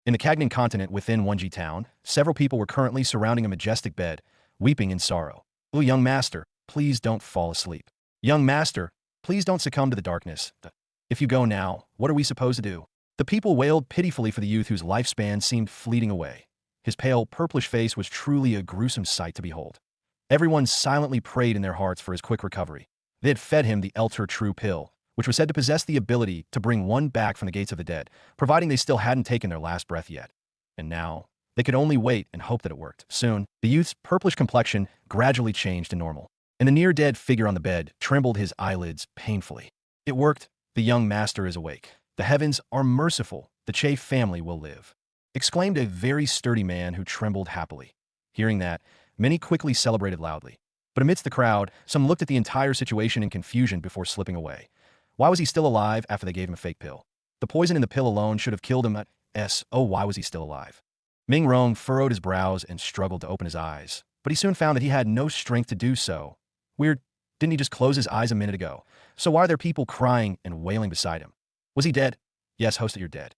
In the Cagnan continent within Wonji town, several people were currently surrounding a majestic bed, weeping in sorrow. "Oh, young master, please don't fall asleep. Young master, please don't succumb to the darkness. If you go now, what are we supposed to do?" The people wailed pitifully for the youth whose lifespan seemed fleeting away. His pale, purplish face was truly a gruesome sight to behold. Everyone silently prayed in their hearts for his quick recovery. They had fed him the Elter True pill, which was said to possess the ability to bring one back from the gates of the dead, providing they still hadn't taken their last breath yet. And now, they could only wait and hope that it worked. Soon, the youth's purplish complexion gradually changed to normal, and the near-dead figure on the bed trembled his eyelids painfully. It worked. The young master is awake. The heavens are merciful. The Che family will live, exclaimed a very sturdy man who trembled happily. Hearing that, many quickly celebrated loudly. But amidst the crowd, some looked at the entire situation in confusion before slipping away. Why was he still alive after they gave him a fake pill? The poison in the pill alone should have killed him at Oh, why was he still alive? Ming Rong furrowed his brows and struggled to open his eyes, but he soon found that he had no strength to do so. Weird, didn't he just close his eyes a minute ago? So why are there people crying and wailing beside him? Was he dead? Yes, host, that you're dead.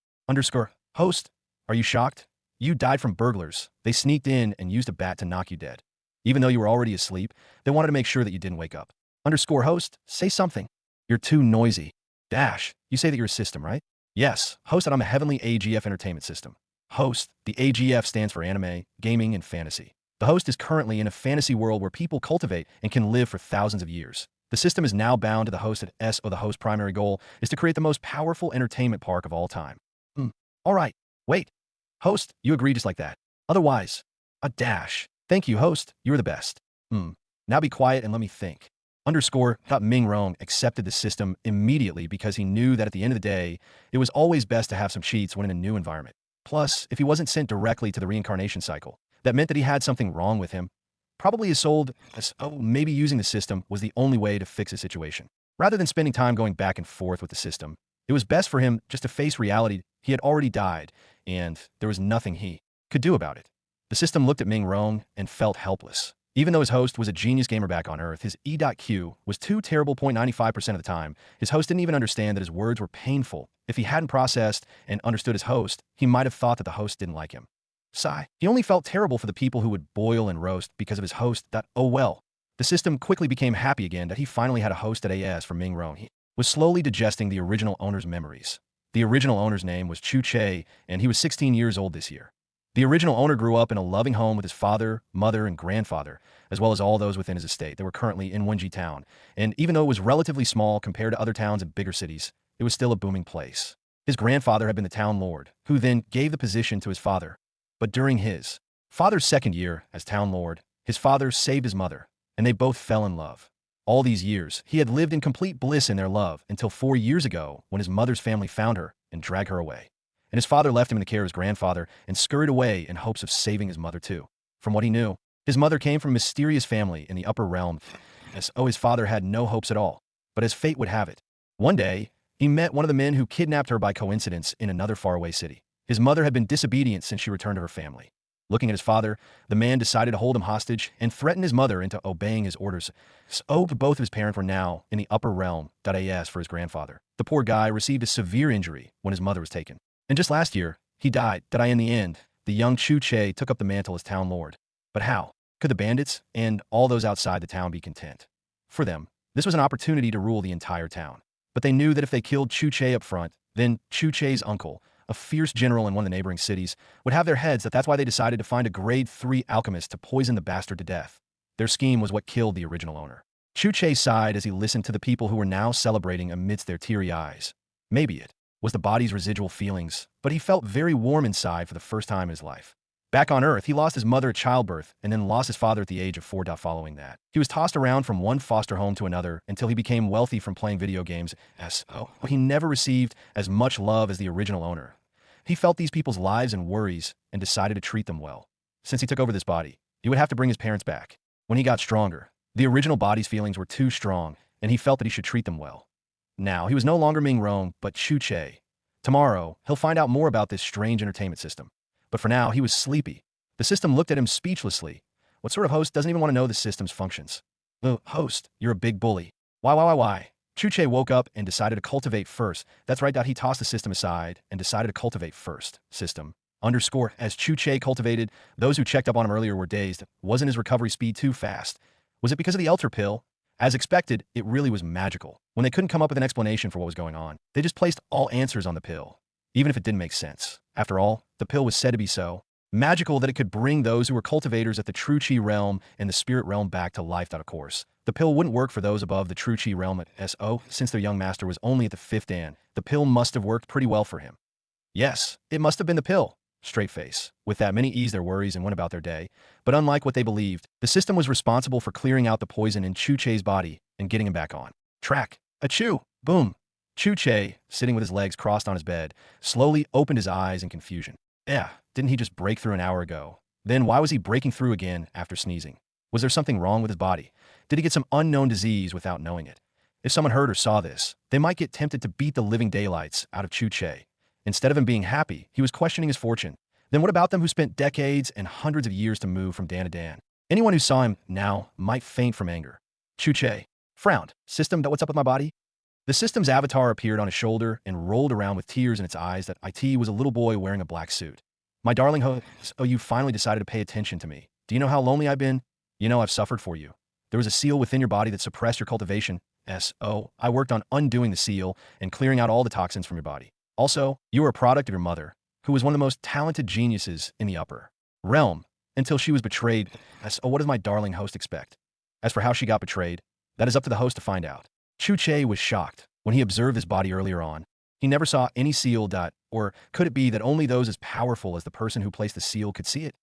Host, are you shocked? You died from burglars. They sneaked in and used a bat to knock you dead. Even though you were already asleep, they wanted to make sure that you didn't wake up. Host, say something. You're too noisy. You say that you're a system, right? Yes, host, that I'm a heavenly AGF entertainment system. Host, the AGF stands for anime, gaming, and fantasy. The host is currently in a fantasy world where people cultivate and can live for thousands of years. The system is now bound to the host at The host's primary goal is to create the most powerful entertainment park of all time. All right, wait. Host, you agree just like that. Otherwise, Thank you, host, you're the best. Now be quiet and let me think. Ming Rong accepted the system immediately because he knew that at the end of the day, it was always best to have some cheats when in a new environment. Plus, if he wasn't sent directly to the reincarnation cycle, that meant that he had something wrong with him. Probably his soul, maybe using the system was the only way to fix his situation. Rather than spending time going back and forth with the system, it was best for him just to face reality. He had already died, and there was nothing he could do about it. The system looked at Ming Rong and felt helpless. Even though his host was a genius gamer back on Earth, his E.Q was too terrible 0.95% of the time. His host didn't even understand that his words were painful. If he hadn't processed and understood his host, he might have thought that the host didn't like him. He only felt terrible for the people who would boil and roast because of his host. Oh well. The system quickly became happy again that he finally had a host at AS for Ming Rong. He was slowly digesting the original owner's memories. The original owner's name was Chu Che, and he was 16 years old this year. The original owner grew up in a loving home with his father, mother, and grandfather, as well as all those within his estate that were currently in Wonji town. And even though it was relatively small compared to other towns and bigger cities, it was still a booming place. His grandfather had been the town lord, who then gave the position to his father. But during his father's second year as town lord, his father saved his mother, and they both fell in love. All these years, he had lived in complete bliss in their love until 4 years ago when his mother's family found her and dragged her away. And his father left him in the care of his grandfather and scurried away in hopes of saving his mother too. From what he knew, his mother came from a mysterious family in the upper realm. His father had no hopes at all. But as fate would have it, one day, he met one of the men who kidnapped her by coincidence in another faraway city. His mother had been disobedient since she returned to her family. Looking at his father, the man decided to hold him hostage and threaten his mother into obeying his orders. Both of his parents were now in the upper realm. As for his grandfather, the poor guy received a severe injury when his mother was taken. And just last year, he died. In the end, the young Chu Che took up the mantle as town lord. But how could the bandits and all those outside the town be content? For them, this was an opportunity to rule the entire town. But they knew that if they killed Chu Che up front, then Chu Che's uncle, a fierce general in one of the neighboring cities, would have their heads. That's why they decided to find a grade 3 alchemist to poison the bastard to death. Their scheme was what killed the original owner. Chu Che sighed as he listened to the people who were now celebrating amidst their teary eyes. Maybe it was the body's residual feelings, but he felt very warm inside for the first time in his life. Back on Earth, he lost his mother at childbirth and then lost his father at the age of 4. Following that, he was tossed around from one foster home to another until he became wealthy from playing video games. He never received as much love as the original owner. He felt these people's lives and worries and decided to treat them well. Since he took over this body, he would have to bring his parents back. When he got stronger, the original body's feelings were too strong, and he felt that he should treat them well. Now, he was no longer Ming Rong, but Chu Che. Tomorrow, he'll find out more about this strange entertainment system. But for now, he was sleepy. The system looked at him speechlessly. What sort of host doesn't even want to know the system's functions? Host, you're a big bully. Why? Chu Che woke up and decided to cultivate first. That's right, he tossed the system aside and decided to cultivate first. System, Underscore, as Chu Che cultivated, those who checked up on him earlier were dazed. Wasn't his recovery speed too fast? Was it because of the Elter pill? As expected, it really was magical. When they couldn't come up with an explanation for what was going on, they just placed all answers on the pill, even if it didn't make sense. After all, the pill was said to be so magical that it could bring those who were cultivators at the Chu Che realm and the spirit realm back to life. Of course, the pill wouldn't work for those above the Chu Che realm at SO, since their young master was only at the 5th dan. The pill must have worked pretty well for him. Yes, it must have been the pill. Straight face. With that, many eased their worries and went about their day. But unlike what they believed, the system was responsible for clearing out the poison in Chu Che's body and getting him back on track. Achoo! Boom! Chu Che, sitting with his legs crossed on his bed, slowly opened his eyes in confusion. Didn't he just break through an hour ago? Then why was he breaking through again after sneezing? Was there something wrong with his body? Did he get some unknown disease without knowing it? If someone heard or saw this, they might get tempted to beat the living daylights out of Chu Che. Instead of him being happy, he was questioning his fortune. Then what about them who spent decades and hundreds of years to move from dan to dan? Anyone who saw him now might faint from anger. Chu Che frowned. System, what's up with my body? The system's avatar appeared on his shoulder and rolled around with tears in its eyes that it was a little boy wearing a black suit. My darling you finally decided to pay attention to me. Do you know how lonely I've been? You know I've suffered for you. There was a seal within your body that suppressed your cultivation. I worked on undoing the seal and clearing out all the toxins from your body. Also, you were a product of your mother, who was one of the most talented geniuses in the upper realm, until she was betrayed. What does my darling host expect? As for how she got betrayed, that is up to the host to find out. Chu Che was shocked when he observed his body earlier on. He never saw any seal. Or could it be that only those as powerful as the person who placed the seal could see it?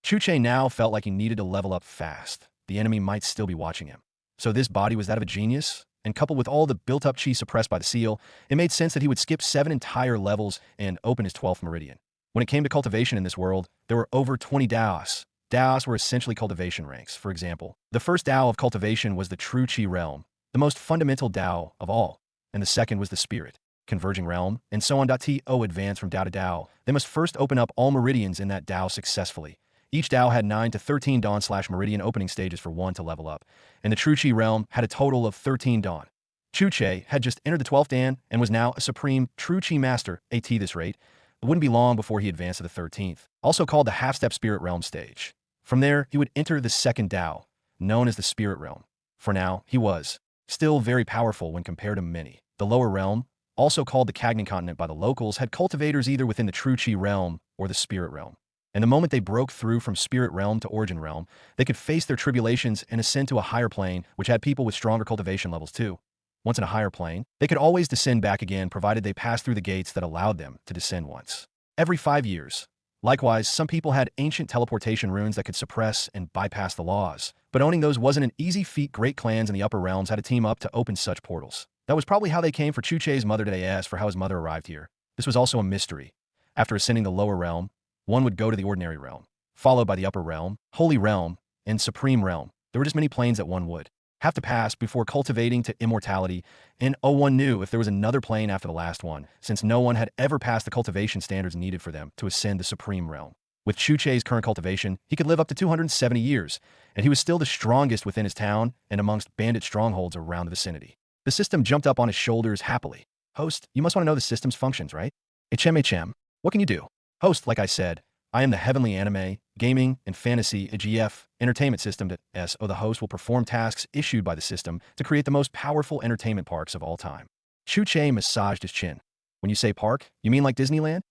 Chu Che now felt like he needed to level up fast. The enemy might still be watching him. So this body was that of a genius? And coupled with all the built-up chi suppressed by the seal, it made sense that he would skip 7 entire levels and open his 12th meridian. When it came to cultivation in this world, there were over 20 Daos. Daos were essentially cultivation ranks. For example, the first Dao of cultivation was the Chu Che realm, the most fundamental Dao of all, and the second was the spirit, converging realm, and so on. To advance from Dao to Dao, they must first open up all meridians in that Dao successfully. Each Dao had 9 to 13 Dawn/meridian opening stages for one to level up, and the Chu Che realm had a total of 13 Dawn. Chu Che had just entered the 12th Dan and was now a supreme Chu Che master. At this rate, it wouldn't be long before he advanced to the 13th, also called the half-step spirit realm stage. From there, he would enter the second Dao, known as the spirit realm. For now, he was still very powerful when compared to many. The lower realm, also called the Cagnan continent by the locals, had cultivators either within the Chu Che realm or the spirit realm. And the moment they broke through from spirit realm to origin realm, they could face their tribulations and ascend to a higher plane, which had people with stronger cultivation levels too. Once in a higher plane, they could always descend back again provided they passed through the gates that allowed them to descend once every 5 years. Likewise, some people had ancient teleportation runes that could suppress and bypass the laws, but owning those wasn't an easy feat. Great clans in the upper realms had to team up to open such portals. That was probably how they came for Chu Che's mother today. As for how his mother arrived here, this was also a mystery. After ascending the lower realm, one would go to the ordinary realm, followed by the upper realm, holy realm, and supreme realm. There were just many planes that one would have to pass before cultivating to immortality, and one knew if there was another plane after the last one, since no one had ever passed the cultivation standards needed for them to ascend the supreme realm. With Chu Che's current cultivation, he could live up to 270 years, and he was still the strongest within his town and amongst bandit strongholds around the vicinity. The system jumped up on his shoulders happily. Host, you must want to know the system's functions, right? HM, what can you do? Host, like I said, I am the heavenly anime, gaming, and fantasy GF entertainment system that the host will perform tasks issued by the system to create the most powerful entertainment parks of all time. Chu Che massaged his chin. When you say park, you mean like Disneyland?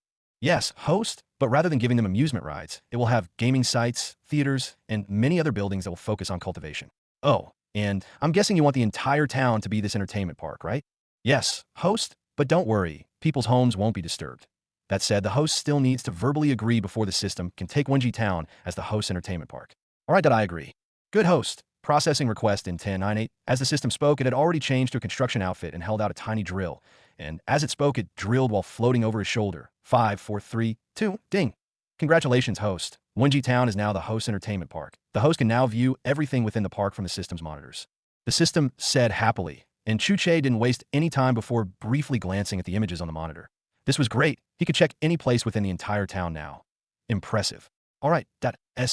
Yes, host, but rather than giving them amusement rides, it will have gaming sites, theaters, and many other buildings that will focus on cultivation. Oh, and I'm guessing you want the entire town to be this entertainment park, right? Yes, host, but don't worry, people's homes won't be disturbed. That said, the host still needs to verbally agree before the system can take Wenji Town as the host entertainment park. Alright, I agree. Good host. Processing request in 1098. As the system spoke, it had already changed to a construction outfit and held out a tiny drill. And as it spoke, it drilled while floating over his shoulder. 5, 4, 3, 2, ding. Congratulations, host. Wenji Town is now the host entertainment park. The host can now view everything within the park from the system's monitors. The system said happily, and Chu Che didn't waste any time before briefly glancing at the images on the monitor. This was great. He could check any place within the entire town now. Impressive. Alright,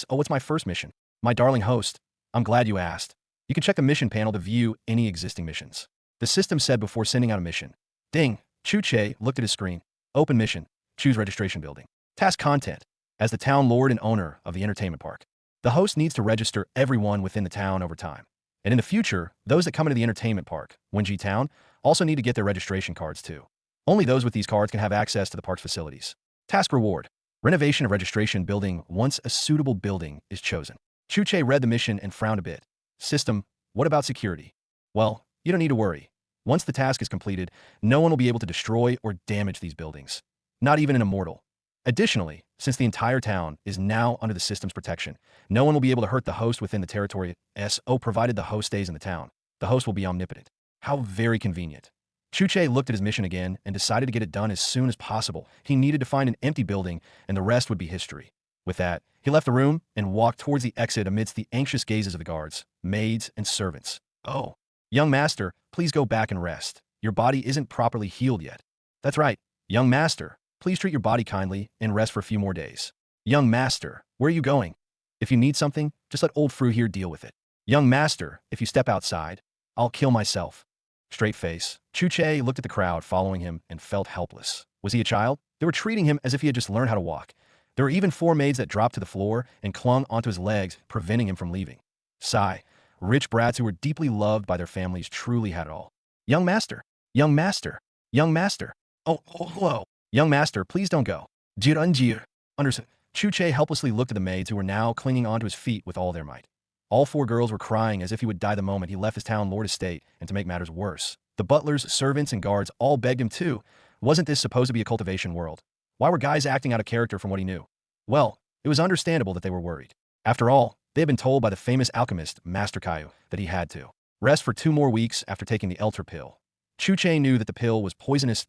what's my first mission? My darling host, I'm glad you asked. You can check the mission panel to view any existing missions. The system said before sending out a mission. Ding. Chu Che looked at his screen. Open mission. Choose registration building. Task content. As the town lord and owner of the entertainment park, the host needs to register everyone within the town over time. And in the future, those that come into the entertainment park, Wenji Town, also need to get their registration cards too. Only those with these cards can have access to the park's facilities. Task reward. Renovation of registration building once a suitable building is chosen. Chu Che read the mission and frowned a bit. System, what about security? Well, you don't need to worry. Once the task is completed, no one will be able to destroy or damage these buildings. Not even an immortal. Additionally, since the entire town is now under the system's protection, no one will be able to hurt the host within the territory SO provided the host stays in the town. The host will be omnipotent. How very convenient. Chu Che looked at his mission again and decided to get it done as soon as possible. He needed to find an empty building, and the rest would be history. With that, he left the room and walked towards the exit amidst the anxious gazes of the guards, maids, and servants. Oh, young master, please go back and rest. Your body isn't properly healed yet. That's right, young master. Please treat your body kindly and rest for a few more days. Young master, where are you going? If you need something, just let old Fru here deal with it. Young master, if you step outside, I'll kill myself. Straight face. Chu Che looked at the crowd following him and felt helpless. Was he a child? They were treating him as if he had just learned how to walk. There were even 4 maids that dropped to the floor and clung onto his legs, preventing him from leaving. Sigh. Rich brats who were deeply loved by their families truly had it all. Young master. Young master. Young master. Oh, hello. Young master, please don't go. Jirunjir. Understood. Chu Che helplessly looked at the maids who were now clinging onto his feet with all their might. All 4 girls were crying as if he would die the moment he left his town lord estate, and to make matters worse, the butlers, servants, and guards all begged him too. Wasn't this supposed to be a cultivation world? Why were guys acting out of character from what he knew? Well, it was understandable that they were worried. After all, they had been told by the famous alchemist, Master Caillou, that he had to rest for 2 more weeks after taking the Elter pill. Chu Che knew that the pill was poisonous.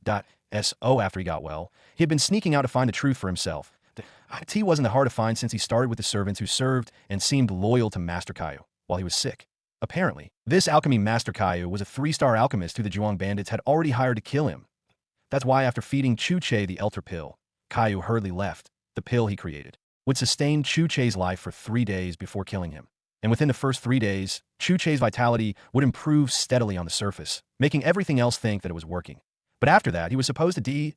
So after he got well, he had been sneaking out to find the truth for himself. The tea wasn't that hard to find since he started with the servants who served and seemed loyal to Master Caillou while he was sick. Apparently, this alchemy Master Caillou was a 3-star alchemist who the Zhuang bandits had already hired to kill him. That's why after feeding Chu Che the Elter pill, Caillou hurriedly left. The pill he created would sustain Chu Che's life for 3 days before killing him. And within the first 3 days, Chu Che's vitality would improve steadily on the surface, making everything else think that it was working. But after that, he was supposed to die.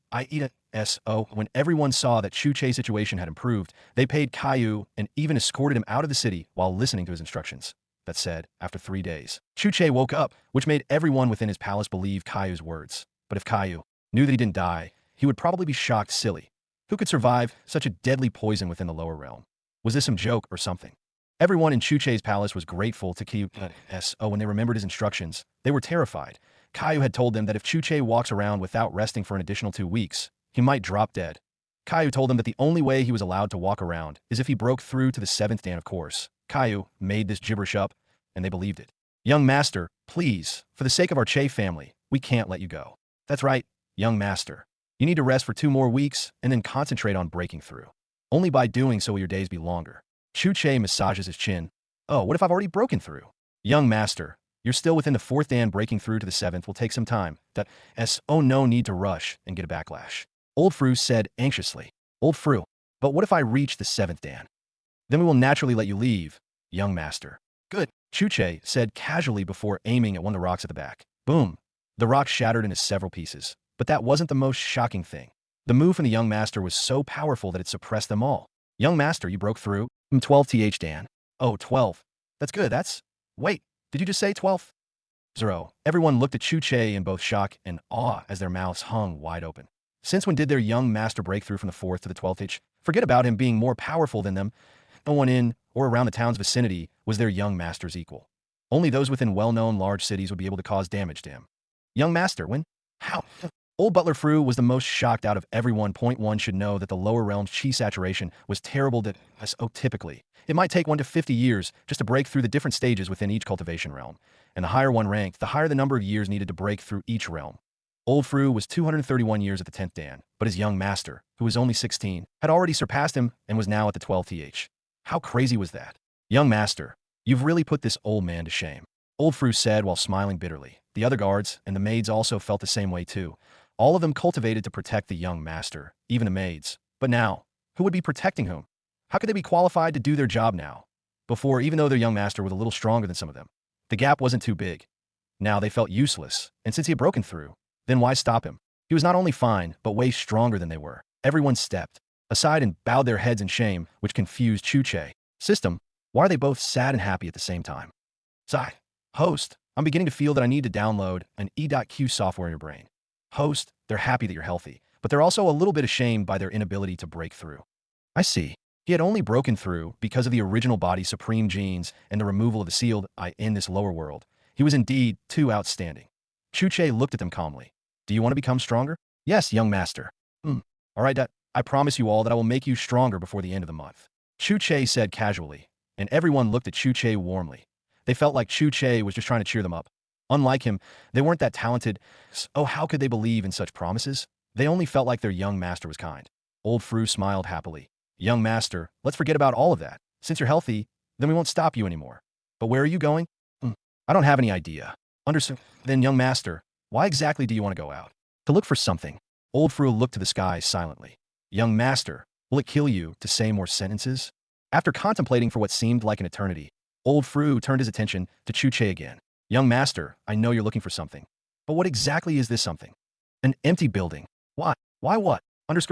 When everyone saw that Chu Che's situation had improved, they paid Caillou and even escorted him out of the city while listening to his instructions. That said, after 3 days, Chu Che woke up, which made everyone within his palace believe Caillou's words. But if Caillou knew that he didn't die, he would probably be shocked silly. Who could survive such a deadly poison within the lower realm? Was this some joke or something? Everyone in Chu Che's palace was grateful to Caillou when they remembered his instructions. They were terrified. Caillou had told them that if Chu Che walks around without resting for an additional 2 weeks, he might drop dead. Caillou told them that the only way he was allowed to walk around is if he broke through to the 7th dan, of course. Caillou made this gibberish up, and they believed it. Young master, please, for the sake of our Che family, we can't let you go. That's right, young master. You need to rest for 2 more weeks and then concentrate on breaking through. Only by doing so will your days be longer. Chu Che massages his chin. Oh, what if I've already broken through? Young master, you're still within the 4th dan. Breaking through to the 7th will take some time. No need to rush and get a backlash. Old Fru said anxiously. Old Fru, but what if I reach the 7th dan? Then we will naturally let you leave, young master. Good, Chu Che said casually before aiming at one of the rocks at the back. Boom. The rock shattered into several pieces. But that wasn't the most shocking thing. The move from the young master was so powerful that it suppressed them all. Young master, you broke through. 12th dan. Oh, 12. That's good, Wait, did you just say 12th? 0. Everyone looked at Chu Che in both shock and awe as their mouths hung wide open. Since when did their young master break through from the 4th to the 12th? Forget about him being more powerful than them. No one in or around the town's vicinity was their young master's equal. Only those within well-known large cities would be able to cause damage to him. Young master, when? How? Old Butler Fru was the most shocked out of everyone. One should know that the lower realm's chi saturation was terrible typically. It might take 1 to 50 years just to break through the different stages within each cultivation realm. And the higher one ranked, the higher the number of years needed to break through each realm. Old Fru was 231 years at the 10th dan, but his young master, who was only 16, had already surpassed him and was now at the 12th. How crazy was that? Young master, you've really put this old man to shame. Old Fru said while smiling bitterly. The other guards and the maids also felt the same way too. All of them cultivated to protect the young master, even the maids. But now, who would be protecting whom? How could they be qualified to do their job now? Before, even though their young master was a little stronger than some of them, the gap wasn't too big. Now they felt useless, and since he had broken through, then why stop him? He was not only fine, but way stronger than they were. Everyone stepped aside and bowed their heads in shame, which confused Chu Che. System, why are they both sad and happy at the same time? Sigh. Host, I'm beginning to feel that I need to download an E.Q software in your brain. Host, they're happy that you're healthy, but they're also a little bit ashamed by their inability to break through. I see. He had only broken through because of the original body's supreme genes and the removal of the sealed I in this lower world. He was indeed too outstanding. Chu Che looked at them calmly. Do you want to become stronger? Yes, young master. All right, I promise you all that I will make you stronger before the end of the month. Chu Che said casually, and everyone looked at Chu Che warmly. They felt like Chu Che was just trying to cheer them up. Unlike him, they weren't that talented. Oh, how could they believe in such promises? They only felt like their young master was kind. Old Fru smiled happily. Young master, let's forget about all of that. Since you're healthy, then we won't stop you anymore. But where are you going? I don't have any idea. Understood. Then, young master, why exactly do you want to go out? To look for something. Old Fru looked to the sky silently. Young master, will it kill you to say more sentences? After contemplating for what seemed like an eternity, Old Fru turned his attention to Chu Che again. Young master, I know you're looking for something. But what exactly is this something? An empty building. Why? Why what?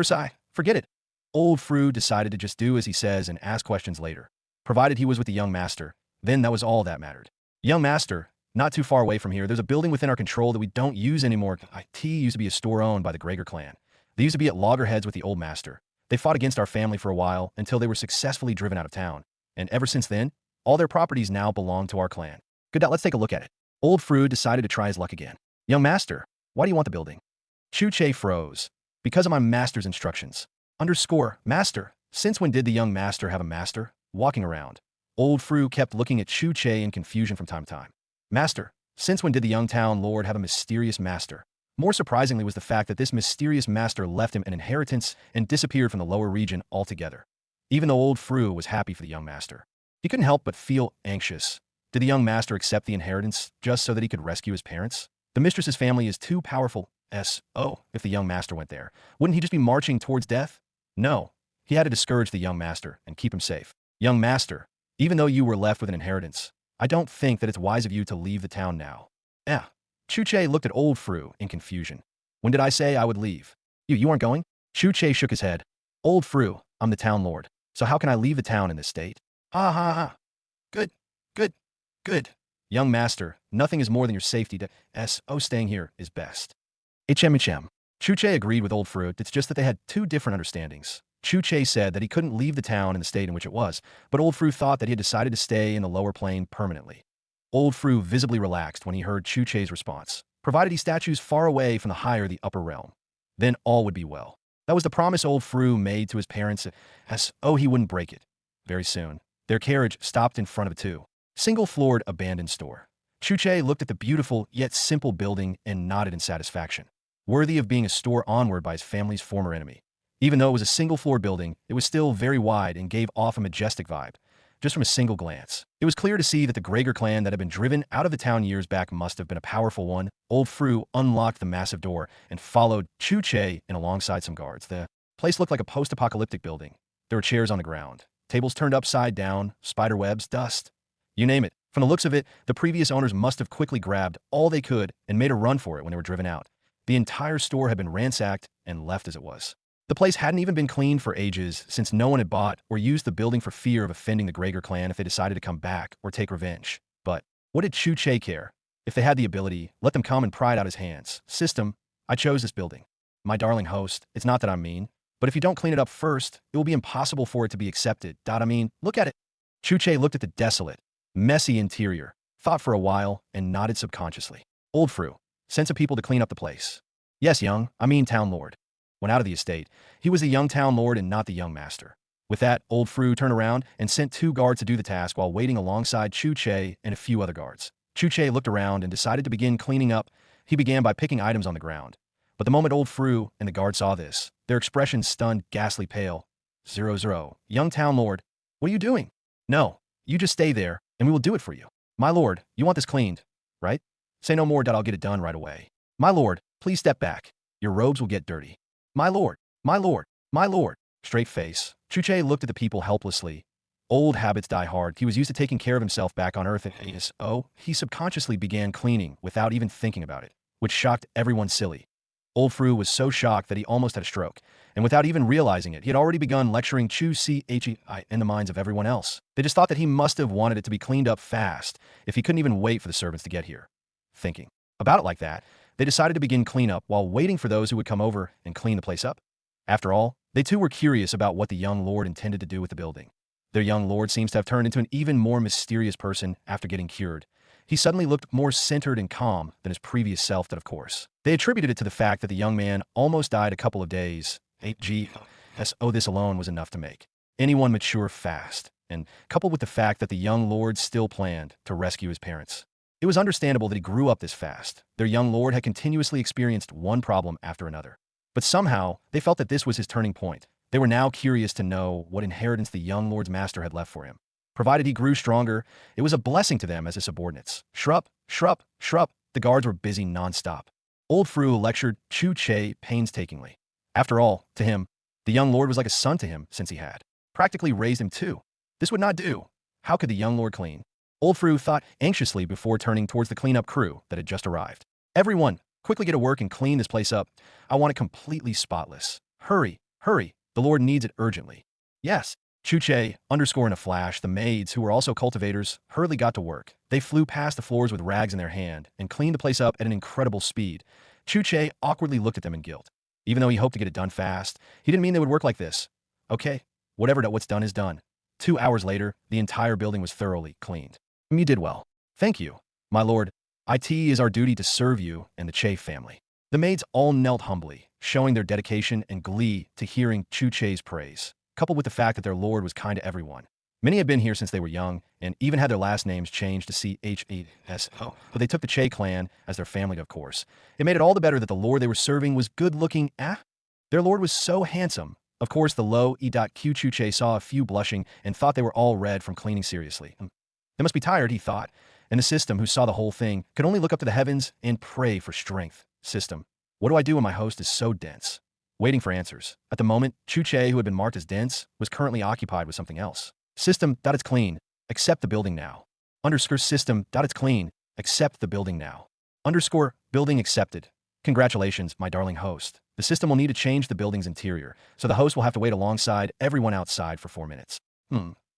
Sigh. Forget it. Old Fru decided to just do as he says and ask questions later. Provided he was with the young master, then that was all that mattered. Young master, not too far away from here, there's a building within our control that we don't use anymore. IT used to be a store owned by the Gregor clan. They used to be at loggerheads with the old master. They fought against our family for a while until they were successfully driven out of town. And ever since then, all their properties now belong to our clan. Good, let's take a look at it. Old Fru decided to try his luck again. Young master, why do you want the building? Chu Che froze. Because of my master's instructions. Master. Since when did the young master have a master? Walking around. Old Fru kept looking at Chu Che in confusion from time to time. Master. Since when did the young town lord have a mysterious master? More surprisingly was the fact that this mysterious master left him an inheritance and disappeared from the lower region altogether. Even though Old Fru was happy for the young master, he couldn't help but feel anxious. Did the young master accept the inheritance just so that he could rescue his parents? The mistress's family is too powerful. If the young master went there, wouldn't he just be marching towards death? No. He had to discourage the young master and keep him safe. Young master, even though you were left with an inheritance, I don't think that it's wise of you to leave the town now. Chu Che looked at Old Fru in confusion. When did I say I would leave? You aren't going? Chu Che shook his head. Old Fru, I'm the town lord. So how can I leave the town in this state? Ha ha ha. Good. Young master, nothing is more than your safety staying here is best. HM. Chu Che agreed with Old Fru. It's just that they had two different understandings. Chu Che said that he couldn't leave the town in the state in which it was, but Old Fru thought that he had decided to stay in the lower plane permanently. Old Fru visibly relaxed when he heard Chu Che's response, provided he statues far away from the higher the upper realm. Then all would be well. That was the promise Old Fru made to his parents he wouldn't break it. Very soon, their carriage stopped in front of a single-floored abandoned store. Chu Che looked at the beautiful yet simple building and nodded in satisfaction. Worthy of being a store onward by his family's former enemy. Even though it was a single-floor building, it was still very wide and gave off a majestic vibe, just from a single glance. It was clear to see that the Gregor clan that had been driven out of the town years back must have been a powerful one. Old Fru unlocked the massive door and followed Chu Che in alongside some guards. The place looked like a post-apocalyptic building. There were chairs on the ground, tables turned upside down, spider webs, dust. You name it. From the looks of it, the previous owners must have quickly grabbed all they could and made a run for it when they were driven out. The entire store had been ransacked and left as it was. The place hadn't even been cleaned for ages since no one had bought or used the building for fear of offending the Gregor clan if they decided to come back or take revenge. But what did Chu Che care? If they had the ability, let them come and pry it out his hands. System, I chose this building. My darling host, it's not that I'm mean, but if you don't clean it up first, it will be impossible for it to be accepted. Look at it. Chu Che looked at the desolate, messy interior, thought for a while, and nodded subconsciously. Old Fru, sent some people to clean up the place. Yes, town lord. When out of the estate, he was the young town lord and not the young master. With that, Old Fru turned around and sent 2 guards to do the task while waiting alongside Chu Che and a few other guards. Chu Che looked around and decided to begin cleaning up. He began by picking items on the ground. But the moment Old Fru and the guard saw this, their expressions stunned, ghastly pale. 00. Young town lord, what are you doing? No, you just stay there, and we will do it for you. My lord, you want this cleaned, right? Say no more, I'll get it done right away. My lord, please step back. Your robes will get dirty. My lord. Straight face. Chu Che looked at the people helplessly. Old habits die hard. He was used to taking care of himself back on Earth, and he subconsciously began cleaning without even thinking about it, which shocked everyone silly. Old Fru was so shocked that he almost had a stroke, and without even realizing it, he had already begun lecturing Chu Che in the minds of everyone else. They just thought that he must have wanted it to be cleaned up fast if he couldn't even wait for the servants to get here. Thinking about it like that, they decided to begin cleanup while waiting for those who would come over and clean the place up. After all, they too were curious about what the young lord intended to do with the building. Their young lord seems to have turned into an even more mysterious person after getting cured. He suddenly looked more centered and calm than his previous self did, of course. They attributed it to the fact that the young man almost died a couple of days. This alone was enough to make anyone mature fast, and coupled with the fact that the young lord still planned to rescue his parents. It was understandable that he grew up this fast. Their young lord had continuously experienced one problem after another. But somehow, they felt that this was his turning point. They were now curious to know what inheritance the young lord's master had left for him. Provided he grew stronger, it was a blessing to them as his subordinates. Shrup, shrup, shrup, the guards were busy nonstop. Old Fru lectured Chu Che painstakingly. After all, to him, the young lord was like a son to him since he had practically raised him too. This would not do. How could the young lord clean? Old Fru thought anxiously before turning towards the cleanup crew that had just arrived. Everyone, quickly get to work and clean this place up. I want it completely spotless. Hurry, hurry, the lord needs it urgently. Yes. Chu Che, in a flash, the maids, who were also cultivators, hurriedly got to work. They flew past the floors with rags in their hand and cleaned the place up at an incredible speed. Chu Che awkwardly looked at them in guilt. Even though he hoped to get it done fast, he didn't mean they would work like this. Okay, what's done is done. 2 hours later, the entire building was thoroughly cleaned. You did well. Thank you, my lord. It is our duty to serve you and the Che family. The maids all knelt humbly, showing their dedication and glee to hearing Chu Che's praise, coupled with the fact that their lord was kind to everyone. Many had been here since they were young, and even had their last names changed to Cheso, but they took the Che clan as their family, of course. It made it all the better that the lord they were serving was good-looking. Their lord was so handsome. Of course, the low Chu Che saw a few blushing and thought they were all red from cleaning seriously. They must be tired, he thought, and the system, who saw the whole thing, could only look up to the heavens and pray for strength. System, what do I do when my host is so dense? Waiting for answers. At the moment, Chu Che, who had been marked as dense, was currently occupied with something else. System, it's clean. Accept the building now. System, it's clean. Accept the building now. Building accepted. Congratulations, my darling host. The system will need to change the building's interior, so the host will have to wait alongside everyone outside for 4 minutes.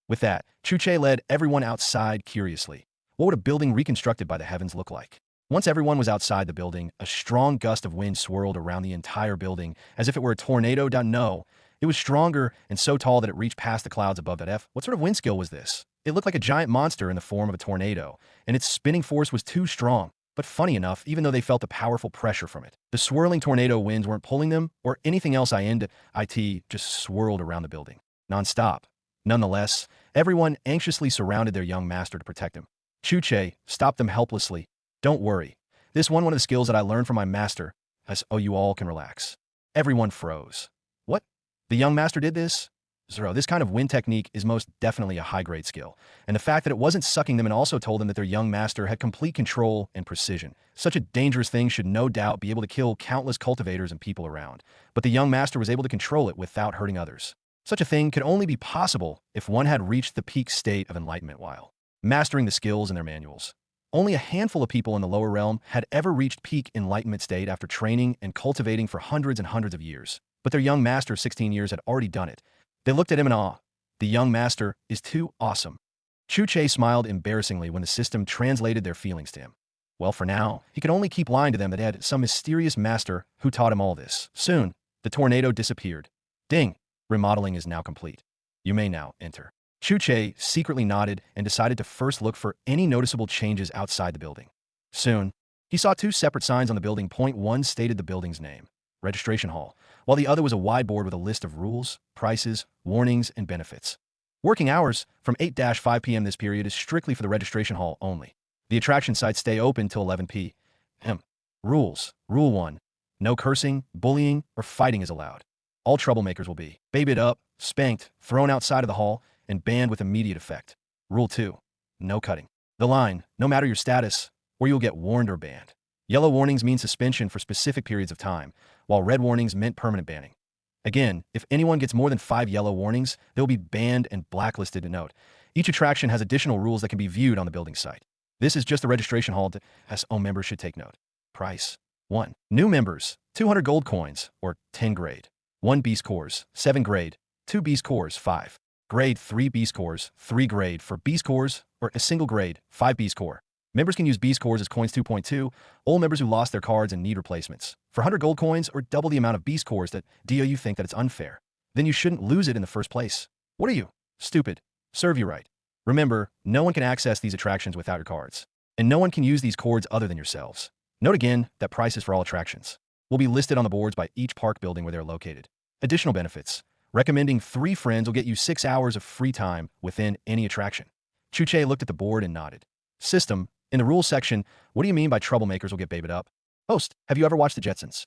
With that, Chu Che led everyone outside curiously. What would a building reconstructed by the heavens look like? Once everyone was outside the building, a strong gust of wind swirled around the entire building as if it were a tornado. No, it was stronger and so tall that it reached past the clouds above that. What sort of wind skill was this? It looked like a giant monster in the form of a tornado, and its spinning force was too strong. But funny enough, even though they felt the powerful pressure from it, the swirling tornado winds weren't pulling them or anything else. It just swirled around the building, non-stop. Nonetheless, everyone anxiously surrounded their young master to protect him. Chu Che stopped them helplessly. Don't worry. This one of the skills that I learned from my master. You all can relax. Everyone froze. What? The young master did this? Zero, this kind of wind technique is most definitely a high-grade skill, and the fact that it wasn't sucking them and also told them that their young master had complete control and precision. Such a dangerous thing should no doubt be able to kill countless cultivators and people around, but the young master was able to control it without hurting others. Such a thing could only be possible if one had reached the peak state of enlightenment while mastering the skills in their manuals. Only a handful of people in the lower realm had ever reached peak enlightenment state after training and cultivating for hundreds and hundreds of years, but their young master of 16 years had already done it. They looked at him in awe. The young master is too awesome. Chu Che smiled embarrassingly when the system translated their feelings to him. Well, for now, he could only keep lying to them that he had some mysterious master who taught him all this. Soon, the tornado disappeared. Ding! Remodeling is now complete. You may now enter. Chu Che secretly nodded and decided to first look for any noticeable changes outside the building. Soon, he saw 2 separate signs on the building. Point 1 stated the building's name, Registration Hall, while the other was a wide board with a list of rules, prices, warnings, and benefits. Working hours from 8-5 p.m. This period is strictly for the registration hall only. The attraction sites stay open till 11 p.m. Rules. Rule 1. No cursing, bullying, or fighting is allowed. All troublemakers will be babied up, spanked, thrown outside of the hall, and banned with immediate effect. Rule 2. No cutting the line, no matter your status, or you'll get warned or banned. Yellow warnings mean suspension for specific periods of time, while red warnings meant permanent banning. Again, if anyone gets more than 5 yellow warnings, they'll be banned and blacklisted. To note, each attraction has additional rules that can be viewed on the building site. This is just the registration hall. Members should take note. Price. 1. New members, 200 gold coins, or 10 grade. 1 beast cores, 7 grade. 2 beast cores, 5 grade. 3 beast cores, 3 grade for beast cores, or a single grade, 5 beast core. Members can use beast cores as coins 2.2, old members who lost their cards and need replacements. For 100 gold coins or double the amount of beast cores that you think that it's unfair, then you shouldn't lose it in the first place. What are you? Stupid. Serve you right. Remember, no one can access these attractions without your cards. And no one can use these cords other than yourselves. Note again that prices for all attractions will be listed on the boards by each park building where they're located. Additional benefits. Recommending 3 friends will get you 6 hours of free time within any attraction. Chu Che looked at the board and nodded. System. In the rules section, what do you mean by troublemakers will get babied up? Host, have you ever watched the Jetsons?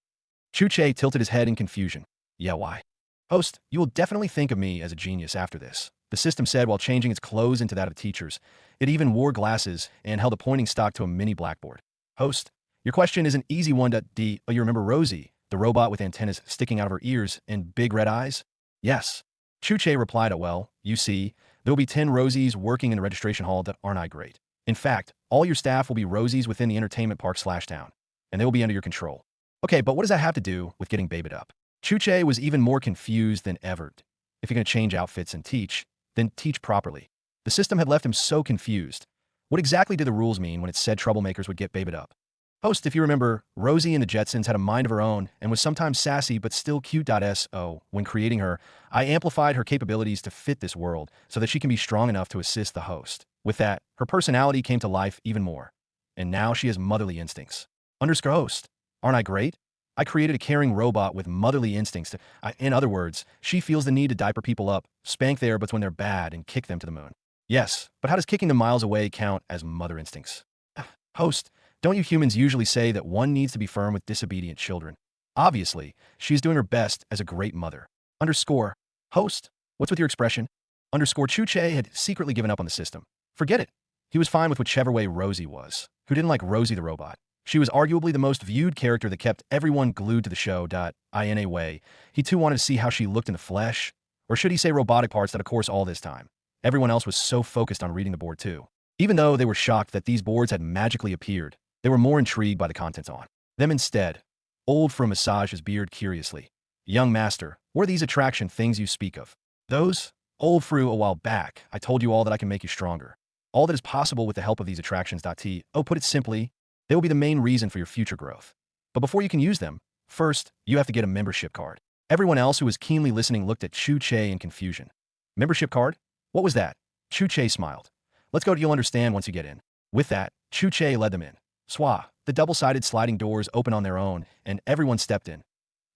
Chu Che tilted his head in confusion. Yeah, why? Host, you will definitely think of me as a genius after this, the system said while changing its clothes into that of teachers. It even wore glasses and held a pointing stock to a mini blackboard. Host, your question is an easy one. Oh, you remember Rosie, the robot with antennas sticking out of her ears and big red eyes? Yes. Chu Che replied, well, you see, there will be 10 Rosies working in the registration hall. That aren't I great? In fact, all your staff will be Rosies within the entertainment park / town, and they will be under your control. Okay, but what does that have to do with getting babied up? Chu Che was even more confused than ever. If you're going to change outfits and teach, then teach properly. The system had left him so confused. What exactly did the rules mean when it said troublemakers would get babied up? Host, if you remember, Rosie in the Jetsons had a mind of her own and was sometimes sassy but still cute. When creating her, I amplified her capabilities to fit this world so that she can be strong enough to assist the host. With that, her personality came to life even more. And now she has motherly instincts. Host, aren't I great? I created a caring robot with motherly instincts. In other words, she feels the need to diaper people up, spank their butts when they're bad, and kick them to the moon. Yes, but how does kicking them miles away count as mother instincts? Host, don't you humans usually say that one needs to be firm with disobedient children? Obviously, she's doing her best as a great mother. Host, what's with your expression? Chu Che had secretly given up on the system. Forget it. He was fine with whichever way Rosie was. Who didn't like Rosie the robot? She was arguably the most viewed character that kept everyone glued to the show. In a way, he too wanted to see how she looked in the flesh. Or should he say robotic parts? That of course all this time everyone else was so focused on reading the board too. Even though they were shocked that these boards had magically appeared, they were more intrigued by the contents on them instead. Old Fru massaged his beard curiously. Young master, what are these attraction things you speak of? Those? Old Fru, a while back, I told you all that I can make you stronger. All that is possible with the help of these attractions. Put it simply, they will be the main reason for your future growth. But before you can use them, first, you have to get a membership card. Everyone else who was keenly listening looked at Chu Che in confusion. Membership card? What was that? Chu Che smiled. Let's go. You'll understand once you get in. With that, Chu Che led them in. The double-sided sliding doors opened on their own, and everyone stepped in.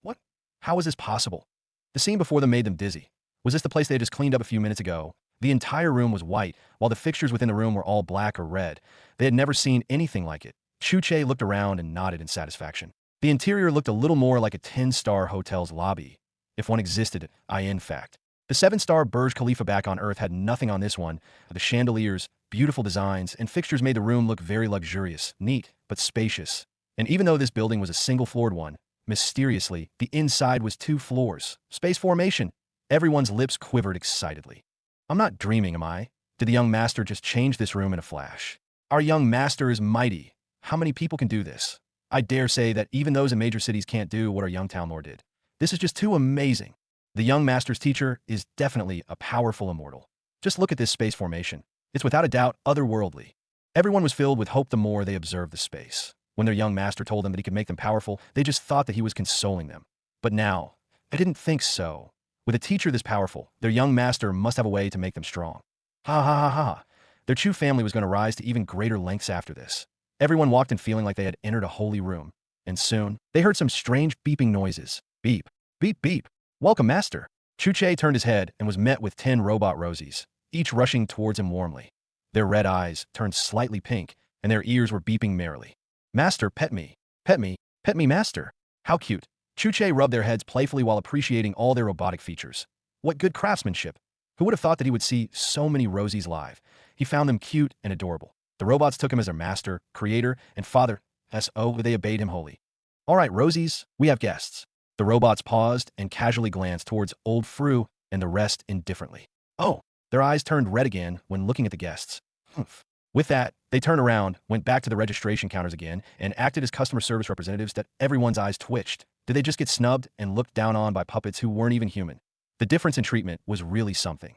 What? How was this possible? The scene before them made them dizzy. Was this the place they had just cleaned up a few minutes ago? The entire room was white, while the fixtures within the room were all black or red. They had never seen anything like it. Chu Che looked around and nodded in satisfaction. The interior looked a little more like a 10-star hotel's lobby, if one existed. In fact. The 7-star Burj Khalifa back on Earth had nothing on this one. The chandeliers, beautiful designs, and fixtures made the room look very luxurious, neat, but spacious. And even though this building was a single-floored one, mysteriously, the inside was 2 floors. Space formation. Everyone's lips quivered excitedly. I'm not dreaming, am I? Did the young master just change this room in a flash? Our young master is mighty. How many people can do this? I dare say that even those in major cities can't do what our young town lord did. This is just too amazing. The young master's teacher is definitely a powerful immortal. Just look at this space formation. It's without a doubt otherworldly. Everyone was filled with hope the more they observed the space. When their young master told them that he could make them powerful, they just thought that he was consoling them. But now, I didn't think so. With a teacher this powerful, their young master must have a way to make them strong. Ha ha ha ha. Their Chu family was going to rise to even greater lengths after this. Everyone walked in feeling like they had entered a holy room. And soon, they heard some strange beeping noises. Beep, beep, beep. Welcome, master. Chu Che turned his head and was met with 10 robot Rosies, each rushing towards him warmly. Their red eyes turned slightly pink, and their ears were beeping merrily. Master, pet me. Pet me. Pet me, master. How cute. Chu Che rubbed their heads playfully while appreciating all their robotic features. What good craftsmanship. Who would have thought that he would see so many Rosies live? He found them cute and adorable. The robots took him as their master, creator, and father. They obeyed him wholly. All right, Rosies, we have guests. The robots paused and casually glanced towards Old Fru and the rest indifferently. Oh, their eyes turned red again when looking at the guests. Humph. With that, they turned around, went back to the registration counters again, and acted as customer service representatives that everyone's eyes twitched. Did they just get snubbed and looked down on by puppets who weren't even human? The difference in treatment was really something.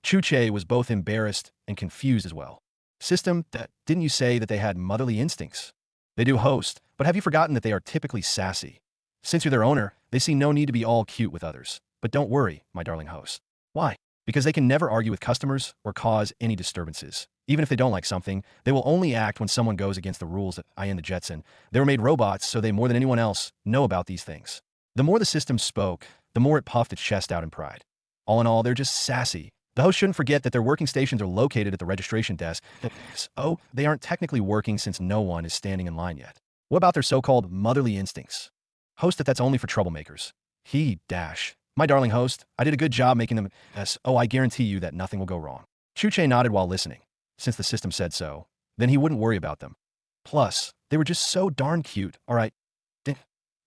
Chu Che was both embarrassed and confused as well. System, that didn't you say that they had motherly instincts? They do host, but have you forgotten that they are typically sassy? Since you're their owner, they see no need to be all cute with others. But don't worry, my darling host. Why? Because they can never argue with customers or cause any disturbances. Even if they don't like something, they will only act when someone goes against the rules that I in the Jetson. They were made robots, so they more than anyone else know about these things. The more the system spoke, the more it puffed its chest out in pride. All in all, they're just sassy. The host shouldn't forget that their working stations are located at the registration desk. Oh, they aren't technically working since no one is standing in line yet. What about their so-called motherly instincts? Host, that's only for troublemakers. My darling host, I did a good job making them I guarantee you that nothing will go wrong. Chu Che nodded while listening. Since the system said so, then he wouldn't worry about them. Plus, they were just so darn cute. All right. The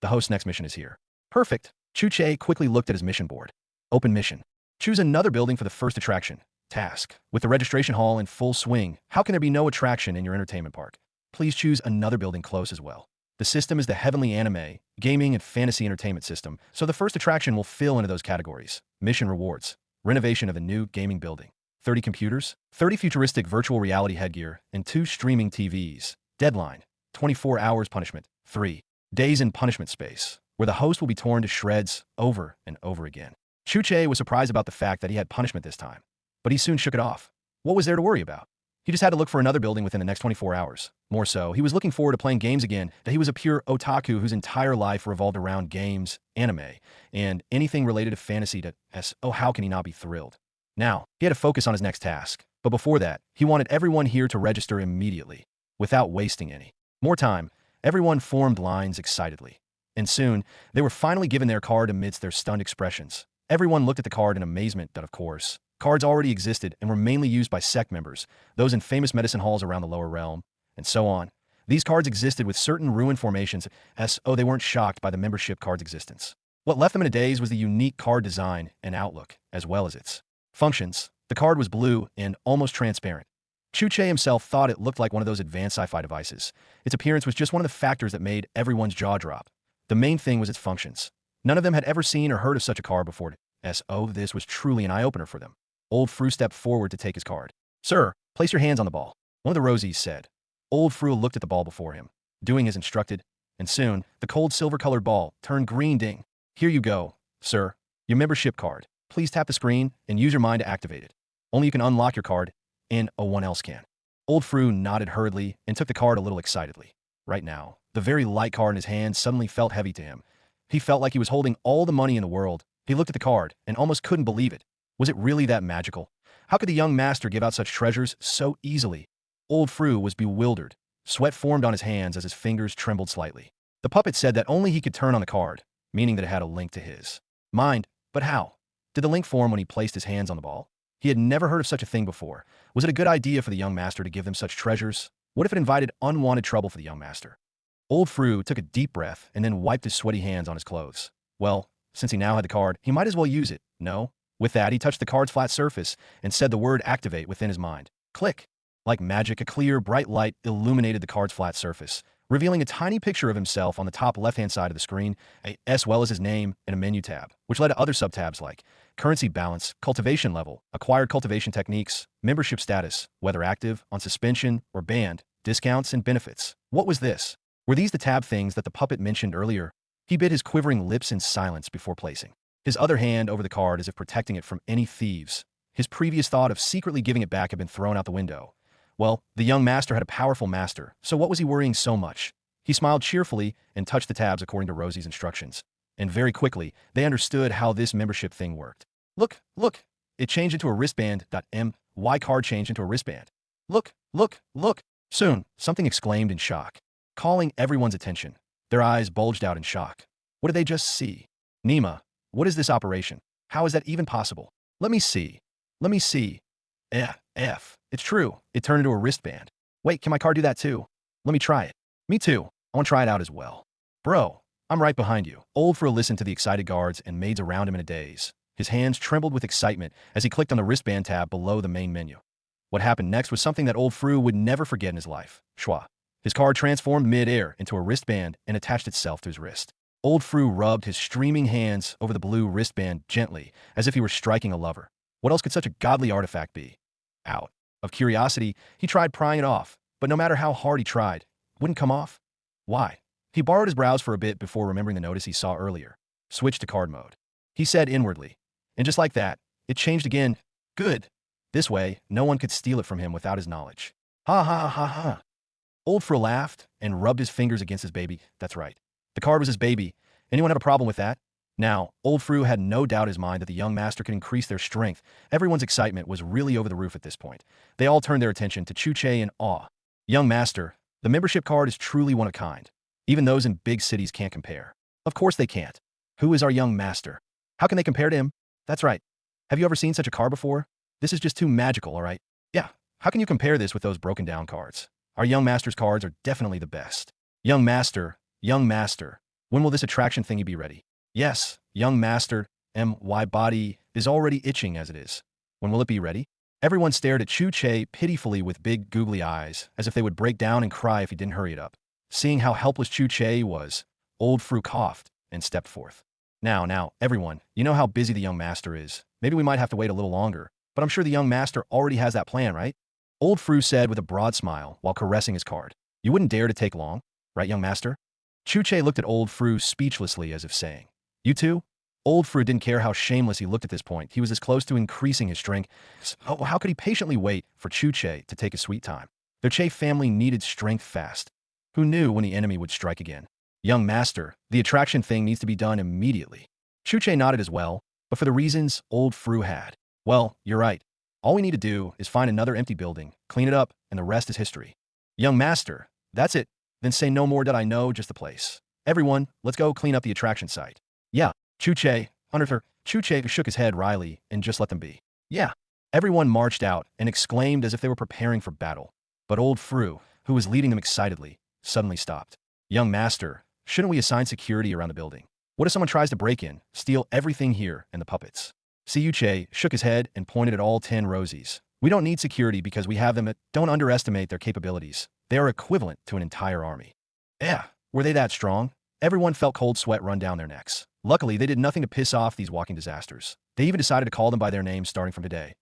host's next mission is here. Perfect. Chu Che quickly looked at his mission board. Open mission. Choose another building for the first attraction. Task. With the registration hall in full swing, how can there be no attraction in your entertainment park? Please choose another building close as well. The system is the heavenly anime, gaming, and fantasy entertainment system, so the first attraction will fill into those categories. Mission rewards. Renovation of a new gaming building. 30 computers, 30 futuristic virtual reality headgear, and 2 streaming TVs. Deadline. 24 hours punishment. 3 days in punishment space, where the host will be torn to shreds over and over again. Chu Che was surprised about the fact that he had punishment this time, but he soon shook it off. What was there to worry about? He just had to look for another building within the next 24 hours. More so, he was looking forward to playing games again, that he was a pure otaku whose entire life revolved around games, anime, and anything related to fantasy how can he not be thrilled? Now, he had to focus on his next task, but before that, he wanted everyone here to register immediately, without wasting any more time. Everyone formed lines excitedly, and soon, they were finally given their card amidst their stunned expressions. Everyone looked at the card in amazement that, of course, cards already existed and were mainly used by sect members, those in famous medicine halls around the lower realm, and so on. These cards existed with certain ruined formations, they weren't shocked by the membership card's existence. What left them in a daze was the unique card design and outlook, as well as its functions. The card was blue and almost transparent. Chu Che himself thought it looked like one of those advanced sci-fi devices. Its appearance was just one of the factors that made everyone's jaw drop. The main thing was its functions. None of them had ever seen or heard of such a card before. This was truly an eye-opener for them. Old Fru stepped forward to take his card. Sir, place your hands on the ball, one of the Rosies said. Old Fru looked at the ball before him, doing as instructed, and soon, the cold silver-colored ball turned green. Ding. Here you go, sir. Your membership card. Please tap the screen and use your mind to activate it. Only you can unlock your card, and no one else can. Old Fru nodded hurriedly and took the card a little excitedly. Right now, the very light card in his hand suddenly felt heavy to him. He felt like he was holding all the money in the world. He looked at the card and almost couldn't believe it. Was it really that magical? How could the young master give out such treasures so easily? Old Fru was bewildered. Sweat formed on his hands as his fingers trembled slightly. The puppet said that only he could turn on the card, meaning that it had a link to his mind. But how? Did the link form when he placed his hands on the ball? He had never heard of such a thing before. Was it a good idea for the young master to give them such treasures? What if it invited unwanted trouble for the young master? Old Fru took a deep breath and then wiped his sweaty hands on his clothes. Well, since he now had the card, he might as well use it, no? With that, he touched the card's flat surface and said the word activate within his mind. Click. Like magic, a clear, bright light illuminated the card's flat surface, revealing a tiny picture of himself on the top left-hand side of the screen, as well as his name and a menu tab, which led to other subtabs like currency balance, cultivation level, acquired cultivation techniques, membership status, whether active, on suspension, or banned, discounts, and benefits. What was this? Were these the tab things that the puppet mentioned earlier? He bit his quivering lips in silence before placing his other hand over the card as if protecting it from any thieves. His previous thought of secretly giving it back had been thrown out the window. Well, the young master had a powerful master, so what was he worrying so much? He smiled cheerfully and touched the tabs according to Rosie's instructions. And very quickly, they understood how this membership thing worked. Look! It changed into a wristband. My card changed into a wristband. Look! Soon, something exclaimed in shock, calling everyone's attention. Their eyes bulged out in shock. What did they just see? Nima, what is this operation? How is that even possible? Let me see. It's true. It turned into a wristband. Wait, can my card do that too? Let me try it. Me too. I want to try it out as well. Bro, I'm right behind you. Old Fro listened to the excited guards and maids around him in a daze. His hands trembled with excitement as he clicked on the wristband tab below the main menu. What happened next was something that old Fru would never forget in his life. Schwa. His card transformed mid-air into a wristband and attached itself to his wrist. Old Fru rubbed his streaming hands over the blue wristband gently, as if he were striking a lover. What else could such a godly artifact be? Out of curiosity, he tried prying it off, but no matter how hard he tried, it wouldn't come off. Why? He borrowed his brows for a bit before remembering the notice he saw earlier. Switch to card mode. He said inwardly. And just like that, it changed again. Good. This way, no one could steal it from him without his knowledge. Ha ha ha ha. Old Fru laughed and rubbed his fingers against his baby. That's right. The card was his baby. Anyone have a problem with that? Now, Old Fru had no doubt in his mind that the young master could increase their strength. Everyone's excitement was really over the roof at this point. They all turned their attention to Chu Che in awe. Young master, the membership card is truly one of a kind. Even those in big cities can't compare. Of course they can't. Who is our young master? How can they compare to him? That's right. Have you ever seen such a card before? This is just too magical, all right? Yeah. How can you compare this with those broken down cards? Our young master's cards are definitely the best. Young master, when will this attraction thingy be ready? Yes, young master, my body is already itching as it is. When will it be ready? Everyone stared at Chu Che pitifully with big googly eyes, as if they would break down and cry if he didn't hurry it up. Seeing how helpless Chu Che was, old Fru coughed and stepped forth. Now, everyone, you know how busy the young master is. Maybe we might have to wait a little longer, but I'm sure the young master already has that plan, right? Old Fru said with a broad smile while caressing his card. You wouldn't dare to take long, right, young master? Chu Che looked at old Fru speechlessly as if saying, You too? Old Fru didn't care how shameless he looked at this point. He was as close to increasing his strength. Oh, how could he patiently wait for Chu Che to take his sweet time? Their Che family needed strength fast. Who knew when the enemy would strike again? Young master, the attraction thing needs to be done immediately. Chu Che nodded as well, but for the reasons old Fru had. Well, you're right. All we need to do is find another empty building, clean it up, and the rest is history. Young master, that's it. Then say no more did I know, just the place. Everyone, let's go clean up the attraction site. Yeah, Chu Che, under her. Chu Che shook his head wryly and just let them be. Yeah. Everyone marched out and exclaimed as if they were preparing for battle. But old Fru, who was leading them excitedly, suddenly stopped. Young master, shouldn't we assign security around the building? What if someone tries to break in, steal everything here and the puppets? Chu Che shook his head and pointed at all 10 Rosies. We don't need security because we have them. Don't underestimate their capabilities. They are equivalent to an entire army. Yeah, were they that strong? Everyone felt cold sweat run down their necks. Luckily, they did nothing to piss off these walking disasters. They even decided to call them by their names starting from today.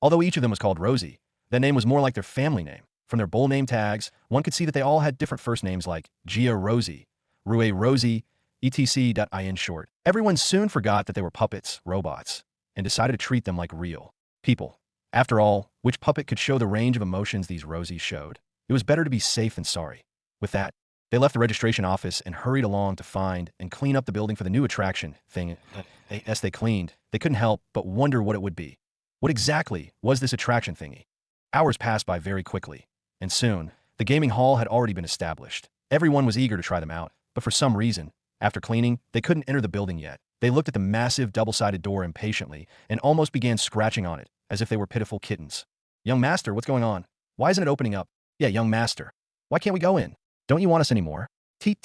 Although each of them was called Rosie, that name was more like their family name. From their bull name tags, one could see that they all had different first names like Gia Rosie, Rue Rosie, etc. In short, everyone soon forgot that they were puppets, robots, and decided to treat them like real people. After all, which puppet could show the range of emotions these Rosies showed? It was better to be safe than sorry. With that, they left the registration office and hurried along to find and clean up the building for the new attraction thing. As they cleaned, they couldn't help but wonder what it would be. What exactly was this attraction thingy? Hours passed by very quickly, and soon, the gaming hall had already been established. Everyone was eager to try them out, but for some reason, after cleaning, they couldn't enter the building yet. They looked at the massive double-sided door impatiently and almost began scratching on it, as if they were pitiful kittens. Young master, what's going on? Why isn't it opening up? Yeah, young master. Why can't we go in? Don't you want us anymore? T.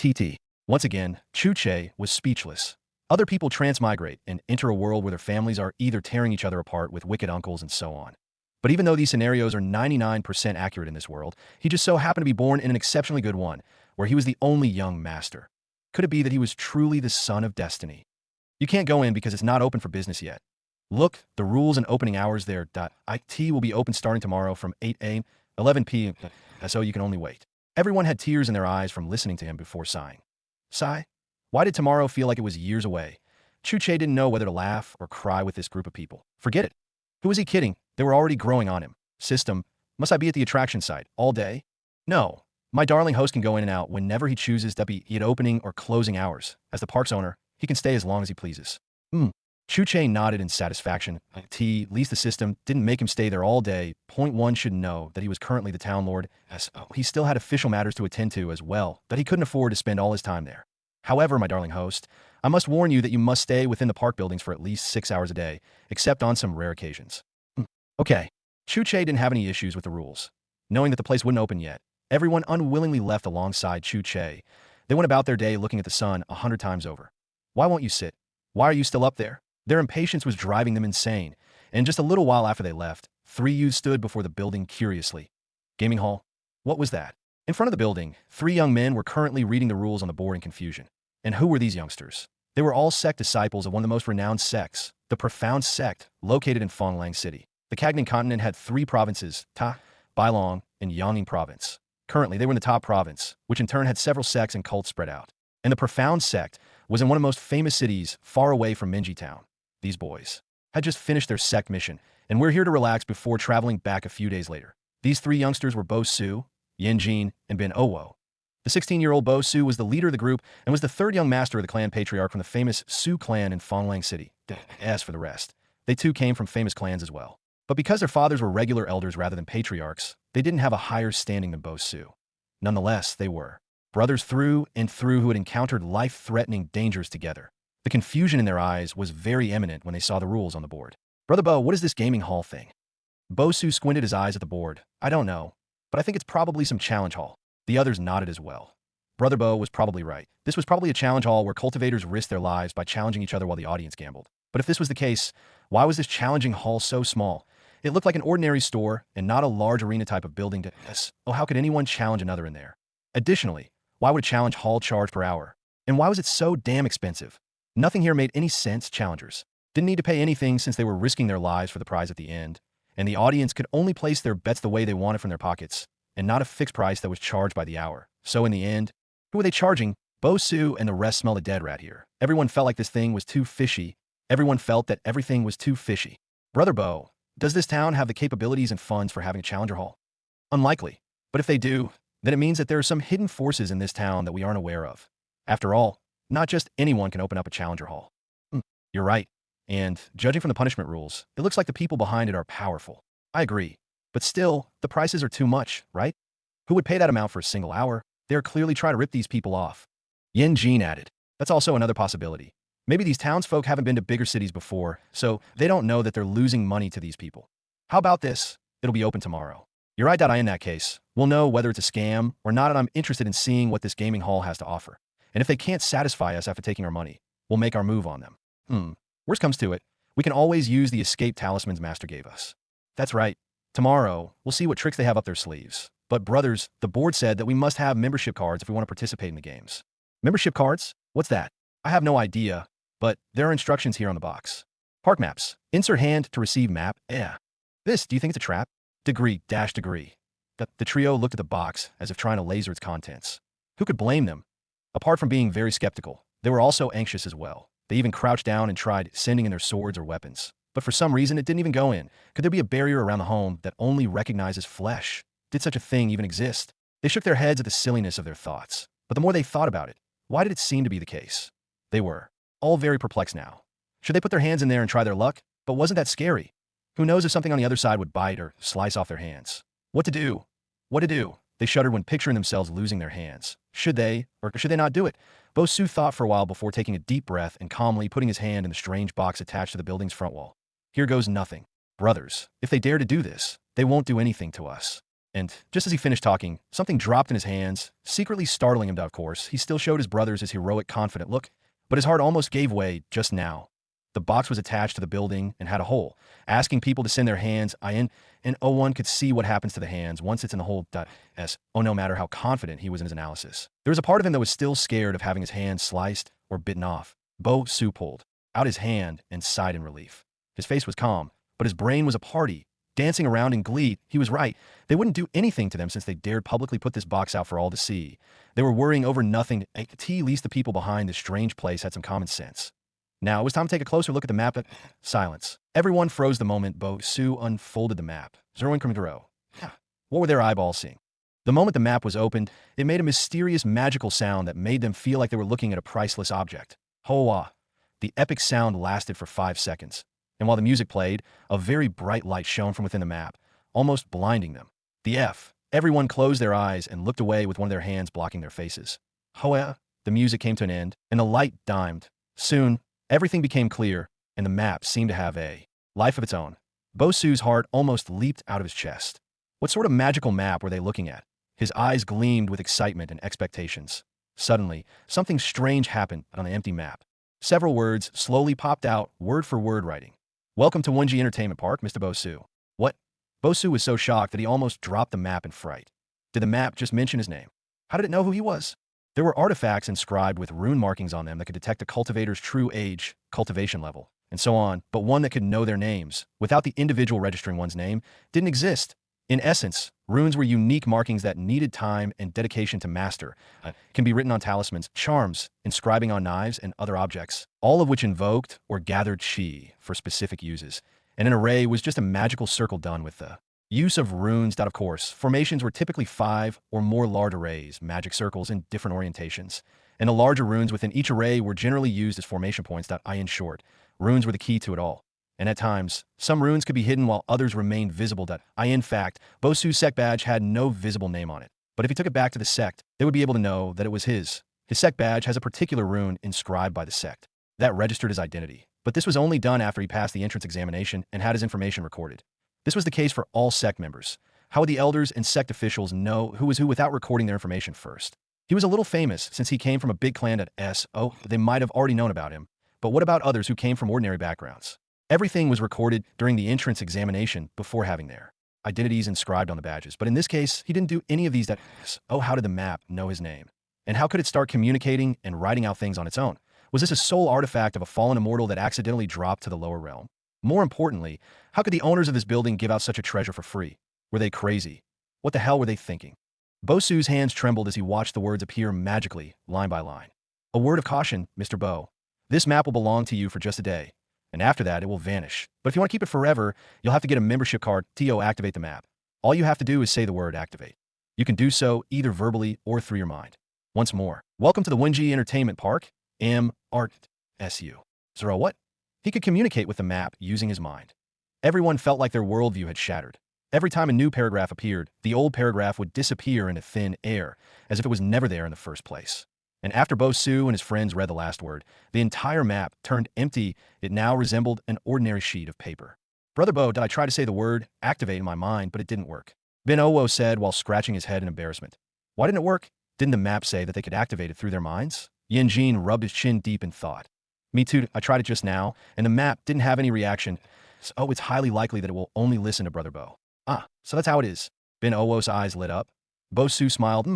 Once again, Chu Che was speechless. Other people transmigrate and enter a world where their families are either tearing each other apart with wicked uncles and so on. But even though these scenarios are 99% accurate in this world, he just so happened to be born in an exceptionally good one, where he was the only young master. Could it be that he was truly the son of destiny? You can't go in because it's not open for business yet. Look, the rules and opening hours there. IT will be open starting tomorrow from 8 a.m. 11 p.m. So you can only wait. Everyone had tears in their eyes from listening to him before sighing. Sigh? Why did tomorrow feel like it was years away? Chu Che didn't know whether to laugh or cry with this group of people. Forget it. Who was he kidding? They were already growing on him. System, must I be at the attraction site all day? No. My darling host can go in and out whenever he chooses to be at opening or closing hours. As the park's owner, he can stay as long as he pleases. Chu Che nodded in satisfaction. At least the system didn't make him stay there all day. Point one should know that he was currently the town lord, as he still had official matters to attend to as well, that he couldn't afford to spend all his time there. However, my darling host, I must warn you that you must stay within the park buildings for at least 6 hours a day, except on some rare occasions. Okay. Chu Che didn't have any issues with the rules. Knowing that the place wouldn't open yet, everyone unwillingly left alongside Chu Che. They went about their day looking at the sun 100 times over. Why won't you sit? Why are you still up there? Their impatience was driving them insane, And just a little while after they left, 3 youths stood before the building curiously. Gaming hall? What was that? In front of the building, 3 young men were currently reading the rules on the board in confusion. And who were these youngsters? They were all sect disciples of one of the most renowned sects, the Profound Sect, located in Fonglang City. The Cagnan continent had 3 provinces, Ta, Bailong, and Yangning province. Currently, they were in the top province, which in turn had several sects and cults spread out. And the Profound Sect was in one of the most famous cities far away from Minji Town. These boys had just finished their sect mission, and we're here to relax before traveling back a few days later. These 3 youngsters were Bo Su, Yin Jin, and Ben Owo. The 16-year-old Bo Su was the leader of the group and was the 3rd young master of the clan patriarch from the famous Su clan in Fonglang City. As for the rest, they too came from famous clans as well. But because their fathers were regular elders rather than patriarchs, they didn't have a higher standing than Bo Su. Nonetheless, they were brothers through and through who had encountered life-threatening dangers together. The confusion in their eyes was very eminent when they saw the rules on the board. Brother Bo, what is this gaming hall thing? Bo Su squinted his eyes at the board. I don't know, but I think it's probably some challenge hall. The others nodded as well. Brother Bo was probably right. This was probably a challenge hall where cultivators risked their lives by challenging each other while the audience gambled. But if this was the case, why was this challenging hall so small? It looked like an ordinary store and not a large arena type of building to us. Oh, how could anyone challenge another in there? Additionally, why would a challenge hall charge per hour? And why was it so damn expensive? Nothing here made any sense. Challengers didn't need to pay anything since they were risking their lives for the prize at the end, and the audience could only place their bets the way they wanted from their pockets, and not a fixed price that was charged by the hour. So in the end, who were they charging? Bo Su and the rest smelled a dead rat here. Everyone felt like this thing was too fishy. Everyone felt that everything was too fishy. Brother Bo, does this town have the capabilities and funds for having a challenger hall? Unlikely. But if they do, then it means that there are some hidden forces in this town that we aren't aware of. After all, not just anyone can open up a challenger hall. You're right. And judging from the punishment rules, it looks like the people behind it are powerful. I agree. But still, the prices are too much, right? Who would pay that amount for a single hour? They're clearly trying to rip these people off. Yin Jin added. That's also another possibility. Maybe these townsfolk haven't been to bigger cities before, so they don't know that they're losing money to these people. How about this? It'll be open tomorrow. You're right. In that case, we'll know whether it's a scam or not, and I'm interested in seeing what this gaming hall has to offer. And if they can't satisfy us after taking our money, we'll make our move on them. Worst comes to it, we can always use the escape talismans Master gave us. That's right. Tomorrow, we'll see what tricks they have up their sleeves. But brothers, the board said that we must have membership cards if we want to participate in the games. Membership cards? What's that? I have no idea, but there are instructions here on the box. Park maps. Insert hand to receive map. This, do you think it's a trap? Degree. The trio looked at the box as if trying to laser its contents. Who could blame them? Apart from being very skeptical, they were also anxious as well. They even crouched down and tried sending in their swords or weapons. But for some reason, it didn't even go in. Could there be a barrier around the home that only recognizes flesh? Did such a thing even exist? They shook their heads at the silliness of their thoughts. But the more they thought about it, why did it seem to be the case? They were all very perplexed now. Should they put their hands in there and try their luck? But wasn't that scary? Who knows if something on the other side would bite or slice off their hands? What to do? They shuddered when picturing themselves losing their hands. Should they, or should they not do it? Bo Su thought for a while before taking a deep breath and calmly putting his hand in the strange box attached to the building's front wall. Here goes nothing. Brothers, if they dare to do this, they won't do anything to us. And just as he finished talking, something dropped in his hands, secretly startling him. Of course, he still showed his brothers his heroic, confident look, but his heart almost gave way just now. The box was attached to the building and had a hole, asking people to send their hands in, and one could see what happens to the hands once it's in the hole. No matter how confident he was in his analysis, there was a part of him that was still scared of having his hand sliced or bitten off. Bo Su pulled out his hand and sighed in relief. His face was calm, but his brain was a party, dancing around in glee. He was right. They wouldn't do anything to them since they dared publicly put this box out for all to see. They were worrying over nothing. At least the people behind this strange place had some common sense. Now it was time to take a closer look at the map. Silence. Everyone froze the moment Bo Su unfolded the map. 0 What were their eyeballs seeing? The moment the map was opened, it made a mysterious magical sound that made them feel like they were looking at a priceless object. Hoa. The epic sound lasted for 5 seconds. And while the music played, a very bright light shone from within the map, almost blinding them. Everyone closed their eyes and looked away with one of their hands blocking their faces. Hoa. The music came to an end, and the light dimmed. Soon, everything became clear, and the map seemed to have a life of its own. Bo Su's heart almost leaped out of his chest. What sort of magical map were they looking at? His eyes gleamed with excitement and expectations. Suddenly, something strange happened on the empty map. Several words slowly popped out, word for word writing. Welcome to 1G Entertainment Park, Mr. Bosu. What? Bosu was so shocked that he almost dropped the map in fright. Did the map just mention his name? How did it know who he was? There were artifacts inscribed with rune markings on them that could detect a cultivator's true age, cultivation level, and so on, but one that could know their names, without the individual registering one's name, didn't exist. In essence, runes were unique markings that needed time and dedication to master, can be written on talismans, charms, inscribing on knives and other objects, all of which invoked or gathered chi for specific uses. And an array was just a magical circle done with the use of runes. Of course, formations were typically 5 or more large arrays, magic circles in different orientations. And the larger runes within each array were generally used as formation points. In short, runes were the key to it all. And at times, some runes could be hidden while others remained visible. In fact, Bosu's sect badge had no visible name on it. But if he took it back to the sect, they would be able to know that it was his. His sect badge has a particular rune inscribed by the sect that registered his identity. But this was only done after he passed the entrance examination and had his information recorded. This was the case for all sect members. How would the elders and sect officials know who was who without recording their information first? He was a little famous since he came from a big clan they might have already known about him. But what about others who came from ordinary backgrounds? Everything was recorded during the entrance examination before having their identities inscribed on the badges. But in this case, he didn't do any of these. How did the map know his name? And how could it start communicating and writing out things on its own? Was this a sole artifact of a fallen immortal that accidentally dropped to the lower realm? More importantly, how could the owners of this building give out such a treasure for free? Were they crazy? What the hell were they thinking? Bosu's hands trembled as he watched the words appear magically, line by line. A word of caution, Mr. Bo. This map will belong to you for just a day, and after that it will vanish. But if you want to keep it forever, you'll have to get a membership card to activate the map. All you have to do is say the word activate. You can do so either verbally or through your mind. Once more, welcome to the 1G Entertainment Park, SU. Zero what? He could communicate with the map using his mind. Everyone felt like their worldview had shattered. Every time a new paragraph appeared, the old paragraph would disappear into thin air, as if it was never there in the first place. And after Bosu and his friends read the last word, the entire map turned empty. It now resembled an ordinary sheet of paper. Brother Bo, did I try to say the word activate in my mind, but it didn't work. Ben Owo said while scratching his head in embarrassment. Why didn't it work? Didn't the map say that they could activate it through their minds? Yin Jin rubbed his chin deep in thought. Me too, I tried it just now, and the map didn't have any reaction. So it's highly likely that it will only listen to Brother Bo. So that's how it is. Ben Owo's eyes lit up. Bosu smiled.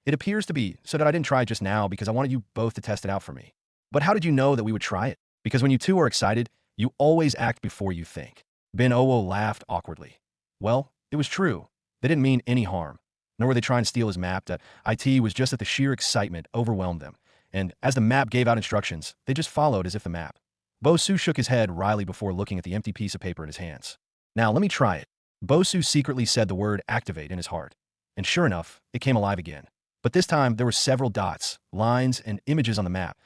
It appears to be, so that I didn't try it just now because I wanted you both to test it out for me. But how did you know that we would try it? Because when you two are excited, you always act before you think. Ben Owo laughed awkwardly. Well, it was true. They didn't mean any harm. Nor were they trying to steal his map. It was just that the sheer excitement overwhelmed them. And as the map gave out instructions, they just followed as if the map. Bosu shook his head wryly before looking at the empty piece of paper in his hands. Now, let me try it. Bosu secretly said the word activate in his heart. And sure enough, it came alive again. But this time, there were several dots, lines, and images on the map.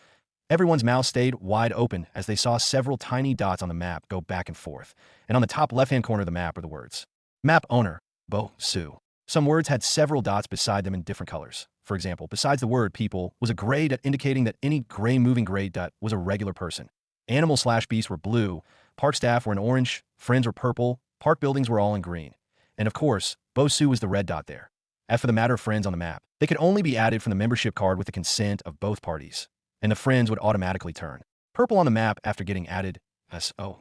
Everyone's mouth stayed wide open as they saw several tiny dots on the map go back and forth. And on the top left-hand corner of the map were the words. Map owner, Bosu. Some words had several dots beside them in different colors. For example, besides the word people was a gray dot indicating that any gray moving gray dot was a regular person. Animal/beasts were blue, park staff were in orange, friends were purple, park buildings were all in green. And of course, Bosu was the red dot there. As for the matter of friends on the map, they could only be added from the membership card with the consent of both parties. And the friends would automatically turn purple on the map after getting added.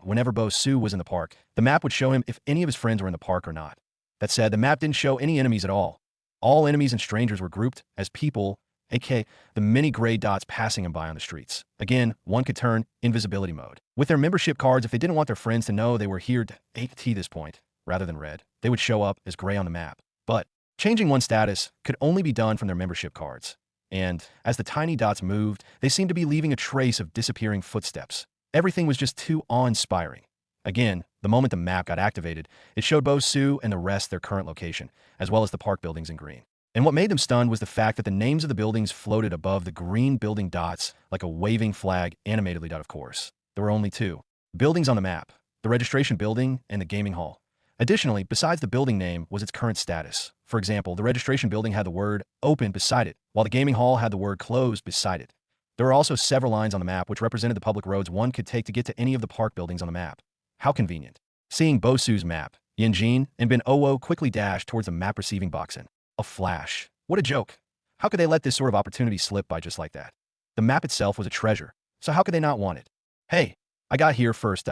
Whenever Bosu was in the park, the map would show him if any of his friends were in the park or not. That said, the map didn't show any enemies at all. All enemies and strangers were grouped as people, aka the many gray dots passing him by on the streets. Again, one could turn invisibility mode. With their membership cards, if they didn't want their friends to know they were here to this point, rather than red, they would show up as gray on the map. But changing one's status could only be done from their membership cards. And as the tiny dots moved, they seemed to be leaving a trace of disappearing footsteps. Everything was just too awe-inspiring. Again, the moment the map got activated, it showed Bosu and the rest their current location, as well as the park buildings in green. And what made them stunned was the fact that the names of the buildings floated above the green building dots like a waving flag animatedly. Of course, there were only 2 buildings on the map, the registration building and the gaming hall. Additionally, besides the building name was its current status. For example, the registration building had the word open beside it, while the gaming hall had the word closed beside it. There were also several lines on the map which represented the public roads one could take to get to any of the park buildings on the map. How convenient. Seeing Bosu's map, Yinjin and Ben Owo quickly dashed towards the map receiving box in a flash. What a joke. How could they let this sort of opportunity slip by just like that? The map itself was a treasure, so how could they not want it? Hey, I got here first.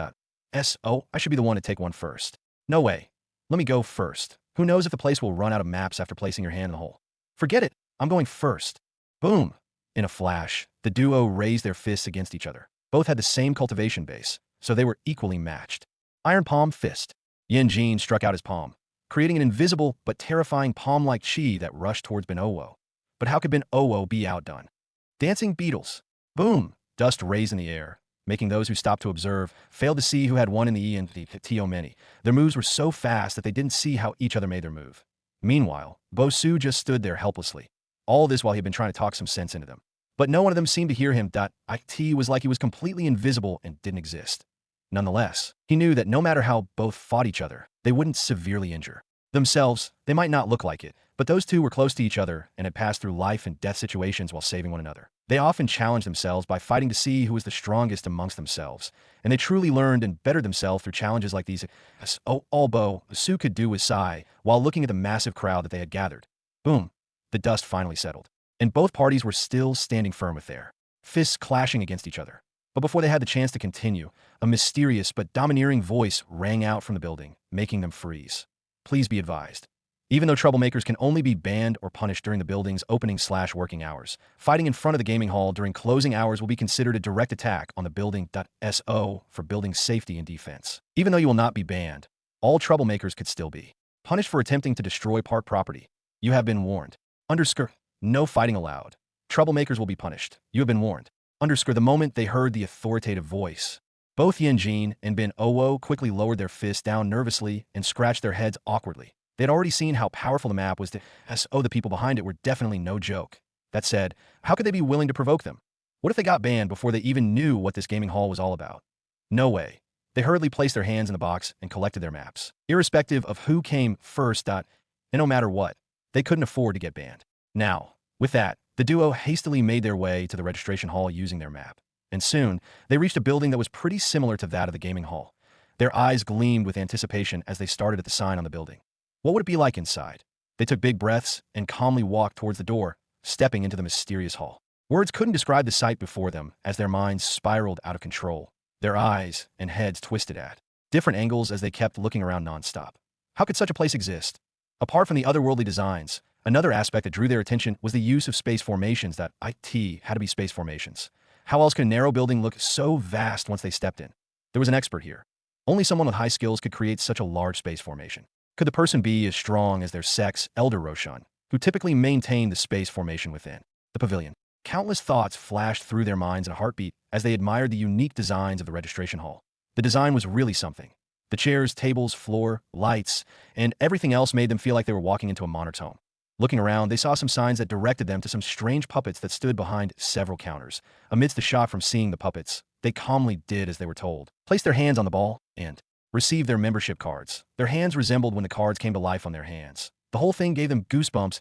Oh, I should be the one to take one first. No way. Let me go first. Who knows if the place will run out of maps after placing your hand in the hole. Forget it. I'm going first. Boom. In a flash, the duo raised their fists against each other. Both had the same cultivation base, so they were equally matched. Iron palm fist. Yin Jin struck out his palm, creating an invisible but terrifying palm-like chi that rushed towards Bin-Owo. But how could Bin-Owo be outdone? Dancing beetles. Boom! Dust raised in the air, making those who stopped to observe fail to see who had won in the E and the Tio many. Their moves were so fast that they didn't see how each other made their move. Meanwhile, Bo-Su just stood there helplessly. All this while he had been trying to talk some sense into them. But no one of them seemed to hear him. It was like he was completely invisible and didn't exist. Nonetheless, he knew that no matter how both fought each other, they wouldn't severely injure themselves. They might not look like it, but those two were close to each other and had passed through life and death situations while saving one another. They often challenged themselves by fighting to see who was the strongest amongst themselves, and they truly learned and bettered themselves through challenges like these. All Bo-Su could do was sigh while looking at the massive crowd that they had gathered. Boom! The dust finally settled, and both parties were still standing firm with their fists clashing against each other. But before they had the chance to continue, a mysterious but domineering voice rang out from the building, making them freeze. Please be advised. Even though troublemakers can only be banned or punished during the building's opening/working hours, fighting in front of the gaming hall during closing hours will be considered a direct attack on the building. For building safety and defense. Even though you will not be banned, all troublemakers could still be punished for attempting to destroy park property. You have been warned. No fighting allowed. Troublemakers will be punished. You have been warned. The moment they heard the authoritative voice, both Yin Jin and Bin-Owo quickly lowered their fists down nervously and scratched their heads awkwardly. They had already seen how powerful the map was. The people behind it were definitely no joke. That said, how could they be willing to provoke them? What if they got banned before they even knew what this gaming hall was all about? No way. They hurriedly placed their hands in the box and collected their maps. Irrespective of who came first, and no matter what, they couldn't afford to get banned. Now, with that, the duo hastily made their way to the registration hall using their map. And soon, they reached a building that was pretty similar to that of the gaming hall. Their eyes gleamed with anticipation as they started at the sign on the building. What would it be like inside? They took big breaths and calmly walked towards the door, stepping into the mysterious hall. Words couldn't describe the sight before them as their minds spiraled out of control, their eyes and heads twisted at different angles as they kept looking around nonstop. How could such a place exist? Apart from the otherworldly designs, another aspect that drew their attention was the use of space formations that had to be space formations. How else could a narrow building look so vast once they stepped in? There was an expert here. Only someone with high skills could create such a large space formation. Could the person be as strong as their sect's elder Roshan, who typically maintained the space formation within the pavilion? Countless thoughts flashed through their minds in a heartbeat as they admired the unique designs of the registration hall. The design was really something. The chairs, tables, floor, lights, and everything else made them feel like they were walking into a monarch's home. Looking around, they saw some signs that directed them to some strange puppets that stood behind several counters. Amidst the shock from seeing the puppets, they calmly did as they were told. Placed their hands on the ball and received their membership cards. Their hands resembled when the cards came to life on their hands. The whole thing gave them goosebumps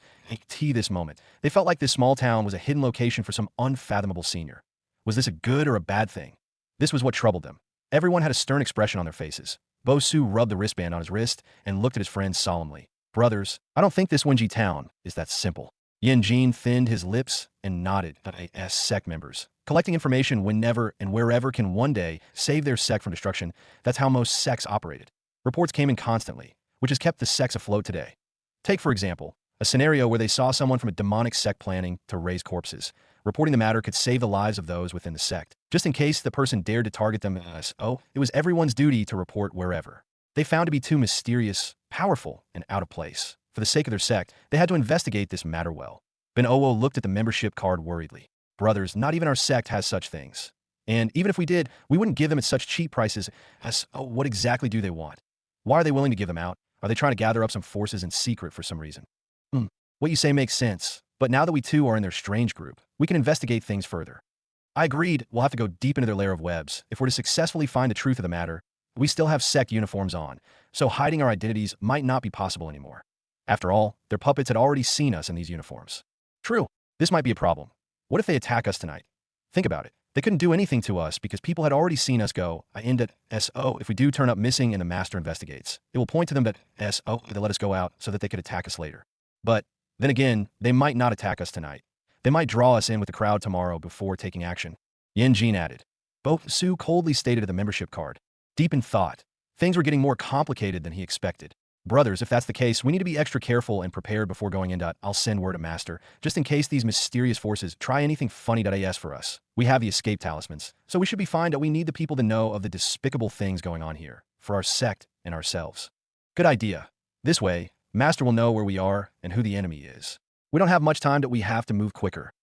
this moment. They felt like this small town was a hidden location for some unfathomable senior. Was this a good or a bad thing? This was what troubled them. Everyone had a stern expression on their faces. Bo-Su rubbed the wristband on his wrist and looked at his friends solemnly. Brothers, I don't think this Wenji town is that simple. Yin Jin thinned his lips and nodded. Sect members. Collecting information whenever and wherever can one day save their sect from destruction. That's how most sects operated. Reports came in constantly, which has kept the sects afloat today. Take, for example, a scenario where they saw someone from a demonic sect planning to raise corpses. Reporting the matter could save the lives of those within the sect. Just in case the person dared to target them, it was everyone's duty to report wherever they found to be too mysterious, powerful, and out of place. For the sake of their sect, they had to investigate this matter well. Bin-Owo looked at the membership card worriedly. Brothers, not even our sect has such things. And even if we did, we wouldn't give them at such cheap prices. What exactly do they want? Why are they willing to give them out? Are they trying to gather up some forces in secret for some reason? What you say makes sense, but now that we too are in their strange group, we can investigate things further. I agreed, we'll have to go deep into their lair of webs. If we're to successfully find the truth of the matter, we still have sect uniforms on, so hiding our identities might not be possible anymore. After all, their puppets had already seen us in these uniforms. True, this might be a problem. What if they attack us tonight? Think about it. They couldn't do anything to us because people had already seen us go. If we do turn up missing and the master investigates, it will point to them that they let us go out so that they could attack us later. But then again, they might not attack us tonight. They might draw us in with the crowd tomorrow before taking action. Yin Jin added. Bo-Su coldly stated at the membership card. Deep in thought, things were getting more complicated than he expected. Brothers, if that's the case, we need to be extra careful and prepared before going in. I'll send word to Master, just in case these mysterious forces try anything funny.as for us. We have the escape talismans, so we should be fine. We need the people to know of the despicable things going on here, for our sect and ourselves. Good idea. This way, Master will know where we are and who the enemy is. We don't have much time, we have to move quicker.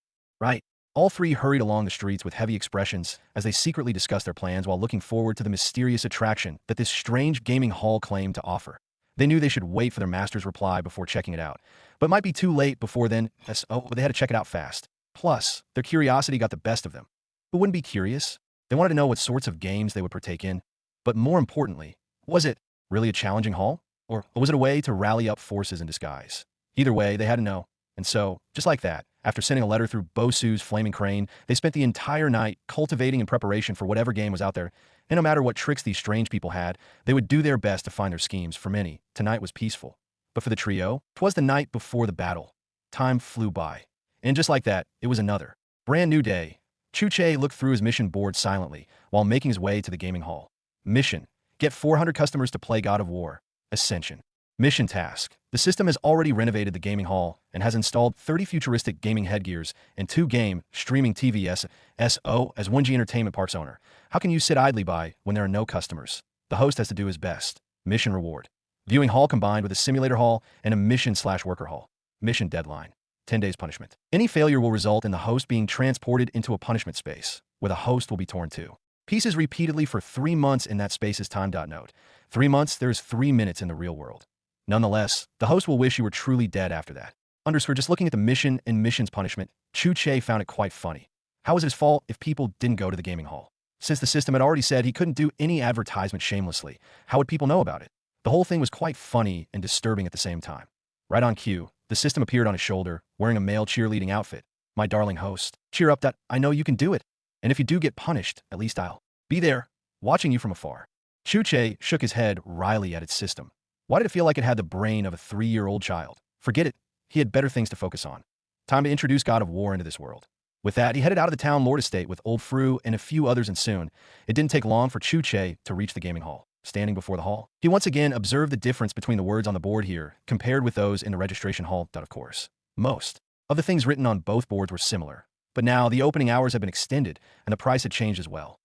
Right. All three hurried along the streets with heavy expressions as they secretly discussed their plans while looking forward to the mysterious attraction that this strange gaming hall claimed to offer. They knew they should wait for their master's reply before checking it out, but it might be too late before then, but they had to check it out fast. Plus, their curiosity got the best of them. Who wouldn't be curious? They wanted to know what sorts of games they would partake in, but more importantly, was it really a challenging haul? Or was it a way to rally up forces in disguise? Either way, they had to know. And so, just like that, after sending a letter through Bosu's flaming crane, they spent the entire night cultivating in preparation for whatever game was out there. And no matter what tricks these strange people had, they would do their best to find their schemes. For many, tonight was peaceful. But for the trio, 'twas the night before the battle. Time flew by. And just like that, it was another brand new day. Chu Che looked through his mission board silently while making his way to the gaming hall. Mission: get 400 customers to play God of War. Ascension. Mission task: the system has already renovated the gaming hall and has installed 30 futuristic gaming headgears and 2 game streaming TVs. SO, as 1G Entertainment Parks owner, how can you sit idly by when there are no customers? The host has to do his best. Mission reward: viewing hall combined with a simulator hall and a mission/worker hall. Mission deadline: 10 days punishment. Any failure will result in the host being transported into a punishment space, where the host will be torn to pieces repeatedly for 3 months in that space's time. Note: 3 months, there's 3 minutes in the real world. Nonetheless, the host will wish you were truly dead after that. Underscore, just looking at the mission and mission's punishment, Chu Che found it quite funny. How was it his fault if people didn't go to the gaming hall? Since the system had already said he couldn't do any advertisement shamelessly, how would people know about it? The whole thing was quite funny and disturbing at the same time. Right on cue, the system appeared on his shoulder, wearing a male cheerleading outfit. My darling host, cheer up, I know you can do it. And if you do get punished, at least I'll be there, watching you from afar. Chu Che shook his head wryly at its system. Why did it feel like it had the brain of a 3-year-old child? Forget it. He had better things to focus on. Time to introduce God of War into this world. With that, he headed out of the town lord estate with old Fru and a few others, and soon, it didn't take long for Chu Che to reach the gaming hall. Standing before the hall, he once again observed the difference between the words on the board here compared with those in the registration hall. Of course, most of the things written on both boards were similar, but now the opening hours had been extended and the price had changed as well.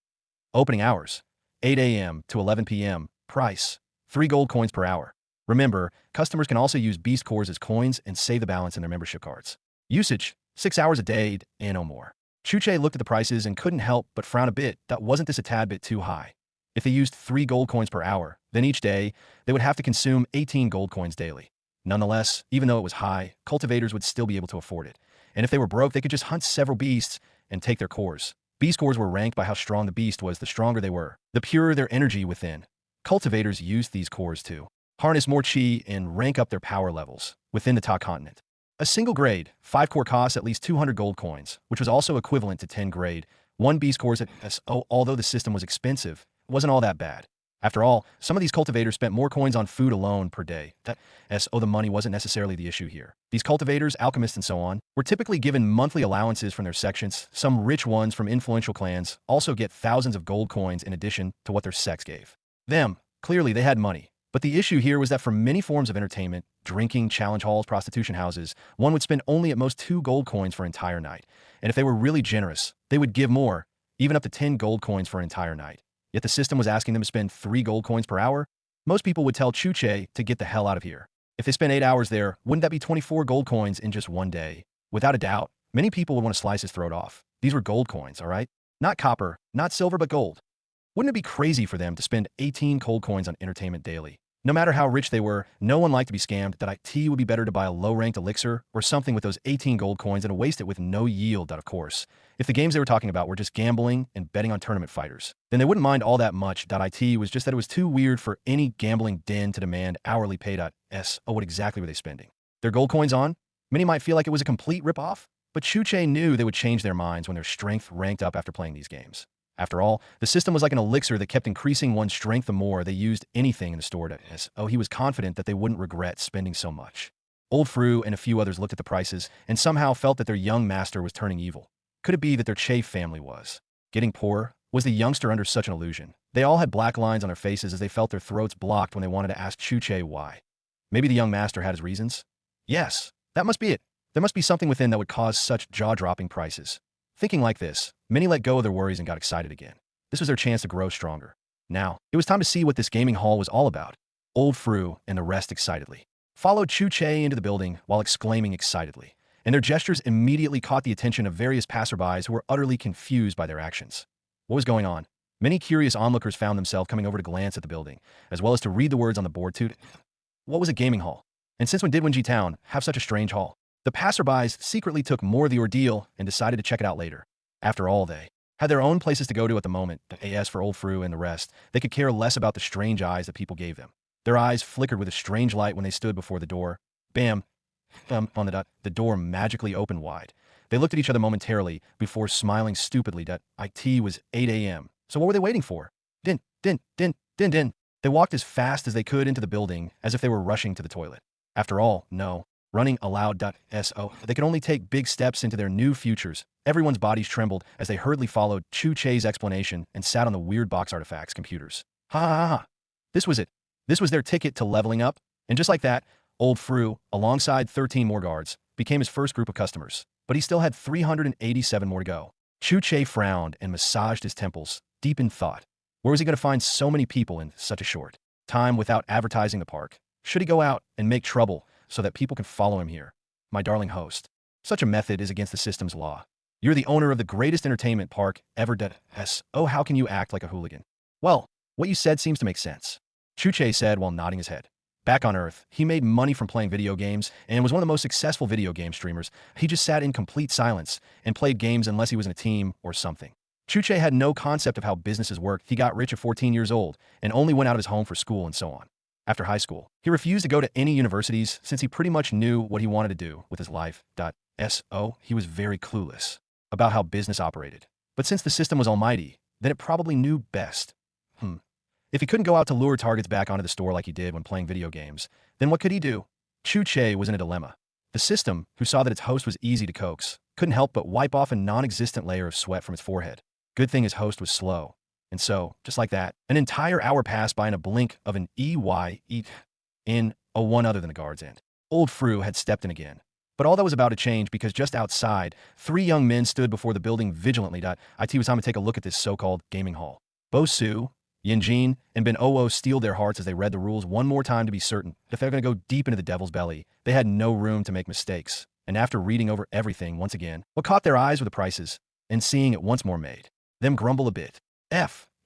Opening hours: 8 a.m. to 11 p.m. Price: 3 gold coins per hour. Remember, customers can also use beast cores as coins and save the balance in their membership cards. Usage: 6 hours a day and no more. Chu Che looked at the prices and couldn't help but frown a bit. Wasn't this a tad bit too high? If they used 3 gold coins per hour, then each day, they would have to consume 18 gold coins daily. Nonetheless, even though it was high, cultivators would still be able to afford it. And if they were broke, they could just hunt several beasts and take their cores. Beast cores were ranked by how strong the beast was. The stronger they were, the purer their energy within. Cultivators used these cores to harness more chi and rank up their power levels within the top continent. A single grade, 5 core costs at least 200 gold coins, which was also equivalent to 10 grade, 1 beast cores at SO. Although the system was expensive, it wasn't all that bad. After all, some of these cultivators spent more coins on food alone per day. The money wasn't necessarily the issue here. These cultivators, alchemists, and so on, were typically given monthly allowances from their sections. Some rich ones from influential clans also get thousands of gold coins in addition to what their sects gave them. Clearly, they had money. But the issue here was that for many forms of entertainment, drinking, challenge halls, prostitution houses, one would spend only at most 2 gold coins for an entire night. And if they were really generous, they would give more, even up to 10 gold coins for an entire night. Yet the system was asking them to spend 3 gold coins per hour. Most people would tell Chu Che to get the hell out of here. If they spent 8 hours there, wouldn't that be 24 gold coins in just one day? Without a doubt, many people would want to slice his throat off. These were gold coins, all right? Not copper, not silver, but gold. Wouldn't it be crazy for them to spend 18 gold coins on entertainment daily? No matter how rich they were, no one liked to be scammed. It would be better to buy a low-ranked elixir or something with those 18 gold coins and to waste it with no yield. Of course, if the games they were talking about were just gambling and betting on tournament fighters, then they wouldn't mind all that much. It was just that it was too weird for any gambling den to demand hourly pay. What exactly were they spending their gold coins on? Many might feel like it was a complete rip-off, but Chu Che knew they would change their minds when their strength ranked up after playing these games. After all, the system was like an elixir that kept increasing one's strength the more they used anything in the store. He was confident that they wouldn't regret spending so much. Old Fru and a few others looked at the prices and somehow felt that their young master was turning evil. Could it be that their Che family was getting poorer? Was the youngster under such an illusion? They all had black lines on their faces as they felt their throats blocked when they wanted to ask Chu Che why. Maybe the young master had his reasons? Yes, that must be it. There must be something within that would cause such jaw-dropping prices. Thinking like this, many let go of their worries and got excited again. This was their chance to grow stronger. Now, it was time to see what this gaming hall was all about. Old Fru and the rest excitedly followed Chu Che into the building while exclaiming excitedly, and their gestures immediately caught the attention of various passerbys who were utterly confused by their actions. What was going on? Many curious onlookers found themselves coming over to glance at the building, as well as to read the words on the board too. What was a gaming hall? And since when did Wenji Town have such a strange hall? The passerbys secretly took more of the ordeal and decided to check it out later. After all, they had their own places to go to at the moment. As for Old Fru and the rest, they could care less about the strange eyes that people gave them. Their eyes flickered with a strange light when they stood before the door. Bam! On the dot, the door magically opened wide. They looked at each other momentarily before smiling stupidly. It was 8 a.m. So what were they waiting for? Din. They walked as fast as they could into the building, as if they were rushing to the toilet. After all, no. Running aloud. So they could only take big steps into their new futures. Everyone's bodies trembled as they hurriedly followed Chu Che's explanation and sat on the weird box artifacts computers. Ha ha ha. This was it. This was their ticket to leveling up. And just like that, Old Fru, alongside 13 more guards, became his first group of customers. But he still had 387 more to go. Chu Che frowned and massaged his temples, deep in thought. Where was he going to find so many people in such a short time without advertising the park? Should he go out and make trouble so that people can follow him here? My darling host, such a method is against the system's law. You're the owner of the greatest entertainment park ever. Oh, how can you act like a hooligan? Well, what you said seems to make sense, Chu Che said while nodding his head. Back on Earth, he made money from playing video games and was one of the most successful video game streamers. He just sat in complete silence and played games unless he was in a team or something. Chu Che had no concept of how businesses worked. He got rich at 14 years old and only went out of his home for school and so on. After high school, he refused to go to any universities since he pretty much knew what he wanted to do with his life. So he was very clueless about how business operated. But since the system was almighty, then it probably knew best. If he couldn't go out to lure targets back onto the store like he did when playing video games, then what could he do? Chu Che was in a dilemma. The system, who saw that its host was easy to coax, couldn't help but wipe off a non-existent layer of sweat from his forehead. Good thing his host was slow. And so, just like that, an entire hour passed by in a blink of an in a one other than the guard's end. Old Fru had stepped in again. But all that was about to change because just outside, 3 young men stood before the building vigilantly. It was time to take a look at this so-called gaming hall. Bo Su, Yin-jin, and Ben Owo steeled their hearts as they read the rules one more time to be certain that if they were going to go deep into the devil's belly, they had no room to make mistakes. And after reading over everything once again, what caught their eyes were the prices, and seeing it once more made them grumble a bit.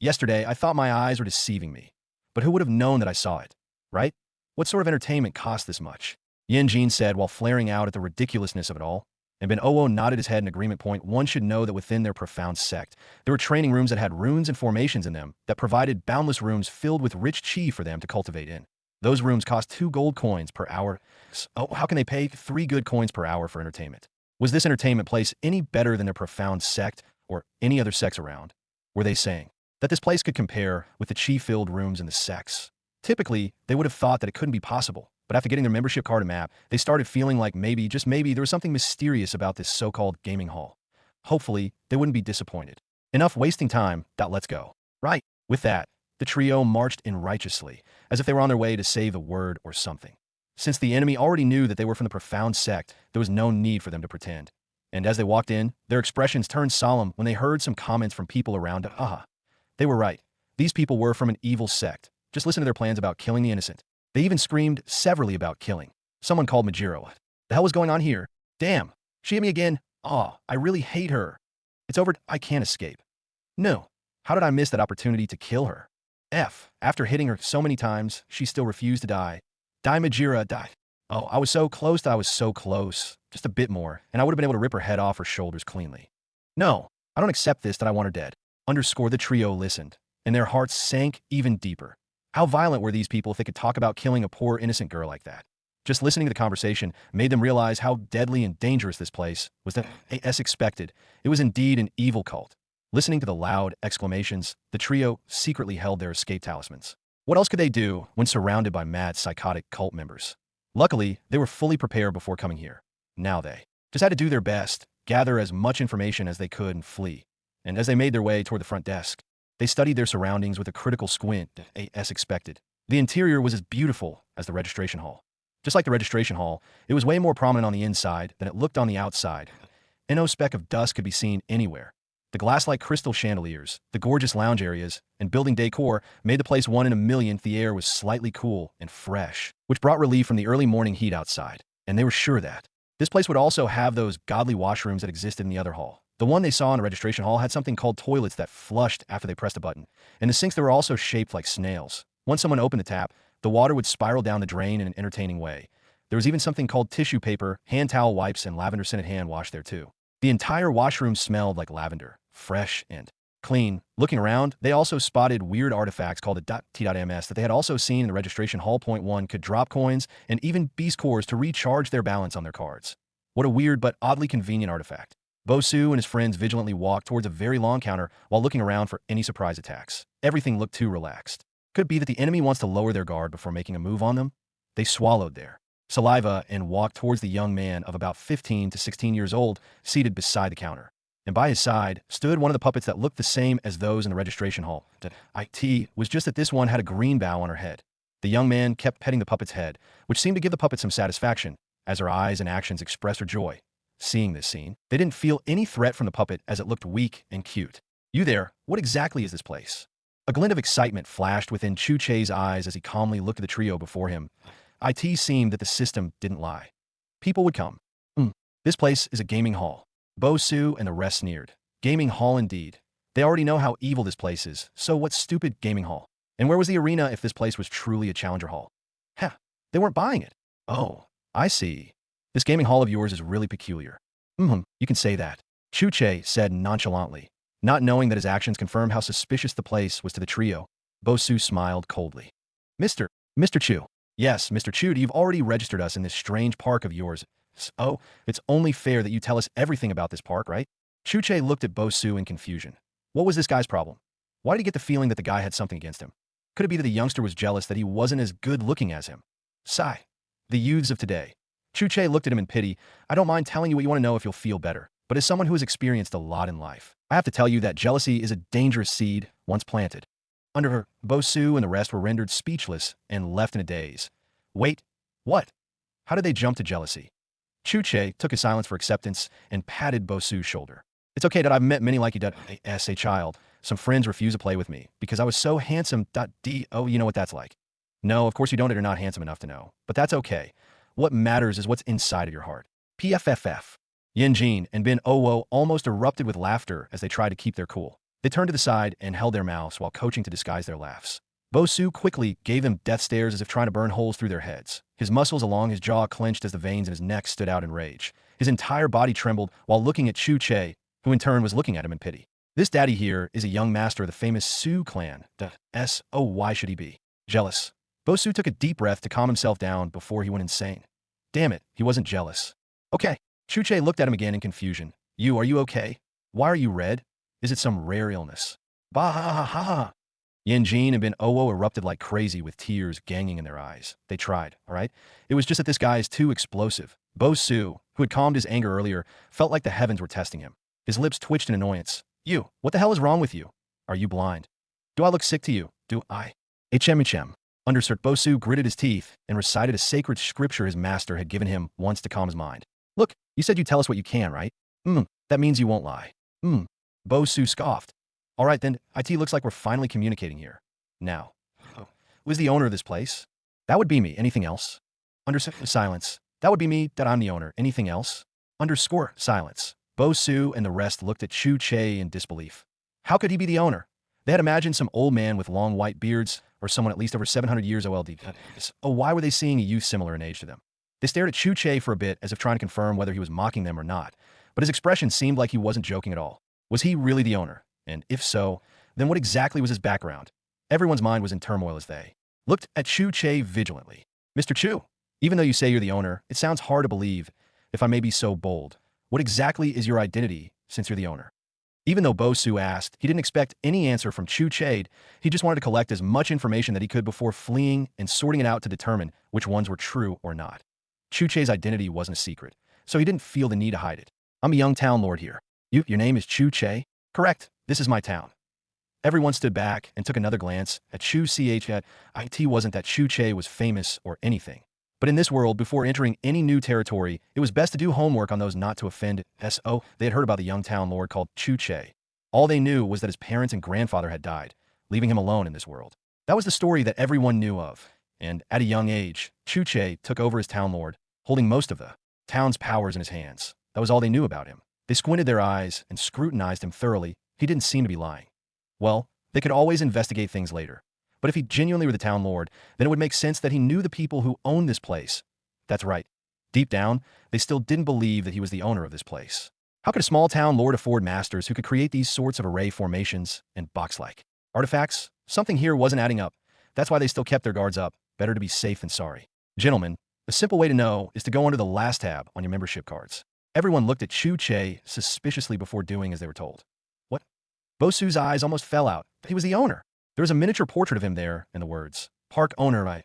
Yesterday, I thought my eyes were deceiving me. But who would have known that I saw it, right? What sort of entertainment cost this much? Yin-jin said while flaring out at the ridiculousness of it all. And Ben Owo nodded his head in agreement. One should know that within their profound sect, there were training rooms that had runes and formations in them that provided boundless rooms filled with rich chi for them to cultivate in. Those rooms cost 2 gold coins per hour. So how can they pay 3 good coins per hour for entertainment? Was this entertainment place any better than their profound sect or any other sects around? Were they saying that this place could compare with the chi-filled rooms in the sects? Typically, they would have thought that it couldn't be possible. But after getting their membership card and map, they started feeling like maybe, just maybe, there was something mysterious about this so-called gaming hall. Hopefully, they wouldn't be disappointed. Enough wasting time. Let's go. Right. With that, the trio marched in righteously, as if they were on their way to save the word or something. Since the enemy already knew that they were from the profound sect, there was no need for them to pretend. And as they walked in, their expressions turned solemn when they heard some comments from people around. They were right. These people were from an evil sect. Just listen to their plans about killing the innocent. They even screamed severally about killing. Someone called Majiro. What the hell was going on here? Damn, she hit me again. I really hate her. It's over. I can't escape. No. How did I miss that opportunity to kill her? After hitting her so many times, she still refused to die. Die, Majira, die. I was so close. I was so close. Just a bit more, and I would have been able to rip her head off her shoulders cleanly. No, I don't accept this. That I want her dead. The trio listened, and their hearts sank even deeper. How violent were these people if they could talk about killing a poor innocent girl like that? Just listening to the conversation made them realize how deadly and dangerous this place was. As expected, it was indeed an evil cult. Listening to the loud exclamations, the trio secretly held their escape talismans. What else could they do when surrounded by mad psychotic cult members? Luckily, they were fully prepared before coming here. Now they just had to do their best, gather as much information as they could and flee. And as they made their way toward the front desk, They studied their surroundings with a critical squint, as expected. The interior was as beautiful as the registration hall. Just like the registration hall, it was way more prominent on the inside than it looked on the outside, and no speck of dust could be seen anywhere. The glass-like crystal chandeliers, the gorgeous lounge areas, and building decor made the place one in a million. The air was slightly cool and fresh, which brought relief from the early morning heat outside, and they were sure that this place would also have those godly washrooms that existed in the other hall. The one they saw in the registration hall had something called toilets that flushed after they pressed a button, and the sinks that were also shaped like snails. Once someone opened the tap, the water would spiral down the drain in an entertaining way. There was even something called tissue paper, hand towel wipes, and lavender-scented hand wash there too. The entire washroom smelled like lavender, fresh and clean. Looking around, they also spotted weird artifacts called the .t.ms that they had also seen in the registration hall. Point one could drop coins and even beast cores to recharge their balance on their cards. What a weird but oddly convenient artifact. Bosu and his friends vigilantly walked towards a very long counter while looking around for any surprise attacks. Everything looked too relaxed. Could it be that the enemy wants to lower their guard before making a move on them? They swallowed their saliva and walked towards the young man of about 15 to 16 years old seated beside the counter. And by his side stood one of the puppets that looked the same as those in the registration hall. It was just that this one had a green bow on her head. The young man kept petting the puppet's head, which seemed to give the puppet some satisfaction, as her eyes and actions expressed her joy. Seeing this scene, they didn't feel any threat from the puppet as it looked weak and cute. You there, what exactly is this place? A glint of excitement flashed within Chu Che's eyes as he calmly looked at the trio before him. It seemed that the system didn't lie. People would come. This place is a gaming hall. Bosu and the rest sneered. Gaming hall indeed. They already know how evil this place is, so what stupid gaming hall? And where was the arena if this place was truly a challenger hall? They weren't buying it. Oh, I see. This gaming hall of yours is really peculiar. You can say that. Chu Che said nonchalantly, not knowing that his actions confirmed how suspicious the place was to the trio. Bosu smiled coldly. Mr. Chu. Yes, Mr. Chu, you've already registered us in this strange park of yours. Oh, it's only fair that you tell us everything about this park, right? Chu Che looked at Bosu in confusion. What was this guy's problem? Why did he get the feeling that the guy had something against him? Could it be that the youngster was jealous that he wasn't as good-looking as him? Sigh. The youths of today. Chu Che looked at him in pity. I don't mind telling you what you want to know if you'll feel better, but as someone who has experienced a lot in life, I have to tell you that jealousy is a dangerous seed once planted. Under her, Bosu and the rest were rendered speechless and left in a daze. Wait, what? How did they jump to jealousy? Chu Che took his silence for acceptance and patted Bosu's shoulder. It's okay that I've met many like you as a child. Some friends refused to play with me because I was so handsome. Oh, you know what that's like. No, of course you don't or you're not handsome enough to know, but that's okay. What matters is what's inside of your heart. PFFF. Yin Jin and Bin Owo almost erupted with laughter as they tried to keep their cool. They turned to the side and held their mouths while coaching to disguise their laughs. Bosu quickly gave them death stares as if trying to burn holes through their heads. His muscles along his jaw clenched as the veins in his neck stood out in rage. His entire body trembled while looking at Chu Che, who in turn was looking at him in pity. This daddy here is a young master of the famous Su clan. Why should he be jealous? Bosu took a deep breath to calm himself down before he went insane. Damn it, he wasn't jealous. Okay. Chu Che looked at him again in confusion. Are you okay? Why are you red? Is it some rare illness? Bah ha ha ha ha. Yin Jin and Bin Owo erupted like crazy with tears ganging in their eyes. They tried, all right? It was just that this guy is too explosive. Bosu, who had calmed his anger earlier, felt like the heavens were testing him. His lips twitched in annoyance. What the hell is wrong with you? Are you blind? Do I look sick to you? Do I? Hm. Undersert Bosu gritted his teeth and recited a sacred scripture his master had given him once to calm his mind. Look, you said you'd tell us what you can, right? That means you won't lie. Bosu scoffed. All right then, it looks like we're finally communicating here. Now, who is the owner of this place? That would be me. Anything else? Silence. That would be me, that I'm the owner. Anything else? Silence. Bosu and the rest looked at Chu Che in disbelief. How could he be the owner? They had imagined some old man with long white beards, or someone at least over 700 years old. Why were they seeing a youth similar in age to them? They stared at Chu Che for a bit as if trying to confirm whether he was mocking them or not, but his expression seemed like he wasn't joking at all. Was he really the owner? And if so, then what exactly was his background? Everyone's mind was in turmoil as they looked at Chu Che vigilantly. Mr. Chu, even though you say you're the owner, it sounds hard to believe, if I may be so bold. What exactly is your identity since you're the owner? Even though Bosu asked, he didn't expect any answer from Chu Che. He just wanted to collect as much information that he could before fleeing and sorting it out to determine which ones were true or not. Chu Che's identity wasn't a secret, so he didn't feel the need to hide it. I'm a young town lord here. Your name is Chu Che? Correct. This is my town. Everyone stood back and took another glance at Chu Che. It wasn't that Chu Che was famous or anything. But in this world, before entering any new territory, it was best to do homework on those not to offend. They had heard about the young town lord called Chu Che. All they knew was that his parents and grandfather had died, leaving him alone in this world. That was the story that everyone knew of. And at a young age, Chu Che took over as town lord, holding most of the town's powers in his hands. That was all they knew about him. They squinted their eyes and scrutinized him thoroughly. He didn't seem to be lying. Well, they could always investigate things later. But if he genuinely were the town lord, then it would make sense that he knew the people who owned this place. That's right. Deep down, they still didn't believe that he was the owner of this place. How could a small town lord afford masters who could create these sorts of array formations and box-like artifacts? Something here wasn't adding up. That's why they still kept their guards up. Better to be safe than sorry. Gentlemen, a simple way to know is to go under the last tab on your membership cards. Everyone looked at Chu Che suspiciously before doing as they were told. What? Bosu's eyes almost fell out. He was the owner. There was a miniature portrait of him there, and the words, Park owner,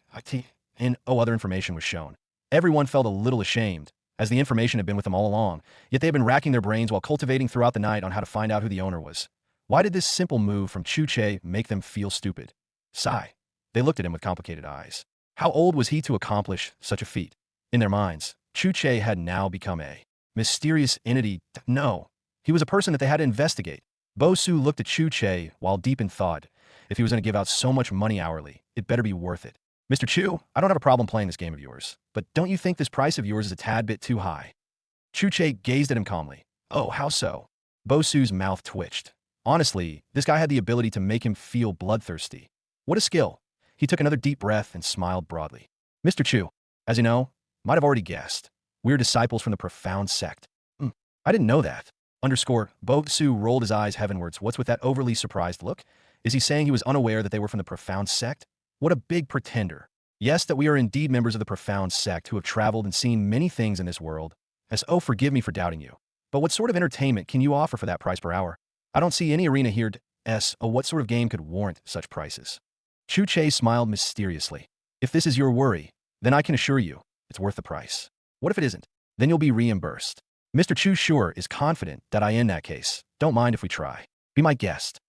and other information was shown. Everyone felt a little ashamed, as the information had been with them all along, yet they had been racking their brains while cultivating throughout the night on how to find out who the owner was. Why did this simple move from Chu Che make them feel stupid? Sigh. They looked at him with complicated eyes. How old was he to accomplish such a feat? In their minds, Chu Che had now become a mysterious entity. No, he was a person that they had to investigate. Bosu looked at Chu Che while deep in thought. If he was going to give out so much money hourly, it better be worth it. Mr. Chu, I don't have a problem playing this game of yours, but don't you think this price of yours is a tad bit too high? Chu Che gazed at him calmly. Oh, how so? Bosu's mouth twitched. Honestly, this guy had the ability to make him feel bloodthirsty. What a skill. He took another deep breath and smiled broadly. Mr. Chu, as you know, might have already guessed. We're disciples from the profound sect. I didn't know that. Bosu rolled his eyes heavenwards. What's with that overly surprised look? Is he saying he was unaware that they were from the profound sect? What a big pretender. Yes, that we are indeed members of the profound sect who have traveled and seen many things in this world. Forgive me for doubting you. But what sort of entertainment can you offer for that price per hour? I don't see any arena here. What sort of game could warrant such prices? Chu Che smiled mysteriously. If this is your worry, then I can assure you, it's worth the price. What if it isn't? Then you'll be reimbursed. Mr. Chu sure is confident that in that case, don't mind if we try. Be my guest.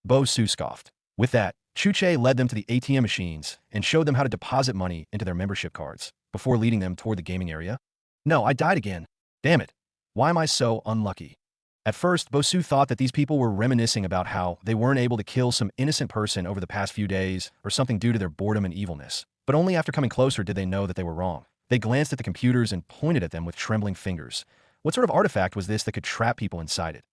Bosu scoffed. With that, Chu Che led them to the ATM machines and showed them how to deposit money into their membership cards before leading them toward the gaming area. No, I died again. Damn it. Why am I so unlucky? At first, Bosu thought that these people were reminiscing about how they weren't able to kill some innocent person over the past few days or something due to their boredom and evilness. But only after coming closer did they know that they were wrong. They glanced at the computers and pointed at them with trembling fingers. What sort of artifact was this that could trap people inside it?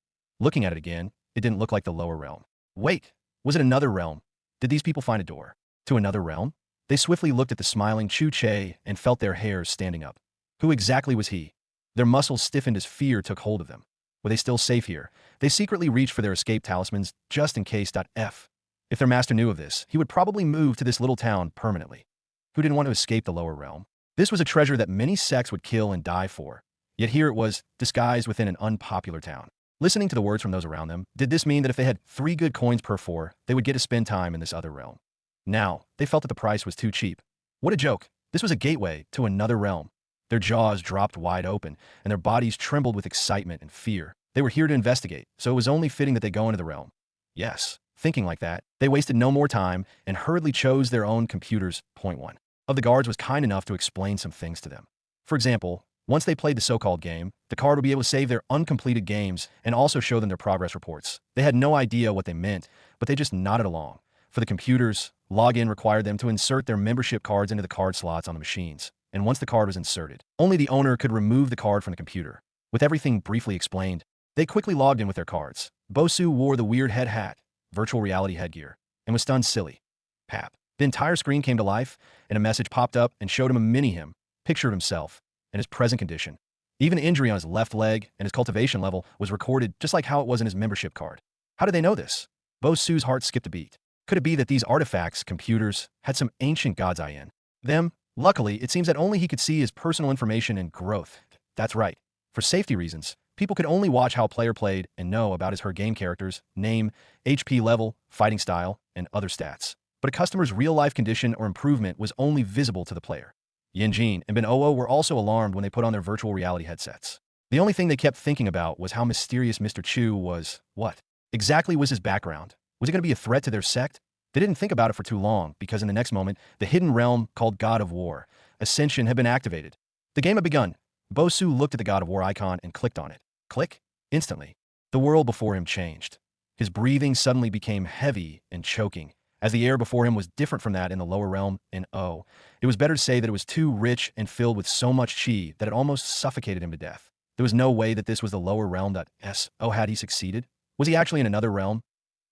Looking at it again, it didn't look like the lower realm. Wait, was it another realm? Did these people find a door to another realm? They swiftly looked at the smiling Chu Che and felt their hairs standing up. Who exactly was he? Their muscles stiffened as fear took hold of them. Were they still safe here? They secretly reached for their escape talismans just in case. If their master knew of this, he would probably move to this little town permanently. Who didn't want to escape the lower realm? This was a treasure that many sects would kill and die for. Yet here it was, disguised within an unpopular town. Listening to the words from those around them, did this mean that if they had 3 good coins per 4, they would get to spend time in this other realm? Now, they felt that the price was too cheap. What a joke. This was a gateway to another realm. Their jaws dropped wide open, and their bodies trembled with excitement and fear. They were here to investigate, so it was only fitting that they go into the realm. Yes, thinking like that, they wasted no more time and hurriedly chose their own computers. Point 1 of the guards was kind enough to explain some things to them. For example, once they played the so-called game, the card would be able to save their uncompleted games and also show them their progress reports. They had no idea what they meant, but they just nodded along. For the computers, login required them to insert their membership cards into the card slots on the machines. And once the card was inserted, only the owner could remove the card from the computer. With everything briefly explained, they quickly logged in with their cards. Bosu wore the weird head hat, virtual reality headgear, and was stunned silly. Pap. The entire screen came to life, and a message popped up and showed him a mini-him, picture of himself, and his present condition. Even the injury on his left leg and his cultivation level was recorded just like how it was in his membership card. How did they know this? Bosu's heart skipped a beat. Could it be that these artifacts, computers, had some ancient god's eye in them? Luckily, it seems that only he could see his personal information and growth. That's right. For safety reasons, people could only watch how a player played and know about his/her game character's name, HP level, fighting style, and other stats. But a customer's real-life condition or improvement was only visible to the player. Yanjin and Ben Oo were also alarmed when they put on their virtual reality headsets. The only thing they kept thinking about was how mysterious Mr. Chu was. What exactly was his background? Was it going to be a threat to their sect? They didn't think about it for too long, because in the next moment, the hidden realm called God of War, Ascension, had been activated. The game had begun. Bosu looked at the God of War icon and clicked on it. Click. Instantly, the world before him changed. His breathing suddenly became heavy and choking, as the air before him was different from that in the lower realm in O. It was better to say that it was too rich and filled with so much chi that it almost suffocated him to death. There was no way that this was the lower realm that S.O. Had he succeeded? Was he actually in another realm?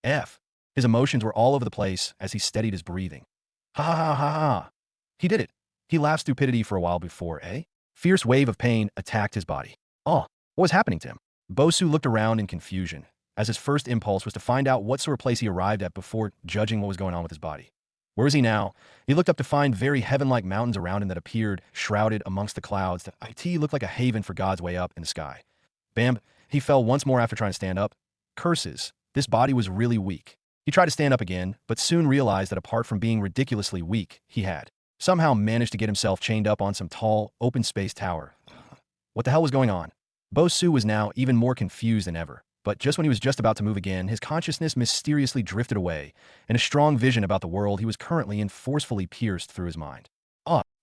F. His emotions were all over the place as he steadied his breathing. Ha ha ha ha ha. He did it. He laughed stupidity for a while before a fierce wave of pain attacked his body. Oh, what was happening to him? Bosu looked around in confusion, as his first impulse was to find out what sort of place he arrived at before judging what was going on with his body. Where was he now? He looked up to find very heaven-like mountains around him that appeared shrouded amongst the clouds that it looked like a haven for God's way up in the sky. Bam! He fell once more after trying to stand up. Curses. This body was really weak. He tried to stand up again, but soon realized that apart from being ridiculously weak, he had somehow managed to get himself chained up on some tall, open-space tower. What the hell was going on? Bosu was now even more confused than ever, but just when he was just about to move again, his consciousness mysteriously drifted away, and a strong vision about the world he was currently in forcefully pierced through his mind.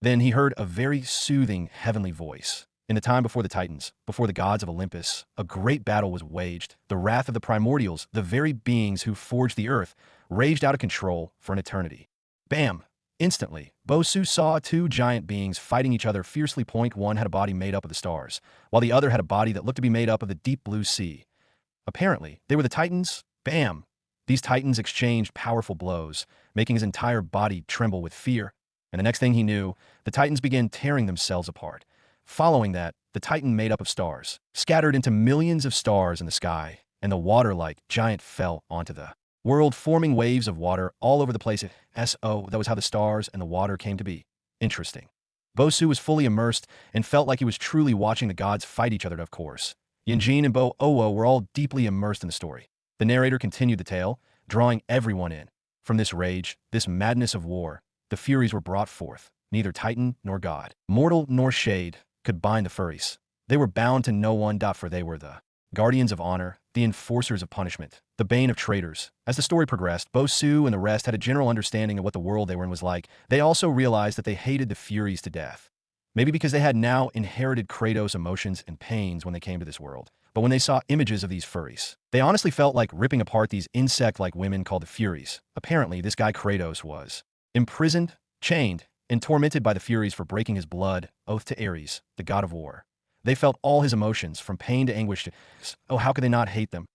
Then he heard a very soothing, heavenly voice. In the time before the Titans, before the gods of Olympus, a great battle was waged. The wrath of the primordials, the very beings who forged the earth, raged out of control for an eternity. Bam! Instantly, Bosu saw two giant beings fighting each other fiercely. One had a body made up of the stars, while the other had a body that looked to be made up of the deep blue sea. Apparently, they were the Titans. Bam! These Titans exchanged powerful blows, making his entire body tremble with fear. And the next thing he knew, the Titans began tearing themselves apart. Following that, the Titan made up of stars scattered into millions of stars in the sky, and the water-like giant fell onto the world, forming waves of water all over the place. S.O. That was how the stars and the water came to be. Interesting. Bosu was fully immersed and felt like he was truly watching the gods fight each other, of course. Yinjin and Bo-Owo were all deeply immersed in the story. The narrator continued the tale, drawing everyone in. From this rage, this madness of war, the Furies were brought forth. Neither Titan nor God, mortal nor shade, could bind the Furies. They were bound to no one, for they were the guardians of honor, the enforcers of punishment, the bane of traitors. As the story progressed, Bosu and the rest had a general understanding of what the world they were in was like. They also realized that they hated the Furies to death. Maybe because they had now inherited Kratos' emotions and pains when they came to this world. But when they saw images of these furries, they honestly felt like ripping apart these insect-like women called the Furies. Apparently, this guy Kratos was imprisoned, chained, and tormented by the Furies for breaking his blood oath to Ares, the god of war. They felt all his emotions, from pain to anguish to, oh, how could they not hate them?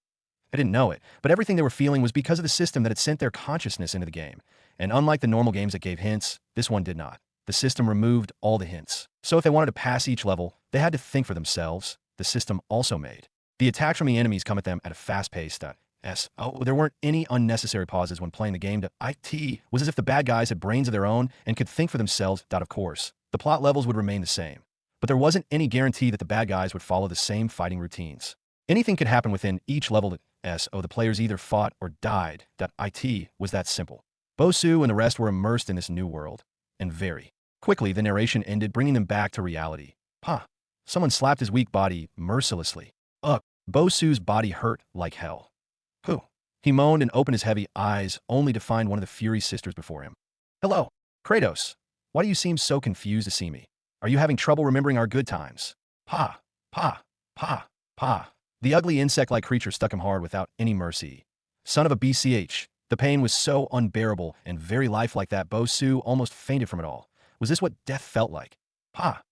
I didn't know it, but everything they were feeling was because of the system that had sent their consciousness into the game. And unlike the normal games that gave hints, this one did not. The system removed all the hints. So if they wanted to pass each level, they had to think for themselves. The system also made the attacks from the enemies come at them at a fast pace. There weren't any unnecessary pauses when playing the game. It was as if the bad guys had brains of their own and could think for themselves. Of course, the plot levels would remain the same, but there wasn't any guarantee that the bad guys would follow the same fighting routines. Anything could happen within each level. The players either fought or died. It was that simple. Bosu and the rest were immersed in this new world, and very quickly the narration ended, bringing them back to reality. Someone slapped his weak body mercilessly. Bosu's body hurt like hell. He moaned and opened his heavy eyes, only to find one of the Fury sisters before him. Hello, Kratos. Why do you seem so confused to see me? Are you having trouble remembering our good times? Pa. The ugly insect-like creature stuck him hard without any mercy. Son of a BCH. The pain was so unbearable and very lifelike that Bosu almost fainted from it all. Was this what death felt like? Pa.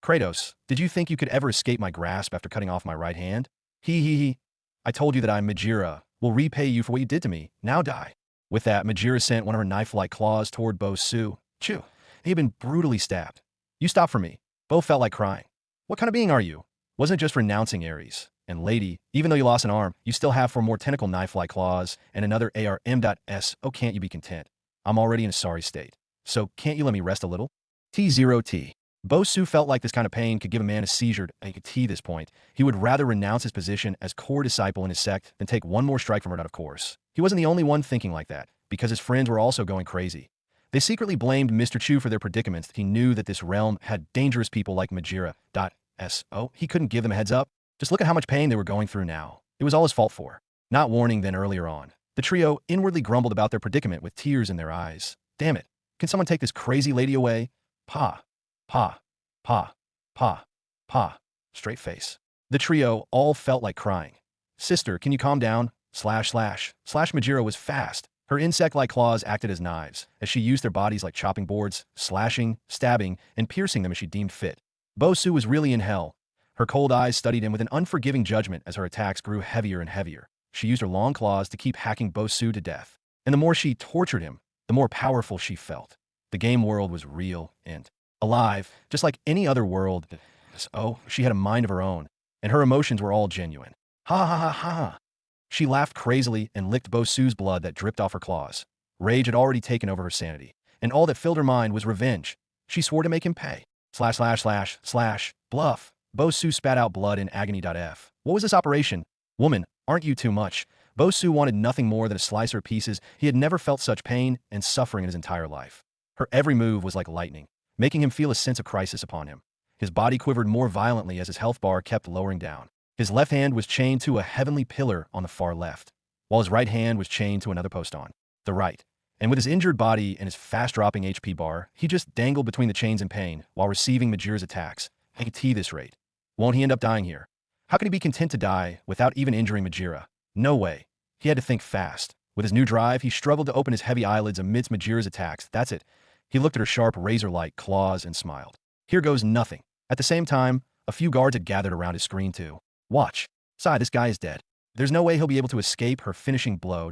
Kratos, did you think you could ever escape my grasp after cutting off my right hand? He. I told you that Majira will repay you for what you did to me. Now die. With that, Majira sent one of her knife-like claws toward Bosu. Chu. He had been brutally stabbed. You stop for me. Bo felt like crying. What kind of being are you? Wasn't it just renouncing Ares? And lady, even though you lost an arm, you still have 4 more tentacle knife-like claws and another ARM.S. Oh, can't you be content? I'm already in a sorry state. So can't you let me rest a little? T0T. Bosu felt like this kind of pain could give a man a seizure. At this point, he would rather renounce his position as core disciple in his sect than take one more strike from her. Of course, he wasn't the only one thinking like that, because his friends were also going crazy. They secretly blamed Mr. Chu for their predicaments. He knew that this realm had dangerous people like Majira. He couldn't give them a heads up. Just look at how much pain they were going through now. It was all his fault for. not warning than earlier on. The trio inwardly grumbled about their predicament with tears in their eyes. Damn it. Can someone take this crazy lady away? Pa. Pa. Pa. Pa. Pa. Straight face. The trio all felt like crying. Sister, can you calm down? Slash. Majira was fast. Her insect-like claws acted as knives, as she used their bodies like chopping boards, slashing, stabbing, and piercing them as she deemed fit. Bosu was really in hell. Her cold eyes studied him with an unforgiving judgment as her attacks grew heavier and heavier. She used her long claws to keep hacking Bosu to death. And the more she tortured him, the more powerful she felt. The game world was real and alive, just like any other world. Oh, she had a mind of her own, and her emotions were all genuine. Ha ha ha ha. She laughed crazily and licked Bosu's blood that dripped off her claws. Rage had already taken over her sanity, and all that filled her mind was revenge. She swore to make him pay. Slash. Bluff. Bosu spat out blood in agony. What was this operation? Woman, aren't you too much? Bosu wanted nothing more than a slice of pieces. He had never felt such pain and suffering in his entire life. Her every move was like lightning, making him feel a sense of crisis upon him. His body quivered more violently as his health bar kept lowering down. His left hand was chained to a heavenly pillar on the far left, while his right hand was chained to another post on the right. And with his injured body and his fast-dropping HP bar, he just dangled between the chains in pain while receiving Majira's attacks. At this rate, won't he end up dying here? How could he be content to die without even injuring Majira? No way. He had to think fast. With his new drive, he struggled to open his heavy eyelids amidst Majira's attacks. That's it. He looked at her sharp, razor-like claws and smiled. Here goes nothing. At the same time, a few guards had gathered around his screen too. Watch. Sigh, this guy is dead. There's no way he'll be able to escape her finishing blow.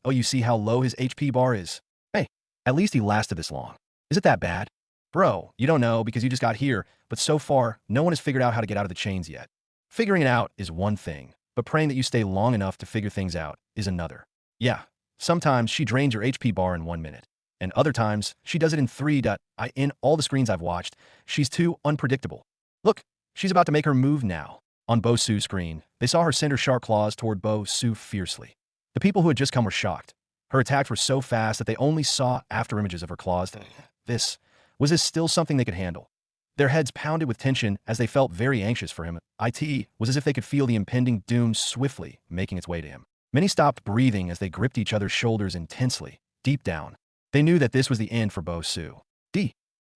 Oh, you see how low his HP bar is? Hey, at least he lasted this long. Is it that bad? Bro, you don't know because you just got here, but so far, no one has figured out how to get out of the chains yet. Figuring it out is one thing, but praying that you stay long enough to figure things out is another. Yeah, sometimes she drains your HP bar in 1 minute, and other times she does it in 3. In all the screens I've watched, she's too unpredictable. Look, she's about to make her move now. On Bosu's screen, they saw her send her sharp claws toward Bosu fiercely. The people who had just come were shocked. Her attacks were so fast that they only saw after images of her claws. Was this still something they could handle? Their heads pounded with tension as they felt very anxious for him. It was as if they could feel the impending doom swiftly making its way to him. Many stopped breathing as they gripped each other's shoulders intensely. Deep down, they knew that this was the end for Bosu.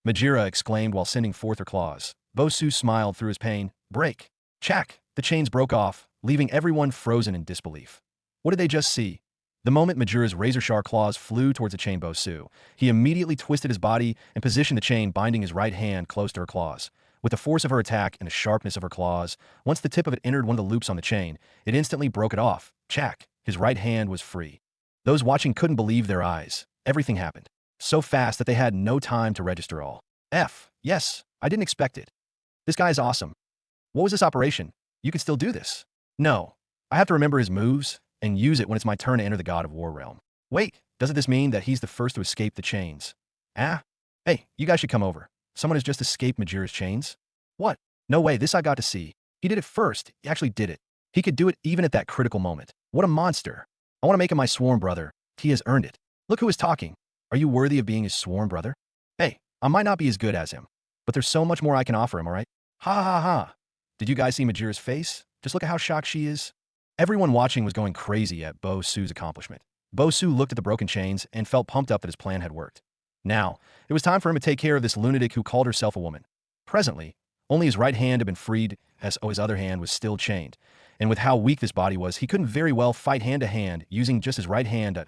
Majira exclaimed while sending forth her claws. Bosu smiled through his pain. Break. Chack. The chains broke off, leaving everyone frozen in disbelief. What did they just see? The moment Majira's razor-sharp claws flew towards the chain Bosu, he immediately twisted his body and positioned the chain, binding his right hand close to her claws. With the force of her attack and the sharpness of her claws, once the tip of it entered one of the loops on the chain, it instantly broke it off. Chack. His right hand was free. Those watching couldn't believe their eyes. Everything happened so fast that they had no time to register all. Yes, I didn't expect it. This guy is awesome. What was this operation? You can still do this. No, I have to remember his moves and use it when it's my turn to enter the God of War realm. Wait, doesn't this mean that he's the first to escape the chains? Hey, you guys should come over. Someone has just escaped Majira's chains. What? No way, this I got to see. He did it first. He actually did it. He could do it even at that critical moment. What a monster. I want to make him my sworn brother. He has earned it. Look who is talking. Are you worthy of being his sworn brother? Hey, I might not be as good as him, but there's so much more I can offer him, alright? Ha ha ha. Did you guys see Majira's face? Just look at how shocked she is. Everyone watching was going crazy at Bosu's accomplishment. Bosu looked at the broken chains and felt pumped up that his plan had worked. Now, it was time for him to take care of this lunatic who called herself a woman. Presently, only his right hand had been freed, as his other hand was still chained. And with how weak this body was, he couldn't very well fight hand-to-hand using just his right hand.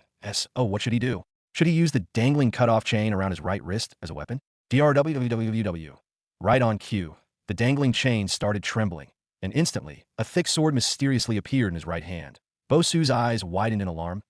What should he do? Should he use the dangling cut-off chain around his right wrist as a weapon? DRWWW. Right on cue, the dangling chain started trembling, and instantly, a thick sword mysteriously appeared in his right hand. Bosu's eyes widened in alarm.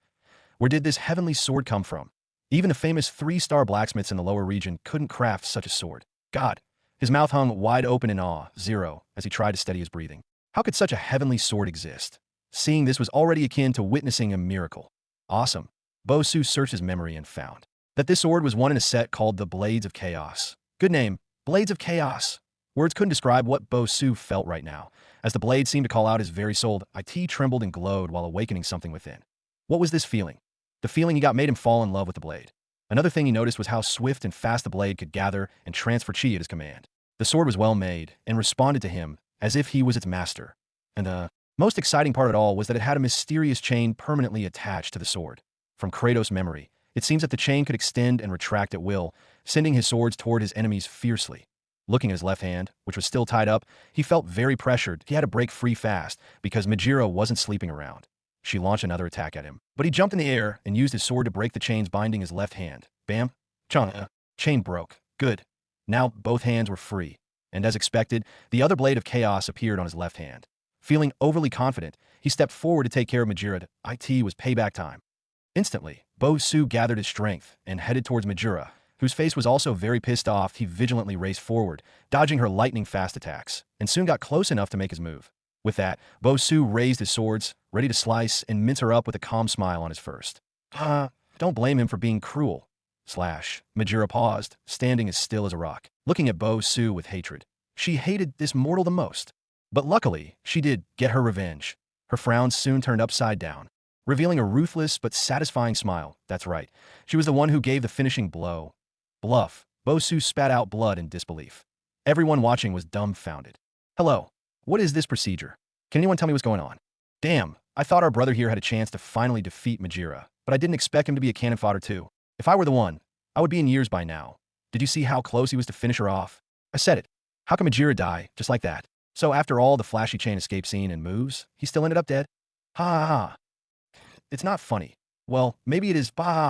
Where did this heavenly sword come from? Even the famous 3-star blacksmiths in the lower region couldn't craft such a sword. God! His mouth hung wide open in awe, as he tried to steady his breathing. How could such a heavenly sword exist? Seeing this was already akin to witnessing a miracle. Awesome. Bosu searched his memory and found that this sword was one in a set called the Blades of Chaos. Good name, Blades of Chaos. Words couldn't describe what Bosu felt right now, as the blade seemed to call out his very soul. It trembled and glowed while awakening something within. What was this feeling? The feeling he got made him fall in love with the blade. Another thing he noticed was how swift and fast the blade could gather and transfer chi at his command. The sword was well made and responded to him as if he was its master. And Most exciting part of it all was that it had a mysterious chain permanently attached to the sword. From Kratos' memory, it seems that the chain could extend and retract at will, sending his swords toward his enemies fiercely. Looking at his left hand, which was still tied up, he felt very pressured. He had to break free fast because Majira wasn't sleeping around. She launched another attack at him, but he jumped in the air and used his sword to break the chains binding his left hand. Bam! Chung! Chain broke. Good. Now both hands were free, and as expected, the other blade of chaos appeared on his left hand. Feeling overly confident, he stepped forward to take care of Majira. It was payback time. Instantly, Bo Su gathered his strength and headed towards Majira, whose face was also very pissed off. He vigilantly raced forward, dodging her lightning-fast attacks, and soon got close enough to make his move. With that, Bo Su raised his swords, ready to slice and mince her up with a calm smile on his first. Don't blame him for being cruel. Majira paused, standing as still as a rock, looking at Bo Su with hatred. She hated this mortal the most. But luckily, she did get her revenge. Her frown soon turned upside down, revealing a ruthless but satisfying smile. That's right. She was the one who gave the finishing blow. Bluff. Bo Su spat out blood in disbelief. Everyone watching was dumbfounded. Hello. What is this procedure? Can anyone tell me what's going on? Damn, I thought our brother here had a chance to finally defeat Majira, but I didn't expect him to be a cannon fodder too. If I were the one, I would be in years by now. Did you see how close he was to finish her off? I said it. How can Majira die just like that? So after all the flashy chain escape scene and moves, he still ended up dead? Ha ha ha. It's not funny. Well, maybe it is. Bah ha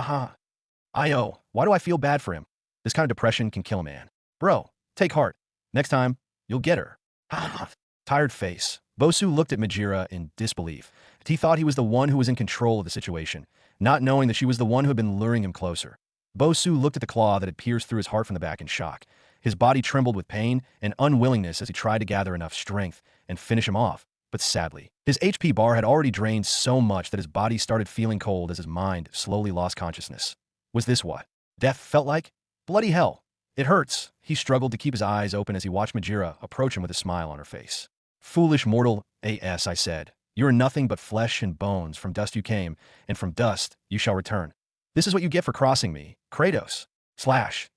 ha. Why do I feel bad for him? This kind of depression can kill a man. Bro, take heart. Next time, you'll get her. Ha ha. Tired face. Bo Su looked at Majira in disbelief. He thought he was the one who was in control of the situation, not knowing that she was the one who had been luring him closer. Bo Su looked at the claw that had pierced through his heart from the back in shock. His body trembled with pain and unwillingness as he tried to gather enough strength and finish him off. But sadly, his HP bar had already drained so much that his body started feeling cold as his mind slowly lost consciousness. Was this what death felt like? Bloody hell. It hurts. He struggled to keep his eyes open as he watched Majira approach him with a smile on her face. Foolish mortal, I said. You are nothing but flesh and bones. From dust you came, and from dust you shall return. This is what you get for crossing me, Kratos.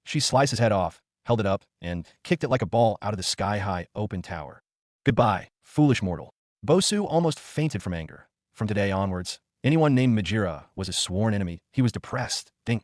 She sliced his head off, held it up, and kicked it like a ball out of the sky-high open tower. Goodbye, foolish mortal. Bo Su almost fainted from anger. From today onwards, anyone named Majira was a sworn enemy. He was depressed. Ding.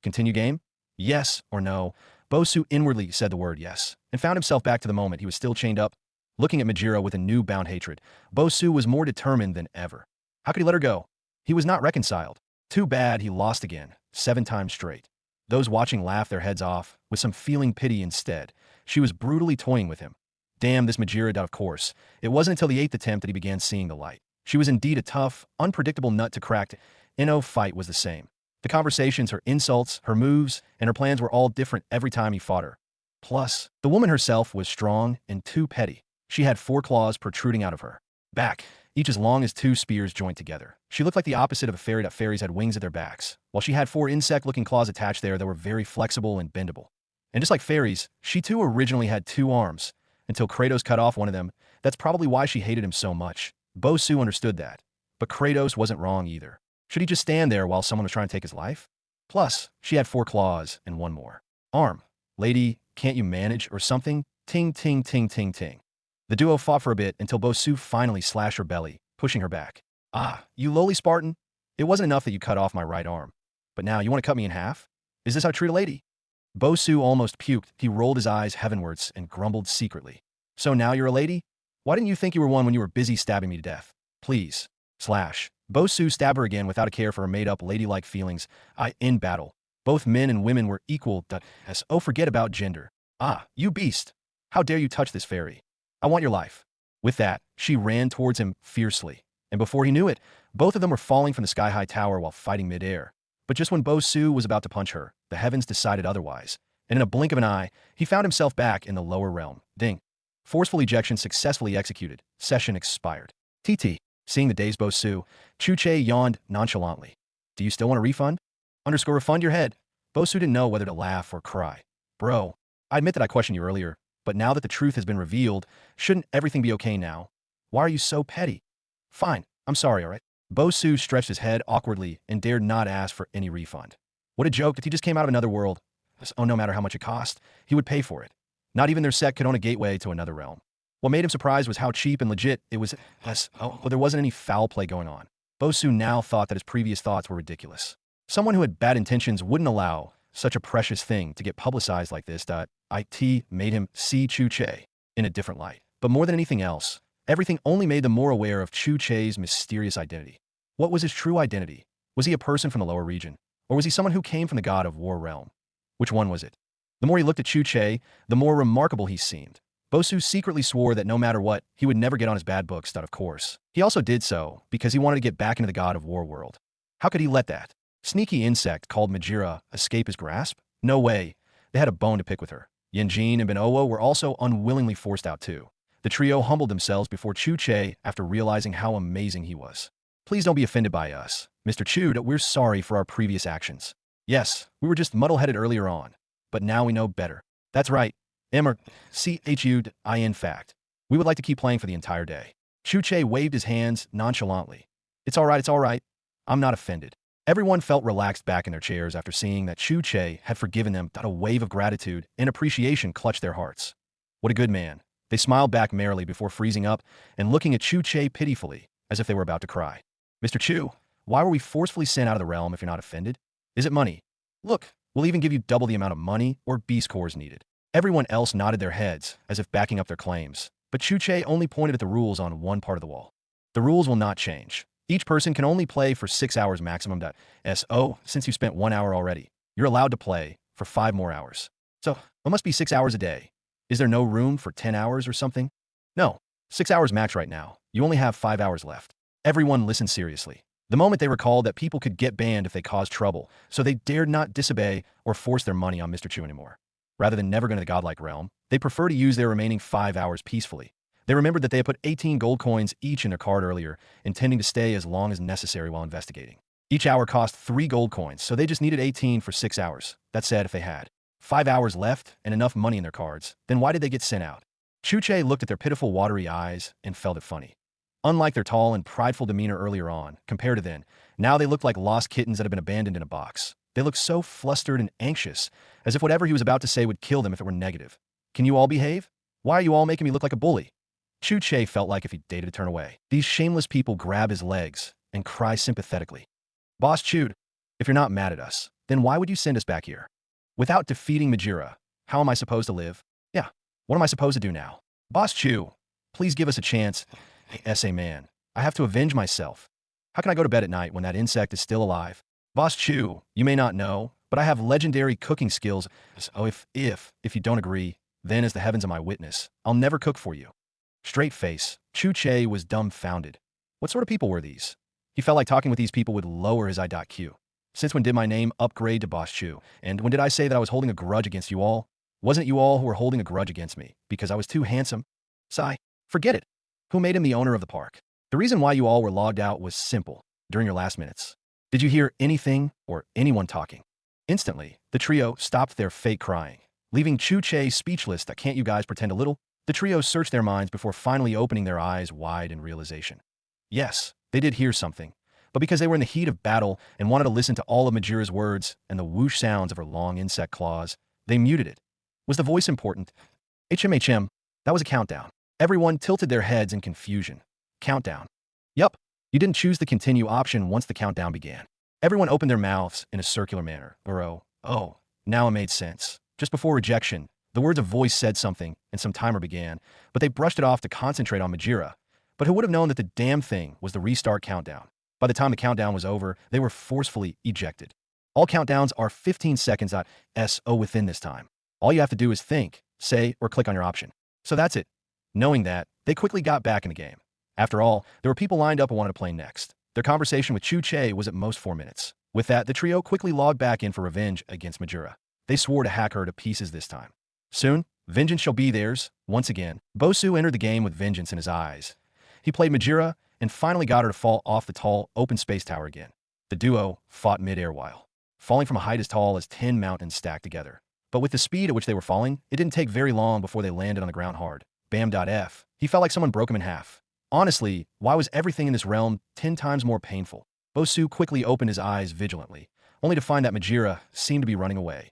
Continue game? Yes or no? Bo Su inwardly said the word yes, and found himself back to the moment he was still chained up. Looking at Majira with a new-bound hatred, Bo Su was more determined than ever. How could he let her go? He was not reconciled. Too bad he lost again, 7 times straight. Those watching laughed their heads off, with some feeling pity instead. She was brutally toying with him. Damn this Majira, of course. It wasn't until the 8th attempt that he began seeing the light. She was indeed a tough, unpredictable nut to crack. No fight was the same. The conversations, her insults, her moves, and her plans were all different every time he fought her. Plus, the woman herself was strong and too petty. She had 4 claws protruding out of her back, each as long as 2 spears joined together. She looked like the opposite of a fairy. Fairies had wings at their backs, while she had 4 insect-looking claws attached there that were very flexible and bendable. And just like fairies, she too originally had 2 arms, until Kratos cut off one of them. That's probably why she hated him so much. Bo Su understood that. But Kratos wasn't wrong either. Should he just stand there while someone was trying to take his life? Plus, she had 4 claws and 1 more arm. Lady, can't you manage or something? Ting, ting, ting, ting, ting. The duo fought for a bit until Bo Su finally slashed her belly, pushing her back. You lowly Spartan. It wasn't enough that you cut off my right arm. But now you want to cut me in half? Is this how to treat a lady? Bo Su almost puked. He rolled his eyes heavenwards and grumbled secretly. So now you're a lady? Why didn't you think you were one when you were busy stabbing me to death? Please. Bo Su stabbed her again without a care for her made-up ladylike feelings. In battle, both men and women were equal. Forget about gender. You beast. How dare you touch this fairy? I want your life. With that, she ran towards him fiercely. And before he knew it, both of them were falling from the sky-high tower while fighting mid-air. But just when Bo Su was about to punch her, the heavens decided otherwise. And in a blink of an eye, he found himself back in the lower realm. Ding. Forceful ejection successfully executed. Session expired. Seeing the dazed Bo Su, Chu Che yawned nonchalantly. Do you still want a refund? _refund your head. Bo Su didn't know whether to laugh or cry. Bro, I admit that I questioned you earlier, but now that the truth has been revealed, shouldn't everything be okay now? Why are you so petty? Fine, I'm sorry, alright? Bo Su stretched his head awkwardly and dared not ask for any refund. What a joke that he just came out of another world. No matter how much it cost, he would pay for it. Not even their sect could own a gateway to another realm. What made him surprised was how cheap and legit it was. There wasn't any foul play going on. Bosu now thought that his previous thoughts were ridiculous. Someone who had bad intentions wouldn't allow such a precious thing to get publicized like this. It made him see Chu Che in a different light. But more than anything else, everything only made them more aware of Chu Che's mysterious identity. What was his true identity? Was he a person from the lower region? Or was he someone who came from the god of war realm? Which one was it? The more he looked at Chu Che, the more remarkable he seemed. Bosu secretly swore that no matter what, he would never get on his bad books, of course. He also did so because he wanted to get back into the god of war world. How could he let that sneaky insect called Majira escape his grasp? No way. They had a bone to pick with her. Yanjin and Benowo were also unwillingly forced out too. The trio humbled themselves before Chu Che after realizing how amazing he was. Please don't be offended by us, Mr. Chu. We're sorry for our previous actions. Yes, we were just muddle-headed earlier on, but now we know better. That's right. In fact, we would like to keep playing for the entire day. Chu Che waved his hands nonchalantly. It's all right. I'm not offended. Everyone felt relaxed back in their chairs after seeing that Chu Che had forgiven them. A wave of gratitude and appreciation clutched their hearts. What a good man. They smiled back merrily before freezing up and looking at Chu Che pitifully, as if they were about to cry. Mr. Chu, why were we forcefully sent out of the realm if you're not offended? Is it money? Look, we'll even give you double the amount of money or beast cores needed. Everyone else nodded their heads, as if backing up their claims, but Chu Che only pointed at the rules on one part of the wall. The rules will not change. Each person can only play for 6 hours maximum. Since you spent 1 hour already, you're allowed to play for 5 more hours. So, it must be 6 hours a day. Is there no room for 10 hours or something? No, 6 hours max right now. You only have 5 hours left. Everyone listened seriously. The moment they recalled that people could get banned if they caused trouble, so they dared not disobey or force their money on Mr. Chu anymore. Rather than never going to the godlike realm, they prefer to use their remaining 5 hours peacefully. They remembered that they had put 18 gold coins each in their card earlier, intending to stay as long as necessary while investigating. Each hour cost 3 gold coins, so they just needed 18 for 6 hours. That said, if they had 5 hours left and enough money in their cards, then why did they get sent out? Chu Che looked at their pitiful watery eyes and felt it funny. Unlike their tall and prideful demeanor earlier on, compared to then, now they looked like lost kittens that had been abandoned in a box. They looked so flustered and anxious, as if whatever he was about to say would kill them if it were negative. Can you all behave? Why are you all making me look like a bully? Chu Che felt like if he dated to turn away. These shameless people grab his legs and cry sympathetically. Boss Chu, if you're not mad at us, then why would you send us back here? Without defeating Majira, how am I supposed to live? Yeah, what am I supposed to do now? Boss Chu, please give us a chance. Hey, man, I have to avenge myself. How can I go to bed at night when that insect is still alive? Boss Chu, you may not know, but I have legendary cooking skills. So if you don't agree, then as the heavens are my witness, I'll never cook for you. Straight face, Chu Che was dumbfounded. What sort of people were these? He felt like talking with these people would lower his IQ. Since when did my name upgrade to Boss Chu? And when did I say that I was holding a grudge against you all? Wasn't it you all who were holding a grudge against me because I was too handsome? Sigh, forget it. Who made him the owner of the park? The reason why you all were logged out was simple. During your last minutes, did you hear anything or anyone talking? Instantly, the trio stopped their fake crying, leaving Chu Che speechless. That can't you guys pretend a little? The trio searched their minds before finally opening their eyes wide in realization. Yes, they did hear something, but because they were in the heat of battle and wanted to listen to all of Majira's words and the whoosh sounds of her long insect claws, they muted it. Was the voice important? HMHM, that was a countdown. Everyone tilted their heads in confusion. Countdown. Yup, you didn't choose the continue option once the countdown began. Everyone opened their mouths in a circular manner. Oh, now it made sense. Just before rejection, the words of voice said something and some timer began, but they brushed it off to concentrate on Majira. But who would have known that the damn thing was the restart countdown? By the time the countdown was over, they were forcefully ejected. All countdowns are 15 seconds within this time. All you have to do is think, say, or click on your option. So that's it. Knowing that, they quickly got back in the game. After all, there were people lined up who wanted to play next. Their conversation with Chu Che was at most 4 minutes. With that, the trio quickly logged back in for revenge against Majira. They swore to hack her to pieces this time. Soon, vengeance shall be theirs, once again. Bosu entered the game with vengeance in his eyes. He played Majira and finally got her to fall off the tall, open space tower again. The duo fought mid-air while falling from a height as tall as 10 mountains stacked together. But with the speed at which they were falling, it didn't take very long before they landed on the ground hard. Bam.f. He felt like someone broke him in half. Honestly, why was everything in this realm 10 times more painful? Bosu quickly opened his eyes vigilantly, only to find that Majira seemed to be running away.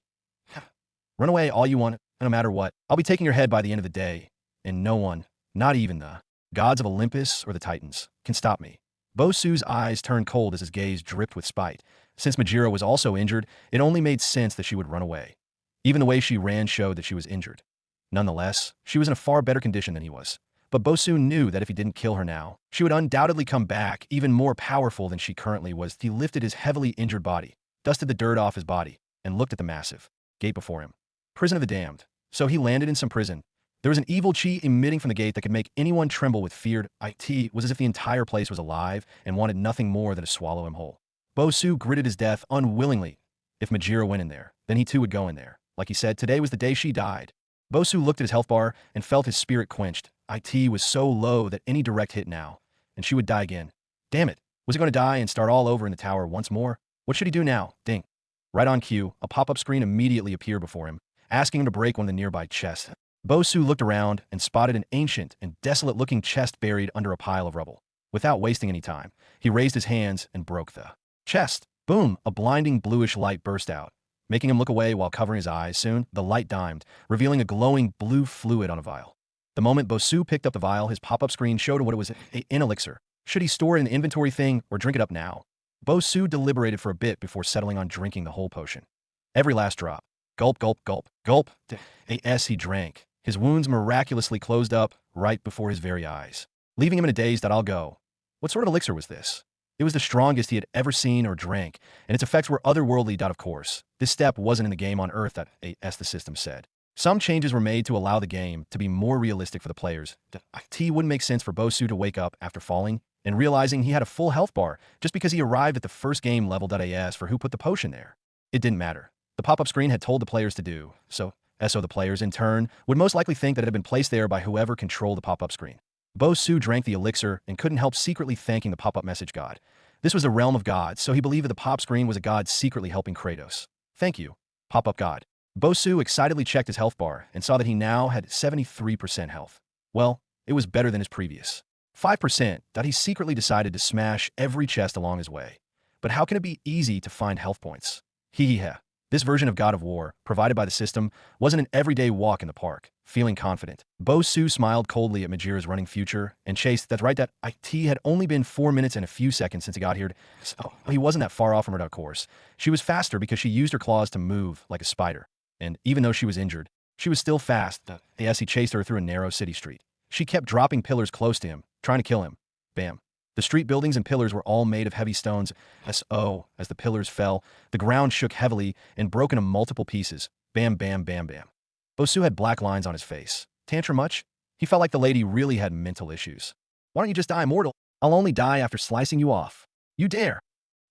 Run away all you want, no matter what. I'll be taking your head by the end of the day, and no one Not even the gods of Olympus or the Titans can stop me. Bosu's eyes turned cold as his gaze dripped with spite. Since Majira was also injured, it only made sense that she would run away. Even the way she ran showed that she was injured. Nonetheless, she was in a far better condition than he was. But Bosu knew that if he didn't kill her now, she would undoubtedly come back even more powerful than she currently was. He lifted his heavily injured body, dusted the dirt off his body, and looked at the massive gate before him. Prison of the damned. So he landed in some prison. There was an evil chi emitting from the gate that could make anyone tremble with fear. It was as if the entire place was alive and wanted nothing more than to swallow him whole. Bosu gritted his death unwillingly. If Majira went in there, then he too would go in there. Like he said, today was the day she died. Bosu looked at his health bar and felt his spirit quenched. It was so low that any direct hit now, and she would die again. Damn it. Was he going to die and start all over in the tower once more? What should he do now? Ding. Right on cue, a pop-up screen immediately appeared before him, asking him to break one of the nearby chests. Bosu looked around and spotted an ancient and desolate-looking chest buried under a pile of rubble. Without wasting any time, he raised his hands and broke the chest. Boom! A blinding bluish light burst out, making him look away while covering his eyes. Soon, the light dimmed, revealing a glowing blue fluid on a vial. The moment Bosu picked up the vial, his pop-up screen showed him what it was, an elixir. Should he store it in the inventory thing or drink it up now? Bosu deliberated for a bit before settling on drinking the whole potion. Every last drop. Gulp, gulp, gulp, gulp. As he drank, his wounds miraculously closed up right before his very eyes, leaving him in a daze that I'll go. What sort of elixir was this? It was the strongest he had ever seen or drank, and its effects were otherworldly. Of course, this step wasn't in the game on Earth, as the system said. Some changes were made to allow the game to be more realistic for the players. It wouldn't make sense for Bosu to wake up after falling and realizing he had a full health bar just because he arrived at the first game level. As for who put the potion there, it didn't matter. The pop-up screen had told the players to do, so the players, in turn, would most likely think that it had been placed there by whoever controlled the pop-up screen. Bosu drank the elixir and couldn't help secretly thanking the pop-up message god. This was the realm of gods, so he believed that the pop screen was a god secretly helping Kratos. Thank you, pop-up god. Bosu excitedly checked his health bar and saw that he now had 73% health. Well, it was better than his previous 5%. He secretly decided to smash every chest along his way. But how can it be easy to find health points? This version of God of War, provided by the system, wasn't an everyday walk in the park. Feeling confident, Bosu smiled coldly at Majira's running future and chased. That's right, that IT had only been 4 minutes and a few seconds since he got here, so he wasn't that far off from her, of course. She was faster because she used her claws to move like a spider. And even though she was injured, she was still fast as he chased her through a narrow city street. She kept dropping pillars close to him, trying to kill him. Bam. The street buildings and pillars were all made of heavy stones. As the pillars fell, the ground shook heavily and broke into multiple pieces. Bam, bam, bam, bam. Bosu had black lines on his face. Tantrum much? He felt like the lady really had mental issues. Why don't you just die immortal? I'll only die after slicing you off. You dare.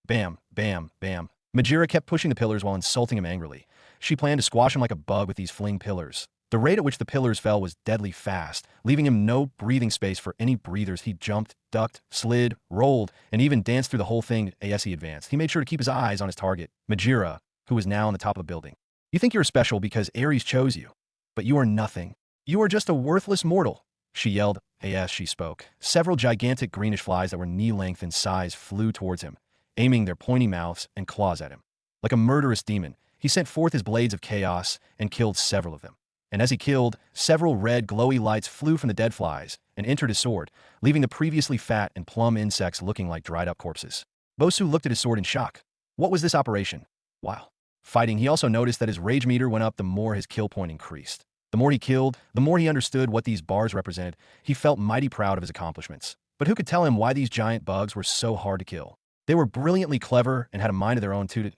Bam, bam, bam. Majira kept pushing the pillars while insulting him angrily. She planned to squash him like a bug with these fling pillars. The rate at which the pillars fell was deadly fast, leaving him no breathing space for any breathers. He jumped, ducked, slid, rolled, and even danced through the whole thing as he advanced. He made sure to keep his eyes on his target, Majira, who was now on the top of the building. You think you're special because Ares chose you, but you are nothing. You are just a worthless mortal, she yelled as she spoke. Several gigantic greenish flies that were knee-length in size flew towards him, aiming their pointy mouths and claws at him. Like a murderous demon, he sent forth his blades of chaos and killed several of them. And as he killed, several red glowy lights flew from the dead flies and entered his sword, leaving the previously fat and plump insects looking like dried-up corpses. Bosu looked at his sword in shock. What was this operation? While fighting, he also noticed that his rage meter went up the more his kill point increased. The more he killed, the more he understood what these bars represented. He felt mighty proud of his accomplishments. But who could tell him why these giant bugs were so hard to kill? They were brilliantly clever and had a mind of their own too.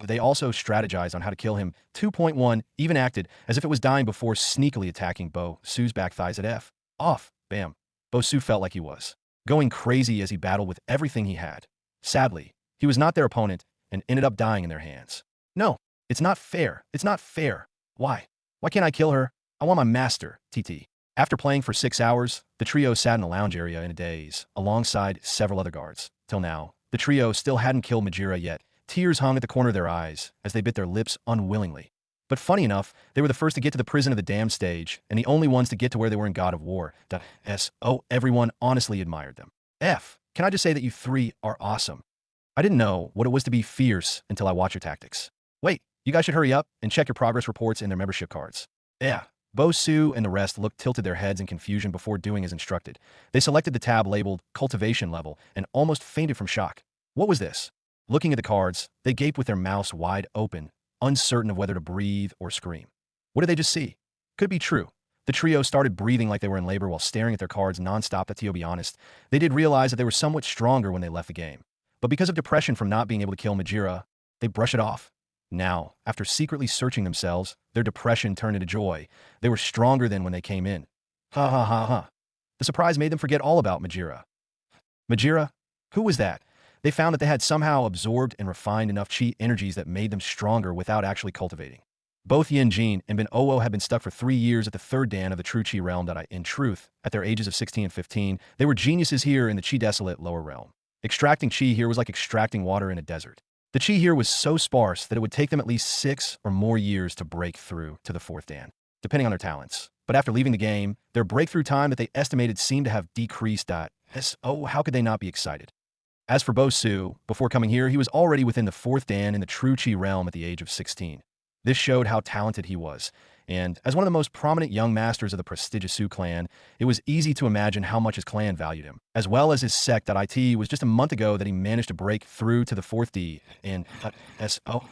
They also strategized on how to kill him. 2.1 even acted as if it was dying before sneakily attacking Bosu's back thighs at F. Off. Bam. Bosu felt like he was going crazy as he battled with everything he had. Sadly, he was not their opponent and ended up dying in their hands. No, it's not fair. It's not fair. Why? Why can't I kill her? I want my master, TT. After playing for 6 hours, the trio sat in a lounge area in a daze, alongside several other guards. Till now, the trio still hadn't killed Majira yet. Tears hung at the corner of their eyes as they bit their lips unwillingly. But funny enough, they were the first to get to the prison of the damned stage, and the only ones to get to where they were in God of War. Everyone honestly admired them. Can I just say that you three are awesome? I didn't know what it was to be fierce until I watched your tactics. Wait, you guys should hurry up and check your progress reports in their membership cards. Bo Su and the rest looked tilted their heads in confusion before doing as instructed. They selected the tab labeled Cultivation level and almost fainted from shock. What was this? Looking at the cards, they gaped with their mouths wide open, uncertain of whether to breathe or scream. What did they just see? Could be true. The trio started breathing like they were in labor while staring at their cards nonstop. To be honest, they did realize that they were somewhat stronger when they left the game. But because of depression from not being able to kill Majira, they brush it off. Now, after secretly searching themselves, their depression turned into joy. They were stronger than when they came in. Ha ha ha ha. The surprise made them forget all about Majira. Majira? Who was that? They found that they had somehow absorbed and refined enough chi energies that made them stronger without actually cultivating. Both Yin Jin and Ben Owo had been stuck for 3 years at the third dan of the true Chi realm that in truth, at their ages of 16 and 15, they were geniuses here in the Chi desolate lower realm. Extracting Chi here was like extracting water in a desert. The Chi here was so sparse that it would take them at least 6 or more years to break through to the fourth dan, depending on their talents. But after leaving the game, their breakthrough time that they estimated seemed to have decreased. So how could they not be excited? As for Bo Su, before coming here, he was already within the fourth dan in the true Chi realm at the age of 16. This showed how talented he was, and as one of the most prominent young masters of the prestigious Su clan, it was easy to imagine how much his clan valued him, as well as his sect. It was just a month ago that he managed to break through to the fourth D, and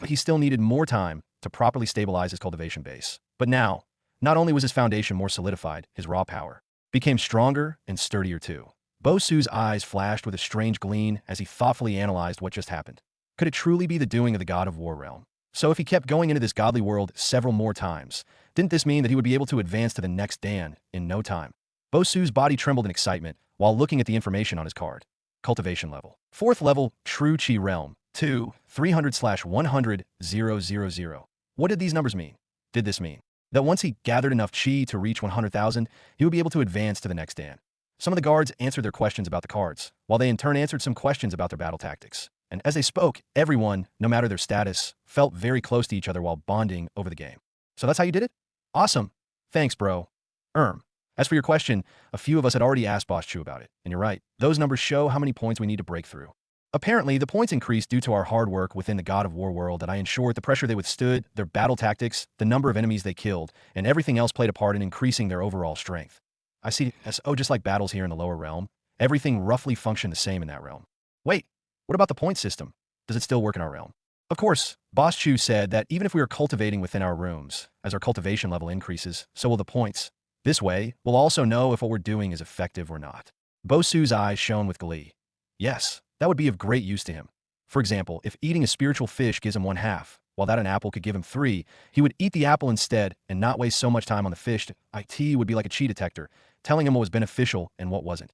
he still needed more time to properly stabilize his cultivation base. But now, not only was his foundation more solidified, his raw power became stronger and sturdier too. Bo Su's eyes flashed with a strange gleam as he thoughtfully analyzed what just happened. Could it truly be the doing of the god of war realm? So if he kept going into this godly world several more times, didn't this mean that he would be able to advance to the next dan in no time? Bo Su's body trembled in excitement while looking at the information on his card. Cultivation level. 4th level, True Chi Realm. 2, 300/100,000. What did these numbers mean? Did this mean that once he gathered enough Chi to reach 100,000, he would be able to advance to the next dan? Some of the guards answered their questions about the cards, while they in turn answered some questions about their battle tactics. And as they spoke, everyone, no matter their status, felt very close to each other while bonding over the game. So that's how you did it? Awesome. Thanks, bro. As for your question, a few of us had already asked Boss Chu about it, and you're right. Those numbers show how many points we need to break through. Apparently, the points increased due to our hard work within the God of War world that I ensured the pressure they withstood, their battle tactics, the number of enemies they killed, and everything else played a part in increasing their overall strength. I see just like battles here in the lower realm, everything roughly functioned the same in that realm. Wait, what about the point system? Does it still work in our realm? Of course, Boss Chu said that even if we are cultivating within our rooms, as our cultivation level increases, so will the points. This way, we'll also know if what we're doing is effective or not. Bo Su's eyes shone with glee. Yes, that would be of great use to him. For example, if eating a spiritual fish gives him 1/2, while that an apple could give him 3, he would eat the apple instead and not waste so much time on the fish. It would be like a chi detector, telling him what was beneficial and what wasn't.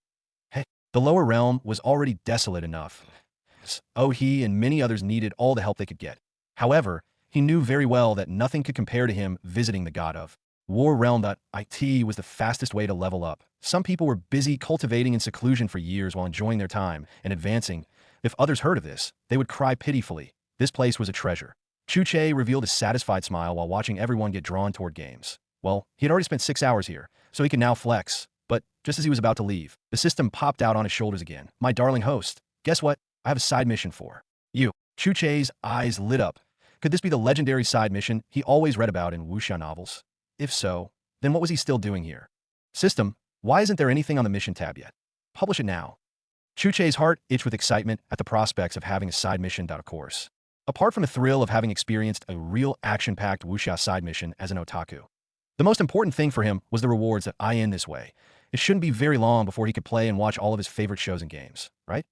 Hey, the lower realm was already desolate enough. He and many others needed all the help they could get. However, he knew very well that nothing could compare to him visiting the god of war realm. It was the fastest way to level up. Some people were busy cultivating in seclusion for years while enjoying their time and advancing. If others heard of this, they would cry pitifully. This place was a treasure. Chu Che revealed a satisfied smile while watching everyone get drawn toward games. Well, he had already spent 6 hours here, so he could now flex. But just as he was about to leave, the system popped out on his shoulders again. My darling host, guess what? I have a side mission for you. Chu Che's eyes lit up. Could this be the legendary side mission he always read about in wuxia novels? If so, then what was he still doing here? System, why isn't there anything on the mission tab yet? Publish it now. Chu Che's heart itched with excitement at the prospects of having a side mission. Of course, apart from the thrill of having experienced a real action-packed wuxia side mission as an otaku, the most important thing for him was the rewards that in this way. It shouldn't be very long before he could play and watch all of his favorite shows and games, right?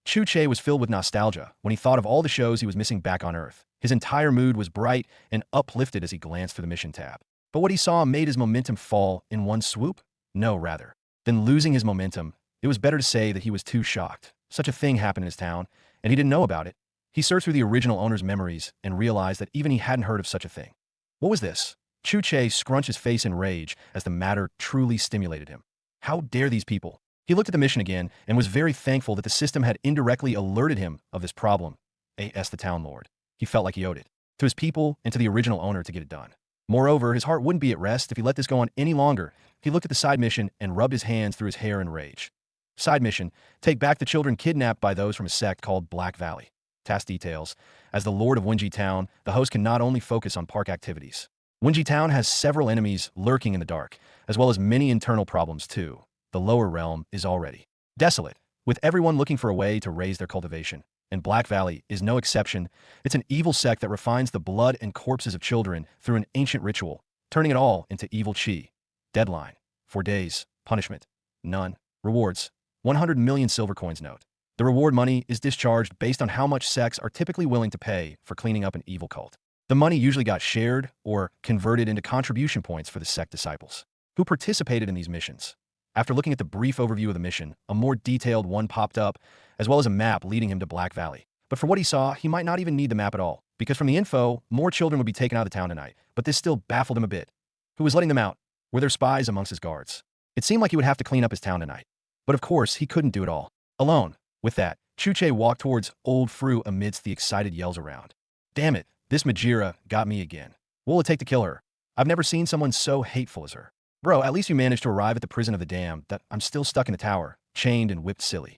Chu Che was filled with nostalgia when he thought of all the shows he was missing back on Earth. His entire mood was bright and uplifted as he glanced through the mission tab. But what he saw made his momentum fall in one swoop? No, rather than losing his momentum, it was better to say that he was too shocked. Such a thing happened in his town, and he didn't know about it. He searched through the original owner's memories and realized that even he hadn't heard of such a thing. What was this? Chu Che scrunched his face in rage as the matter truly stimulated him. How dare these people? He looked at the mission again and was very thankful that the system had indirectly alerted him of this problem. The town lord. He felt like he owed it to his people and to the original owner to get it done. Moreover, his heart wouldn't be at rest if he let this go on any longer. He looked at the side mission and rubbed his hands through his hair in rage. Side mission, take back the children kidnapped by those from a sect called Black Valley. Task details. As the Lord of Wenji Town, the host can not only focus on park activities. Wenji Town has several enemies lurking in the dark, as well as many internal problems too. The lower realm is already desolate, with everyone looking for a way to raise their cultivation. And Black Valley is no exception. It's an evil sect that refines the blood and corpses of children through an ancient ritual, turning it all into evil chi. Deadline: 4 days. Punishment: none. Rewards: 100 million silver coins note. The reward money is discharged based on how much sects are typically willing to pay for cleaning up an evil cult. The money usually got shared or converted into contribution points for the sect disciples who participated in these missions. After looking at the brief overview of the mission, a more detailed one popped up, as well as a map leading him to Black Valley. But for what he saw, he might not even need the map at all, because from the info, more children would be taken out of the town tonight. But this still baffled him a bit. Who was letting them out? Were there spies amongst his guards? It seemed like he would have to clean up his town tonight. But of course, he couldn't do it all alone. With that, Chu Che walked towards Old Fru amidst the excited yells around. Damn it, this Majira got me again. What will it take to kill her? I've never seen someone so hateful as her. Bro, at least you managed to arrive at the prison of the damned. That I'm still stuck in the tower, chained and whipped silly.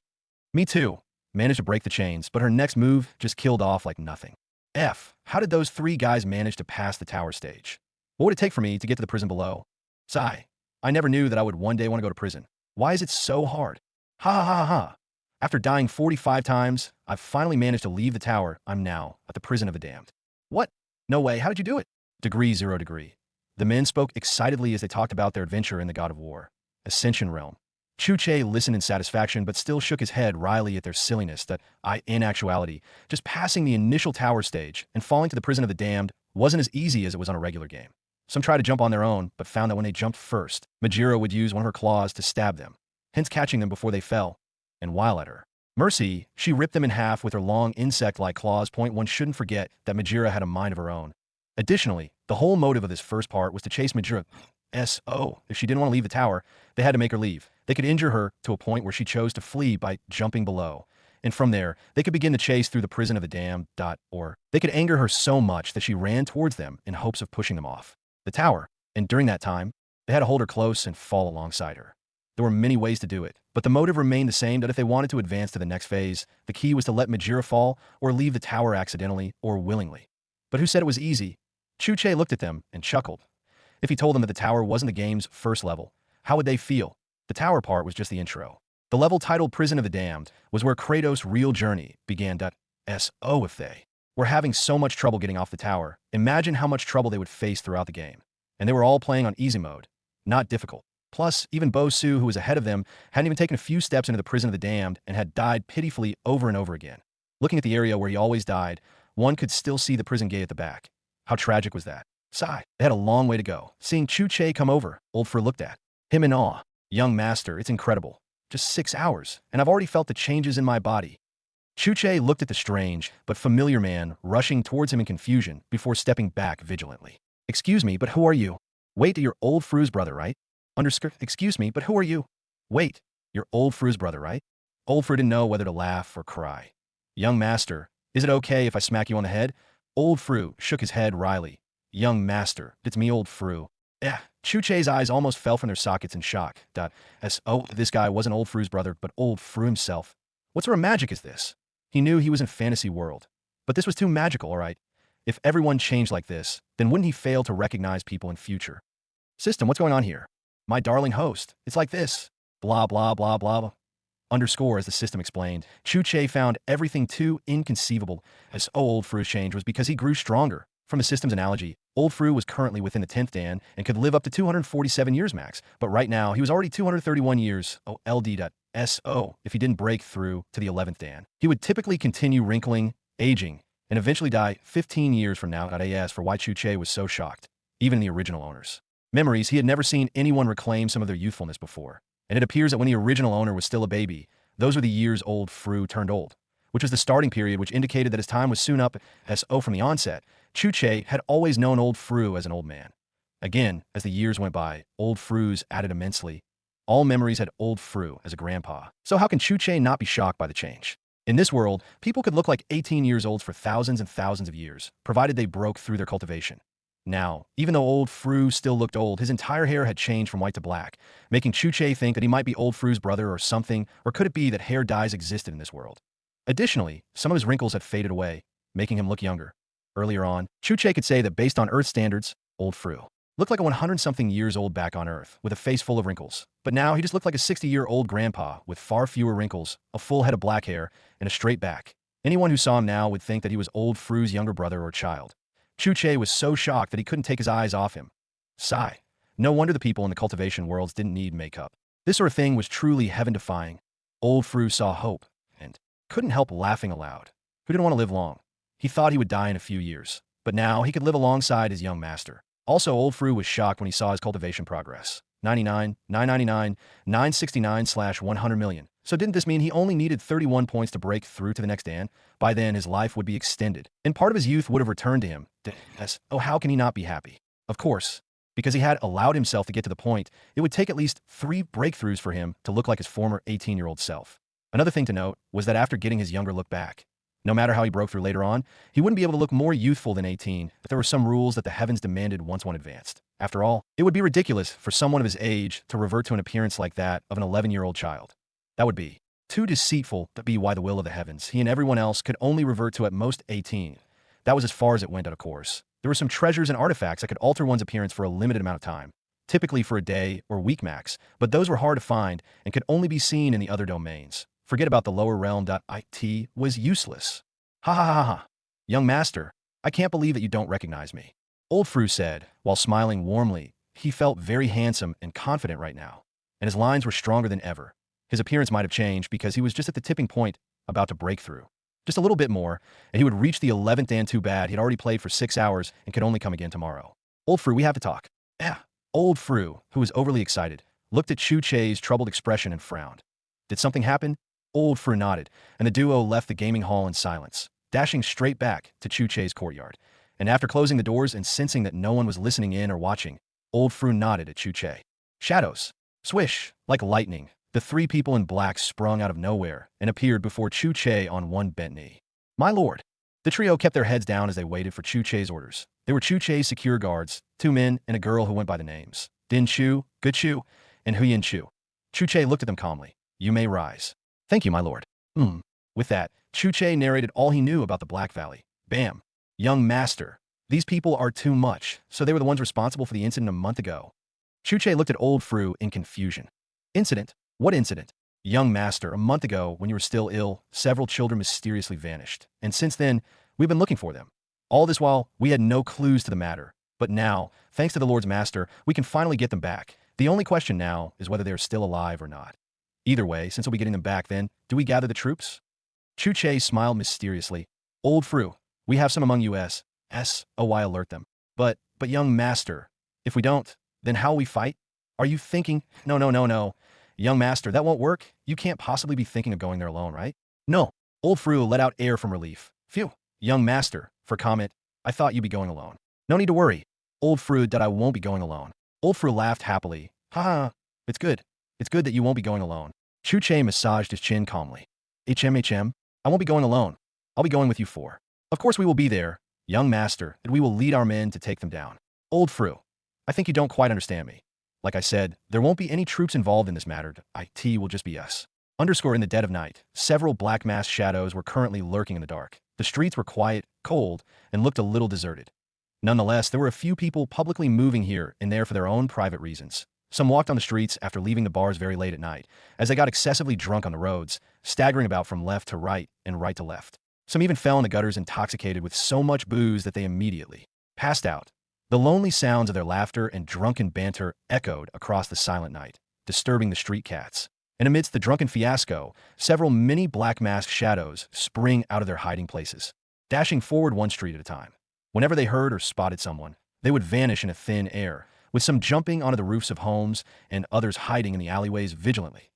Me too. Managed to break the chains, but her next move just killed off like nothing. How did those 3 guys manage to pass the tower stage? What would it take for me to get to the prison below? Sigh. I never knew that I would one day want to go to prison. Why is it so hard? Ha ha ha ha. After dying 45 times, I've finally managed to leave the tower. I'm now at the prison of the damned. What? No way, how did you do it? Degree 0 degree. The men spoke excitedly as they talked about their adventure in the God of War. Ascension Realm. Chu Che listened in satisfaction but still shook his head wryly at their silliness that in actuality, just passing the initial tower stage and falling to the prison of the damned wasn't as easy as it was on a regular game. Some tried to jump on their own, but found that when they jumped first, Majira would use one of her claws to stab them, hence catching them before they fell. And while at her mercy, she ripped them in half with her long insect-like claws. One shouldn't forget that Majira had a mind of her own. Additionally, the whole motive of this first part was to chase Majira. If she didn't want to leave the tower, they had to make her leave. They could injure her to a point where she chose to flee by jumping below. And from there, they could begin the chase through the prison of the damned. Or they could anger her so much that she ran towards them in hopes of pushing them off the tower. And during that time, they had to hold her close and fall alongside her. There were many ways to do it, but the motive remained the same, that if they wanted to advance to the next phase, the key was to let Majira fall or leave the tower accidentally or willingly. But who said it was easy? Chu Che looked at them and chuckled. If he told them that the tower wasn't the game's first level, how would they feel? The tower part was just the intro. The level titled Prison of the Damned was where Kratos' real journey began. If they were having so much trouble getting off the tower, imagine how much trouble they would face throughout the game. And they were all playing on easy mode, not difficult. Plus, even Bo Su, who was ahead of them, hadn't even taken a few steps into the Prison of the Damned and had died pitifully over and over again. Looking at the area where he always died, one could still see the prison gate at the back. How tragic was that? Sigh. They had a long way to go. Seeing Chu Che come over, Old Fur looked at him in awe. Young master, it's incredible. Just 6 hours, and I've already felt the changes in my body. Chu Che looked at the strange but familiar man rushing towards him in confusion before stepping back vigilantly. Excuse me, but who are you? Wait, you're Old Fru's brother, right? Excuse me, but who are you? Wait, you're Old Fru's brother, right? Old Fru didn't know whether to laugh or cry. Young master, is it okay if I smack you on the head? Old Fru shook his head wryly. Young master, it's me, Old Fru. Chu Che's eyes almost fell from their sockets in shock. This guy wasn't Old Fru's brother, but Old Fru himself. What sort of magic is this? He knew he was in fantasy world. But this was too magical, all right? If everyone changed like this, then wouldn't he fail to recognize people in future? System, what's going on here? My darling host, it's like this. Blah, blah, blah, blah. Underscore, as the system explained, Chu Che found everything too inconceivable. Old Fru's change was because he grew stronger. From the system's analogy, Old Fru was currently within the 10th Dan and could live up to 247 years max, but right now he was already 231 years LD.SO if he didn't break through to the 11th Dan. He would typically continue wrinkling, aging, and eventually die 15 years from now. As for why Chu Che was so shocked, even the original owners. Memories, he had never seen anyone reclaim some of their youthfulness before, and it appears that when the original owner was still a baby, those were the years Old Fru turned old, which was the starting period which indicated that his time was soon up. From the onset, Chu Che had always known Old Fru as an old man. Again, as the years went by, Old Fru's added immensely. All memories had Old Fru as a grandpa. So how can Chu Che not be shocked by the change? In this world, people could look like 18 years old for thousands and thousands of years, provided they broke through their cultivation. Now, even though Old Fru still looked old, his entire hair had changed from white to black, making Chu Che think that he might be Old Fru's brother or something, or could it be that hair dyes existed in this world? Additionally, some of his wrinkles had faded away, making him look younger. Earlier on, Chu Che could say that based on Earth standards, Old Fru looked like a 100-something years old back on Earth, with a face full of wrinkles. But now he just looked like a 60-year-old grandpa with far fewer wrinkles, a full head of black hair, and a straight back. Anyone who saw him now would think that he was Old Fru's younger brother or child. Chu Che was so shocked that he couldn't take his eyes off him. Sigh. No wonder the people in the cultivation worlds didn't need makeup. This sort of thing was truly heaven-defying. Old Fru saw hope, and couldn't help laughing aloud. Who didn't want to live long? He thought he would die in a few years, but now he could live alongside his young master. Also, Old Fru was shocked when he saw his cultivation progress. 99, 999, 969/100 million. So didn't this mean he only needed 31 points to break through to the next Dan? By then, his life would be extended, and part of his youth would have returned to him. Yes. Oh, how can he not be happy? Of course, because he had allowed himself to get to the point, it would take at least 3 breakthroughs for him to look like his former 18-year-old self. Another thing to note was that after getting his younger look back, no matter how he broke through later on, he wouldn't be able to look more youthful than 18 if there were some rules that the heavens demanded once one advanced. After all, it would be ridiculous for someone of his age to revert to an appearance like that of an 11-year-old child. That would be too deceitful to be why the will of the heavens. He and everyone else could only revert to at most 18. That was as far as it went, of course. There were some treasures and artifacts that could alter one's appearance for a limited amount of time, typically for a day or week max, but those were hard to find and could only be seen in the other domains. Forget about the lower realm. It was useless. Ha ha ha ha. Young master, I can't believe that you don't recognize me. Old Fru said, while smiling warmly. He felt very handsome and confident right now, and his lines were stronger than ever. His appearance might have changed because he was just at the tipping point, about to break through. Just a little bit more, and he would reach the 11th Dan. Too bad he'd already played for 6 hours and could only come again tomorrow. Old Fru, we have to talk. Yeah. Old Fru, who was overly excited, looked at Chu Che's troubled expression and frowned. Did something happen? Old Fru nodded, and the duo left the gaming hall in silence, dashing straight back to Chu Che's courtyard. And after closing the doors and sensing that no one was listening in or watching, Old Fru nodded at Chu Che. Shadows. Swish. Like lightning, the 3 people in black sprung out of nowhere and appeared before Chu Che on one bent knee. My lord. The trio kept their heads down as they waited for Chu Che's orders. They were Chu Che's secure guards, 2 men and a girl who went by the names Din Chu, Good Chu, and Huyin Chu. Chu Che looked at them calmly. You may rise. Thank you, my lord. With that, Chu Che narrated all he knew about the Black Valley. Bam. Young master. These people are too much, so they were the ones responsible for the incident a month ago. Chu Che looked at Old Fru in confusion. Incident? What incident? Young master, a month ago, when you were still ill, several children mysteriously vanished. And since then, we've been looking for them. All this while, we had no clues to the matter. But now, thanks to the Lord's Master, we can finally get them back. The only question now is whether they're still alive or not. Either way, since we'll be getting them back then, do we gather the troops? Chu Che smiled mysteriously. Old Fru, we have some among us. Oh, I alert them. But young master, if we don't, then how will we fight? Are you thinking? No. Young master, that won't work. You can't possibly be thinking of going there alone, right? No. Old Fru let out air from relief. Phew. Young master, for comment, I thought you'd be going alone. No need to worry. Old Fru, that I won't be going alone. Old Fru laughed happily. Ha. It's good. It's good that you won't be going alone. Chu Che massaged his chin calmly. HM, I won't be going alone. I'll be going with you 4. Of course we will be there, young master, and we will lead our men to take them down. Old Fru, I think you don't quite understand me. Like I said, there won't be any troops involved in this matter. It will just be us. Underscore in the dead of night, several black masked shadows were currently lurking in the dark. The streets were quiet, cold, and looked a little deserted. Nonetheless, there were a few people publicly moving here and there for their own private reasons. Some walked on the streets after leaving the bars very late at night, as they got excessively drunk on the roads, staggering about from left to right and right to left. Some even fell in the gutters intoxicated with so much booze that they immediately passed out. The lonely sounds of their laughter and drunken banter echoed across the silent night, disturbing the street cats. And amidst the drunken fiasco, several mini black masked shadows spring out of their hiding places, dashing forward one street at a time. Whenever they heard or spotted someone, they would vanish in a thin air, with some jumping onto the roofs of homes and others hiding in the alleyways vigilantly.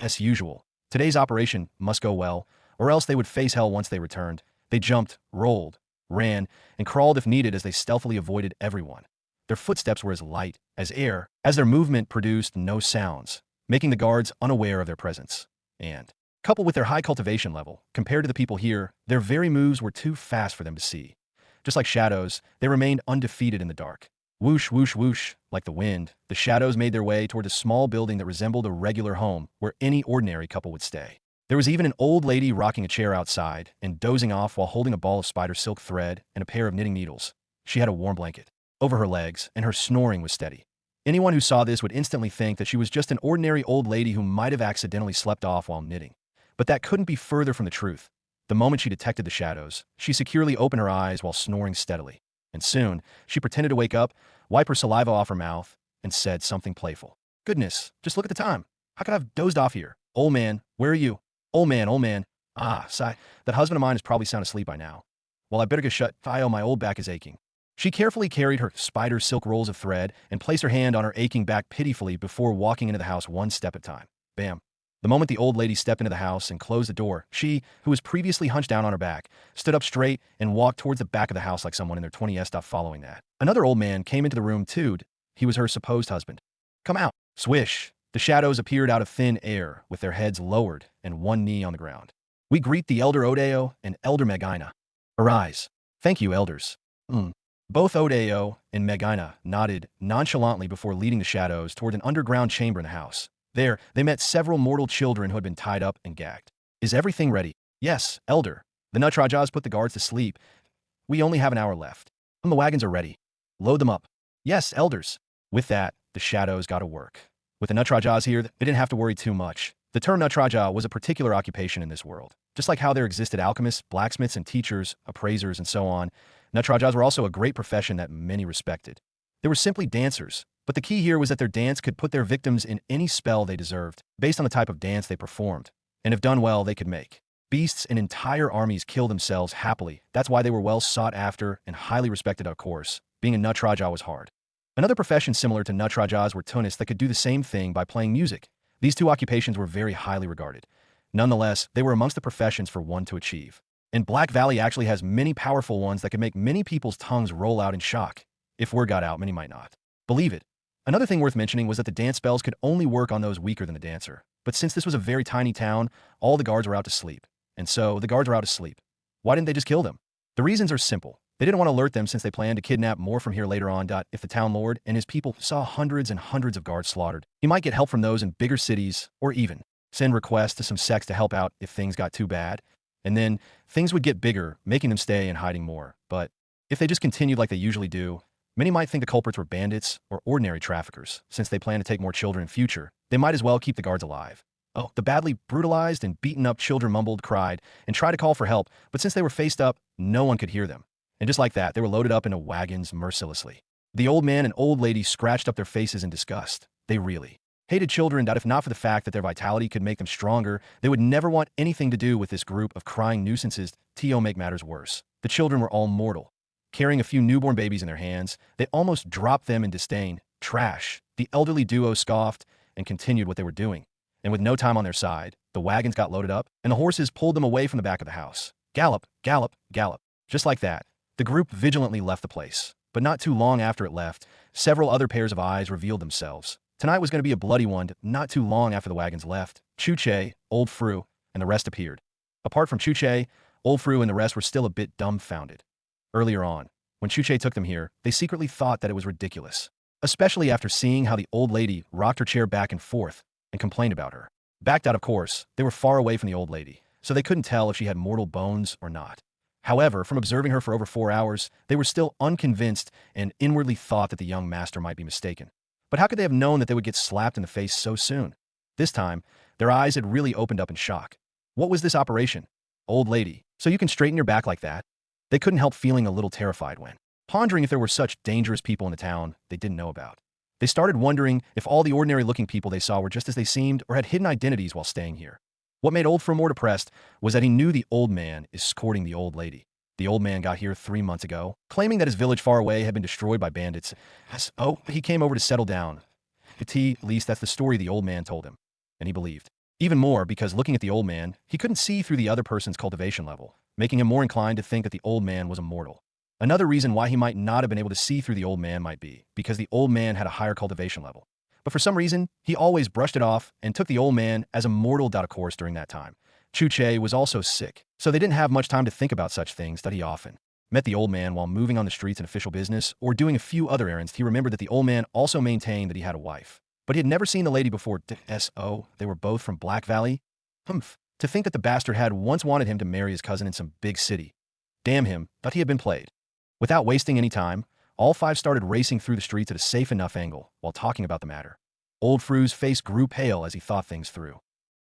As usual, today's operation must go well, or else they would face hell once they returned. They jumped, rolled, ran, and crawled if needed as they stealthily avoided everyone. Their footsteps were as light as air, as their movement produced no sounds, making the guards unaware of their presence. And, coupled with their high cultivation level, compared to the people here, their very moves were too fast for them to see. Just like shadows, they remained undefeated in the dark. Whoosh, whoosh, whoosh, like the wind, the shadows made their way toward a small building that resembled a regular home where any ordinary couple would stay. There was even an old lady rocking a chair outside and dozing off while holding a ball of spider silk thread and a pair of knitting needles. She had a warm blanket. over her legs, and her snoring was steady. Anyone who saw this would instantly think that she was just an ordinary old lady who might have accidentally slept off while knitting. But that couldn't be further from the truth. The moment she detected the shadows, she securely opened her eyes while snoring steadily. And soon, she pretended to wake up, wipe her saliva off her mouth, and said something playful. Goodness, just look at the time. How could I have dozed off here? Old man, where are you? Old man, old man. Ah, sigh. That husband of mine is probably sound asleep by now. Well, I better get shut. My old back is aching. She carefully carried her spider silk rolls of thread and placed her hand on her aching back pitifully before walking into the house one step at a time. Bam. The moment the old lady stepped into the house and closed the door, she, who was previously hunched down on her back, stood up straight and walked towards the back of the house like someone in their 20s. Following that, another old man came into the room too. He was her supposed husband. Come out. Swish. The shadows appeared out of thin air with their heads lowered and one knee on the ground. We greet the elder Odeo and elder Megina. Arise. Thank you, elders. Both Odeo and Megina nodded nonchalantly before leading the shadows toward an underground chamber in the house. There, they met several mortal children who had been tied up and gagged. Is everything ready? Yes, elder. The Nutrajas put the guards to sleep. We only have an hour left. The wagons are ready. Load them up. Yes, elders. With that, the shadows got to work. With the Nutrajas here, they didn't have to worry too much. The term Nutraja was a particular occupation in this world. Just like how there existed alchemists, blacksmiths, and teachers, appraisers, and so on, Nutrajas were also a great profession that many respected. They were simply dancers, but the key here was that their dance could put their victims in any spell they deserved, based on the type of dance they performed. And if done well, they could make beasts and entire armies kill themselves happily. That's why they were well sought after and highly respected, of course. Being a Nutraja was hard. Another profession similar to Nutrajas were Tunists that could do the same thing by playing music. These two occupations were very highly regarded. Nonetheless, they were amongst the professions for one to achieve. And Black Valley actually has many powerful ones that could make many people's tongues roll out in shock. If word got out, many might not believe it. Another thing worth mentioning was that the dance spells could only work on those weaker than the dancer. But since this was a very tiny town, all the guards were out to sleep. And so, the guards were out to sleep. Why didn't they just kill them? The reasons are simple. They didn't want to alert them since they planned to kidnap more from here later on. If the town lord and his people saw hundreds and hundreds of guards slaughtered, he might get help from those in bigger cities, or even send requests to some sects to help out if things got too bad. And then, things would get bigger, making them stay and hiding more. But if they just continued like they usually do, many might think the culprits were bandits or ordinary traffickers. Since they plan to take more children in future, they might as well keep the guards alive. Oh, the badly brutalized and beaten up children mumbled, cried, and tried to call for help, but since they were faced up, no one could hear them. And just like that, they were loaded up into wagons mercilessly. The old man and old lady scratched up their faces in disgust. They really hated children that if not for the fact that their vitality could make them stronger, they would never want anything to do with this group of crying nuisances. To make matters worse, the children were all mortal. Carrying a few newborn babies in their hands, they almost dropped them in disdain. Trash. The elderly duo scoffed and continued what they were doing. And with no time on their side, the wagons got loaded up, and the horses pulled them away from the back of the house. Gallop, gallop, gallop. Just like that, the group vigilantly left the place. But not too long after it left, several other pairs of eyes revealed themselves. Tonight was going to be a bloody one. Not too long after the wagons left, Chu Che, Old Fru, and the rest appeared. Apart from Chu Che, Old Fru and the rest were still a bit dumbfounded. Earlier on, when Chu Che took them here, they secretly thought that it was ridiculous, especially after seeing how the old lady rocked her chair back and forth and complained about her. Backed out, of course, they were far away from the old lady, so they couldn't tell if she had mortal bones or not. However, from observing her for over 4 hours, they were still unconvinced and inwardly thought that the young master might be mistaken. But how could they have known that they would get slapped in the face so soon? This time, their eyes had really opened up in shock. What was this operation? Old lady, so you can straighten your back like that? They couldn't help feeling a little terrified when pondering if there were such dangerous people in the town they didn't know about. They started wondering if all the ordinary-looking people they saw were just as they seemed or had hidden identities while staying here. What made Old Fru more depressed was that he knew the old man is escorting the old lady. The old man got here 3 months ago, claiming that his village far away had been destroyed by bandits. He came over to settle down. At least that's the story the old man told him, and he believed. Even more because looking at the old man, he couldn't see through the other person's cultivation level, making him more inclined to think that the old man was immortal. Another reason why he might not have been able to see through the old man might be because the old man had a higher cultivation level. But for some reason, he always brushed it off and took the old man as a mortal. Of course, during that time, Chu Che was also sick, so they didn't have much time to think about such things. That he often met the old man while moving on the streets in official business or doing a few other errands. He remembered that the old man also maintained that he had a wife, but he had never seen the lady before. They were both from Black Valley? To think that the bastard had once wanted him to marry his cousin in some big city. Damn him, thought he had been played. Without wasting any time, All five started racing through the streets at a safe enough angle while talking about the matter. Old Fru's face grew pale as he thought things through.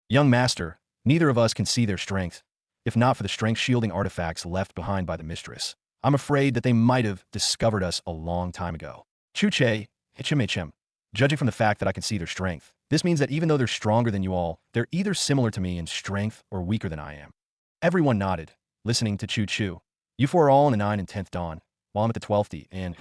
Young master, neither of us can see their strength, if not for the strength-shielding artifacts left behind by the mistress. I'm afraid that they might have discovered us a long time ago. Chu Che, Hitchim. Judging from the fact that I can see their strength, this means that even though they're stronger than you all, they're either similar to me in strength or weaker than I am. Everyone nodded, listening to Chu. You four are all in the 9th and 10th dan, while I'm at the 12th D, and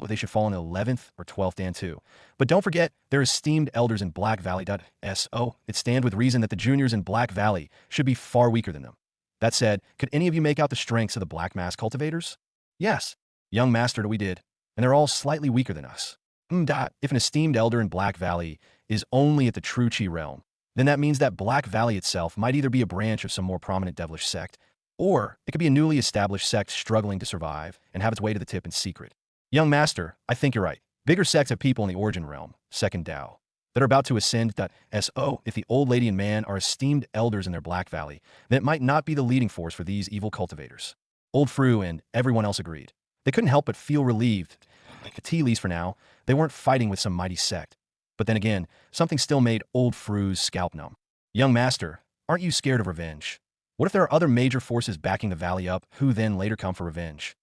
they should fall in the 11th or 12th dan too. But don't forget, they're esteemed elders in Black Valley. It stands with reason that the juniors in Black Valley should be far weaker than them. That said, could any of you make out the strengths of the Black Mass cultivators? Yes. Young master, we did, and they're all slightly weaker than us. If an esteemed elder in Black Valley is only at the Chu Che realm, then that means that Black Valley itself might either be a branch of some more prominent devilish sect, or it could be a newly established sect struggling to survive and have its way to the tip in secret. Young master, I think you're right. Bigger sects have people in the origin realm, second Dao, that are about to ascend. If the old lady and man are esteemed elders in their Black Valley, then it might not be the leading force for these evil cultivators. Old Fru and everyone else agreed. They couldn't help but feel relieved. The tea leaves for now, they weren't fighting with some mighty sect. But then again, something still made Old Fru's scalp numb. Young master, aren't you scared of revenge? What if there are other major forces backing the valley up, who then later come for revenge?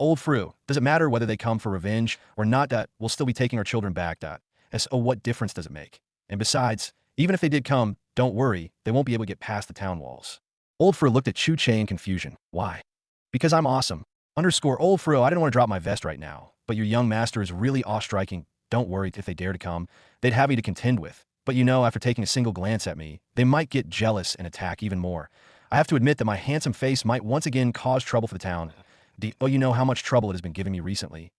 Old Fru, does it matter whether they come for revenge or not? We'll still be taking our children back. What difference does it make? And besides, even if they did come, don't worry, they won't be able to get past the town walls. Old Fru looked at Chu Che in confusion. Why? Because I'm awesome. Old Fru, I didn't want to drop my vest right now, but your young master is really awe-striking. Don't worry, if they dare to come, they'd have me to contend with. But after taking a single glance at me, they might get jealous and attack even more. I have to admit that my handsome face might once again cause trouble for the town. You know how much trouble it has been giving me recently.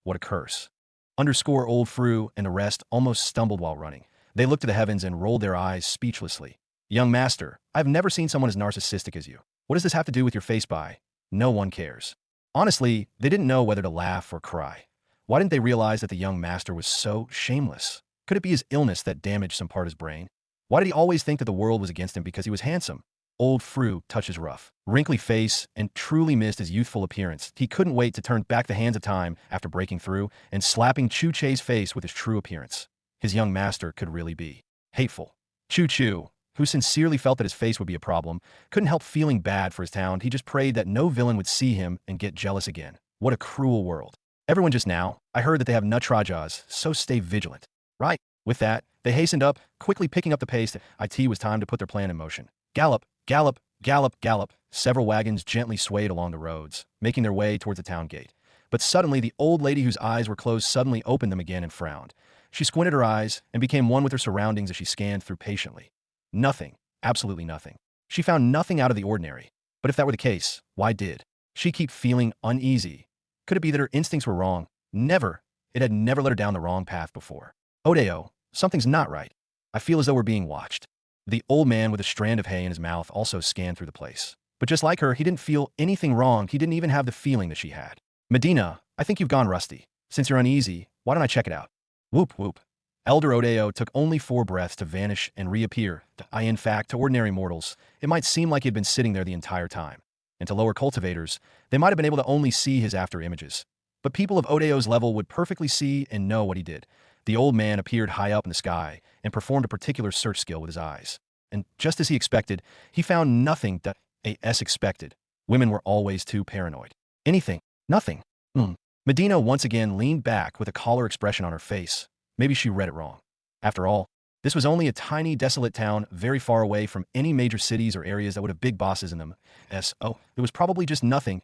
What a curse. Old Fru and the rest almost stumbled while running. They looked to the heavens and rolled their eyes speechlessly. Young master, I've never seen someone as narcissistic as you. What does this have to do with your face by? No one cares. Honestly, they didn't know whether to laugh or cry. Why didn't they realize that the young master was so shameless? Could it be his illness that damaged some part of his brain? Why did he always think that the world was against him because he was handsome? Old Fru touched his rough, wrinkly face and truly missed his youthful appearance. He couldn't wait to turn back the hands of time after breaking through and slapping Chu Che's face with his true appearance. His young master could really be hateful. Chu, who sincerely felt that his face would be a problem, couldn't help feeling bad for his town. He just prayed that no villain would see him and get jealous again. What a cruel world. Everyone just now, I heard that they have Nutrajas, so stay vigilant. Right. With that, they hastened up, quickly picking up the pace. It was time to put their plan in motion. Gallop, gallop, gallop, gallop. Several wagons gently swayed along the roads, making their way towards the town gate. But suddenly, the old lady whose eyes were closed suddenly opened them again and frowned. She squinted her eyes and became one with her surroundings as she scanned through patiently. Nothing, absolutely nothing. She found nothing out of the ordinary. But if that were the case, why did she keep feeling uneasy? Could it be that her instincts were wrong? Never. It had never led her down the wrong path before. Odeo, something's not right. I feel as though we're being watched. The old man with a strand of hay in his mouth also scanned through the place. But just like her, he didn't feel anything wrong. He didn't even have the feeling that she had. Medina, I think you've gone rusty. Since you're uneasy, why don't I check it out? Whoop, whoop. Elder Odeo took only 4 breaths to vanish and reappear. In fact, to ordinary mortals, it might seem like he had been sitting there the entire time. And to lower cultivators, they might have been able to only see his after images. But people of Odeo's level would perfectly see and know what he did. The old man appeared high up in the sky and performed a particular search skill with his eyes. And just as he expected, he found nothing as expected. Women were always too paranoid. Anything. Nothing. Medina once again leaned back with a caller expression on her face. Maybe she read it wrong. After all, this was only a tiny, desolate town very far away from any major cities or areas that would have big bosses in them. It was probably just nothing.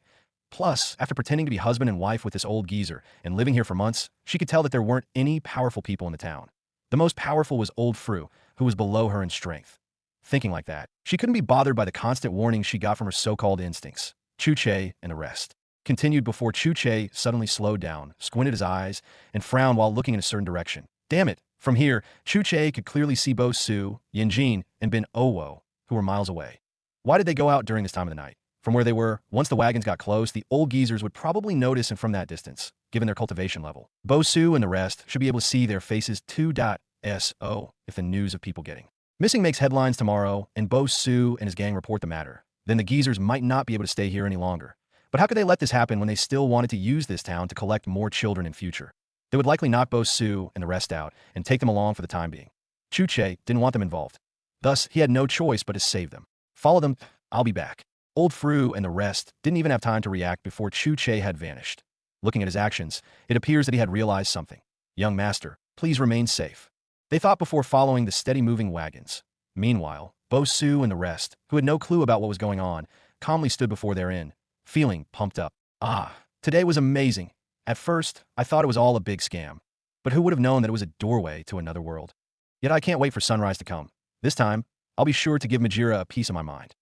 Plus, after pretending to be husband and wife with this old geezer and living here for months, she could tell that there weren't any powerful people in the town. The most powerful was Old Fru, who was below her in strength. Thinking like that, she couldn't be bothered by the constant warnings she got from her so-called instincts. Chu Che and the rest continued before Chu Che suddenly slowed down, squinted his eyes, and frowned while looking in a certain direction. Damn it! From here, Chu Che could clearly see Bo Su, Yinjin, and Bin Owo, who were miles away. Why did they go out during this time of the night? From where they were, once the wagons got close, the old geezers would probably notice and from that distance, given their cultivation level. Bo Su and the rest should be able to see their faces if the news of people getting missing makes headlines tomorrow and Bo Su and his gang report the matter, then the geezers might not be able to stay here any longer. But how could they let this happen when they still wanted to use this town to collect more children in future? They would likely knock both Su and the rest out and take them along for the time being. Chu Che didn't want them involved. Thus, he had no choice but to save them. Follow them, I'll be back. Old Fru and the rest didn't even have time to react before Chu Che had vanished. Looking at his actions, it appears that he had realized something. Young master, please remain safe. They thought before following the steady-moving wagons. Meanwhile, Bo Su and the rest, who had no clue about what was going on, calmly stood before their inn, feeling pumped up. Ah, today was amazing. At first, I thought it was all a big scam. But who would have known that it was a doorway to another world? Yet I can't wait for sunrise to come. This time, I'll be sure to give Majira a piece of my mind.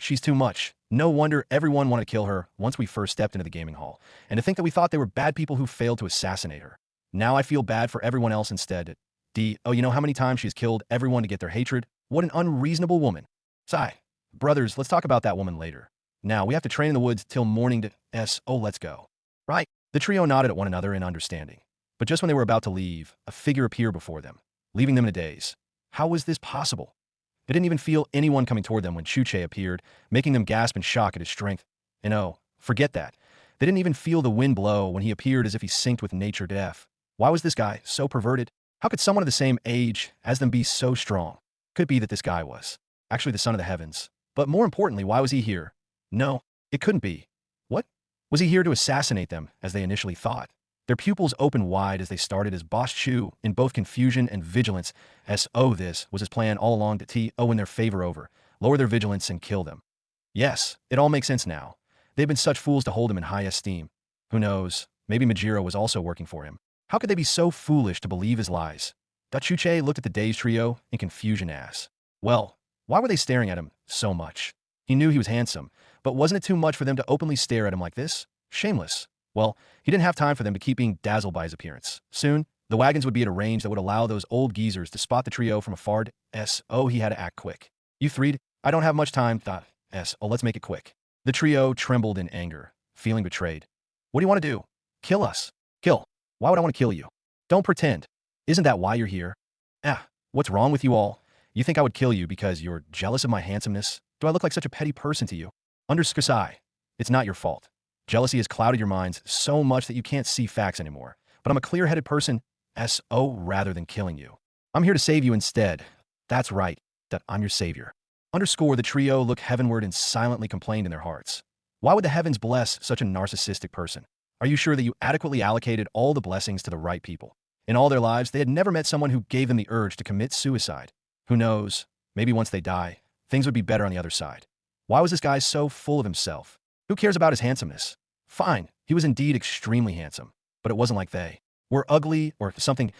She's too much. No wonder everyone wanted to kill her once we first stepped into the gaming hall. And to think that we thought they were bad people who failed to assassinate her. Now I feel bad for everyone else instead. Oh, you know how many times she's killed everyone to get their hatred? What an unreasonable woman. Sigh. Brothers, let's talk about that woman later. Now, we have to train in the woods till morning let's go. Right. The trio nodded at one another in understanding. But just when they were about to leave, a figure appeared before them, leaving them in a daze. How was this possible? They didn't even feel anyone coming toward them when Chu Che appeared, making them gasp in shock at his strength. And oh, forget that. They didn't even feel the wind blow when he appeared as if he synced with nature to death. Why was this guy so perverted? How could someone of the same age as them be so strong? Could be that this guy was actually the son of the heavens. But more importantly, why was he here? No, it couldn't be. What? Was he here to assassinate them, as they initially thought? Their pupils opened wide as they started as Boss Chu, in both confusion and vigilance. This was his plan all along to win their favor over, lower their vigilance and kill them. Yes, it all makes sense now. They've been such fools to hold him in high esteem. Who knows, maybe Majira was also working for him. How could they be so foolish to believe his lies? Chu Che looked at the dazed trio in confusion as, well, why were they staring at him so much? He knew he was handsome, but wasn't it too much for them to openly stare at him like this? Shameless. Well, he didn't have time for them to keep being dazzled by his appearance. Soon, the wagons would be at a range that would allow those old geezers to spot the trio from afar. He had to act quick. You three, I don't have much time. Let's make it quick. The trio trembled in anger, feeling betrayed. What do you want to do? Kill us. Kill. Why would I want to kill you? Don't pretend. Isn't that why you're here? What's wrong with you all? You think I would kill you because you're jealous of my handsomeness? Do I look like such a petty person to you? Underskai, it's not your fault. Jealousy has clouded your minds so much that you can't see facts anymore. But I'm a clear-headed person, rather than killing you. I'm here to save you instead. That's right, that I'm your savior. The trio looked heavenward and silently complained in their hearts. Why would the heavens bless such a narcissistic person? Are you sure that you adequately allocated all the blessings to the right people? In all their lives, they had never met someone who gave them the urge to commit suicide. Who knows, maybe once they die, things would be better on the other side. Why was this guy so full of himself? Who cares about his handsomeness? Fine, he was indeed extremely handsome, but it wasn't like they were ugly or something.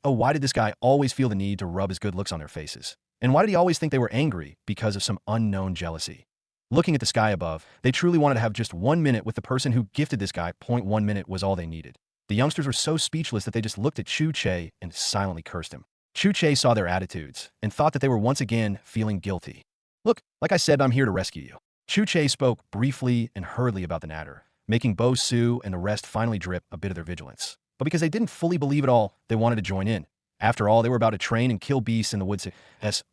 Why did this guy always feel the need to rub his good looks on their faces? And why did he always think they were angry because of some unknown jealousy? Looking at the sky above, they truly wanted to have just 1 minute with the person who gifted this guy. 1 minute was all they needed. The youngsters were so speechless that they just looked at Chu Che and silently cursed him. Chu Che saw their attitudes and thought that they were once again feeling guilty. Look, like I said, I'm here to rescue you. Chu Che spoke briefly and hurriedly about the matter, making Bo Su and the rest finally drip a bit of their vigilance. But because they didn't fully believe it all, they wanted to join in. After all, they were about to train and kill beasts in the woods.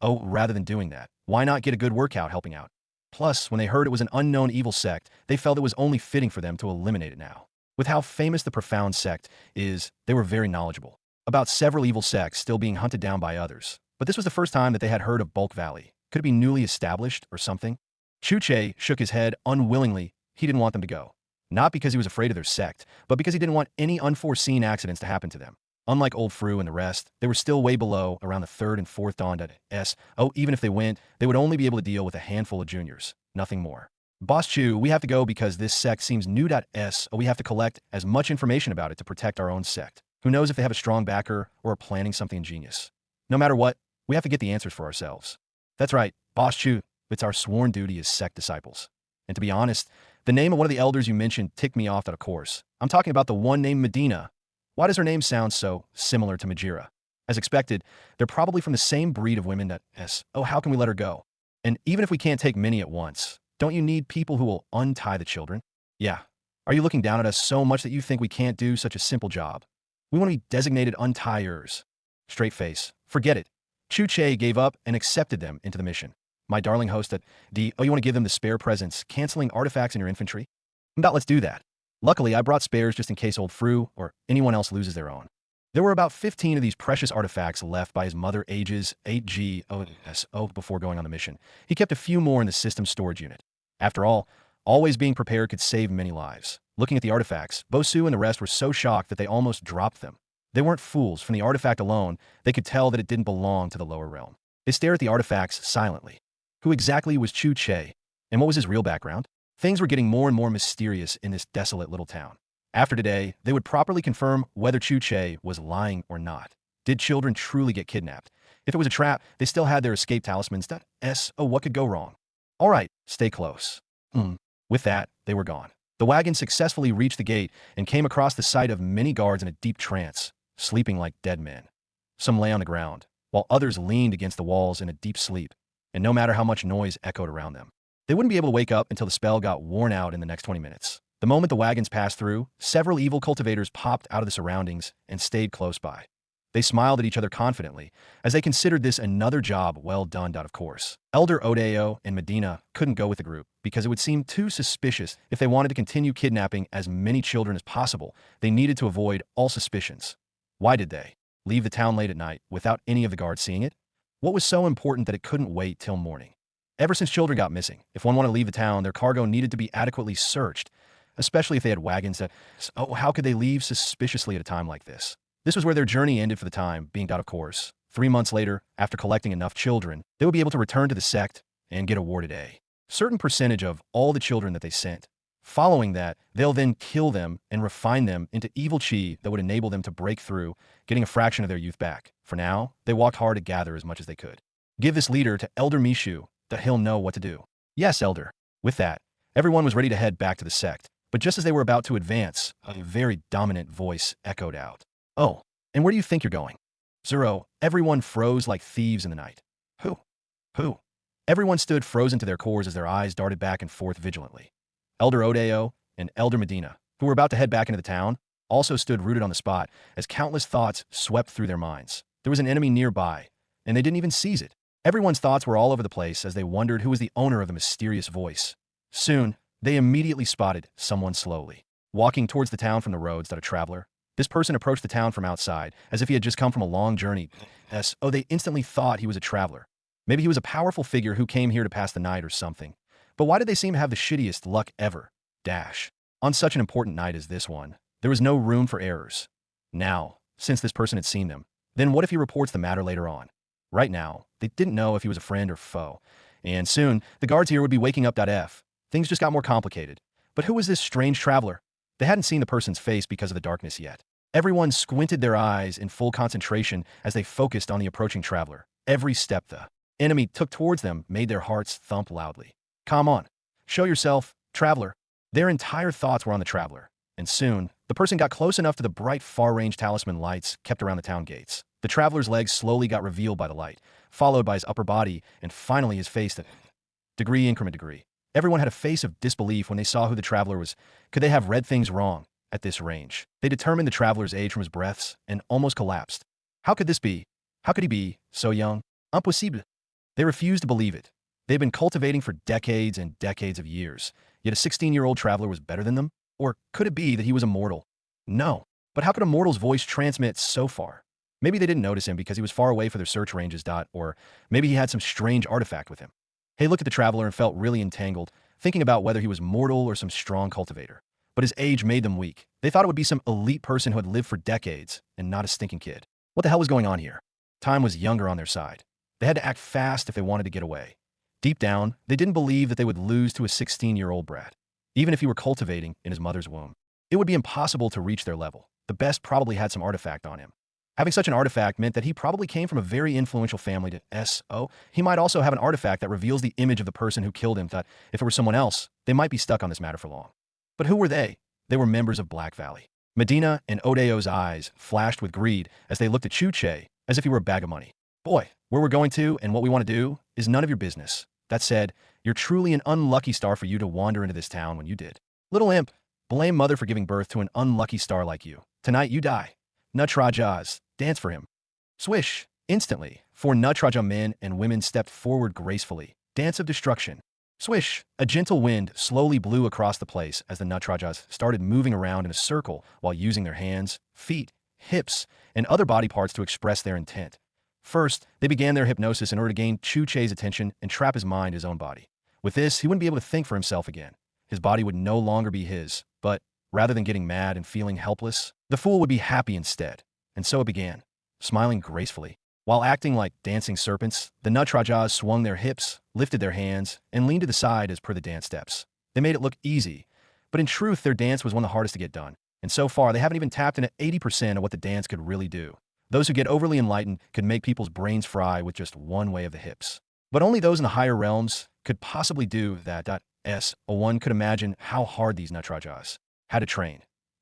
Rather than doing that, why not get a good workout helping out? Plus, when they heard it was an unknown evil sect, they felt it was only fitting for them to eliminate it now. With how famous the profound sect is, they were very knowledgeable about several evil sects still being hunted down by others. But this was the first time that they had heard of Bulk Valley. Could it be newly established or something? Chu Che shook his head unwillingly. He didn't want them to go. Not because he was afraid of their sect, but because he didn't want any unforeseen accidents to happen to them. Unlike Old Fru and the rest, they were still way below, around the 3rd and 4th dawn. Even if they went, they would only be able to deal with a handful of juniors, nothing more. Boss Chu, we have to go because this sect seems new. We have to collect as much information about it to protect our own sect. Who knows if they have a strong backer or are planning something ingenious. No matter what, we have to get the answers for ourselves. That's right, Boss Chu, it's our sworn duty as sect disciples. And to be honest, the name of one of the elders you mentioned ticked me off, of course. I'm talking about the one named Medina. Why does her name sound so similar to Majira? As expected, they're probably from the same breed of women that how can we let her go? And even if we can't take many at once, don't you need people who will untie the children? Yeah. Are you looking down at us so much that you think we can't do such a simple job? We want to be designated untiers. Straight face. Forget it. Chu Che gave up and accepted them into the mission. My darling host at oh, you want to give them the spare presents, canceling artifacts in your infantry? Let's do that. Luckily, I brought spares just in case old Fru or anyone else loses their own. There were about 15 of these precious artifacts left by his mother ages 8G before going on the mission. He kept a few more in the system storage unit. After all, always being prepared could save many lives. Looking at the artifacts, Bosu and the rest were so shocked that they almost dropped them. They weren't fools. From the artifact alone, they could tell that it didn't belong to the lower realm. They stared at the artifacts silently. Who exactly was Chu Che, and what was his real background? Things were getting more and more mysterious in this desolate little town. After today, they would properly confirm whether Chu Che was lying or not. Did children truly get kidnapped? If it was a trap, they still had their escape talismans. What could go wrong? All right, stay close. With that, they were gone. The wagon successfully reached the gate and came across the sight of many guards in a deep trance, sleeping like dead men. Some lay on the ground, while others leaned against the walls in a deep sleep, and no matter how much noise echoed around them, they wouldn't be able to wake up until the spell got worn out in the next 20 minutes. The moment the wagons passed through, several evil cultivators popped out of the surroundings and stayed close by. They smiled at each other confidently, as they considered this another job well done, of course. Elder Odeo and Medina couldn't go with the group because it would seem too suspicious. If they wanted to continue kidnapping as many children as possible, they needed to avoid all suspicions. Why did they leave the town late at night without any of the guards seeing it? What was so important that it couldn't wait till morning? Ever since children got missing, if one wanted to leave the town, their cargo needed to be adequately searched, especially if they had wagons that, how could they leave suspiciously at a time like this? This was where their journey ended for the time being, of course. 3 months later, after collecting enough children, they would be able to return to the sect and get awarded a certain percentage of all the children that they sent. Following that, they'll then kill them and refine them into evil chi that would enable them to break through, getting a fraction of their youth back. For now, they walked hard to gather as much as they could. Give this leader to Elder Mishu, that he'll know what to do. Yes, Elder. With that, everyone was ready to head back to the sect, but just as they were about to advance, a very dominant voice echoed out. Oh, and where do you think you're going? Zero. Everyone froze like thieves in the night. Who? Who? Everyone stood frozen to their cores as their eyes darted back and forth vigilantly. Elder Odeo and Elder Medina, who were about to head back into the town, also stood rooted on the spot as countless thoughts swept through their minds. There was an enemy nearby, and they didn't even seize it. Everyone's thoughts were all over the place as they wondered who was the owner of the mysterious voice. Soon, they immediately spotted someone slowly walking towards the town from the roads. A traveler. This person approached the town from outside, as if he had just come from a long journey. They instantly thought he was a traveler. Maybe he was a powerful figure who came here to pass the night or something. But why did they seem to have the shittiest luck ever? On such an important night as this one, there was no room for errors. Now, since this person had seen them, then what if he reports the matter later on? Right now, they didn't know if he was a friend or foe. And soon, the guards here would be waking up. Things just got more complicated. But who was this strange traveler? They hadn't seen the person's face because of the darkness yet. Everyone squinted their eyes in full concentration as they focused on the approaching traveler. Every step the enemy took towards them made their hearts thump loudly. Come on, show yourself, traveler. Their entire thoughts were on the traveler. And soon, the person got close enough to the bright far-range talisman lights kept around the town gates. The traveler's legs slowly got revealed by the light, followed by his upper body, and finally his face. Degree. Everyone had a face of disbelief when they saw who the traveler was. Could they have read things wrong? At this range, they determined the traveler's age from his breaths and almost collapsed. How could this be? How could he be so young? Impossible. They refused to believe it. They'd been cultivating for decades and decades of years, yet a 16-year-old traveler was better than them? Or could it be that he was immortal? No. But how could a mortal's voice transmit so far? Maybe they didn't notice him because he was far away for their search ranges. Or maybe he had some strange artifact with him. He looked at the traveler and felt really entangled, thinking about whether he was mortal or some strong cultivator. But his age made them weak. They thought it would be some elite person who had lived for decades, and not a stinking kid. What the hell was going on here? Time was younger on their side. They had to act fast if they wanted to get away. Deep down, they didn't believe that they would lose to a 16-year-old brat, even if he were cultivating in his mother's womb. It would be impossible to reach their level. The best probably had some artifact on him. Having such an artifact meant that he probably came from a very influential family. He might also have an artifact that reveals the image of the person who killed him. That if it were someone else, they might be stuck on this matter for long. But who were they? They were members of Black Valley. Medina and Odeo's eyes flashed with greed as they looked at Chu Che as if he were a bag of money. Boy, where we're going to and what we want to do is none of your business. That said, you're truly an unlucky star for you to wander into this town when you did. Little imp, blame mother for giving birth to an unlucky star like you. Tonight you die. Nutrajas, dance for him. Swish! Instantly, 4 Nutraja men and women stepped forward gracefully, Dance of Destruction. Swish! A gentle wind slowly blew across the place as the Natrajas started moving around in a circle while using their hands, feet, hips, and other body parts to express their intent. First, they began their hypnosis in order to gain Chu Che's attention and trap his mind in his own body. With this, he wouldn't be able to think for himself again. His body would no longer be his, but rather than getting mad and feeling helpless, the fool would be happy instead. And so it began, smiling gracefully. While acting like dancing serpents, the Natrajas swung their hips, lifted their hands, and leaned to the side as per the dance steps. They made it look easy, but in truth, their dance was one of the hardest to get done. And so far, they haven't even tapped into 80% of what the dance could really do. Those who get overly enlightened could make people's brains fry with just one way of the hips. But only those in the higher realms could possibly do that. One could imagine how hard these Natrajas had to train.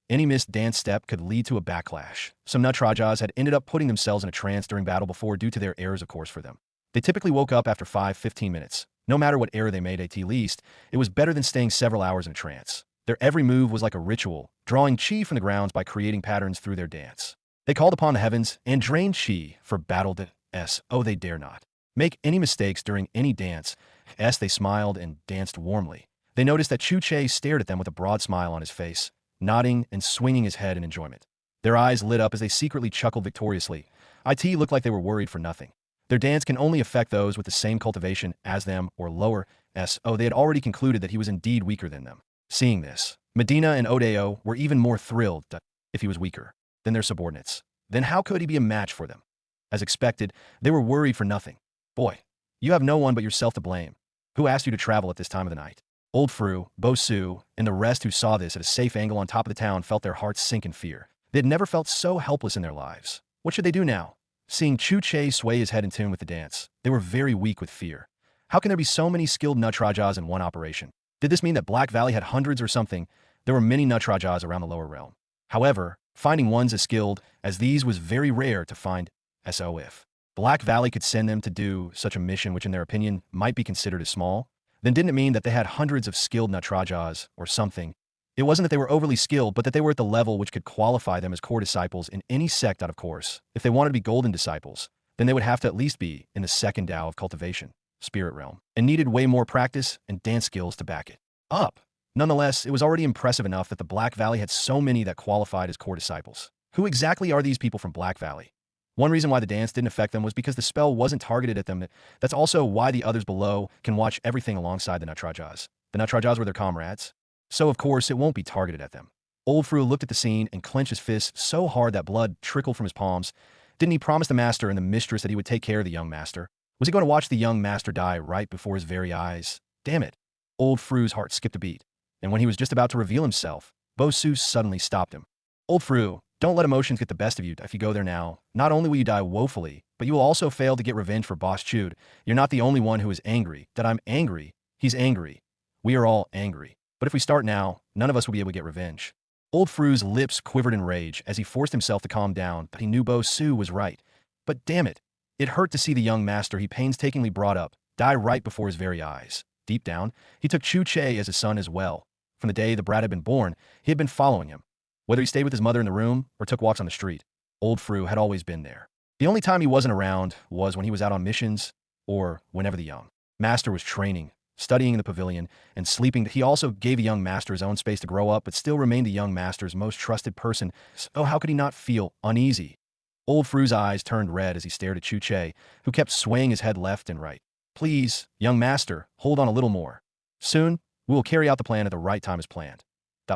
Any missed dance step could lead to a backlash. Some Natrajas had ended up putting themselves in a trance during battle before due to their errors, of course, for them. They typically woke up after 5-15 minutes. No matter what error they made, at least, it was better than staying several hours in a trance. Their every move was like a ritual, drawing chi from the grounds by creating patterns through their dance. They called upon the heavens and drained chi for battle. They dare not make any mistakes during any dance. They smiled and danced warmly. They noticed that Chu Che stared at them with a broad smile on his face, nodding and swinging his head in enjoyment. Their eyes lit up as they secretly chuckled victoriously. It looked like they were worried for nothing. Their dance can only affect those with the same cultivation as them or lower. They had already concluded that he was indeed weaker than them. Seeing this, Medina and Odeo were even more thrilled. If he was weaker than their subordinates, then how could he be a match for them? As expected, they were worried for nothing. Boy, you have no one but yourself to blame. Who asked you to travel at this time of the night? Old Fru, Bosu, and the rest who saw this at a safe angle on top of the town felt their hearts sink in fear. They had never felt so helpless in their lives. What should they do now? Seeing Chu Che sway his head in tune with the dance, they were very weak with fear. How can there be so many skilled Natrajas in one operation? Did this mean that Black Valley had hundreds or something? There were many Natrajas around the lower realm. However, finding ones as skilled as these was very rare to find. If Black Valley could send them to do such a mission which in their opinion might be considered as small, then didn't it mean that they had hundreds of skilled Natrajas or something? It wasn't that they were overly skilled, but that they were at the level which could qualify them as core disciples in any sect. Of course, if they wanted to be golden disciples, then they would have to at least be in the second Tao of cultivation, spirit realm, and needed way more practice and dance skills to back it up. Nonetheless, it was already impressive enough that the Black Valley had so many that qualified as core disciples. Who exactly are these people from Black Valley? One reason why the dance didn't affect them was because the spell wasn't targeted at them. That's also why the others below can watch everything alongside the Natrajas. The Natrajas were their comrades, so of course it won't be targeted at them. Old Fru looked at the scene and clenched his fist so hard that blood trickled from his palms. Didn't he promise the master and the mistress that he would take care of the young master? Was he going to watch the young master die right before his very eyes? Damn it. Old Fru's heart skipped a beat, and when he was just about to reveal himself, Bosu suddenly stopped him. Old Fru, don't let emotions get the best of you. If you go there now, not only will you die woefully, but you will also fail to get revenge for Boss Chud. You're not the only one who is angry. That I'm angry. He's angry. We are all angry. But if we start now, none of us will be able to get revenge. Old Fru's lips quivered in rage as he forced himself to calm down, but he knew Bosu was right. But damn it, it hurt to see the young master he painstakingly brought up die right before his very eyes. Deep down, he took Chu Che as his son as well. From the day the brat had been born, he had been following him. Whether he stayed with his mother in the room or took walks on the street, Old Fru had always been there. The only time he wasn't around was when he was out on missions or whenever the young master was training, studying in the pavilion, and sleeping. He also gave the young master his own space to grow up, but still remained the young master's most trusted person. So how could he not feel uneasy? Old Fru's eyes turned red as he stared at Chu Che, who kept swaying his head left and right. Please, young master, hold on a little more. Soon, we will carry out the plan at the right time as planned.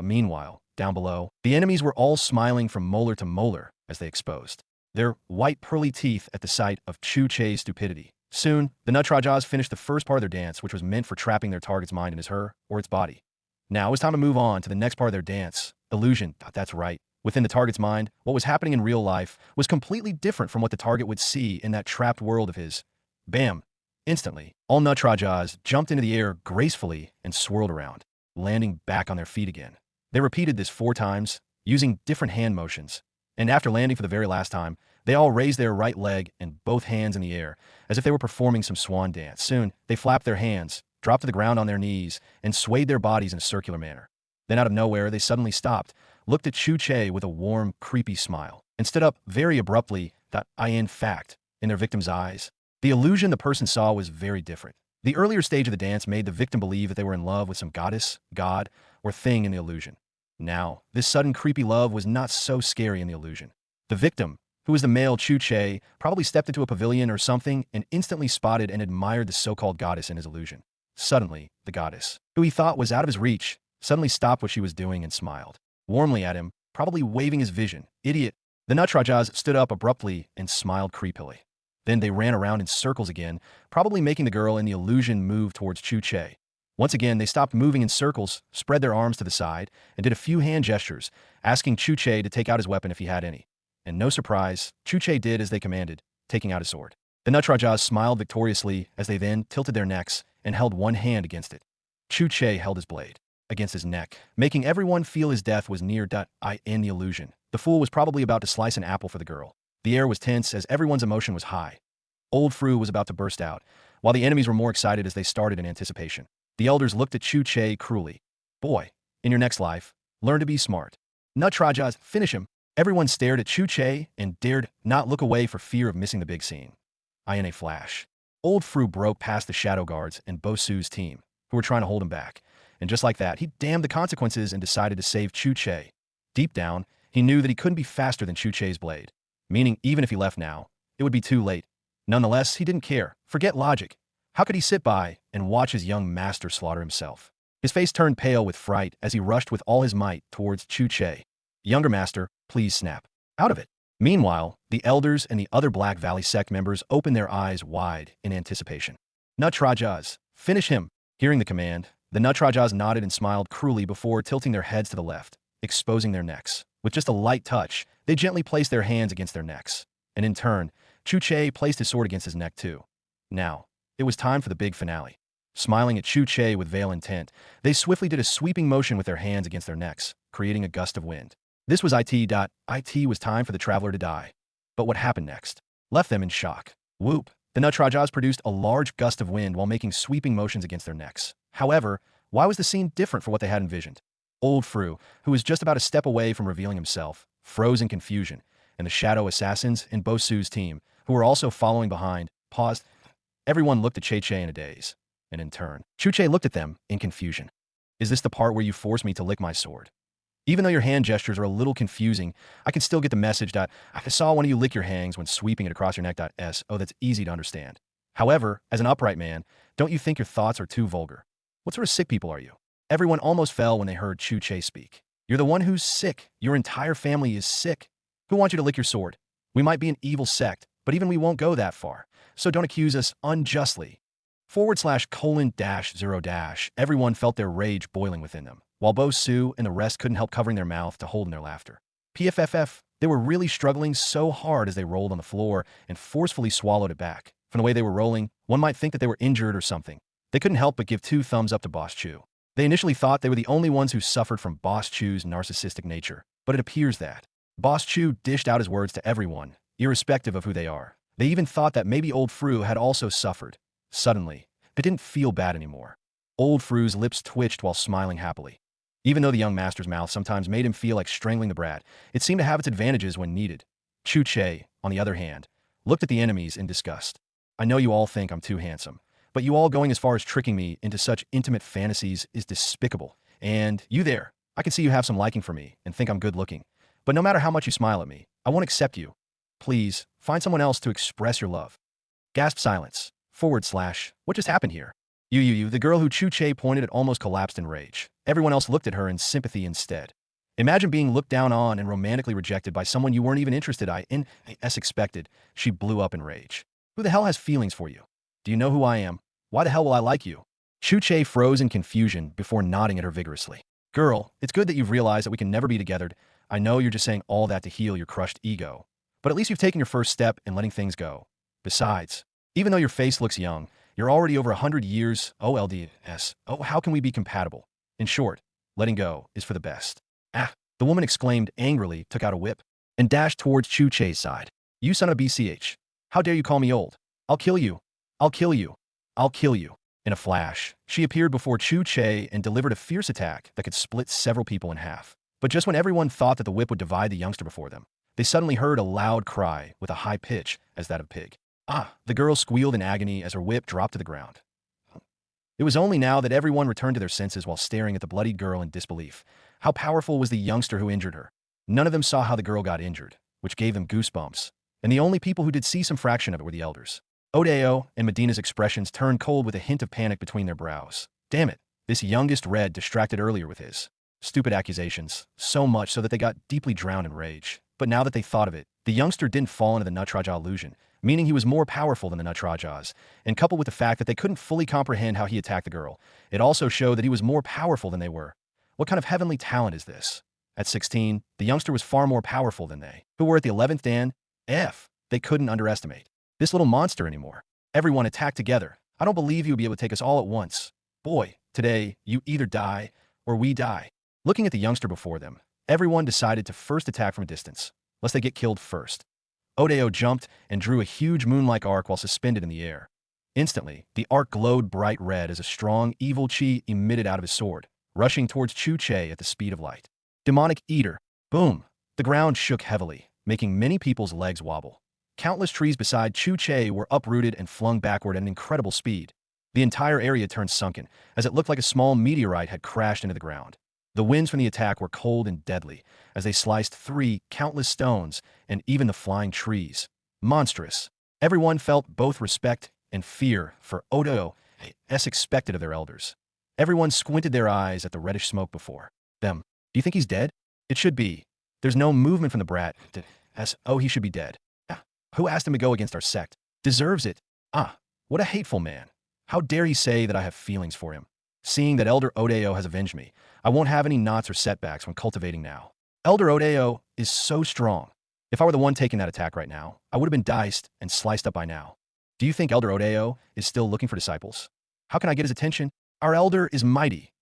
Meanwhile, down below, the enemies were all smiling from molar to molar as they exposed their white pearly teeth at the sight of Chu Che's stupidity. Soon, the Natrajas finished the first part of their dance, which was meant for trapping their target's mind in his her or its body. Now it was time to move on to the next part of their dance, illusion. That's right. Within the target's mind, what was happening in real life was completely different from what the target would see in that trapped world of his. Bam! Instantly, all Natrajas jumped into the air gracefully and swirled around, landing back on their feet again. They repeated this 4 times, using different hand motions, and after landing for the very last time, they all raised their right leg and both hands in the air, as if they were performing some swan dance. Soon, they flapped their hands, dropped to the ground on their knees, and swayed their bodies in a circular manner. Then out of nowhere, they suddenly stopped, looked at Chu Che with a warm, creepy smile, and stood up very abruptly. In fact, in their victim's eyes, the illusion the person saw was very different. The earlier stage of the dance made the victim believe that they were in love with some goddess, god, or thing in the illusion. Now, this sudden creepy love was not so scary in the illusion. The victim, who was the male Chu Che, probably stepped into a pavilion or something and instantly spotted and admired the so-called goddess in his illusion. Suddenly, the goddess, who he thought was out of his reach, suddenly stopped what she was doing and smiled warmly at him, probably waving his vision. Idiot. The Natrajas stood up abruptly and smiled creepily. Then they ran around in circles again, probably making the girl in the illusion move towards Chu Che. Once again, they stopped moving in circles, spread their arms to the side, and did a few hand gestures, asking Chu Che to take out his weapon if he had any. And no surprise, Chu Che did as they commanded, taking out his sword. The Natrajas smiled victoriously as they then tilted their necks and held one hand against it. Chu Che held his blade against his neck, making everyone feel his death was near. In the illusion, the fool was probably about to slice an apple for the girl. The air was tense as everyone's emotion was high. Old Fru was about to burst out, while the enemies were more excited as they started in anticipation. The elders looked at Chu Che cruelly. Boy, in your next life, learn to be smart. Natrajas, finish him. Everyone stared at Chu Che and dared not look away for fear of missing the big scene. In a flash, Old Fru broke past the Shadow Guards and Bosu's team, who were trying to hold him back. And just like that, he damned the consequences and decided to save Chu Che. Deep down, he knew that he couldn't be faster than Chu Che's blade, meaning even if he left now, it would be too late. Nonetheless, he didn't care. Forget logic. How could he sit by and watch his young master slaughter himself? His face turned pale with fright as he rushed with all his might towards Chu Che. Younger master, please snap out of it. Meanwhile, the elders and the other Black Valley sect members opened their eyes wide in anticipation. Natrajas, finish him. Hearing the command, the Natrajas nodded and smiled cruelly before tilting their heads to the left, exposing their necks. With just a light touch, they gently placed their hands against their necks. And in turn, Chu Che placed his sword against his neck too. Now, it was time for the big finale. Smiling at Chu Che with veiled intent, they swiftly did a sweeping motion with their hands against their necks, creating a gust of wind. This was it. It was time for the traveler to die. But what happened next left them in shock. Whoop! The Natrajas produced a large gust of wind while making sweeping motions against their necks. However, why was the scene different from what they had envisioned? Old Fru, who was just about a step away from revealing himself, froze in confusion, and the shadow assassins and Bosu's team, who were also following behind, paused. Everyone looked at Che Che in a daze, and in turn, Chu Che looked at them in confusion. Is this the part where you force me to lick my sword? Even though your hand gestures are a little confusing, I can still get the message. I saw one of you lick your hands when sweeping it across your neck. Oh, that's easy to understand. However, as an upright man, don't you think your thoughts are too vulgar? What sort of sick people are you? Everyone almost fell when they heard Chu Che speak. You're the one who's sick. Your entire family is sick. Who wants you to lick your sword? We might be an evil sect, but even we won't go that far. So don't accuse us unjustly. /:0 Everyone felt their rage boiling within them, while Bosu and the rest couldn't help covering their mouth to hold in their laughter. PFFF, they were really struggling so hard as they rolled on the floor and forcefully swallowed it back. From the way they were rolling, one might think that they were injured or something. They couldn't help but give 2 thumbs up to Boss Chu. They initially thought they were the only ones who suffered from Boss Chu's narcissistic nature, but it appears that Boss Chu dished out his words to everyone, irrespective of who they are. They even thought that maybe Old Fru had also suffered. Suddenly, they didn't feel bad anymore. Old Fru's lips twitched while smiling happily. Even though the young master's mouth sometimes made him feel like strangling the brat, it seemed to have its advantages when needed. Chu Che, on the other hand, looked at the enemies in disgust. I know you all think I'm too handsome, but you all going as far as tricking me into such intimate fantasies is despicable. And you there, I can see you have some liking for me and think I'm good looking. But no matter how much you smile at me, I won't accept you. Please, find someone else to express your love. Gasp silence. / What just happened here? You, the girl who Chu Che pointed at almost collapsed in rage. Everyone else looked at her in sympathy instead. Imagine being looked down on and romantically rejected by someone you weren't even interested in. As expected, she blew up in rage. Who the hell has feelings for you? Do you know who I am? Why the hell will I like you? Chu Che froze in confusion before nodding at her vigorously. Girl, it's good that you've realized that we can never be together. I know you're just saying all that to heal your crushed ego. But at least you've taken your first step in letting things go. Besides, even though your face looks young, you're already over 100 years olds. Oh, how can we be compatible? In short, letting go is for the best. Ah, the woman exclaimed angrily, took out a whip, and dashed towards Chu Che's side. You son of a BCH. How dare you call me old? I'll kill you. I'll kill you. I'll kill you. In a flash, she appeared before Chu Che and delivered a fierce attack that could split several people in half. But just when everyone thought that the whip would divide the youngster before them, they suddenly heard a loud cry with a high pitch as that of a pig. Ah, the girl squealed in agony as her whip dropped to the ground. It was only now that everyone returned to their senses while staring at the bloodied girl in disbelief. How powerful was the youngster who injured her? None of them saw how the girl got injured, which gave them goosebumps. And the only people who did see some fraction of it were the elders. Odeo and Medina's expressions turned cold with a hint of panic between their brows. Damn it, this youngest Red distracted earlier with his stupid accusations, so much so that they got deeply drowned in rage. But now that they thought of it, the youngster didn't fall into the Nutraja illusion, meaning he was more powerful than the Nutrajas, and coupled with the fact that they couldn't fully comprehend how he attacked the girl, it also showed that he was more powerful than they were. What kind of heavenly talent is this? At 16, the youngster was far more powerful than they, who were at the 11th Dan. They couldn't underestimate this little monster anymore. Everyone attacked together. I don't believe you would be able to take us all at once. Boy, today, you either die or we die. Looking at the youngster before them, everyone decided to first attack from a distance, lest they get killed first. Odeo jumped and drew a huge moon-like arc while suspended in the air. Instantly, the arc glowed bright red as a strong, evil chi emitted out of his sword, rushing towards Chu Che at the speed of light. Demonic Eater. Boom! The ground shook heavily, making many people's legs wobble. Countless trees beside Chu Che were uprooted and flung backward at an incredible speed. The entire area turned sunken, as it looked like a small meteorite had crashed into the ground. The winds from the attack were cold and deadly, as they sliced through countless stones and even the flying trees. Monstrous. Everyone felt both respect and fear for Odeo, as expected of their elders. Everyone squinted their eyes at the reddish smoke before them. Do you think he's dead? It should be. There's no movement from the brat, he should be dead. Who asked him to go against our sect? Deserves it. What a hateful man. How dare he say that I have feelings for him? Seeing that Elder Odeo has avenged me, I won't have any knots or setbacks when cultivating now. Elder Odeo is so strong. If I were the one taking that attack right now, I would have been diced and sliced up by now. Do you think Elder Odeo is still looking for disciples? How can I get his attention? Our elder is mighty.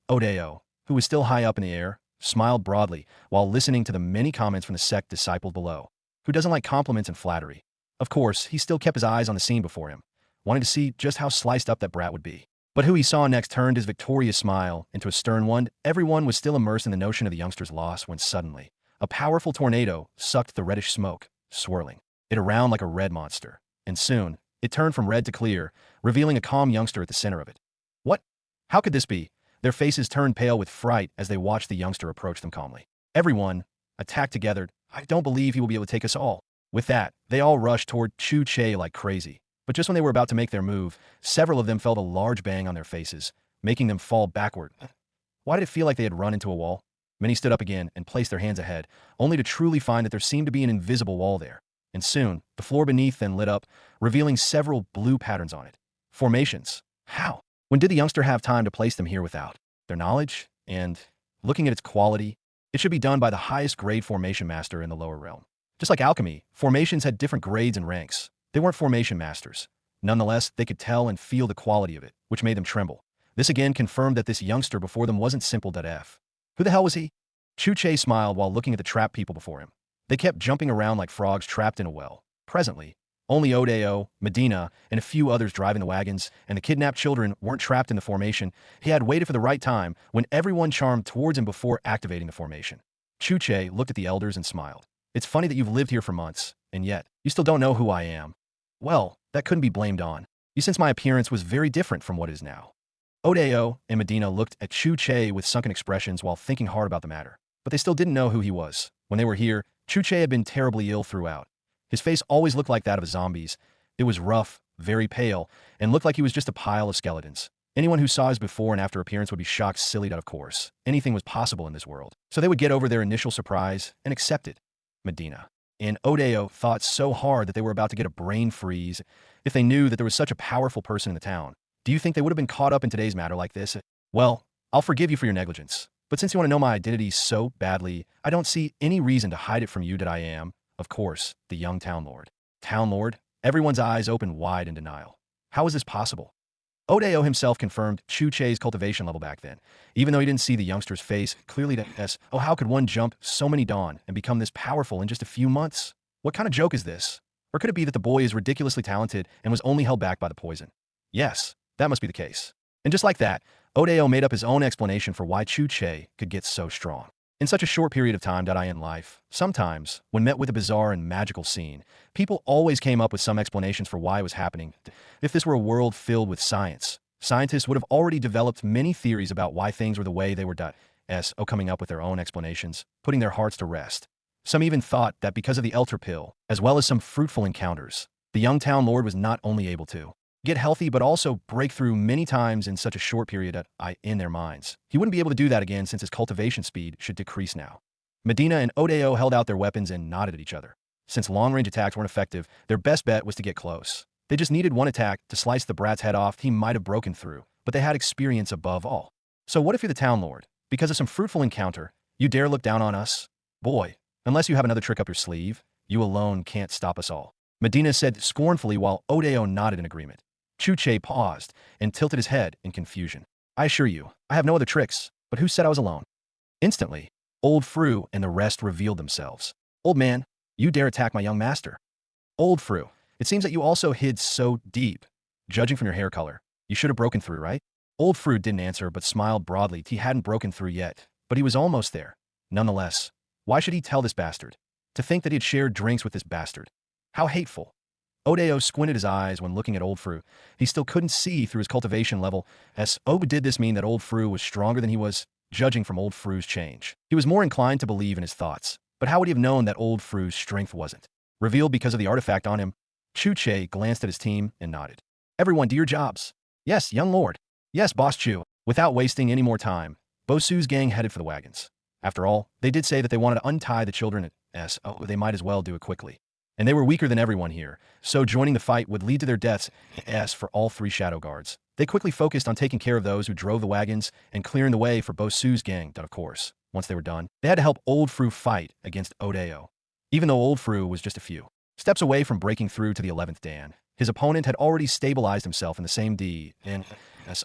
Odeo, who was still high up in the air, smiled broadly while listening to the many comments from the sect disciple below. Who doesn't like compliments and flattery? Of course, he still kept his eyes on the scene before him, wanting to see just how sliced up that brat would be. But who he saw next turned his victorious smile into a stern one. Everyone was still immersed in the notion of the youngster's loss when suddenly, a powerful tornado sucked the reddish smoke, swirling it around like a red monster. And soon, it turned from red to clear, revealing a calm youngster at the center of it. What? How could this be? Their faces turned pale with fright as they watched the youngster approach them calmly. Everyone attacked together. I don't believe he will be able to take us all. With that, they all rushed toward Chu Che like crazy. But just when they were about to make their move, several of them felt a large bang on their faces, making them fall backward. Why did it feel like they had run into a wall? Many stood up again and placed their hands ahead, only to truly find that there seemed to be an invisible wall there. And soon, the floor beneath them lit up, revealing several blue patterns on it. Formations. How? When did the youngster have time to place them here without their knowledge? And, looking at its quality, it should be done by the highest grade formation master in the lower realm. Just like alchemy, formations had different grades and ranks. They weren't formation masters. Nonetheless, they could tell and feel the quality of it, which made them tremble. This again confirmed that this youngster before them wasn't simple.f. Who the hell was he? Chu Che smiled while looking at the trapped people before him. They kept jumping around like frogs trapped in a well. Presently, only Odeo, Medina, and a few others driving the wagons, and the kidnapped children weren't trapped in the formation. He had waited for the right time when everyone charmed towards him before activating the formation. Chu Che looked at the elders and smiled. It's funny that you've lived here for months, and yet, you still don't know who I am. Well, that couldn't be blamed on you since my appearance was very different from what it is now. Odeo and Medina looked at Chu Che with sunken expressions while thinking hard about the matter, but they still didn't know who he was. When they were here, Chu Che had been terribly ill throughout. His face always looked like that of a zombie's. It was rough, very pale, and looked like he was just a pile of skeletons. Anyone who saw his before and after appearance would be shocked silly of course. Anything was possible in this world. So they would get over their initial surprise and accept it. Medina and Odeo thought so hard that they were about to get a brain freeze if they knew that there was such a powerful person in the town. Do you think they would have been caught up in today's matter like this? Well, I'll forgive you for your negligence. But since you want to know my identity so badly, I don't see any reason to hide it from you that I am, of course, the young town lord. Town lord? Everyone's eyes opened wide in denial. How is this possible? Odeo himself confirmed Chu Che's cultivation level back then, even though he didn't see the youngster's face clearly how could one jump so many dawn and become this powerful in just a few months? What kind of joke is this? Or could it be that the boy is ridiculously talented and was only held back by the poison? Yes, that must be the case. And just like that, Odeo made up his own explanation for why Chu Che could get so strong. In such a short period of time in life, sometimes, when met with a bizarre and magical scene, people always came up with some explanations for why it was happening. If this were a world filled with science, Scientists would have already developed many theories about why things were the way they were. Coming up with their own explanations, putting their hearts to rest. Some even thought that because of the Elter pill, as well as some fruitful encounters, the young town lord was not only able to get healthy but also break through many times in such a short period in their minds. He wouldn't be able to do that again since his cultivation speed should decrease now. Medina and Odeo held out their weapons and nodded at each other. Since long-range attacks weren't effective, their best bet was to get close. They just needed one attack to slice the brat's head off. He might have broken through, but they had experience above all. So what if you're the town lord? Because of some fruitful encounter, you dare look down on us? Boy, unless you have another trick up your sleeve, you alone can't stop us all. Medina said scornfully while Odeo nodded in agreement. Chu Che paused and tilted his head in confusion. I assure you, I have no other tricks, but who said I was alone? Instantly, Old Fru and the rest revealed themselves. Old man, you dare attack my young master? Old Fru, it seems that you also hid so deep. Judging from your hair color, you should have broken through, right? Old Fru didn't answer but smiled broadly. He hadn't broken through yet, but he was almost there. Nonetheless, why should he tell this bastard? To think that he had shared drinks with this bastard. How hateful. Odeo squinted his eyes when looking at Old Fru. He still couldn't see through his cultivation level. Did this mean that Old Fru was stronger than he was? Judging from Old Fru's change, he was more inclined to believe in his thoughts. But how would he have known that Old Fru's strength wasn't revealed because of the artifact on him? Chu Che glanced at his team and nodded. Everyone do your jobs. Yes, young lord. Yes, Boss Chu. Without wasting any more time, Bosu's gang headed for the wagons. After all, they did say that they wanted to untie the children they might as well do it quickly. And they were weaker than everyone here, so joining the fight would lead to their deaths. For all three shadow guards, they quickly focused on taking care of those who drove the wagons and clearing the way for Bosu's gang. Of course, once they were done, they had to help Old Fru fight against Odeo. Even though Old Fru was just a few steps away from breaking through to the 11th Dan, his opponent had already stabilized himself in the same D, and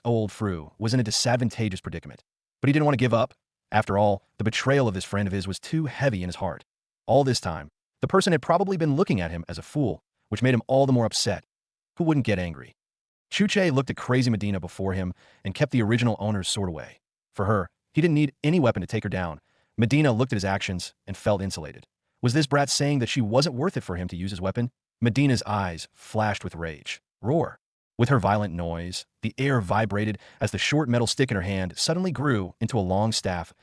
Old Fru was in a disadvantageous predicament. But he didn't want to give up. After all, the betrayal of this friend of his was too heavy in his heart. All this time, the person had probably been looking at him as a fool, which made him all the more upset. Who wouldn't get angry? Chu Che looked at crazy Medina before him and kept the original owner's sword away. For her, he didn't need any weapon to take her down. Medina looked at his actions and felt insulated. Was this brat saying that she wasn't worth it for him to use his weapon? Medina's eyes flashed with rage. Roar. With her violent noise, the air vibrated as the short metal stick in her hand suddenly grew into a long staff.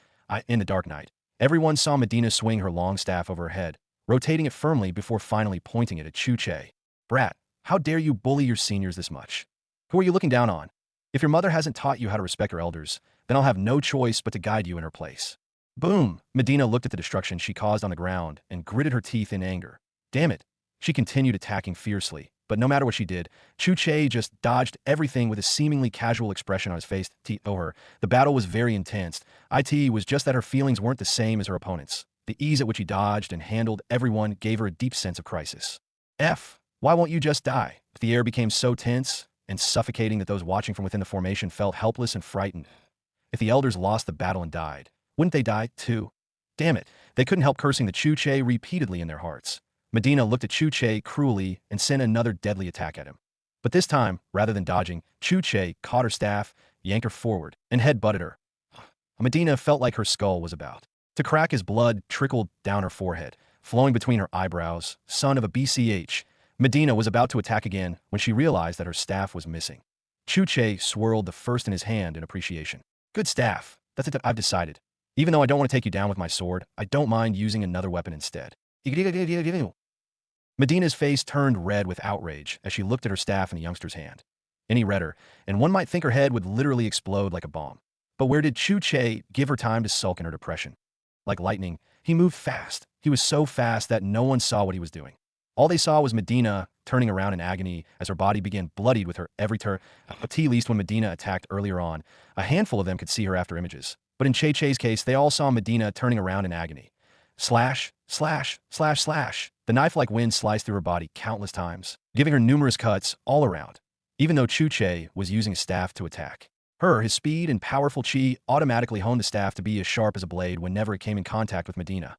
In the dark night, everyone saw Medina swing her long staff over her head, rotating it firmly before finally pointing it at Chu Che. Brat, how dare you bully your seniors this much? Who are you looking down on? If your mother hasn't taught you how to respect your elders, then I'll have no choice but to guide you in her place. Boom! Medina looked at the destruction she caused on the ground and gritted her teeth in anger. Damn it! She continued attacking fiercely, but no matter what she did, Chu Che just dodged everything with a seemingly casual expression on his face. The battle was very intense. It was just that her feelings weren't the same as her opponent's. The ease at which he dodged and handled everyone gave her a deep sense of crisis. Why won't you just die? The air became so tense and suffocating that those watching from within the formation felt helpless and frightened. If the elders lost the battle and died, wouldn't they die too? Damn it, they couldn't help cursing the Chu Che repeatedly in their hearts. Medina looked at Chu Che cruelly and sent another deadly attack at him. But this time, rather than dodging, Chu Che caught her staff, yanked her forward, and head-butted her. Medina felt like her skull was about to crack as blood trickled down her forehead, flowing between her eyebrows. Son of a BCH. Medina was about to attack again when she realized that her staff was missing. Chu Che swirled the first in his hand in appreciation. Good staff. That's it, I've decided. Even though I don't want to take you down with my sword, I don't mind using another weapon instead. Medina's face turned red with outrage as she looked at her staff in the youngster's hand. Any redder, and one might think her head would literally explode like a bomb. But where did Chu Che give her time to sulk in her depression? Like lightning, he moved fast. He was so fast that no one saw what he was doing. All they saw was Medina turning around in agony as her body began bloodied with her every turn. At least when Medina attacked earlier on, a handful of them could see her after images. But in Che Che's case, they all saw Medina turning around in agony. Slash, slash, slash, slash. The knife like wind sliced through her body countless times, giving her numerous cuts all around. Even though Chu Che was using a staff to attack his speed and powerful chi automatically honed the staff to be as sharp as a blade whenever it came in contact with Medina.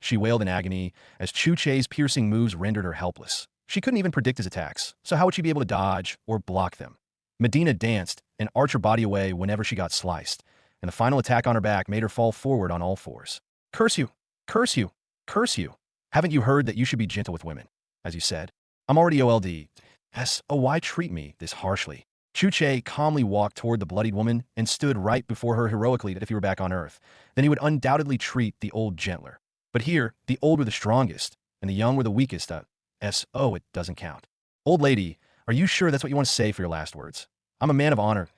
She wailed in agony as Chu Che's piercing moves rendered her helpless. She couldn't even predict his attacks, so how would she be able to dodge or block them? Medina danced and arched her body away whenever she got sliced, and the final attack on her back made her fall forward on all fours. Curse you! Curse you! Curse you! Haven't you heard that you should be gentle with women? As you said, I'm already OLD. Why treat me this harshly? Chu Che calmly walked toward the bloodied woman and stood right before her heroically that if he were back on Earth, then he would undoubtedly treat the old gentler. But here, the old were the strongest, and the young were the weakest. It doesn't count. Old lady, are you sure that's what you want to say for your last words? I'm a man of honor.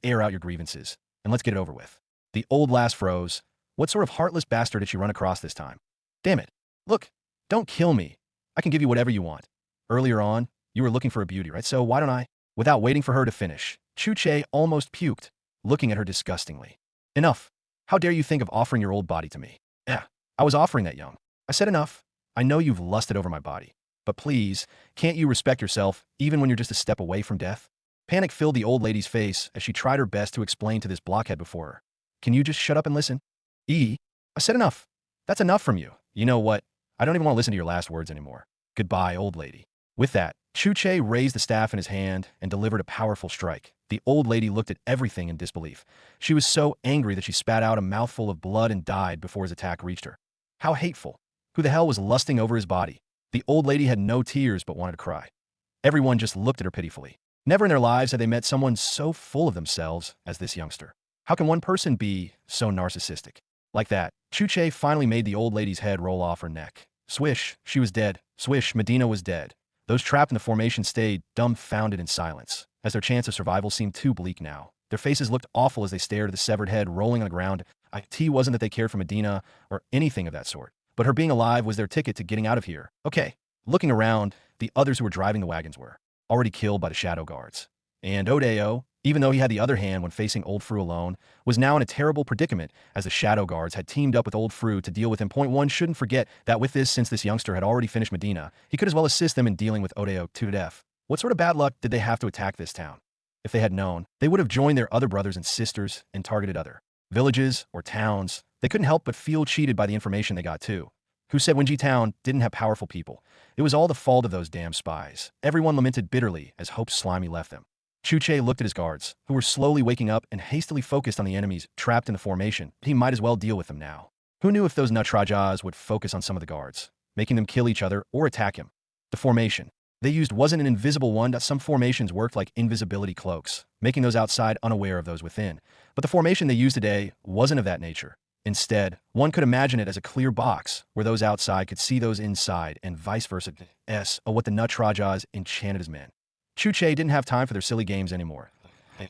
Air out your grievances, and let's get it over with. The old lass froze. What sort of heartless bastard did she run across this time? Damn it. Look, don't kill me. I can give you whatever you want. Earlier on, you were looking for a beauty, right? So why don't I? Without waiting for her to finish, Chu Che almost puked, looking at her disgustingly. Enough. How dare you think of offering your old body to me? Yeah, I was offering that, young. I said enough. I know you've lusted over my body. But please, can't you respect yourself even when you're just a step away from death? Panic filled the old lady's face as she tried her best to explain to this blockhead before her. Can you just shut up and listen? I said enough. That's enough from you. You know what? I don't even want to listen to your last words anymore. Goodbye, old lady. With that, Chu Che raised the staff in his hand and delivered a powerful strike. The old lady looked at everything in disbelief. She was so angry that she spat out a mouthful of blood and died before his attack reached her. How hateful. Who the hell was lusting over his body? The old lady had no tears but wanted to cry. Everyone just looked at her pitifully. Never in their lives had they met someone so full of themselves as this youngster. How can one person be so narcissistic? Like that, Chu Che finally made the old lady's head roll off her neck. Swish, she was dead. Swish, Medina was dead. Those trapped in the formation stayed dumbfounded in silence, as their chance of survival seemed too bleak now. Their faces looked awful as they stared at the severed head rolling on the ground. It wasn't that they cared for Medina or anything of that sort, but her being alive was their ticket to getting out of here. Okay. Looking around, the others who were driving the wagons were already killed by the shadow guards. And Odeo, even though he had the other hand when facing Old Fru alone, was now in a terrible predicament as the shadow guards had teamed up with Old Fru to deal with him. Point one, shouldn't forget that with this, since this youngster had already finished Medina, he could as well assist them in dealing with Odeo to death. What sort of bad luck did they have to attack this town? If they had known, they would have joined their other brothers and sisters and targeted other villages or towns. They couldn't help but feel cheated by the information they got too. Who said Winji Town didn't have powerful people? It was all the fault of those damn spies. Everyone lamented bitterly as Hope's Slimy left them. Chu Che looked at his guards, who were slowly waking up and hastily focused on the enemies trapped in the formation. He might as well deal with them now. Who knew if those Nutrajas would focus on some of the guards, making them kill each other or attack him? The formation they used wasn't an invisible one. Some formations worked like invisibility cloaks, making those outside unaware of those within. But the formation they used today wasn't of that nature. Instead, one could imagine it as a clear box where those outside could see those inside and vice versa. What the Nutrajas enchanted as men. Chu Che didn't have time for their silly games anymore,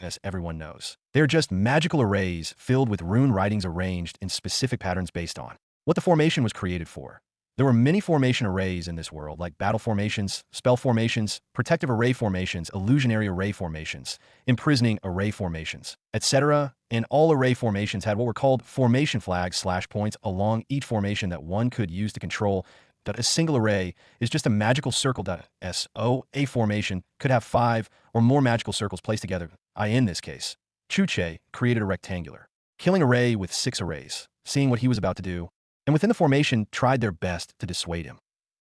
as everyone knows. They're just magical arrays filled with rune writings arranged in specific patterns based on what the formation was created for. There were many formation arrays in this world, like battle formations, spell formations, protective array formations, illusionary array formations, imprisoning array formations, etc. And all array formations had what were called formation flags / points along each formation that one could use to control. A single array is just a magical circle. A formation could have 5 or more magical circles placed together. In this case, Chu Che created a rectangular killing array with 6 arrays. Seeing what he was about to do, and within the formation tried their best to dissuade him.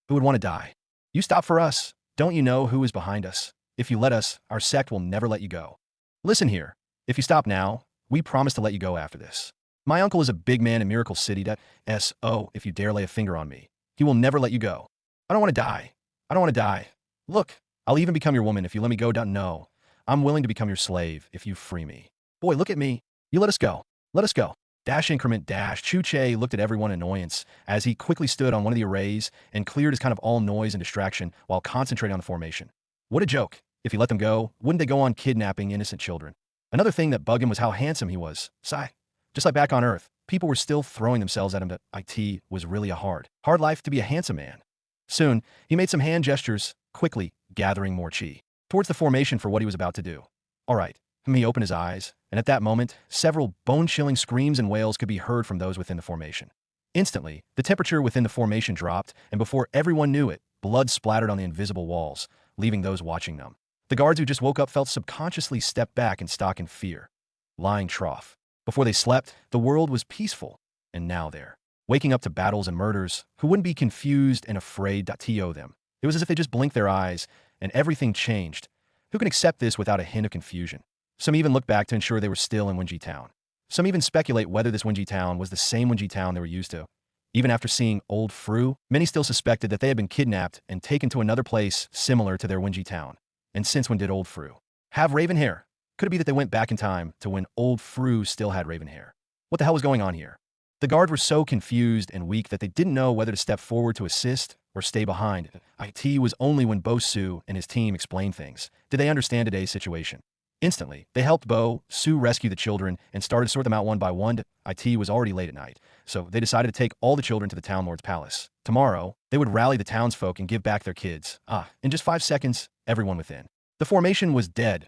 Who would want to die? You stop for us. Don't you know who is behind us? If you let us, our sect will never let you go. Listen here. If you stop now, we promise to let you go after this. My uncle is a big man in Miracle City. If you dare lay a finger on me, he will never let you go. I don't want to die. I don't want to die. Look, I'll even become your woman if you let me go. No, I'm willing to become your slave if you free me. Boy, look at me. You let us go. Let us go. Dash increment dash. Chu Che looked at everyone in annoyance as he quickly stood on one of the arrays and cleared his kind of all noise and distraction while concentrating on the formation. What a joke. If he let them go, wouldn't they go on kidnapping innocent children? Another thing that bugged him was how handsome he was. Sigh. Just like back on Earth, people were still throwing themselves at him. It was really a hard life to be a handsome man. Soon, he made some hand gestures, quickly gathering more chi towards the formation for what he was about to do. All right. He opened his eyes, and at that moment, several bone-chilling screams and wails could be heard from those within the formation. Instantly, the temperature within the formation dropped, and before everyone knew it, blood splattered on the invisible walls, leaving those watching numb. The guards who just woke up felt subconsciously step back in stock in fear. Lying trough. Before they slept, the world was peaceful, and now they're waking up to battles and murders. Who wouldn't be confused and afraid to them? It was as if they just blinked their eyes, and everything changed. Who can accept this without a hint of confusion? Some even look back to ensure they were still in Winji Town. Some even speculate whether this Winji Town was the same Winji Town they were used to. Even after seeing Old Fru, many still suspected that they had been kidnapped and taken to another place similar to their Winji Town. And since when did Old Fru Have raven hair. Could it be that they went back in time to when old Fru still had raven hair? What the hell was going on here? The guards were so confused and weak that they didn't know whether to step forward to assist or stay behind. It was only when Bo Su and his team explained things did they understand today's situation. Instantly, they helped Bo Su rescue the children and started to sort them out one by one. It was already late at night, so they decided to take all the children to the town lord's palace. Tomorrow, they would rally the townsfolk and give back their kids. In just 5 seconds, everyone within the formation was dead,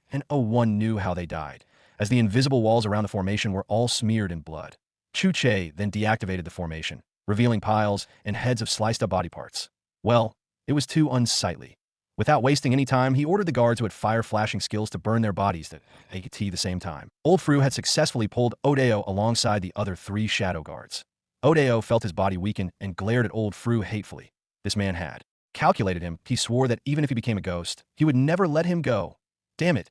and one knew how they died, as the invisible walls around the formation were all smeared in blood. Chu Che then deactivated the formation, revealing piles and heads of sliced-up body parts. Well, it was too unsightly. Without wasting any time, he ordered the guards who had fire-flashing skills to burn their bodies at the same time. Old Fru had successfully pulled Odeo alongside the other 3 shadow guards. Odeo felt his body weaken and glared at Old Fru hatefully. This man had calculated him. He swore that even if he became a ghost, he would never let him go. Damn it.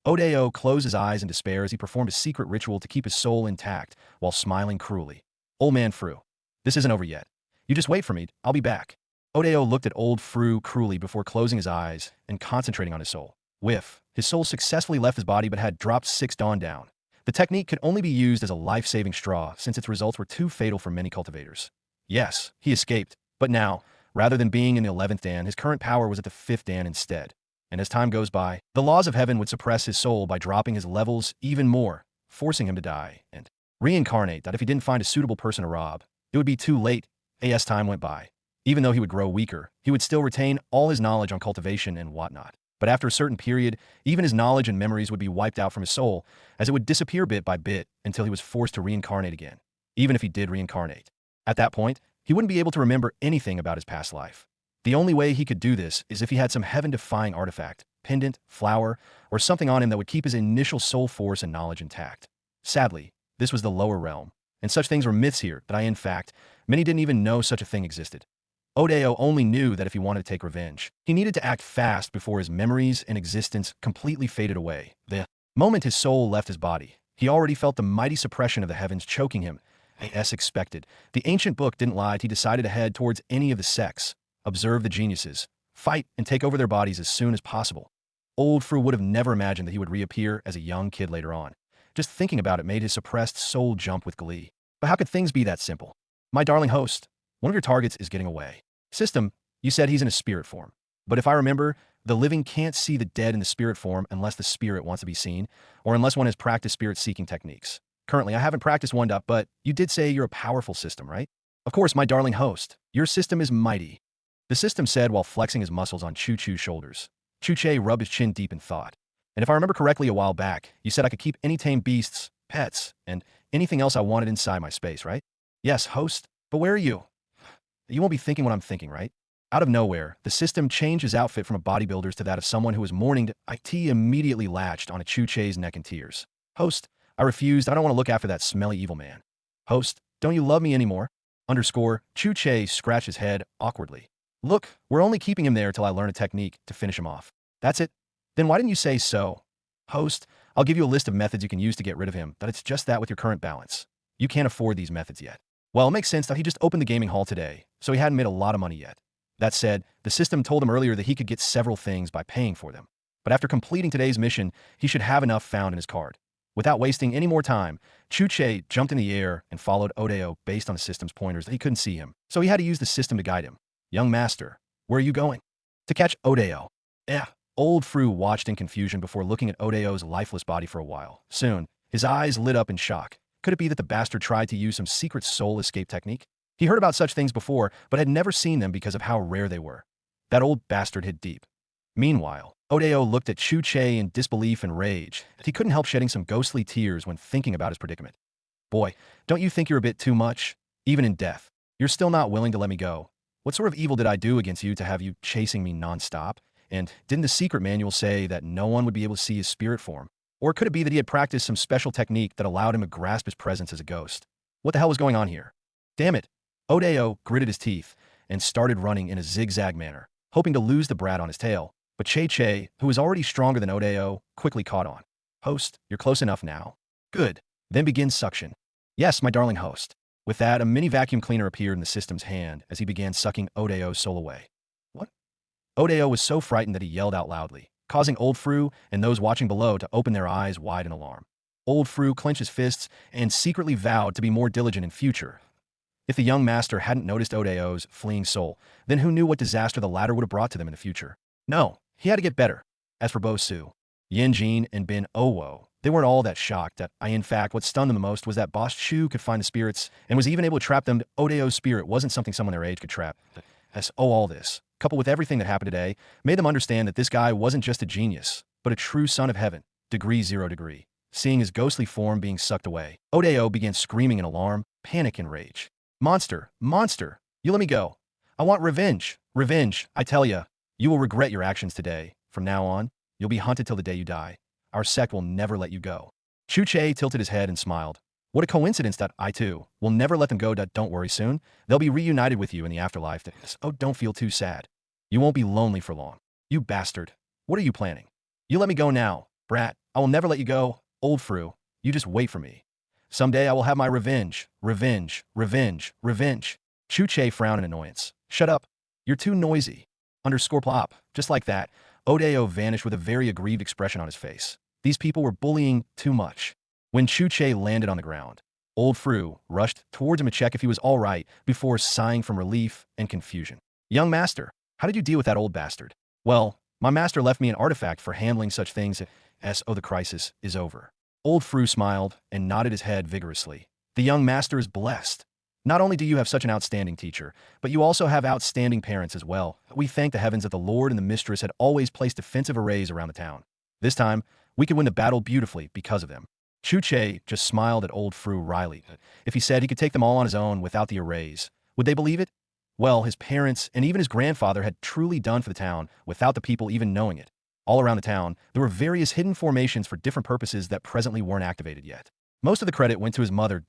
Odeo closed his eyes in despair as he performed a secret ritual to keep his soul intact while smiling cruelly. Old man Fru, this isn't over yet. You just wait for me, I'll be back. Odeo looked at old Fru cruelly before closing his eyes and concentrating on his soul. Whiff. His soul successfully left his body but had dropped 6 dawn down. The technique could only be used as a life-saving straw since its results were too fatal for many cultivators. Yes, he escaped, but now, rather than being in the 11th dan, his current power was at the 5th dan instead. And as time goes by, the laws of heaven would suppress his soul by dropping his levels even more, forcing him to die and reincarnate. That if he didn't find a suitable person to rob, it would be too late. As time went by, even though he would grow weaker, he would still retain all his knowledge on cultivation and whatnot. But after a certain period, even his knowledge and memories would be wiped out from his soul, as it would disappear bit by bit until he was forced to reincarnate again, even if he did reincarnate. At that point, he wouldn't be able to remember anything about his past life. The only way he could do this is if he had some heaven-defying artifact, pendant, flower, or something on him that would keep his initial soul force and knowledge intact. Sadly, this was the lower realm, and such things were myths here that in fact, many didn't even know such a thing existed. Odeo only knew that if he wanted to take revenge, he needed to act fast before his memories and existence completely faded away. The moment his soul left his body, he already felt the mighty suppression of the heavens choking him. As expected, the ancient book didn't lie. He decided to head towards any of the sects, observe the geniuses, fight and take over their bodies as soon as possible. Old Fru would have never imagined that he would reappear as a young kid later on. Just thinking about it made his suppressed soul jump with glee. But how could things be that simple? My darling host, one of your targets is getting away. System, you said he's in a spirit form. But if I remember, the living can't see the dead in the spirit form unless the spirit wants to be seen, or unless one has practiced spirit-seeking techniques. Currently, I haven't practiced one, but you did say you're a powerful system, right? Of course, my darling host, your system is mighty. The system said while flexing his muscles on Chu Che's shoulders. Chu Che rubbed his chin deep in thought. And if I remember correctly a while back, you said I could keep any tame beasts, pets, and anything else I wanted inside my space, right? Yes, host, but where are you? You won't be thinking what I'm thinking, right? Out of nowhere, the system changed his outfit from a bodybuilder's to that of someone who was mourning. It immediately latched onto Chu Che's neck in tears. Host, I refused. I don't want to look after that smelly evil man. Host, don't you love me anymore? Chu Che scratched his head awkwardly. Look, we're only keeping him there till I learn a technique to finish him off. That's it? Then why didn't you say so? Host, I'll give you a list of methods you can use to get rid of him, but it's just that with your current balance. You can't afford these methods yet. Well, it makes sense that he just opened the gaming hall today, so he hadn't made a lot of money yet. That said, the system told him earlier that he could get several things by paying for them. But after completing today's mission, he should have enough found in his card. Without wasting any more time, Chu Che jumped in the air and followed Odeo based on the system's pointers that he couldn't see him, so he had to use the system to guide him. Young master, where are you going? To catch Odeo. Old Fru watched in confusion before looking at Odeo's lifeless body for a while. Soon, his eyes lit up in shock. Could it be that the bastard tried to use some secret soul escape technique? He heard about such things before, but had never seen them because of how rare they were. That old bastard hid deep. Meanwhile, Odeo looked at Chu Che in disbelief and rage. He couldn't help shedding some ghostly tears when thinking about his predicament. Boy, don't you think you're a bit too much? Even in death, you're still not willing to let me go. What sort of evil did I do against you to have you chasing me nonstop? And didn't the secret manual say that no one would be able to see his spirit form? Or could it be that he had practiced some special technique that allowed him to grasp his presence as a ghost? What the hell was going on here? Damn it. Odeo gritted his teeth and started running in a zigzag manner, hoping to lose the brat on his tail. But Che, who was already stronger than Odeo, quickly caught on. Host, you're close enough now. Good. Then begin suction. Yes, my darling host. With that, a mini vacuum cleaner appeared in the system's hand as he began sucking Odeo's soul away. What? Odeo was so frightened that he yelled out loudly. causing old Fru and those watching below to open their eyes wide in alarm. Old Fru clenched his fists and secretly vowed to be more diligent in future. If the young master hadn't noticed Odeo's fleeing soul, then who knew what disaster the latter would have brought to them in the future? No, he had to get better. As for Bo-Su, Yin Jin, and Bin Owo, they weren't all that shocked. In fact, what stunned them the most was that Boss Chu could find the spirits and was even able to trap them. Odeo's spirit wasn't something someone their age could trap. All this, coupled with everything that happened today, made them understand that this guy wasn't just a genius, but a true son of heaven, degree 0 degree. Seeing his ghostly form being sucked away, Odeo began screaming in alarm, panic, and rage. Monster! Monster! You let me go! I want revenge! Revenge! I tell ya! You will regret your actions today. From now on, you'll be hunted till the day you die. Our sect will never let you go. Chu Che tilted his head and smiled. What a coincidence that I, too, will never let them go. Don't worry, soon. They'll be reunited with you in the afterlife. Oh, don't feel too sad. You won't be lonely for long. You bastard. What are you planning? You let me go now, brat. I will never let you go. Old Fru, you just wait for me. Someday I will have my revenge. Revenge. Revenge. Revenge. Chu Che frowned in annoyance. Shut up. You're too noisy. Underscore plop. Just like that, Odeo vanished with a very aggrieved expression on his face. These people were bullying too much. When Chu Che landed on the ground, old Fru rushed towards him to check if he was all right before sighing from relief and confusion. Young master, how did you deal with that old bastard? Well, my master left me an artifact for handling such things as the crisis is over. Old Fru smiled and nodded his head vigorously. The young master is blessed. Not only do you have such an outstanding teacher, but you also have outstanding parents as well. We thank the heavens that the Lord and the mistress had always placed defensive arrays around the town. This time, we could win the battle beautifully because of them. Chu Che just smiled at old Fru wryly. If he said he could take them all on his own without the arrays, would they believe it? Well, his parents and even his grandfather had truly done for the town without the people even knowing it. All around the town, there were various hidden formations for different purposes that presently weren't activated yet. Most of the credit went to his mother,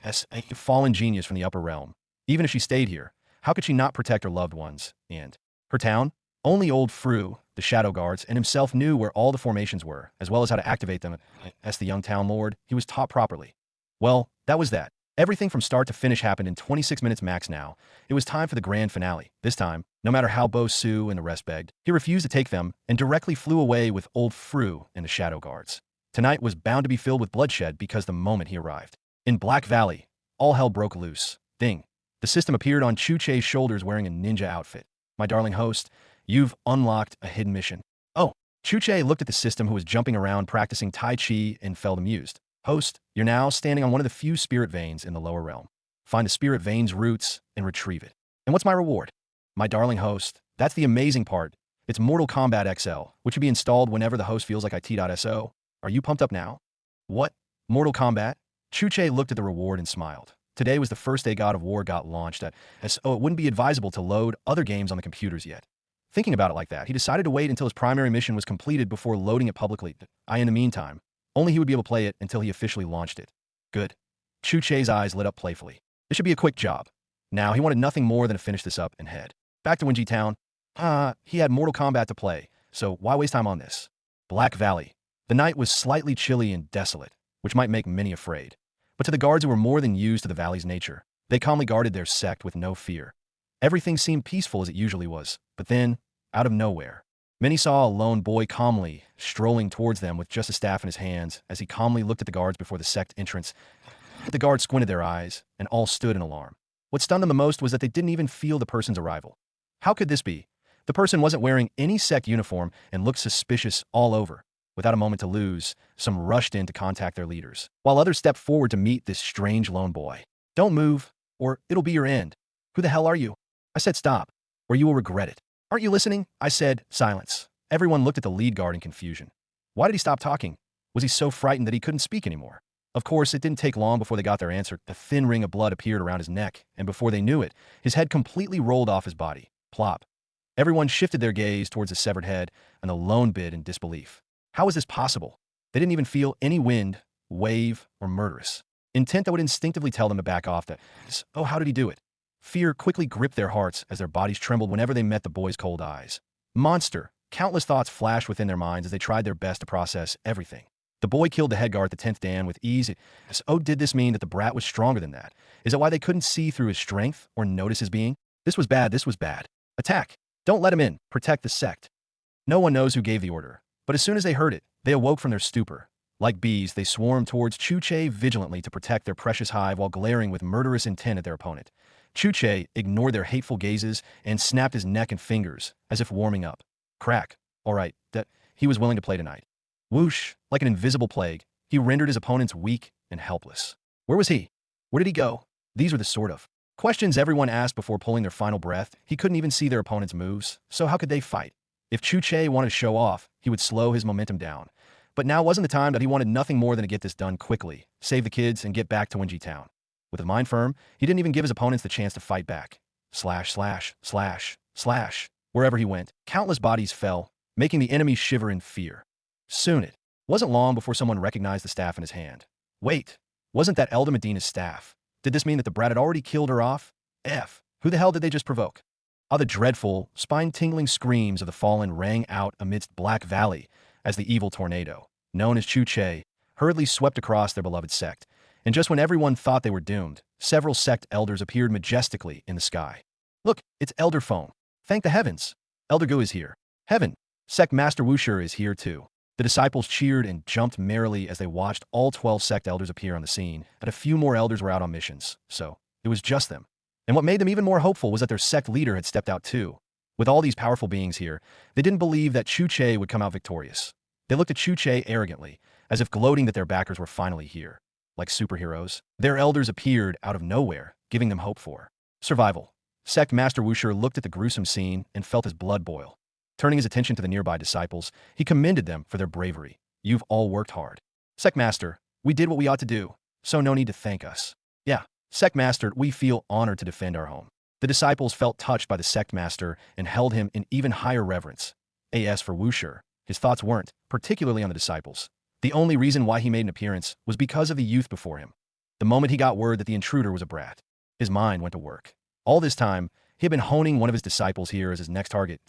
as a fallen genius from the upper realm. Even if she stayed here, how could she not protect her loved ones? And her town? Only old Fru, the shadow guards, and himself knew where all the formations were, as well as how to activate them. As the young town lord, he was taught properly. Well, that was that. Everything from start to finish happened in 26 minutes max now. It was time for the grand finale. This time, no matter how Bo-Su and the rest begged, he refused to take them and directly flew away with old Fru and the shadow guards. Tonight was bound to be filled with bloodshed because the moment he arrived. In Black Valley, all hell broke loose. Ding. The system appeared on Chu Che's shoulders wearing a ninja outfit. My darling host, you've unlocked a hidden mission. Oh, Chu Che looked at the system who was jumping around practicing Tai Chi and felt amused. Host, you're now standing on one of the few spirit veins in the lower realm. Find the spirit vein's roots and retrieve it. And what's my reward? My darling host, that's the amazing part. It's Mortal Kombat XL, which should be installed whenever the host feels like it.so. Are you pumped up now? What? Mortal Kombat? Chu Che looked at the reward and smiled. Today was the first day God of War got launched so it wouldn't be advisable to load other games on the computers yet. Thinking about it like that, he decided to wait until his primary mission was completed before loading it publicly. In the meantime, only he would be able to play it until he officially launched it. Good. Chu Che's eyes lit up playfully. This should be a quick job. Now, he wanted nothing more than to finish this up and head back to Winji Town. He had Mortal Kombat to play, so why waste time on this? Black Valley. The night was slightly chilly and desolate, which might make many afraid. But to the guards who were more than used to the valley's nature, they calmly guarded their sect with no fear. Everything seemed peaceful as it usually was, but then, out of nowhere, many saw a lone boy calmly strolling towards them with just a staff in his hands as he calmly looked at the guards before the sect entrance. The guards squinted their eyes, and all stood in alarm. What stunned them the most was that they didn't even feel the person's arrival. How could this be? The person wasn't wearing any sect uniform and looked suspicious all over. Without a moment to lose, some rushed in to contact their leaders, while others stepped forward to meet this strange lone boy. Don't move, or it'll be your end. Who the hell are you? I said stop, or you will regret it. Aren't you listening? I said silence. Everyone looked at the lead guard in confusion. Why did he stop talking? Was he so frightened that he couldn't speak anymore? Of course, it didn't take long before they got their answer. A thin ring of blood appeared around his neck, and before they knew it, his head completely rolled off his body. Plop. Everyone shifted their gaze towards the severed head, and the lone bid in disbelief. How was this possible? They didn't even feel any wind, wave, or murderous. Intent that would instinctively tell them to back off. Oh, how did he do it? Fear quickly gripped their hearts as their bodies trembled whenever they met the boy's cold eyes. Monster! Countless thoughts flashed within their minds as they tried their best to process everything. The boy killed the head guard at the 10th Dan with ease. Did this mean that the brat was stronger than that? Is it why they couldn't see through his strength or notice his being? This was bad. Attack! Don't let him in. Protect the sect. No one knows who gave the order, but as soon as they heard it, they awoke from their stupor. Like bees, they swarmed towards Chu Che vigilantly to protect their precious hive while glaring with murderous intent at their opponent. Chu Che ignored their hateful gazes and snapped his neck and fingers, as if warming up. Crack. All right, that he was willing to play tonight. Whoosh, like an invisible plague, he rendered his opponents weak and helpless. Where was he? Where did he go? These were the sort of questions everyone asked before pulling their final breath. He couldn't even see their opponent's moves, so how could they fight? If Chu Che wanted to show off, he would slow his momentum down. But now wasn't the time that he wanted nothing more than to get this done quickly, save the kids, and get back to Winji Town. With his mind firm, he didn't even give his opponents the chance to fight back. Slash, slash, slash, slash. Wherever he went, countless bodies fell, making the enemy shiver in fear. Soon it wasn't long before someone recognized the staff in his hand. Wait, wasn't that Elder Medina's staff? Did this mean that the brat had already killed her off? Who the hell did they just provoke? How the dreadful, spine-tingling screams of the fallen rang out amidst Black Valley as the evil tornado, known as Chu Che, hurriedly swept across their beloved sect. And just when everyone thought they were doomed, several sect elders appeared majestically in the sky. Look, it's Elder Phone. Thank the heavens. Elder Gu is here. Heaven. Sect Master Wuxia is here too. The disciples cheered and jumped merrily as they watched all 12 sect elders appear on the scene, and a few more elders were out on missions, so it was just them. And what made them even more hopeful was that their sect leader had stepped out too. With all these powerful beings here, they didn't believe that Chu Che would come out victorious. They looked at Chu Che arrogantly, as if gloating that their backers were finally here. Like superheroes, their elders appeared out of nowhere, giving them hope for survival. Sect Master Wuxia looked at the gruesome scene and felt his blood boil. Turning his attention to the nearby disciples, he commended them for their bravery. You've all worked hard. Sect Master, we did what we ought to do, so no need to thank us. Yeah, Sect Master, we feel honored to defend our home. The disciples felt touched by the Sect Master and held him in even higher reverence. As for Wuxia, his thoughts weren't, particularly on the disciples. The only reason why he made an appearance was because of the youth before him. The moment he got word that the intruder was a brat, his mind went to work. All this time, he had been honing one of his disciples here as his next target.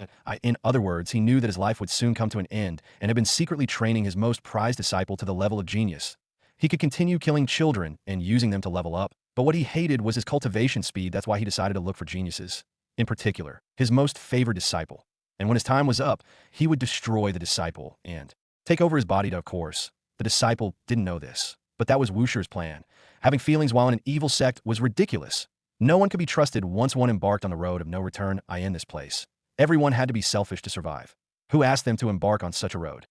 In other words, he knew that his life would soon come to an end and had been secretly training his most prized disciple to the level of genius. He could continue killing children and using them to level up, but what he hated was his cultivation speed. That's why he decided to look for geniuses. In particular, his most favored disciple. And when his time was up, he would destroy the disciple and take over his body. Of course, the disciple didn't know this, but that was Wuxia's plan. Having feelings while in an evil sect was ridiculous. No one could be trusted once one embarked on the road of no return. In this place, everyone had to be selfish to survive. Who asked them to embark on such a road?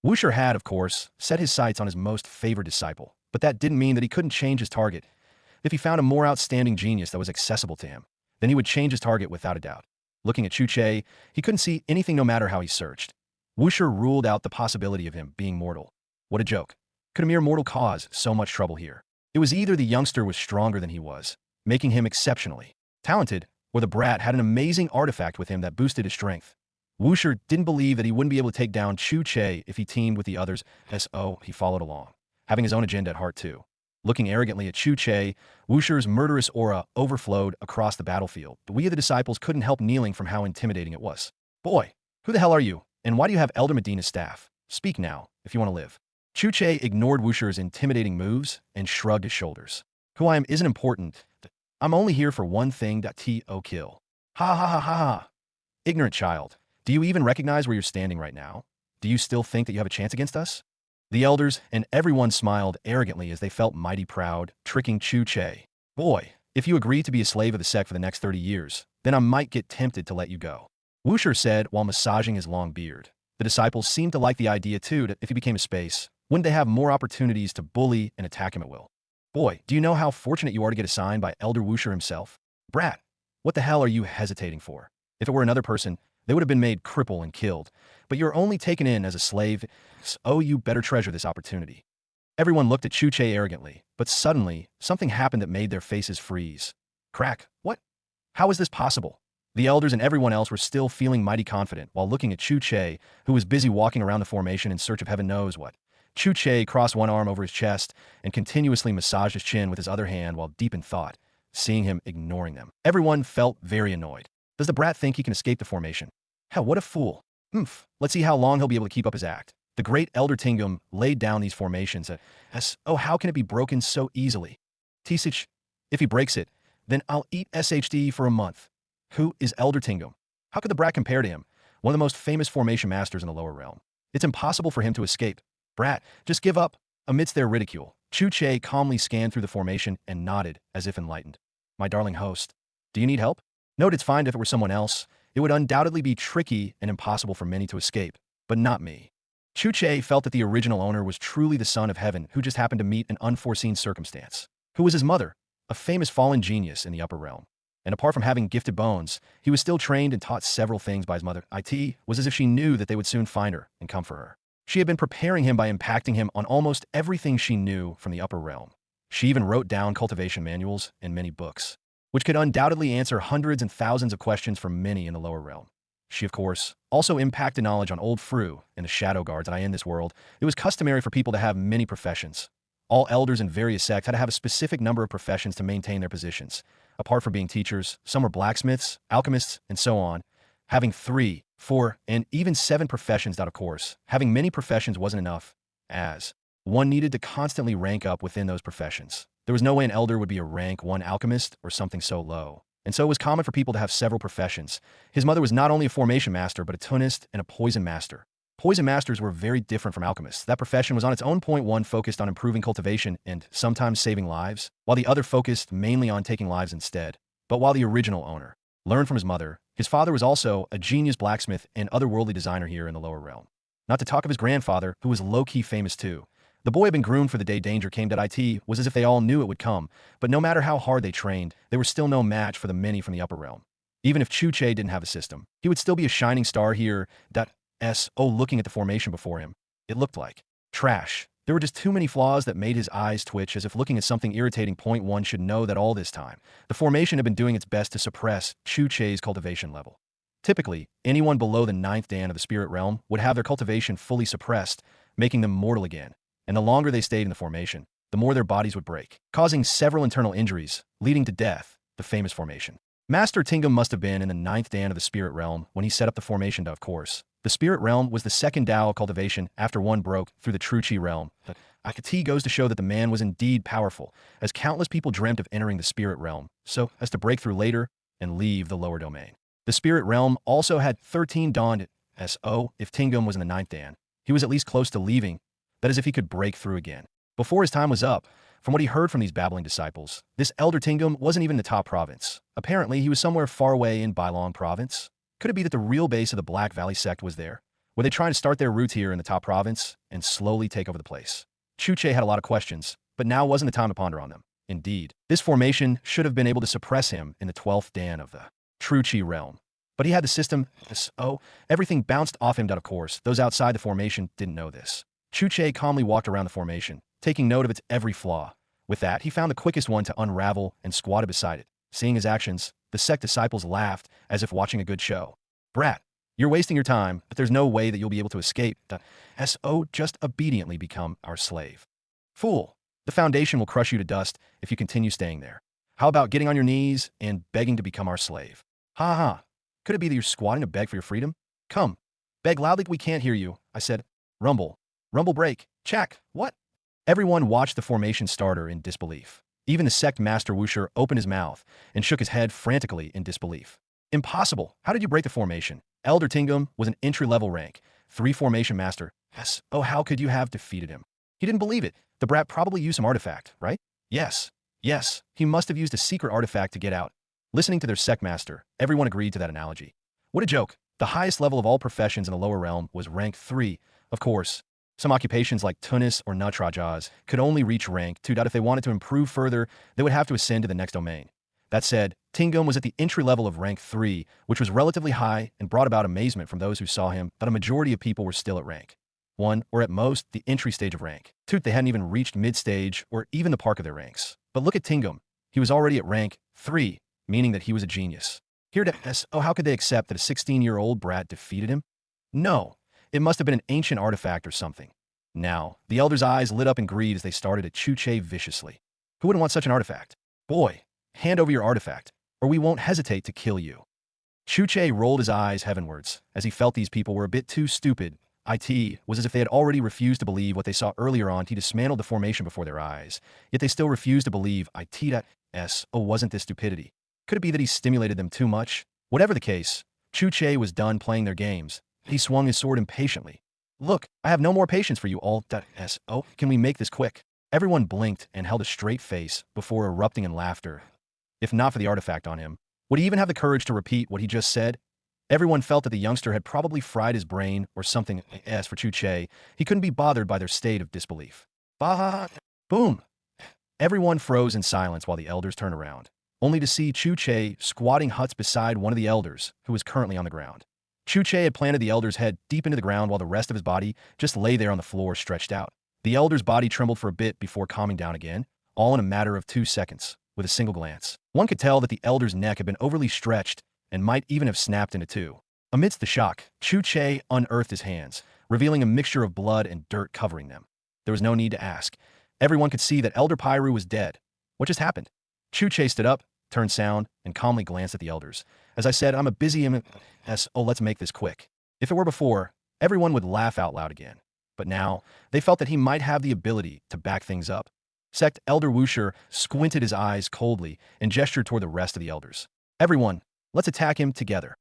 Wuxia had, of course, set his sights on his most favored disciple, but that didn't mean that he couldn't change his target. If he found a more outstanding genius that was accessible to him, then he would change his target without a doubt. Looking at Chu Che, he couldn't see anything no matter how he searched. Wuxia ruled out the possibility of him being mortal. What a joke. Could a mere mortal cause so much trouble here? It was either the youngster was stronger than he was, making him exceptionally talented, or the brat had an amazing artifact with him that boosted his strength. Wuxia didn't believe that he wouldn't be able to take down Chu Che if he teamed with the others, so he followed along, having his own agenda at heart too. Looking arrogantly at Chu Che, Wuxia's murderous aura overflowed across the battlefield. We of the disciples couldn't help kneeling from how intimidating it was. Boy, who the hell are you, and why do you have Elder Medina's staff? Speak now, if you want to live. Chu Che ignored Wuxia's intimidating moves and shrugged his shoulders. Who I am isn't important. I'm only here for one thing, to kill. Ha ha ha ha ha. Ignorant child, do you even recognize where you're standing right now? Do you still think that you have a chance against us? The elders and everyone smiled arrogantly as they felt mighty proud, tricking Chu Che. Boy, if you agree to be a slave of the sect for the next 30 years, then I might get tempted to let you go. Wuxia said while massaging his long beard. The disciples seemed to like the idea too that if he became a space, wouldn't they have more opportunities to bully and attack him at will? Boy, do you know how fortunate you are to get assigned by Elder Wuxia himself? Brat, what the hell are you hesitating for? If it were another person, they would have been made cripple and killed, but you're only taken in as a slave, so you better treasure this opportunity. Everyone looked at Chu Che arrogantly, but suddenly, something happened that made their faces freeze. Crack, what? How is this possible? The elders and everyone else were still feeling mighty confident while looking at Chu Che, who was busy walking around the formation in search of heaven knows what. Chu Che crossed one arm over his chest and continuously massaged his chin with his other hand while deep in thought, seeing him ignoring them. Everyone felt very annoyed. Does the brat think he can escape the formation? Hell, what a fool. Let's see how long he'll be able to keep up his act. The great Elder Tingum laid down these formations how can it be broken so easily? Tisich, if he breaks it, then I'll eat SHD for a month. Who is Elder Tingum? How could the brat compare to him? one of the most famous formation masters in the lower realm. It's impossible for him to escape. Brat, just give up. Amidst their ridicule, Chu Che calmly scanned through the formation and nodded, as if enlightened. My darling host, do you need help? Note, it's fine if it were someone else. It would undoubtedly be tricky and impossible for many to escape, but not me. Chu Che felt that the original owner was truly the son of heaven who just happened to meet an unforeseen circumstance. Who was his mother? A famous fallen genius in the upper realm. And apart from having gifted bones, he was still trained and taught several things by his mother. It was as if she knew that they would soon find her and come for her. She had been preparing him by impacting him on almost everything she knew from the upper realm. She even wrote down cultivation manuals and many books, which could undoubtedly answer hundreds and thousands of questions from many in the lower realm. She, of course, also impacted knowledge on old Fru and the shadow guards in this world. It was customary for people to have many professions. All elders in various sects had to have a specific number of professions to maintain their positions. Apart from being teachers, some were blacksmiths, alchemists, and so on. Having 3, 4, and even 7 professions out of course. Having many professions wasn't enough, as one needed to constantly rank up within those professions. There was no way an elder would be a rank 1 alchemist or something so low. And so it was common for people to have several professions. His mother was not only a formation master, but a tunist and a poison master. Poison masters were very different from alchemists. That profession was on its own point. One focused on improving cultivation and sometimes saving lives, while the other focused mainly on taking lives instead. But while the original owner learned from his mother, his father was also a genius blacksmith and otherworldly designer here in the lower realm. Not to talk of his grandfather, who was low-key famous too. The boy had been groomed for the day danger came. It was as if they all knew it would come, but no matter how hard they trained, they were still no match for the many from the upper realm. Even if Chu Che didn't have a system, he would still be a shining star here. Looking at the formation before him, it looked like trash. There were just too many flaws that made his eyes twitch as if looking at something irritating. One should know that all this time, the formation had been doing its best to suppress Chu Che's cultivation level. Typically, anyone below the 9th dan of the spirit realm would have their cultivation fully suppressed, making them mortal again. And the longer they stayed in the formation, the more their bodies would break, causing several internal injuries, leading to death, the famous formation. Master Tingum must have been in the 9th dan of the spirit realm when he set up the formation. Of course, the spirit realm was the second Tao of cultivation after one broke through the true Chi realm. But Akati goes to show that the man was indeed powerful, as countless people dreamt of entering the spirit realm, so as to break through later and leave the lower domain. The spirit realm also had 13 dawned, if Tingum was in the 9th dan, he was at least close to leaving, that is if he could break through again. Before his time was up, from what he heard from these babbling disciples, this elder Tingum wasn't even in the top province. Apparently, he was somewhere far away in Bailong province. Could it be that the real base of the Black Valley sect was there? Were they trying to start their roots here in the top province and slowly take over the place? Chu Che had a lot of questions, but now wasn't the time to ponder on them. Indeed, this formation should have been able to suppress him in the 12th dan of the true Chi realm. But he had the system, everything bounced off him. Of course, those outside the formation didn't know this. Chu Che calmly walked around the formation, taking note of its every flaw. With that, he found the quickest one to unravel and squatted beside it. Seeing his actions, the sect disciples laughed as if watching a good show. Brat, you're wasting your time, but there's no way that you'll be able to escape. Just obediently become our slave. Fool, the foundation will crush you to dust if you continue staying there. How about getting on your knees and begging to become our slave? Ha ha. Could it be that you're squatting to beg for your freedom? Come, beg loudly. We can't hear you, I said. Rumble. Rumble break. Check. What? Everyone watched the formation starter in disbelief. Even the sect master Wusher opened his mouth and shook his head frantically in disbelief. Impossible. How did you break the formation? Elder Tingum was an entry-level rank, 3 formation master. How could you have defeated him? He didn't believe it. The brat probably used some artifact, right? Yes. He must have used a secret artifact to get out. Listening to their sect master, everyone agreed to that analogy. What a joke. The highest level of all professions in the lower realm was rank 3. Of course, some occupations like Tunis or Nutrajas could only reach rank 2. If they wanted to improve further, they would have to ascend to the next domain. That said, Tingum was at the entry level of rank 3, which was relatively high and brought about amazement from those who saw him that a majority of people were still at rank 1, or at most, the entry stage of rank 2. They hadn't even reached mid-stage or even the park of their ranks. But look at Tingum. He was already at rank 3, meaning that he was a genius. How could they accept that a 16-year-old brat defeated him? No. It must have been an ancient artifact or something. Now, the elder's eyes lit up in greed as they started at Chu Che viciously. Who wouldn't want such an artifact? Boy, hand over your artifact, or we won't hesitate to kill you. Chu Che rolled his eyes heavenwards, as he felt these people were a bit too stupid. It was as if they had already refused to believe what they saw earlier on. He dismantled the formation before their eyes, yet they still refused to believe. Wasn't this stupidity? Could it be that he stimulated them too much? Whatever the case, Chu Che was done playing their games. He swung his sword impatiently. Look, I have no more patience for you all. So, can we make this quick? Everyone blinked and held a straight face before erupting in laughter. If not for the artifact on him, would he even have the courage to repeat what he just said? Everyone felt that the youngster had probably fried his brain or something. As for Chu Che, he couldn't be bothered by their state of disbelief. Bah! Boom! Everyone froze in silence while the elders turned around, only to see Chu Che squatting huts beside one of the elders, who was currently on the ground. Chu Che had planted the elder's head deep into the ground while the rest of his body just lay there on the floor stretched out. The elder's body trembled for a bit before calming down again, all in a matter of 2 seconds, with a single glance. One could tell that the elder's neck had been overly stretched and might even have snapped into two. Amidst the shock, Chu Che unearthed his hands, revealing a mixture of blood and dirt covering them. There was no need to ask. Everyone could see that Elder Pyru was dead. What just happened? Chu Che stood up, turned sound, and calmly glanced at the elders. As I said, I'm a busy let's make this quick. If it were before, everyone would laugh out loud again. But now, they felt that he might have the ability to back things up. Sect Elder Wusher squinted his eyes coldly and gestured toward the rest of the elders. Everyone, let's attack him together.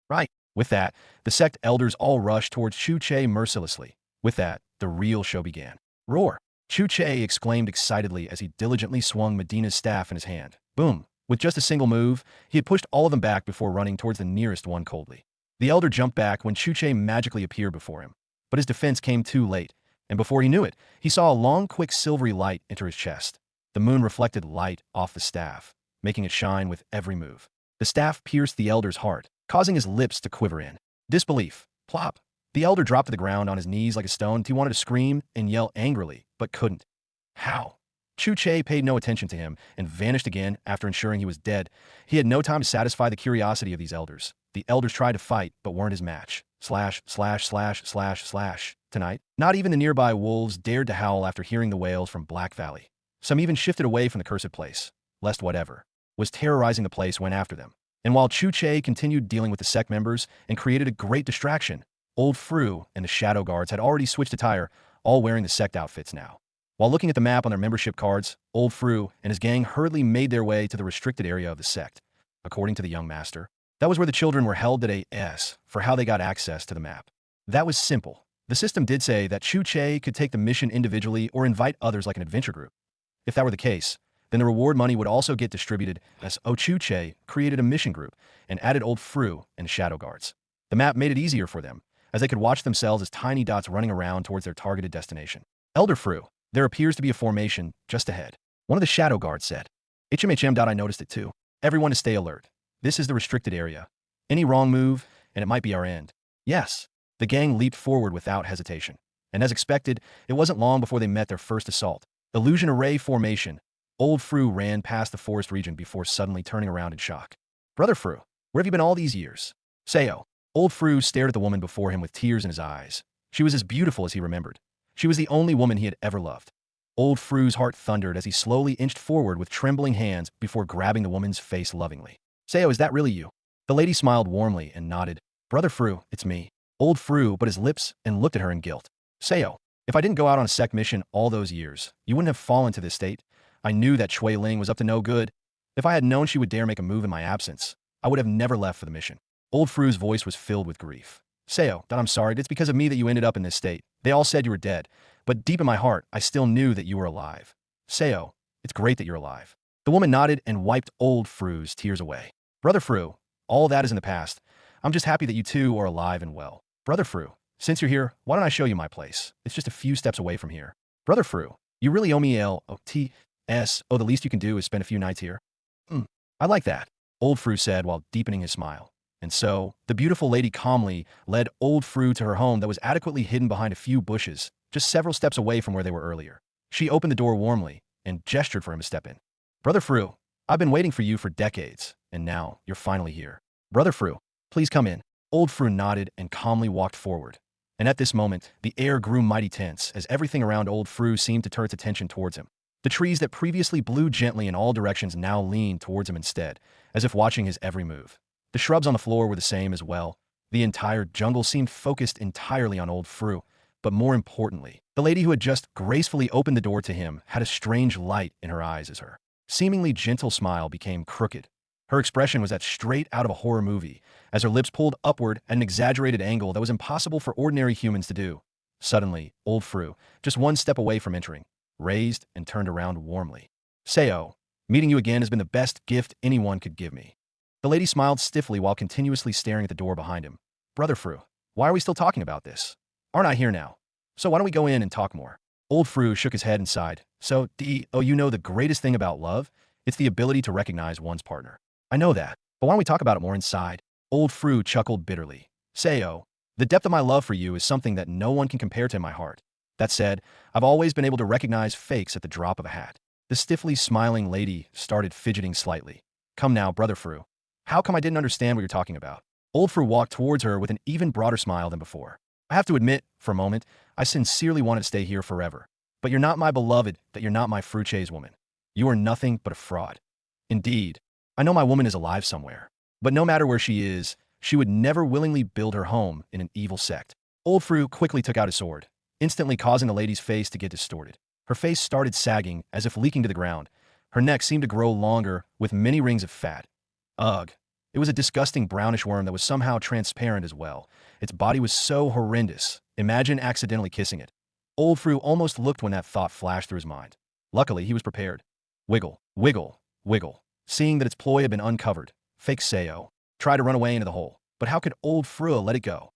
Right. With that, the sect elders all rushed towards Chu Che mercilessly. With that, the real show began. Roar! Chu Che exclaimed excitedly as he diligently swung Medina's staff in his hand. Boom! With just a single move, he had pushed all of them back before running towards the nearest one coldly. The elder jumped back when Chu Che magically appeared before him. But his defense came too late, and before he knew it, he saw a long, quick silvery light enter his chest. The moon reflected light off the staff, making it shine with every move. The staff pierced the elder's heart, causing his lips to quiver in disbelief. Plop! The elder dropped to the ground on his knees like a stone. He wanted to scream and yell angrily, but couldn't. How? Chu Che paid no attention to him and vanished again after ensuring he was dead. He had no time to satisfy the curiosity of these elders. The elders tried to fight, but weren't his match. Slash, slash, slash, slash, slash. Tonight, not even the nearby wolves dared to howl after hearing the wails from Black Valley. Some even shifted away from the cursed place, lest whatever was terrorizing the place went after them. And while Chu Che continued dealing with the sect members and created a great distraction, Old Fru and the Shadow Guards had already switched attire, all wearing the sect outfits now. While looking at the map on their membership cards, Old Fru and his gang hurriedly made their way to the restricted area of the sect. According to the young master, that was where the children were held at for how they got access to the map. That was simple. The system did say that Chu Che could take the mission individually or invite others like an adventure group. If that were the case, then the reward money would also get distributed as Chu Che created a mission group and added Old Fru and the Shadow Guards. The map made it easier for them, as they could watch themselves as tiny dots running around towards their targeted destination. Elder Fru, there appears to be a formation just ahead. One of the Shadow Guards said. I noticed it too. Everyone to stay alert. This is the restricted area. Any wrong move, and it might be our end. Yes. The gang leaped forward without hesitation. And as expected, it wasn't long before they met their first assault. Illusion Array Formation. Old Fru ran past the forest region before suddenly turning around in shock. Brother Fru, where have you been all these years? Sayo. Old Fru stared at the woman before him with tears in his eyes. She was as beautiful as he remembered. She was the only woman he had ever loved. Old Fru's heart thundered as he slowly inched forward with trembling hands before grabbing the woman's face lovingly. Sayo, is that really you? The lady smiled warmly and nodded. Brother Fru, it's me. Old Fru bit his lips and looked at her in guilt. Sayo, if I didn't go out on a sect mission all those years, you wouldn't have fallen to this state. I knew that Chui Ling was up to no good. If I had known she would dare make a move in my absence, I would have never left for the mission. Old Fru's voice was filled with grief. Sayo, I'm sorry, it's because of me that you ended up in this state. They all said you were dead, but deep in my heart, I still knew that you were alive. Sayo, it's great that you're alive. The woman nodded and wiped Old Fru's tears away. Brother Fru, all that is in the past. I'm just happy that you two are alive and well. Brother Fru, since you're here, why don't I show you my place? It's just a few steps away from here. Brother Fru, you really owe me the least you can do is spend a few nights here. I like that, Old Fru said while deepening his smile. And so, the beautiful lady calmly led Old Fru to her home that was adequately hidden behind a few bushes, just several steps away from where they were earlier. She opened the door warmly and gestured for him to step in. Brother Fru, I've been waiting for you for decades, and now you're finally here. Brother Fru, please come in. Old Fru nodded and calmly walked forward. And at this moment, the air grew mighty tense as everything around Old Fru seemed to turn its attention towards him. The trees that previously blew gently in all directions now leaned towards him instead, as if watching his every move. The shrubs on the floor were the same as well. The entire jungle seemed focused entirely on Old Fru, but more importantly, the lady who had just gracefully opened the door to him had a strange light in her eyes as her seemingly gentle smile became crooked. Her expression was that straight out of a horror movie, as her lips pulled upward at an exaggerated angle that was impossible for ordinary humans to do. Suddenly, old Fru, just one step away from entering, raised and turned around warmly. Sayo, meeting you again has been the best gift anyone could give me. The lady smiled stiffly while continuously staring at the door behind him. Brother Fru, why are we still talking about this? Aren't I here now? So why don't we go in and talk more? Old Fru shook his head and sighed. So, you know the greatest thing about love? It's the ability to recognize one's partner. I know that, but why don't we talk about it more inside? Old Fru chuckled bitterly. Sayo, the depth of my love for you is something that no one can compare to in my heart. That said, I've always been able to recognize fakes at the drop of a hat. The stiffly smiling lady started fidgeting slightly. Come now, Brother Fru. How come I didn't understand what you're talking about? Old Fru walked towards her with an even broader smile than before. I have to admit, for a moment, I sincerely wanted to stay here forever. But you're not my beloved, that you're not my Chu Che's woman. You are nothing but a fraud. Indeed, I know my woman is alive somewhere. But no matter where she is, she would never willingly build her home in an evil sect. Old Fru quickly took out his sword, instantly causing the lady's face to get distorted. Her face started sagging, as if leaking to the ground. Her neck seemed to grow longer, with many rings of fat. Ugh. It was a disgusting brownish worm that was somehow transparent as well. Its body was so horrendous. Imagine accidentally kissing it. Old Fru almost looked when that thought flashed through his mind. Luckily, he was prepared. Wiggle, wiggle, wiggle. Seeing that its ploy had been uncovered, fake Sayo tried to run away into the hole. But how could old Fru let it go?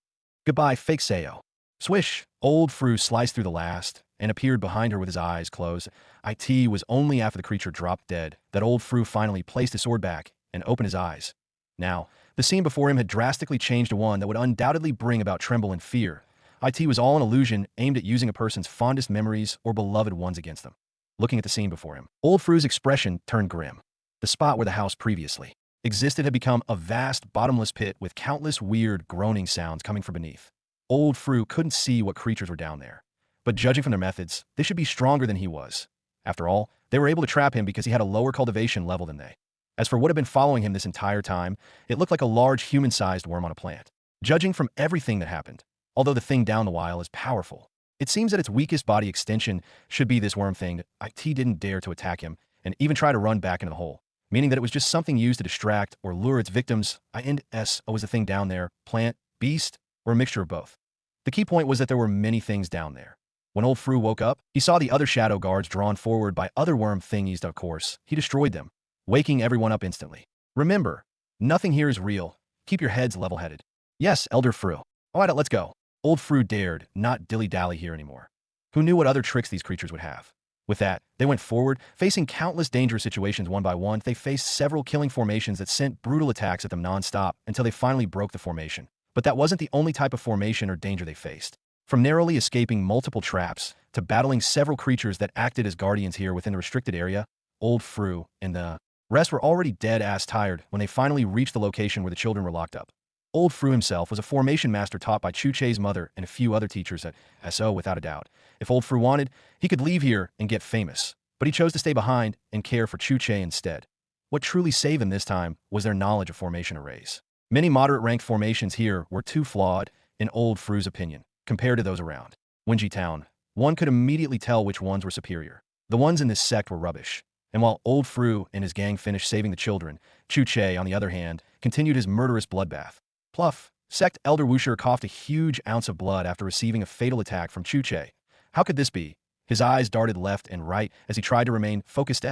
Goodbye, fake Sayo. Swish! Old Fru sliced through the last and appeared behind her with his eyes closed. It was only after the creature dropped dead that old Fru finally placed his sword back and opened his eyes. Now, the scene before him had drastically changed to one that would undoubtedly bring about tremble and fear. It was all an illusion aimed at using a person's fondest memories or beloved ones against them. Looking at the scene before him, old Fru's expression turned grim. The spot where the house previously existed had become a vast, bottomless pit with countless weird, groaning sounds coming from beneath. Old Fru couldn't see what creatures were down there. But judging from their methods, they should be stronger than he was. After all, they were able to trap him because he had a lower cultivation level than they. As for what had been following him this entire time, it looked like a large human-sized worm on a plant. Judging from everything that happened, although the thing down the while is powerful, it seems that its weakest body extension should be this worm thing. It didn't dare to attack him and even try to run back into the hole, meaning that it was just something used to distract or lure its victims. Was the thing down there, plant, beast, or a mixture of both? The key point was that there were many things down there. When old Fru woke up, he saw the other shadow guards drawn forward by other worm thingies. Of course, he destroyed them, waking everyone up instantly. Remember, nothing here is real. Keep your heads level-headed. Yes, Elder Fru. Alright, let's go. Old Fru dared not dilly-dally here anymore. Who knew what other tricks these creatures would have? With that, they went forward, facing countless dangerous situations one by one. They faced several killing formations that sent brutal attacks at them non-stop until they finally broke the formation. But that wasn't the only type of formation or danger they faced. From narrowly escaping multiple traps to battling several creatures that acted as guardians here within the restricted area, old Fru and the rest were already dead-ass tired when they finally reached the location where the children were locked up. Old Fru himself was a formation master taught by Chu Che's mother and a few other teachers at SO without a doubt. If old Fru wanted, he could leave here and get famous, but he chose to stay behind and care for Chu Che instead. What truly saved them this time was their knowledge of formation arrays. Many moderate-ranked formations here were too flawed, in old Fru's opinion, compared to those around Winji Town. One could immediately tell which ones were superior. The ones in this sect were rubbish. And while old Fru and his gang finished saving the children, Chu Che, on the other hand, continued his murderous bloodbath. Pluff. Sect Elder Wusher coughed a huge ounce of blood after receiving a fatal attack from Chu Che. How could this be? His eyes darted left and right as he tried to remain focused.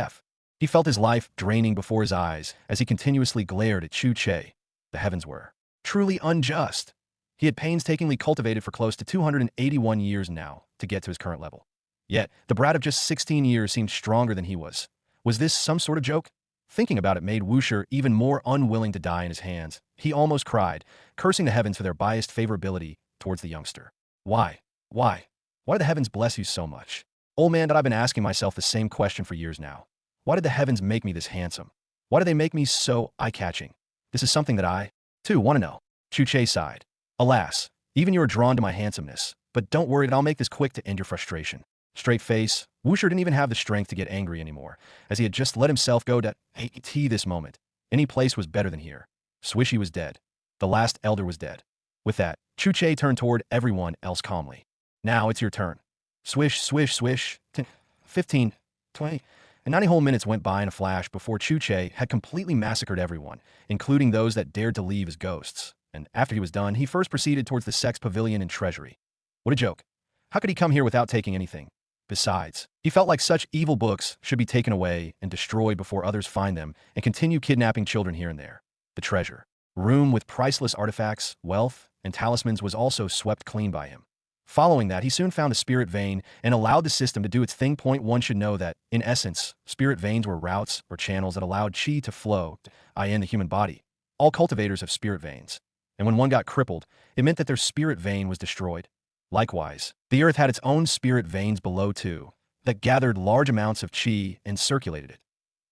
He felt his life draining before his eyes as he continuously glared at Chu Che. The heavens were truly unjust. He had painstakingly cultivated for close to 281 years now to get to his current level. Yet, the brat of just 16 years seemed stronger than he was. Was this some sort of joke? Thinking about it made Wusher even more unwilling to die in his hands. He almost cried, cursing the heavens for their biased favorability towards the youngster. Why? Why? Why did the heavens bless you so much? Old man, I've been asking myself the same question for years now. Why did the heavens make me this handsome? Why did they make me so eye-catching? This is something that I, too, want to know. Chu Che sighed. Alas, even you are drawn to my handsomeness. But don't worry, I'll make this quick to end your frustration. Straight face, Wusher didn't even have the strength to get angry anymore, as he had just let himself go to this moment. Any place was better than here. Swishy was dead. The last elder was dead. With that, Chu Che turned toward everyone else calmly. Now it's your turn. Swish, swish, swish. 15, 20. And 90 whole minutes went by in a flash before Chu Che had completely massacred everyone, including those that dared to leave as ghosts. And after he was done, he first proceeded towards the sect's pavilion and treasury. What a joke. How could he come here without taking anything? Besides, he felt like such evil books should be taken away and destroyed before others find them and continue kidnapping children here and there. The treasure room with priceless artifacts, wealth, and talismans was also swept clean by him. Following that, he soon found a spirit vein and allowed the system to do its thing. Point one should know that, in essence, spirit veins were routes or channels that allowed chi to flow, i.e. in the human body. All cultivators have spirit veins, and when one got crippled, it meant that their spirit vein was destroyed. Likewise, the earth had its own spirit veins below too, that gathered large amounts of chi and circulated it.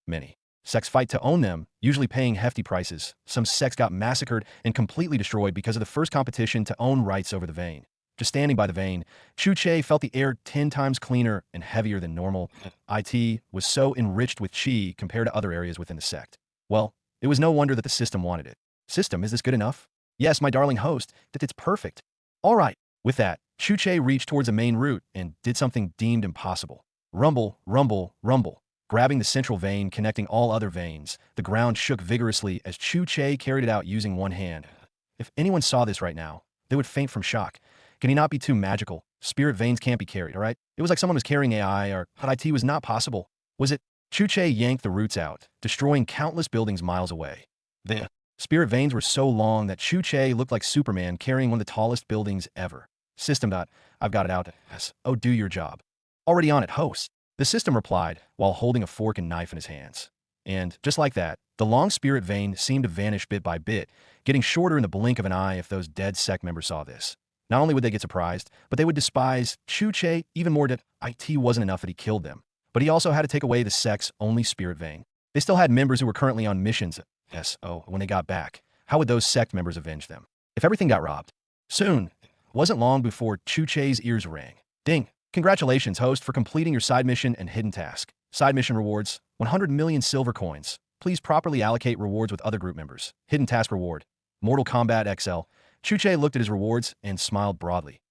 Many sects fight to own them, usually paying hefty prices. Some sects got massacred and completely destroyed because of the first competition to own rights over the vein. Just standing by the vein, Chu Che felt the air 10 times cleaner and heavier than normal. It was so enriched with chi compared to other areas within the sect. Well, it was no wonder that the system wanted it. System, is this good enough? Yes, my darling host, that it's perfect. All right. With that, Chu Che reached towards the main route and did something deemed impossible. Rumble, rumble, rumble. Grabbing the central vein connecting all other veins, the ground shook vigorously as Chu Che carried it out using one hand. If anyone saw this right now, they would faint from shock. Can he not be too magical? Spirit veins can't be carried, all right? It was like someone was carrying AI, or IT was not possible. Was it? Chu Che yanked the roots out, destroying countless buildings miles away. The spirit veins were so long that Chu Che looked like Superman carrying one of the tallest buildings ever. System. I've got it out. Yes. Oh, do your job. Already on it, host. The system replied, while holding a fork and knife in his hands. And, just like that, the long spirit vein seemed to vanish bit by bit, getting shorter in the blink of an eye if those dead sect members saw this. Not only would they get surprised, but they would despise Chu Che even more. That it wasn't enough that he killed them, but he also had to take away the sect's only spirit vein. They still had members who were currently on missions. When they got back, how would those sect members avenge them? If everything got robbed? Soon. Wasn't long before Chu Che's ears rang. Ding! Congratulations, host, for completing your side mission and hidden task. Side mission rewards, 100 million silver coins. Please properly allocate rewards with other group members. Hidden task reward, Mortal Kombat XL. Chu Che looked at his rewards and smiled broadly.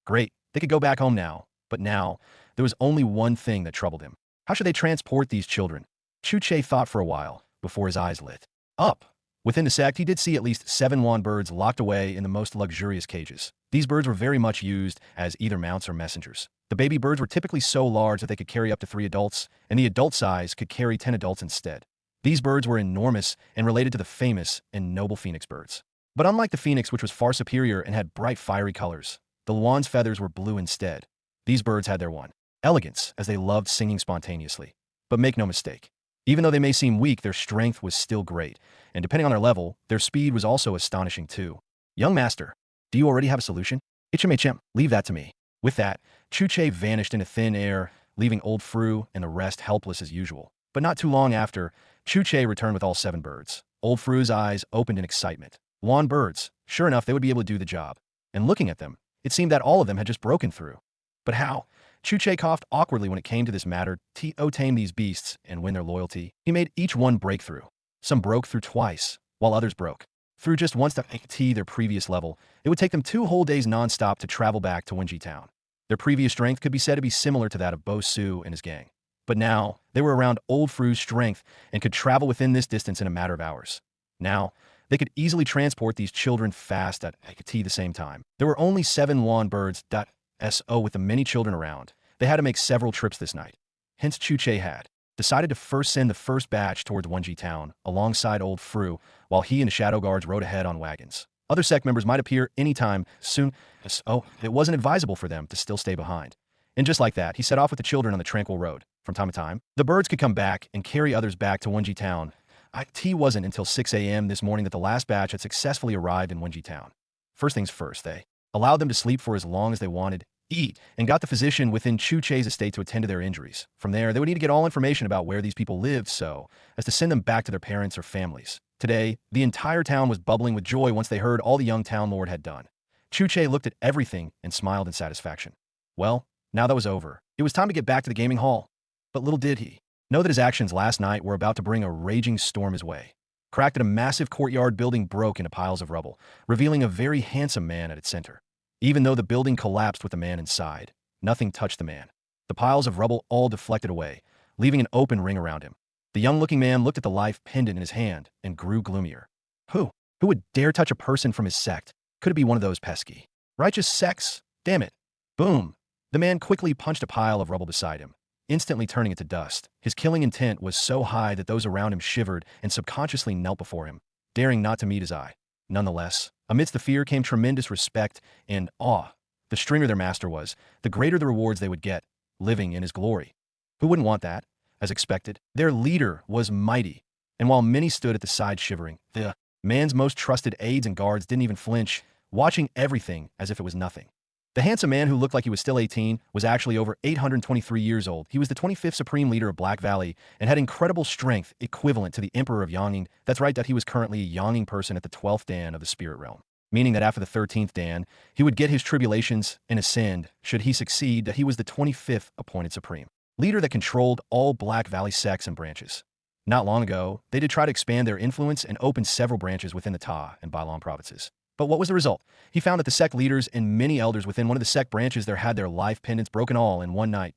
Great, they could go back home now. But now, there was only one thing that troubled him. How should they transport these children? Chu Che thought for a while, before his eyes lit up. Within the sect, he did see at least 7 wand birds locked away in the most luxurious cages. These birds were very much used as either mounts or messengers. The baby birds were typically so large that they could carry up to 3 adults, and the adult size could carry 10 adults instead. These birds were enormous and related to the famous and noble phoenix birds. But unlike the phoenix, which was far superior and had bright fiery colors, the wand's feathers were blue instead. These birds had their one elegance, as they loved singing spontaneously. But make no mistake, even though they may seem weak, their strength was still great, and depending on their level, their speed was also astonishing too. Young master, do you already have a solution? Ichimechem, leave that to me. With that, Chu Che vanished into thin air, leaving old Fru and the rest helpless as usual. But not too long after, Chu Che returned with all 7 birds. Old Fru's eyes opened in excitement. Wand birds. Sure enough, they would be able to do the job. And looking at them, it seemed that all of them had just broken through. But how? Chu Che coughed awkwardly when it came to this matter. To tame these beasts and win their loyalty, he made each one break through. Some broke through twice, while others broke through just once to their previous level. It would take them 2 whole days non-stop to travel back to Wenji Town. Their previous strength could be said to be similar to that of Bo Su and his gang. But now, they were around old Fru's strength and could travel within this distance in a matter of hours. Now, they could easily transport these children fast at the same time. There were only 7 wand birds. With the many children around, they had to make several trips this night. Hence Chu Che had decided to first send the first batch towards Wenji Town alongside old Fru, while he and the shadow guards rode ahead on wagons. Other sect members might appear anytime soon, it wasn't advisable for them to still stay behind. And just like that, he set off with the children on the tranquil road. From time to time, the birds could come back and carry others back to Wenji Town. It wasn't until 6 a.m. this morning that the last batch had successfully arrived in Wenji Town. First things first, they allowed them to sleep for as long as they wanted, eat, and got the physician within Chu Che's estate to attend to their injuries. From there, they would need to get all information about where these people lived so as to send them back to their parents or families. Today, the entire town was bubbling with joy once they heard all the young town lord had done. Chu Che looked at everything and smiled in satisfaction. Well, now that was over, it was time to get back to the gaming hall. But little did he know that his actions last night were about to bring a raging storm his way. Cracked at a massive courtyard building broke into piles of rubble, revealing a very handsome man at its center. Even though the building collapsed with the man inside, nothing touched the man. The piles of rubble all deflected away, leaving an open ring around him. The young-looking man looked at the life pendant in his hand and grew gloomier. Who? Who would dare touch a person from his sect? Could it be one of those pesky righteous sects? Damn it. Boom. The man quickly punched a pile of rubble beside him, instantly turning it to dust. His killing intent was so high that those around him shivered and subconsciously knelt before him, daring not to meet his eye. Nonetheless, amidst the fear came tremendous respect and awe. The stringer their master was, the greater the rewards they would get, living in his glory. Who wouldn't want that? As expected, their leader was mighty, and while many stood at the side shivering, the man's most trusted aides and guards didn't even flinch, watching everything as if it was nothing. The handsome man who looked like he was still 18 was actually over 823 years old. He was the 25th Supreme Leader of Black Valley and had incredible strength equivalent to the Emperor of Yanging. That's right, that he was currently a Yanging person at the 12th Dan of the Spirit Realm, meaning that after the 13th Dan, he would get his tribulations and ascend, should he succeed, that he was the 25th appointed Supreme Leader that controlled all Black Valley sects and branches. Not long ago, they did try to expand their influence and open several branches within the Ta and Bailong provinces. But what was the result? He found that the sect leaders and many elders within one of the sect branches there had their life pendants broken all in one night.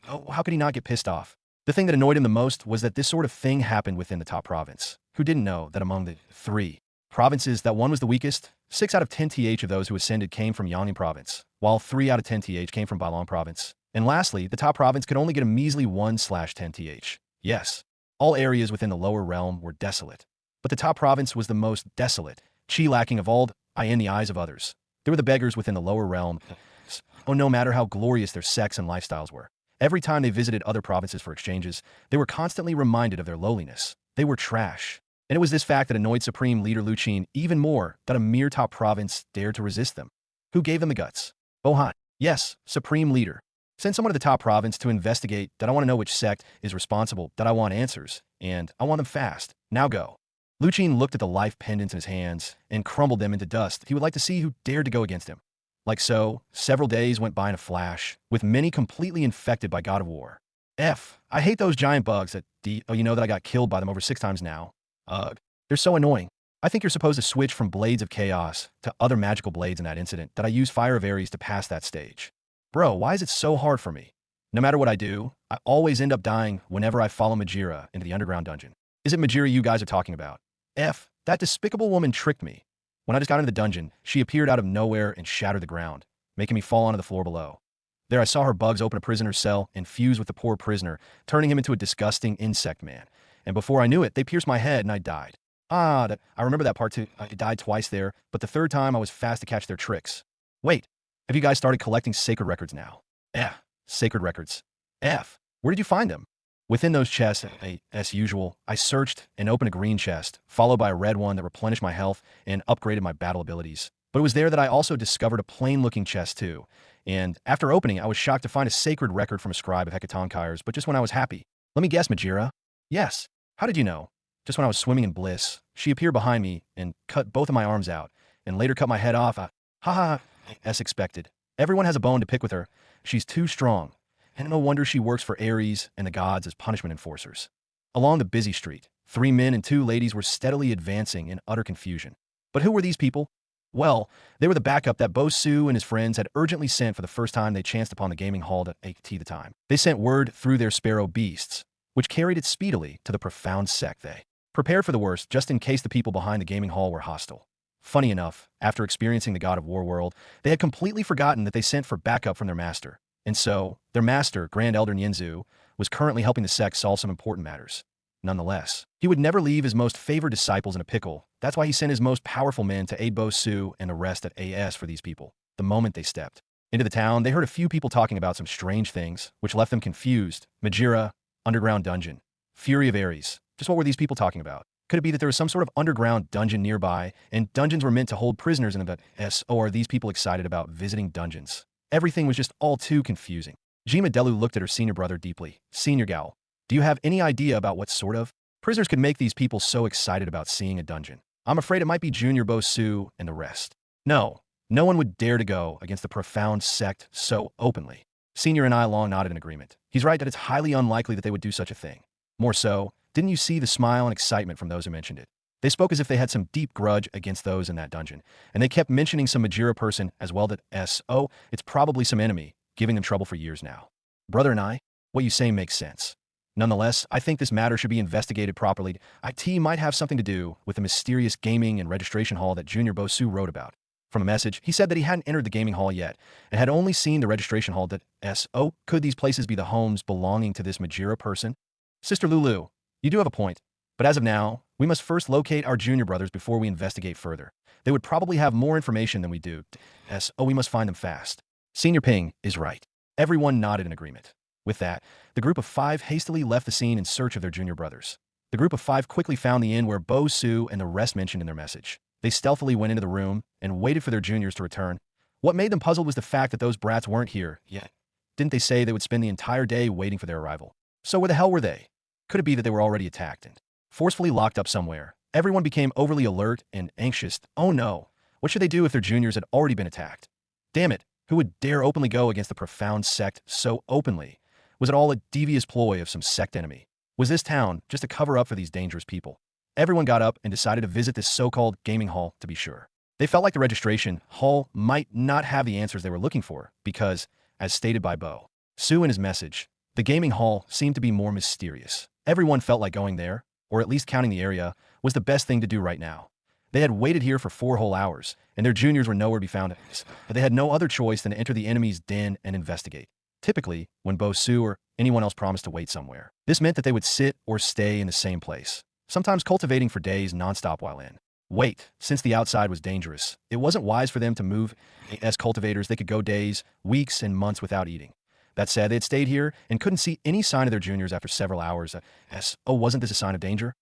Oh, how could he not get pissed off? The thing that annoyed him the most was that this sort of thing happened within the Ta province. Who didn't know that among the 3 provinces that one was the weakest? 6 out of 10 th of those who ascended came from Yanging province, while 3 out of 10 th came from Bailong province. And lastly, the Ta province could only get a measly 1/10 th. Yes, all areas within the lower realm were desolate. But the Ta province was the most desolate, chi lacking of all in the eyes of others. They were the beggars within the lower realm. Oh, no matter how glorious their sects and lifestyles were, every time they visited other provinces for exchanges, they were constantly reminded of their lowliness. They were trash. And it was this fact that annoyed Supreme Leader Luchin even more, that a mere top province dared to resist them. Who gave them the guts? Bohan. Yes, Supreme Leader. Send someone to the top province to investigate. That I want to know which sect is responsible. That I want answers. And I want them fast. Now go. Luchin looked at the life pendants in his hands and crumbled them into dust. He would like to see who dared to go against him. Like so, several days went by in a flash, with many completely infected by God of War. I hate those giant bugs that you know that I got killed by them over 6 times now. Ugh. They're so annoying. I think you're supposed to switch from Blades of Chaos to other magical blades in that incident, that I use Fire of Ares to pass that stage. Bro, why is it so hard for me? No matter what I do, I always end up dying whenever I follow Majira into the underground dungeon. Is it Majira you guys are talking about? That despicable woman tricked me. When I just got into the dungeon, she appeared out of nowhere and shattered the ground, making me fall onto the floor below. There I saw her bugs open a prisoner's cell and fuse with the poor prisoner, turning him into a disgusting insect man. And before I knew it, they pierced my head and I died. I remember that part too. I died twice there, but the 3rd time I was fast to catch their tricks. Wait, have you guys started collecting sacred records now? Sacred records. Where did you find them? Within those chests, as usual, I searched and opened a green chest, followed by a red one that replenished my health and upgraded my battle abilities. But it was there that I also discovered a plain-looking chest too. And after opening, I was shocked to find a sacred record from a scribe of Hecatonkai's, but just when I was happy. Let me guess, Majira? Yes. How did you know? Just when I was swimming in bliss, she appeared behind me and cut both of my arms out, and later cut my head off. As expected. Everyone has a bone to pick with her. She's too strong. And no wonder she works for Ares and the gods as punishment enforcers. Along the busy street, 3 men and 2 ladies were steadily advancing in utter confusion. But who were these people? Well, they were the backup that Bo Su and his friends had urgently sent for the first time they chanced upon the gaming hall to AT the time. They sent word through their sparrow beasts, which carried it speedily to the profound sect. They prepared for the worst just in case the people behind the gaming hall were hostile. Funny enough, after experiencing the God of War world, they had completely forgotten that they sent for backup from their master. And so, their master, Grand Elder Nyenzu, was currently helping the sect solve some important matters. Nonetheless, he would never leave his most favored disciples in a pickle. That's why he sent his most powerful men to aid Bo Su and the rest at AS for these people. The moment they stepped into the town, they heard a few people talking about some strange things, which left them confused. Majira, underground dungeon, Fury of Ares. Just what were these people talking about? Could it be that there was some sort of underground dungeon nearby, and dungeons were meant to hold prisoners in the or are these people excited about visiting dungeons? Everything was just all too confusing. Jima Delu looked at her senior brother deeply. Senior Gal, do you have any idea about what sort of prisoners could make these people so excited about seeing a dungeon? I'm afraid it might be Junior Bo Su and the rest. No one would dare to go against the profound sect so openly. Senior and I long nodded in agreement. He's right that it's highly unlikely that they would do such a thing. More so, didn't you see the smile and excitement from those who mentioned it? They spoke as if they had some deep grudge against those in that dungeon, and they kept mentioning some Majira person as well that it's probably some enemy, giving them trouble for years now. Brother and I, what you say makes sense. Nonetheless, I think this matter should be investigated properly. IT might have something to do with the mysterious gaming and registration hall that Junior Bosu wrote about. From a message, he said that he hadn't entered the gaming hall yet and had only seen the registration hall. Could these places be the homes belonging to this Majira person? Sister Lulu, you do have a point. But as of now, we must first locate our junior brothers before we investigate further. They would probably have more information than we do. We must find them fast. Senior Ping is right. Everyone nodded in agreement. With that, the group of 5 hastily left the scene in search of their junior brothers. The group of 5 quickly found the inn where Bo Su and the rest mentioned in their message. They stealthily went into the room and waited for their juniors to return. What made them puzzled was the fact that those brats weren't here yet. Didn't they say they would spend the entire day waiting for their arrival? So where the hell were they? Could it be that they were already attacked and forcefully locked up somewhere? Everyone became overly alert and anxious. Oh no, what should they do if their juniors had already been attacked? Damn it, who would dare openly go against the profound sect so openly? Was it all a devious ploy of some sect enemy? Was this town just a cover-up for these dangerous people? Everyone got up and decided to visit this so-called gaming hall to be sure. They felt like the registration hall might not have the answers they were looking for because, as stated by Bo Su in his message, the gaming hall seemed to be more mysterious. Everyone felt like going there, or at least counting the area, was the best thing to do right now. They had waited here for 4 whole hours, and their juniors were nowhere to be found, but they had no other choice than to enter the enemy's den and investigate. Typically, when Bo Su or anyone else promised to wait somewhere, this meant that they would sit or stay in the same place, sometimes cultivating for days nonstop while in. Wait, since the outside was dangerous, it wasn't wise for them to move. As cultivators, they could go days, weeks, and months without eating. That said, they had stayed here and couldn't see any sign of their juniors after several hours. Wasn't this a sign of danger?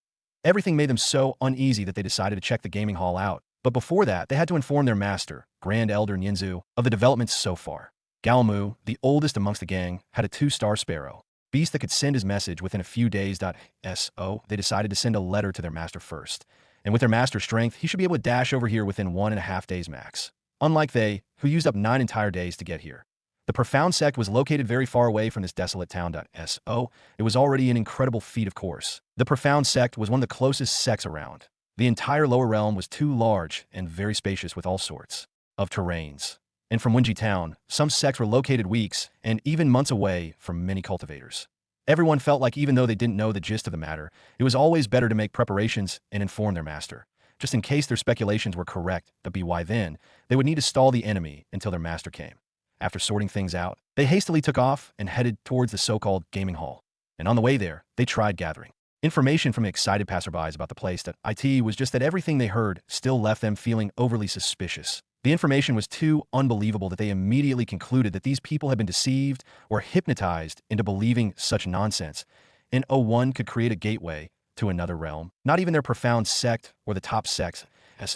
Everything made them so uneasy that they decided to check the gaming hall out. But before that, they had to inform their master, Grand Elder Nyenzu, of the developments so far. Galmu, the oldest amongst the gang, had a 2-star sparrow, beast that could send his message within a few days. They decided to send a letter to their master first. And with their master's strength, he should be able to dash over here within 1.5 days max. Unlike they, who used up 9 entire days to get here. The profound sect was located very far away from this desolate town. It was already an incredible feat, of course. The profound sect was one of the closest sects around. The entire lower realm was too large and very spacious with all sorts of terrains. And from Winji town, some sects were located weeks and even months away from many cultivators. Everyone felt like even though they didn't know the gist of the matter, it was always better to make preparations and inform their master, just in case their speculations were correct. Why then, they would need to stall the enemy until their master came. After sorting things out, they hastily took off and headed towards the so-called gaming hall. And on the way there, they tried gathering information from excited passerbys about the place. It was just that everything they heard still left them feeling overly suspicious. The information was too unbelievable that they immediately concluded that these people had been deceived or hypnotized into believing such nonsense. And one could create a gateway to another realm. Not even their profound sect or the top sects.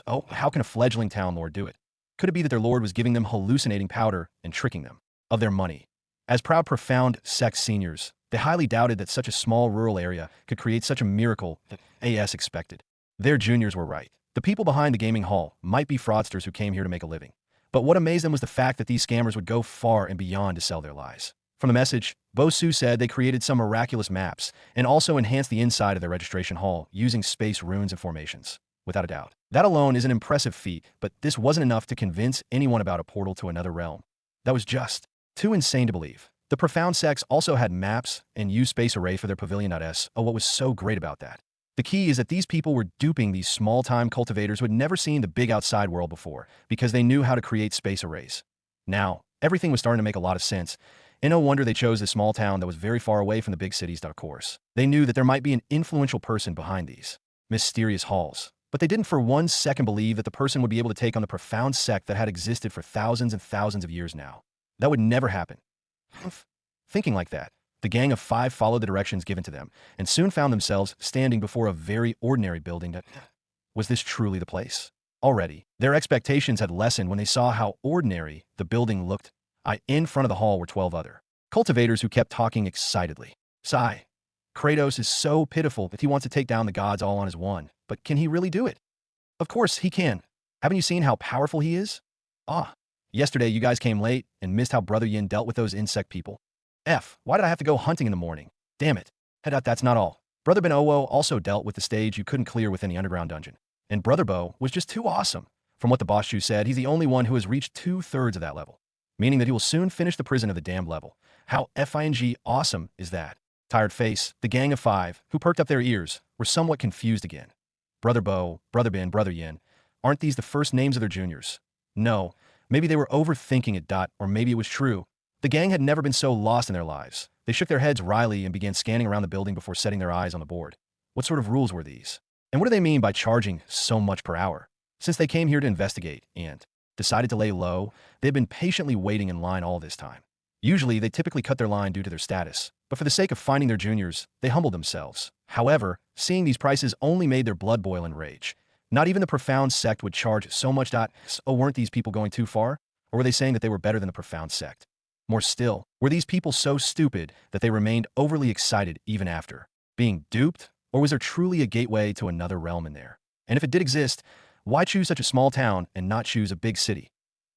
How can a fledgling town lord do it? Could it be that their lord was giving them hallucinating powder and tricking them of their money? As proud profound sect seniors, they highly doubted that such a small rural area could create such a miracle as expected. Their juniors were right. The people behind the gaming hall might be fraudsters who came here to make a living. But what amazed them was the fact that these scammers would go far and beyond to sell their lies. From the message, Bo Su said they created some miraculous maps and also enhanced the inside of their registration hall using space runes and formations. Without a doubt. That alone is an impressive feat, but this wasn't enough to convince anyone about a portal to another realm. That was just too insane to believe. The profound sects also had maps and used space array for their pavilion. What was so great about that? The key is that these people were duping these small-time cultivators who had never seen the big outside world before because they knew how to create space arrays. Now, everything was starting to make a lot of sense, and no wonder they chose this small town that was very far away from the big cities. Of course, they knew that there might be an influential person behind these mysterious halls. But they didn't for 1 second believe that the person would be able to take on the profound sect that had existed for thousands and thousands of years now. That would never happen. Thinking like that, the gang of 5 followed the directions given to them and soon found themselves standing before a very ordinary building. Was this truly the place? Already, their expectations had lessened when they saw how ordinary the building looked. In front of the hall were 12 other cultivators who kept talking excitedly. Sigh. Kratos is so pitiful that he wants to take down the gods all on his one. But can he really do it? Of course he can. Haven't you seen how powerful he is? Yesterday you guys came late and missed how Brother Yin dealt with those insect people. Why did I have to go hunting in the morning? Damn it. That's not all. Brother Ben Owo also dealt with the stage you couldn't clear within the underground dungeon. And Brother Bo was just too awesome. From what the boss Chu said, he's the only one who has reached 2/3 of that level, meaning that he will soon finish the prison of the damned level. How awesome is that? Tired face, the gang of five, who perked up their ears, were somewhat confused again. Brother Bo, Brother Bin, Brother Yin. Aren't these the first names of their juniors? No. Maybe they were overthinking it. Or maybe it was true. The gang had never been so lost in their lives. They shook their heads wryly and began scanning around the building before setting their eyes on the board. What sort of rules were these? And what do they mean by charging so much per hour? Since they came here to investigate and decided to lay low, they had been patiently waiting in line all this time. Usually, they typically cut their line due to their status, but for the sake of finding their juniors, they humbled themselves. However, seeing these prices only made their blood boil in rage. Not even the profound sect would charge so much. So weren't these people going too far? Or were they saying that they were better than the profound sect? More still, were these people so stupid that they remained overly excited even after being duped? Or was there truly a gateway to another realm in there? And if it did exist, why choose such a small town and not choose a big city?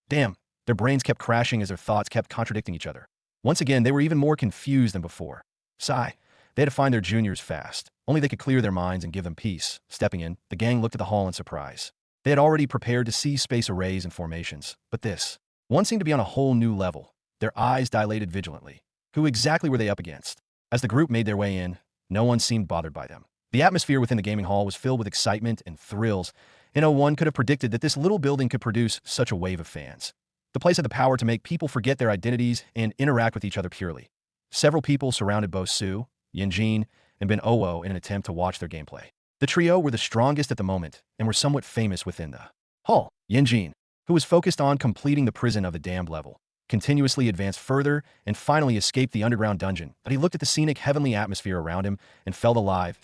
Damn, their brains kept crashing as their thoughts kept contradicting each other. Once again, they were even more confused than before. Sigh. They had to find their juniors fast. Only they could clear their minds and give them peace. Stepping in, the gang looked at the hall in surprise. They had already prepared to see space arrays and formations, but this one seemed to be on a whole new level. Their eyes dilated vigilantly. Who exactly were they up against? As the group made their way in, no one seemed bothered by them. The atmosphere within the gaming hall was filled with excitement and thrills, and no one could have predicted that this little building could produce such a wave of fans. The place had the power to make people forget their identities and interact with each other purely. Several people surrounded Bo Su, Yin Jin, and Ben Owo in an attempt to watch their gameplay. The trio were the strongest at the moment and were somewhat famous within the hall. Yin Jin, who was focused on completing the prison of the damned level, continuously advanced further and finally escaped the underground dungeon. But he looked at the scenic heavenly atmosphere around him and felt alive.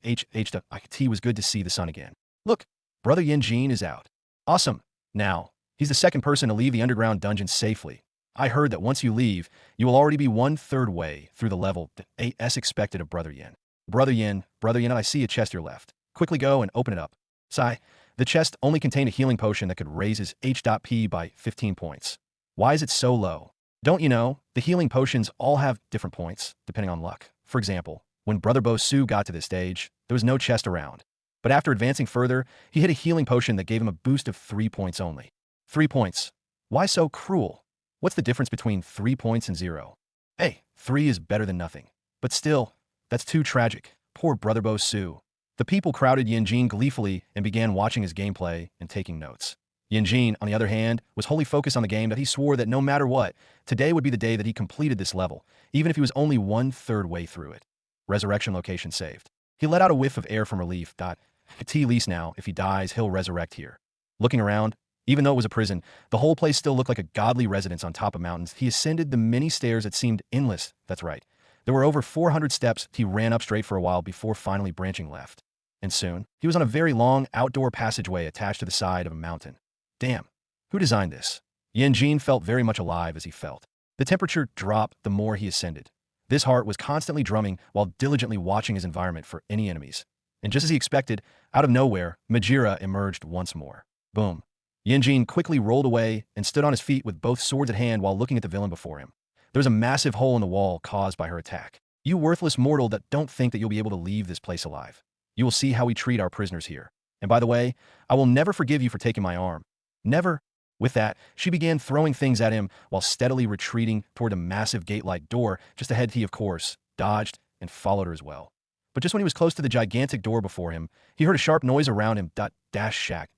It was good to see the sun again. Look, Brother Yin Jin is out. Awesome. Now, he's the second person to leave the underground dungeon safely. I heard that once you leave, you will already be 1/3 way through the level as expected of Brother Yin. Brother Yin, I see a chest to your left. Quickly go and open it up. Sigh. The chest only contained a healing potion that could raise his H.P. by 15 points. Why is it so low? Don't you know, the healing potions all have different points, depending on luck. For example, when Brother Bo Su got to this stage, there was no chest around. But after advancing further, he hit a healing potion that gave him a boost of 3 points only. 3 points. Why so cruel? What's the difference between 3 points and 0? Hey, 3 is better than nothing. But still, that's too tragic. Poor Brother Bo Su. The people crowded Yin Jin gleefully and began watching his gameplay and taking notes. Yin Jin, on the other hand, was wholly focused on the game that he swore that no matter what, today would be the day that he completed this level, even if he was only 1/3 way through it. Resurrection location saved. He let out a whiff of air from relief. At least now, if he dies, he'll resurrect here. Looking around, even though it was a prison, the whole place still looked like a godly residence on top of mountains. He ascended the many stairs that seemed endless. That's right. There were over 400 steps. He ran up straight for a while before finally branching left. And soon, he was on a very long outdoor passageway attached to the side of a mountain. Damn, who designed this? Yin Jin felt very much alive as he felt. The temperature dropped the more he ascended. This heart was constantly drumming while diligently watching his environment for any enemies. And just as he expected, out of nowhere, Majira emerged once more. Boom. Yin Jin quickly rolled away and stood on his feet with both swords at hand while looking at the villain before him. There was a massive hole in the wall caused by her attack. You worthless mortal that don't think that you'll be able to leave this place alive. You will see how we treat our prisoners here. And by the way, I will never forgive you for taking my arm. Never. With that, she began throwing things at him while steadily retreating toward a massive gate-like door just ahead. He, of course, dodged and followed her as well. But just when he was close to the gigantic door before him, he heard a sharp noise around him. Dash shack.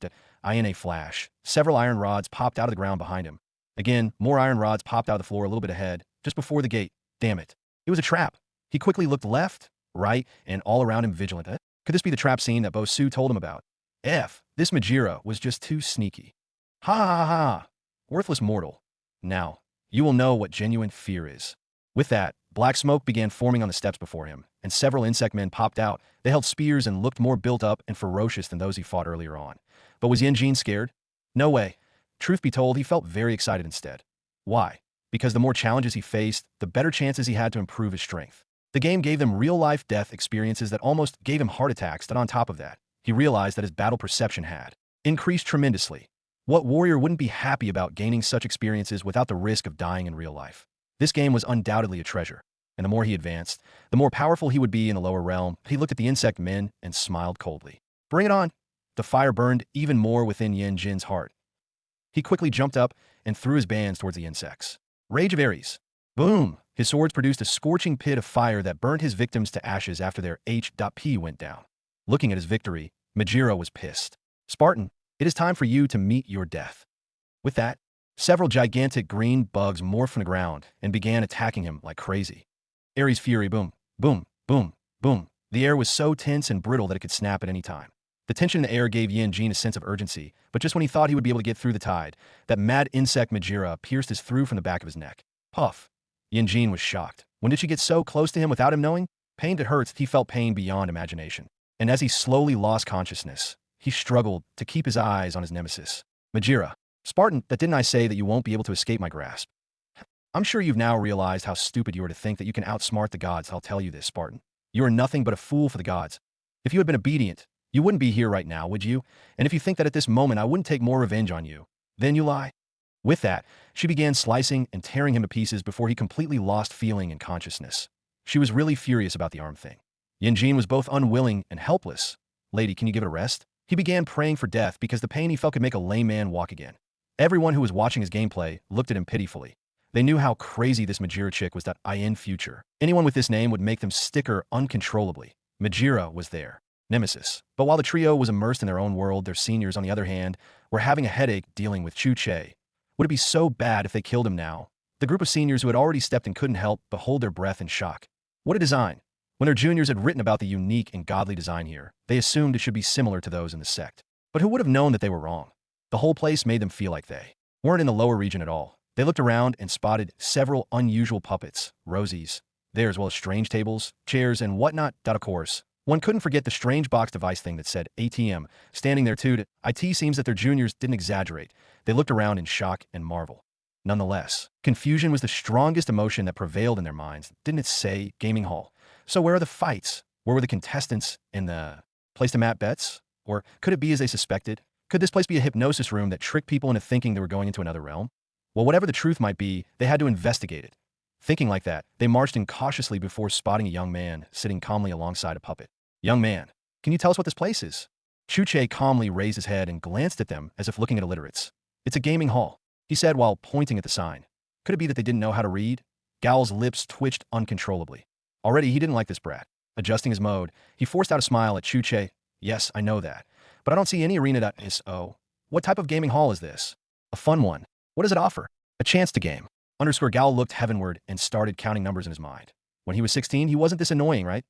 In a flash, several iron rods popped out of the ground behind him. Again, more iron rods popped out of the floor a little bit ahead, just before the gate. Damn it. It was a trap. He quickly looked left, right, and all around him vigilant. Could this be the trap scene that Bo Su told him about? This Majira was just too sneaky. Ha ha ha. Worthless mortal. Now, you will know what genuine fear is. With that, black smoke began forming on the steps before him, and several insect men popped out. They held spears and looked more built up and ferocious than those he fought earlier on. But was Yin Jin scared? No way. Truth be told, he felt very excited instead. Why? Because the more challenges he faced, the better chances he had to improve his strength. The game gave them real-life death experiences that almost gave him heart attacks. That on top of that, he realized that his battle perception had increased tremendously. What warrior wouldn't be happy about gaining such experiences without the risk of dying in real life? This game was undoubtedly a treasure, and the more he advanced, the more powerful he would be in the lower realm. He looked at the insect men and smiled coldly. Bring it on. The fire burned even more within Yin Jin's heart. He quickly jumped up and threw his bands towards the insects. Rage of Ares. Boom! His swords produced a scorching pit of fire that burned his victims to ashes after their H.P. went down. Looking at his victory, Majira was pissed. Spartan, it is time for you to meet your death. With that, several gigantic green bugs morphed from the ground and began attacking him like crazy. Ares' fury boom, boom, boom, boom. The air was so tense and brittle that it could snap at any time. The tension in the air gave Yin Jin a sense of urgency, but just when he thought he would be able to get through the tide, that mad insect Majira pierced his through from the back of his neck. Puff. Yin Jin was shocked. When did she get so close to him without him knowing? Pain that hurts, he felt pain beyond imagination. And as he slowly lost consciousness, he struggled to keep his eyes on his nemesis. Majira. Spartan, that didn't I say that you won't be able to escape my grasp? I'm sure you've now realized how stupid you are to think that you can outsmart the gods. I'll tell you this, Spartan. You are nothing but a fool for the gods. If you had been obedient, you wouldn't be here right now, would you? And if you think that at this moment I wouldn't take more revenge on you, then you lie. With that, she began slicing and tearing him to pieces before he completely lost feeling and consciousness. She was really furious about the arm thing. Yin Jin was both unwilling and helpless. Lady, can you give it a rest? He began praying for death because the pain he felt could make a lame man walk again. Everyone who was watching his gameplay looked at him pitifully. They knew how crazy this Majira chick was that in future. Anyone with this name would make them sticker uncontrollably. Majira was their nemesis. But while the trio was immersed in their own world, their seniors, on the other hand, were having a headache dealing with Chu Che. Would it be so bad if they killed him now? The group of seniors who had already stepped in couldn't help but hold their breath in shock. What a design! When their juniors had written about the unique and godly design here, they assumed it should be similar to those in the sect. But who would have known that they were wrong? The whole place made them feel like they weren't in the lower region at all. They looked around and spotted several unusual puppets, rosies, there as well as strange tables, chairs, and whatnot. Of course, one couldn't forget the strange box device thing that said ATM, standing there too. It seems that their juniors didn't exaggerate. They looked around in shock and marvel. Nonetheless, confusion was the strongest emotion that prevailed in their minds. Didn't it say gaming hall? So where are the fights? Where were the contestants in the place to map bets? Or could it be as they suspected? Could this place be a hypnosis room that tricked people into thinking they were going into another realm? Well, whatever the truth might be, they had to investigate it. Thinking like that, they marched in cautiously before spotting a young man sitting calmly alongside a puppet. Young man, can you tell us what this place is? Chu Che calmly raised his head and glanced at them as if looking at illiterates. It's a gaming hall, he said while pointing at the sign. Could it be that they didn't know how to read? Gal's lips twitched uncontrollably. Already, he didn't like this brat. Adjusting his mode, he forced out a smile at Chu Che. Yes, I know that. But I don't see any arena. Oh, what type of gaming hall is this? A fun one. What does it offer? A chance to game. Gal looked heavenward and started counting numbers in his mind. When he was 16, he wasn't this annoying, right?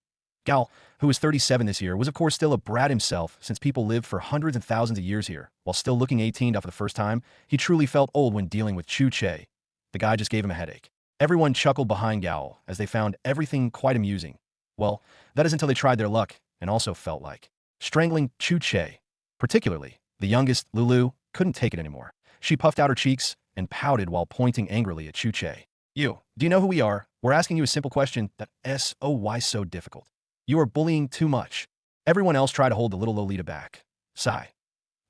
Gal, who was 37 this year, was of course still a brat himself since people lived for hundreds and thousands of years here. While still looking 18 for the first time, he truly felt old when dealing with Chu Che. The guy just gave him a headache. Everyone chuckled behind Gal as they found everything quite amusing. Well, that is until they tried their luck and also felt like strangling Chu Che. Particularly, the youngest, Lulu, couldn't take it anymore. She puffed out her cheeks and pouted while pointing angrily at Chu Che. Do you know who we are? We're asking you a simple question why so difficult? You are bullying too much. Everyone else tried to hold the little Lolita back. Sigh.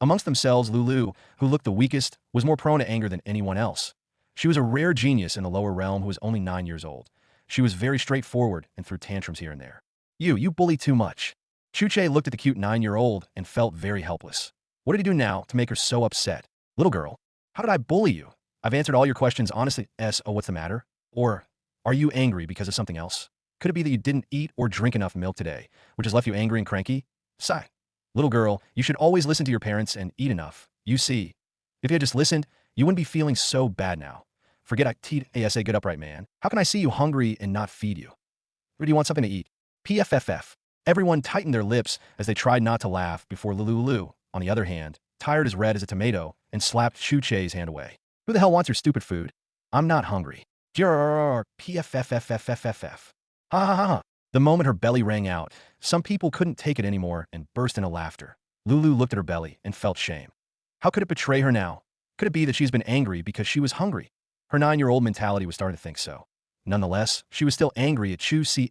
Amongst themselves, Lulu, who looked the weakest, was more prone to anger than anyone else. She was a rare genius in the lower realm who was only 9 years old. She was very straightforward and threw tantrums here and there. You bully too much. Chu Che looked at the cute 9-year-old and felt very helpless. What did he do now to make her so upset? Little girl, how did I bully you? I've answered all your questions honestly. What's the matter? Or, are you angry because of something else? Could it be that you didn't eat or drink enough milk today, which has left you angry and cranky? Sigh. Little girl, you should always listen to your parents and eat enough. You see, if you had just listened, you wouldn't be feeling so bad now. Forget I say good upright man. How can I see you hungry and not feed you? Or do you want something to eat? PFFF. Everyone tightened their lips as they tried not to laugh before Lulu, on the other hand, tired as red as a tomato, and slapped Chu Che's hand away. Who the hell wants your stupid food? I'm not hungry. PFFFFFFF. Ha ha ha ha. The moment her belly rang out, some people couldn't take it anymore and burst into laughter. Lulu looked at her belly and felt shame. How could it betray her now? Could it be that she's been angry because she was hungry? Her 9-year-old mentality was starting to think so. Nonetheless, she was still angry at Chu Che.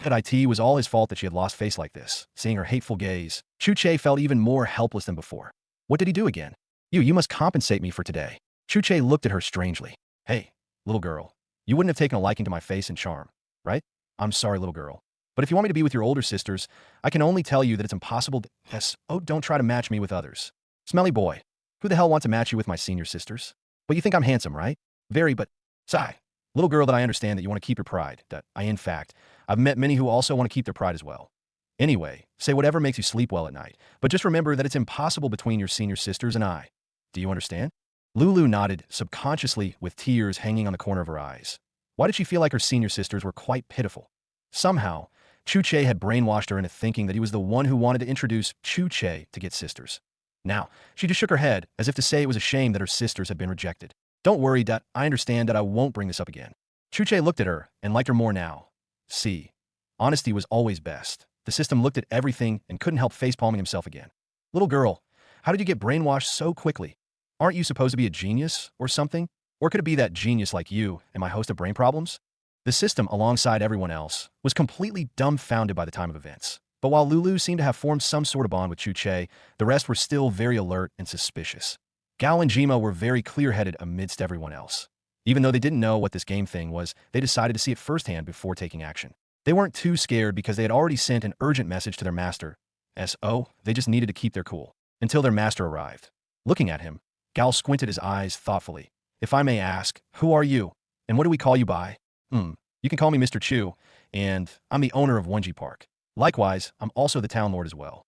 That it was all his fault that she had lost face like this. Seeing her hateful gaze, Chu Che felt even more helpless than before. What did he do again? You must compensate me for today. Chu Che looked at her strangely. Hey, little girl, you wouldn't have taken a liking to my face and charm, right? I'm sorry, little girl. But if you want me to be with your older sisters, I can only tell you that it's impossible to— don't try to match me with others. Smelly boy, who the hell wants to match you with my senior sisters? But you think I'm handsome, right? Very, but— Sigh. Little girl, that I understand that you want to keep your pride. In fact, I've met many who also want to keep their pride as well. Anyway, say whatever makes you sleep well at night, but just remember that it's impossible between your senior sisters and I. Do you understand? Lulu nodded, subconsciously with tears hanging on the corner of her eyes. Why did she feel like her senior sisters were quite pitiful? Somehow, Chu Che had brainwashed her into thinking that he was the one who wanted to introduce Chu Che to get sisters. Now, she just shook her head, as if to say it was a shame that her sisters had been rejected. Don't worry, I understand that I won't bring this up again. Chu Che looked at her and liked her more now. See, honesty was always best. The system looked at everything and couldn't help facepalming himself again. Little girl, how did you get brainwashed so quickly? Aren't you supposed to be a genius or something? Or could it be that genius like you and my host of brain problems? The system, alongside everyone else, was completely dumbfounded by the time of events. But while Lulu seemed to have formed some sort of bond with Chu Che, the rest were still very alert and suspicious. Gao and Jima were very clear-headed amidst everyone else. Even though they didn't know what this game thing was, they decided to see it firsthand before taking action. They weren't too scared because they had already sent an urgent message to their master. So, they just needed to keep their cool until their master arrived. Looking at him, Gao squinted his eyes thoughtfully. If I may ask, who are you? And what do we call you by? You can call me Mr. Chu, and I'm the owner of Wonji Park. Likewise, I'm also the town lord as well.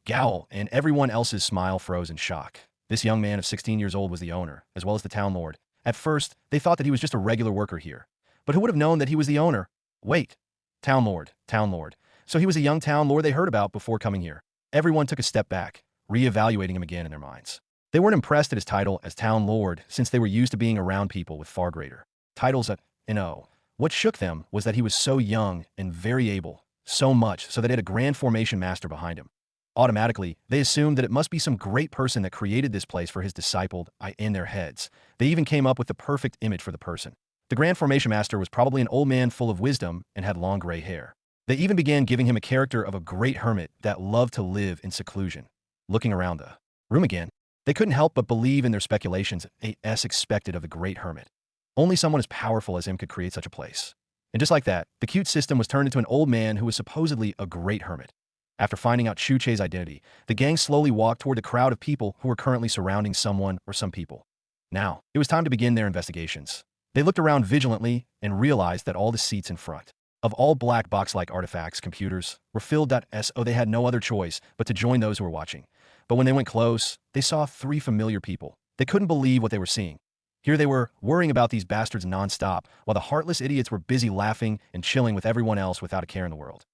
Gao, and everyone else's smile froze in shock. This young man of 16 years old was the owner, as well as the town lord. At first, they thought that he was just a regular worker here. But who would have known that he was the owner? Wait. Town lord. So he was a young town lord they heard about before coming here. Everyone took a step back, re-evaluating him again in their minds. They weren't impressed at his title as town lord since they were used to being around people with far greater titles. What shook them was that he was so young and very able, so much so that he had a grand formation master behind him. Automatically, they assumed that it must be some great person that created this place for his disciple. In their heads, they even came up with the perfect image for the person. The Grand Formation Master was probably an old man full of wisdom and had long gray hair. They even began giving him a character of a great hermit that loved to live in seclusion. Looking around the room again, they couldn't help but believe in their speculations as expected of the great hermit. Only someone as powerful as him could create such a place. And just like that, the cute system was turned into an old man who was supposedly a great hermit. After finding out Chu Che's identity, the gang slowly walked toward the crowd of people who were currently surrounding someone or some people. Now, it was time to begin their investigations. They looked around vigilantly and realized that all the seats in front of all black box-like artifacts, computers, were filled. So they had no other choice but to join those who were watching. But when they went close, they saw 3 familiar people. They couldn't believe what they were seeing. Here they were, worrying about these bastards non-stop, while the heartless idiots were busy laughing and chilling with everyone else without a care in the world.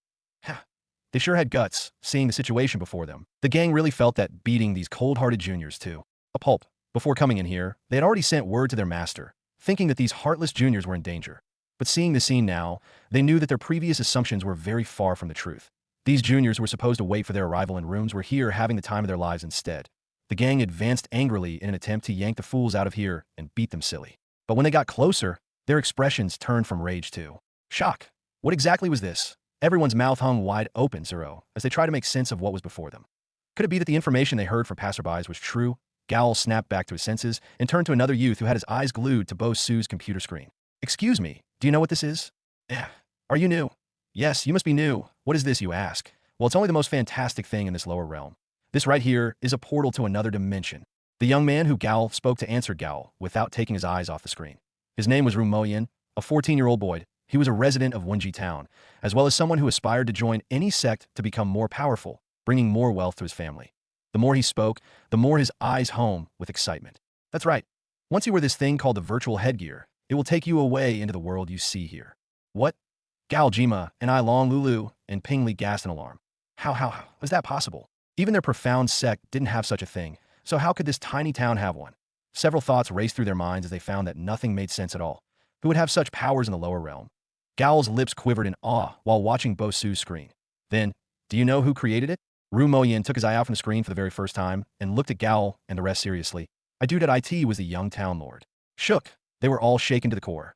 They sure had guts, seeing the situation before them. The gang really felt that beating these cold-hearted juniors to a pulp. Before coming in here, they had already sent word to their master, thinking that these heartless juniors were in danger. But seeing the scene now, they knew that their previous assumptions were very far from the truth. These juniors were supposed to wait for their arrival in rooms were here having the time of their lives instead. The gang advanced angrily in an attempt to yank the fools out of here and beat them silly. But when they got closer, their expressions turned from rage to shock. What exactly was this? Everyone's mouth hung wide open, as they tried to make sense of what was before them. Could it be that the information they heard from passerbys was true? Gowl snapped back to his senses and turned to another youth who had his eyes glued to Bo Su's computer screen. Excuse me, do you know what this is? Are you new? Yes, you must be new. What is this, you ask? Well, it's only the most fantastic thing in this lower realm. This right here is a portal to another dimension. The young man who Gowl spoke to answered Gowl without taking his eyes off the screen. His name was Ru Moyin, a 14-year-old boy. He was a resident of Wenji Town, as well as someone who aspired to join any sect to become more powerful, bringing more wealth to his family. The more he spoke, the more his eyes home with excitement. That's right. Once you wear this thing called the virtual headgear, it will take you away into the world you see here. What? Gao Jima and I Long Lulu and Pingli gasped in alarm. How was that possible? Even their profound sect didn't have such a thing, so how could this tiny town have one? Several thoughts raced through their minds as they found that nothing made sense at all. Who would have such powers in the lower realm? Gowl's lips quivered in awe while watching Bo Su's screen. Then, do you know who created it? Ru Moyin took his eye out from the screen for the very first time and looked at Gowl and the rest seriously. I do that it was the young town lord. Shook. They were all shaken to the core.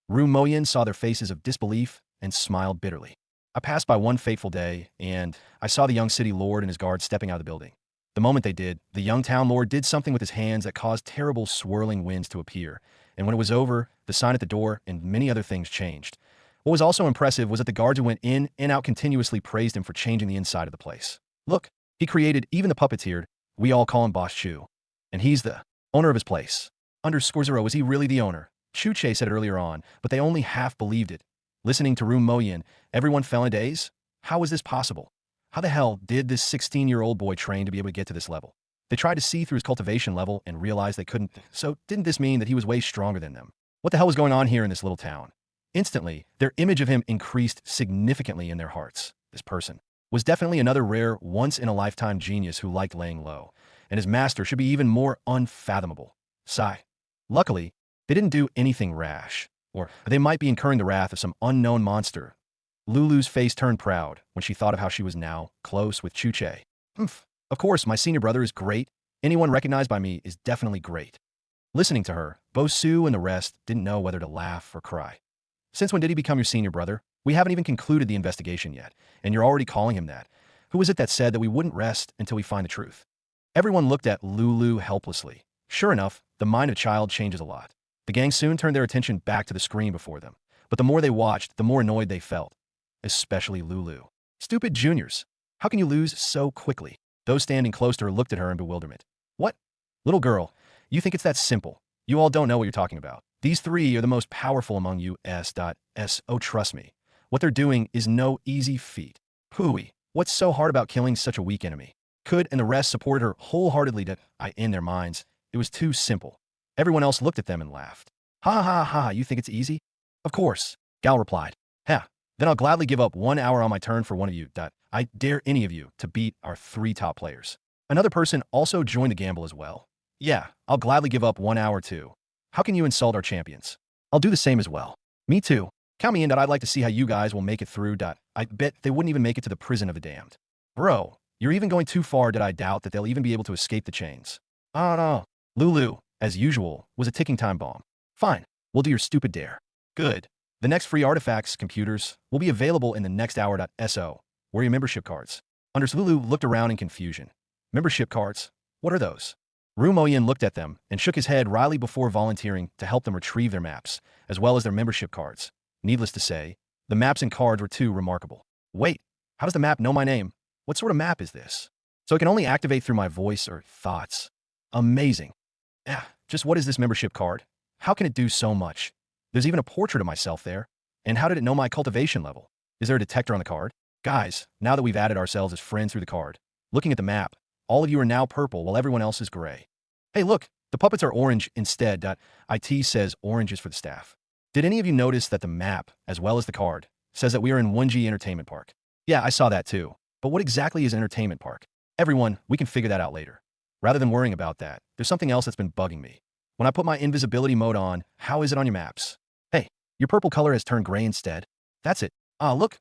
Ru Moyin saw their faces of disbelief and smiled bitterly. I passed by one fateful day, and I saw the young city lord and his guards stepping out of the building. The moment they did, the young town lord did something with his hands that caused terrible swirling winds to appear, and when it was over, the sign at the door and many other things changed. What was also impressive was that the guards who went in and out continuously praised him for changing the inside of the place. Look, he created even the puppets here. We all call him Boss Chu. And he's the owner of his place. _0, is he really the owner? Chu Che said it earlier on, but they only half believed it. Listening to Ru Moyin, everyone fell in a daze. How was this possible? How the hell did this 16-year-old boy train to be able to get to this level? They tried to see through his cultivation level and realized they couldn't, so didn't this mean that he was way stronger than them? What the hell was going on here in this little town? Instantly, their image of him increased significantly in their hearts. This person was definitely another rare, once-in-a-lifetime genius who liked laying low, and his master should be even more unfathomable. Sigh. Luckily, they didn't do anything rash, or they might be incurring the wrath of some unknown monster. Lulu's face turned proud when she thought of how she was now close with Chu Che. Humph. Of course, my senior brother is great. Anyone recognized by me is definitely great. Listening to her, Bo Su and the rest didn't know whether to laugh or cry. Since when did he become your senior brother? We haven't even concluded the investigation yet, and you're already calling him that. Who was it that said that we wouldn't rest until we find the truth? Everyone looked at Lulu helplessly. Sure enough, the mind of a child changes a lot. The gang soon turned their attention back to the screen before them, but the more they watched, the more annoyed they felt. Especially Lulu. Stupid juniors. How can you lose so quickly? Those standing close to her looked at her in bewilderment. What? Little girl, you think it's that simple. You all don't know what you're talking about. These three are the most powerful among you, Oh, trust me. What they're doing is no easy feat. Pooey. What's so hard about killing such a weak enemy? Could and the rest supported her wholeheartedly in their minds. It was too simple. Everyone else looked at them and laughed. Ha ha ha, you think it's easy? Of course, Gal replied. Ha, then I'll gladly give up 1 hour on my turn for one of you. I dare any of you to beat our 3 top players. Another person also joined the gamble as well. Yeah, I'll gladly give up 1 hour too. How can you insult our champions? I'll do the same as well. Me too. Count me in. I'd like to see how you guys will make it through. I bet they wouldn't even make it to the prison of the damned. Bro, you're even going too far. I doubt that they'll even be able to escape the chains. Oh no. Lulu, as usual, was a ticking time bomb. Fine, we'll do your stupid dare. Good. The next free artifacts, computers, will be available in the next hour. So, where are your membership cards? Lulu looked around in confusion. Membership cards? What are those? Ru Moyin looked at them and shook his head wryly before volunteering to help them retrieve their maps, as well as their membership cards. Needless to say, the maps and cards were too remarkable. Wait, how does the map know my name? What sort of map is this? So it can only activate through my voice or thoughts. Amazing. Just what is this membership card? How can it do so much? There's even a portrait of myself there. And how did it know my cultivation level? Is there a detector on the card? Guys, now that we've added ourselves as friends through the card, looking at the map, all of you are now purple while everyone else is gray. Hey look, the puppets are orange instead. IT says orange is for the staff. Did any of you notice that the map, as well as the card, says that we are in 1G Entertainment Park? Yeah, I saw that too. But what exactly is an entertainment park? Everyone, we can figure that out later. Rather than worrying about that, there's something else that's been bugging me. When I put my invisibility mode on, how is it on your maps? Hey, your purple color has turned gray instead. That's it. Ah, look,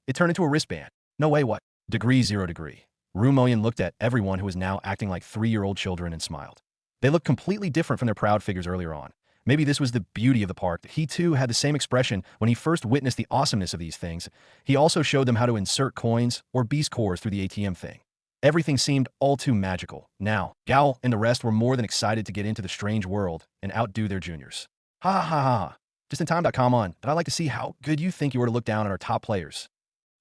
it turned into a wristband. No way, what? Degree 0 degree. Ru Moyin looked at everyone who was now acting like 3-year-old children and smiled. They looked completely different from their proud figures earlier on. Maybe this was the beauty of the park. He too had the same expression when he first witnessed the awesomeness of these things. He also showed them how to insert coins or beast cores through the ATM thing. Everything seemed all too magical. Now, Gal and the rest were more than excited to get into the strange world and outdo their juniors. Ha ha ha ha. Just in time. Come on, but I'd like to see how good you think you were to look down on our top players.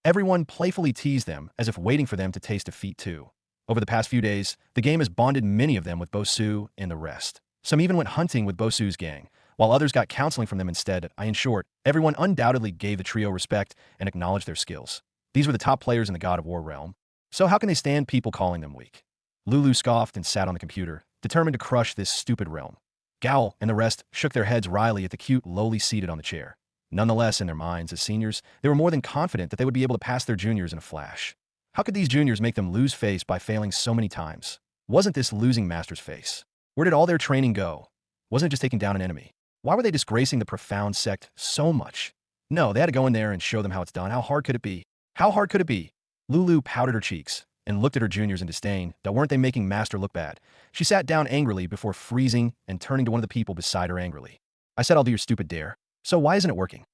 Everyone playfully teased them as if waiting for them to taste defeat too. Over the past few days, the game has bonded many of them with Bo Su and the rest. Some even went hunting with Bo Su's gang, while others got counseling from them instead. In short, everyone undoubtedly gave the trio respect and acknowledged their skills. These were the top players in the God of War realm. So how can they stand people calling them weak? Lulu scoffed and sat on the computer, determined to crush this stupid realm. Gal and the rest shook their heads wryly at the cute lowly seated on the chair. Nonetheless, in their minds, as seniors, they were more than confident that they would be able to pass their juniors in a flash. How could these juniors make them lose face by failing so many times? Wasn't this losing master's face? Where did all their training go? Wasn't it just taking down an enemy? Why were they disgracing the profound sect so much? No, they had to go in there and show them how it's done. How hard could it be? How hard could it be? Lulu pouted her cheeks and looked at her juniors in disdain. Weren't they making master look bad? She sat down angrily before freezing and turning to one of the people beside her angrily. I said I'll do your stupid dare. So why isn't it working?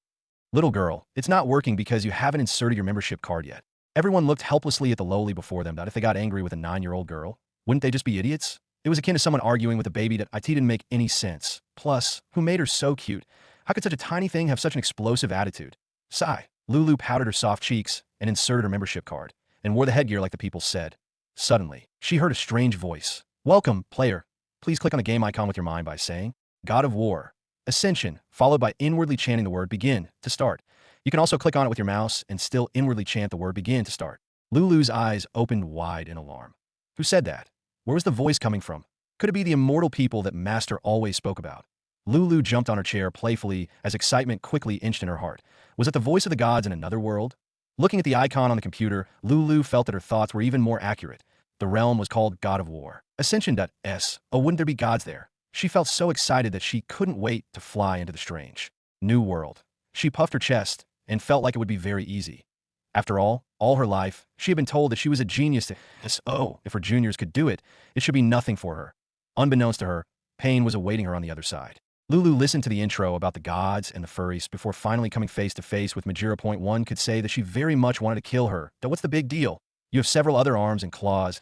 Little girl, it's not working because you haven't inserted your membership card yet. Everyone looked helplessly at the lowly before them. If they got angry with a 9-year-old girl, wouldn't they just be idiots? It was akin to someone arguing with a baby. That IT didn't make any sense. Plus, who made her so cute? How could such a tiny thing have such an explosive attitude? Sigh. Lulu pouted her soft cheeks and inserted her membership card, and wore the headgear like the people said. Suddenly, she heard a strange voice. Welcome, player. Please click on the game icon with your mind by saying, God of War. Ascension, followed by inwardly chanting the word begin to start. You can also click on it with your mouse and still inwardly chant the word begin to start. Lulu's eyes opened wide in alarm. Who said that? Where was the voice coming from? Could it be the immortal people that Master always spoke about? Lulu jumped on her chair playfully as excitement quickly inched in her heart. Was it the voice of the gods in another world? Looking at the icon on the computer, Lulu felt that her thoughts were even more accurate. The realm was called God of War. Ascension.s. Oh, wouldn't there be gods there? She felt so excited that she couldn't wait to fly into the strange new world. She puffed her chest and felt like it would be very easy. After all her life, she had been told that she was a genius. If her juniors could do it, it should be nothing for her. Unbeknownst to her, pain was awaiting her on the other side. Lulu listened to the intro about the gods and the furries before finally coming face to face with Majira. One could say that she very much wanted to kill her. But what's the big deal? You have several other arms and claws.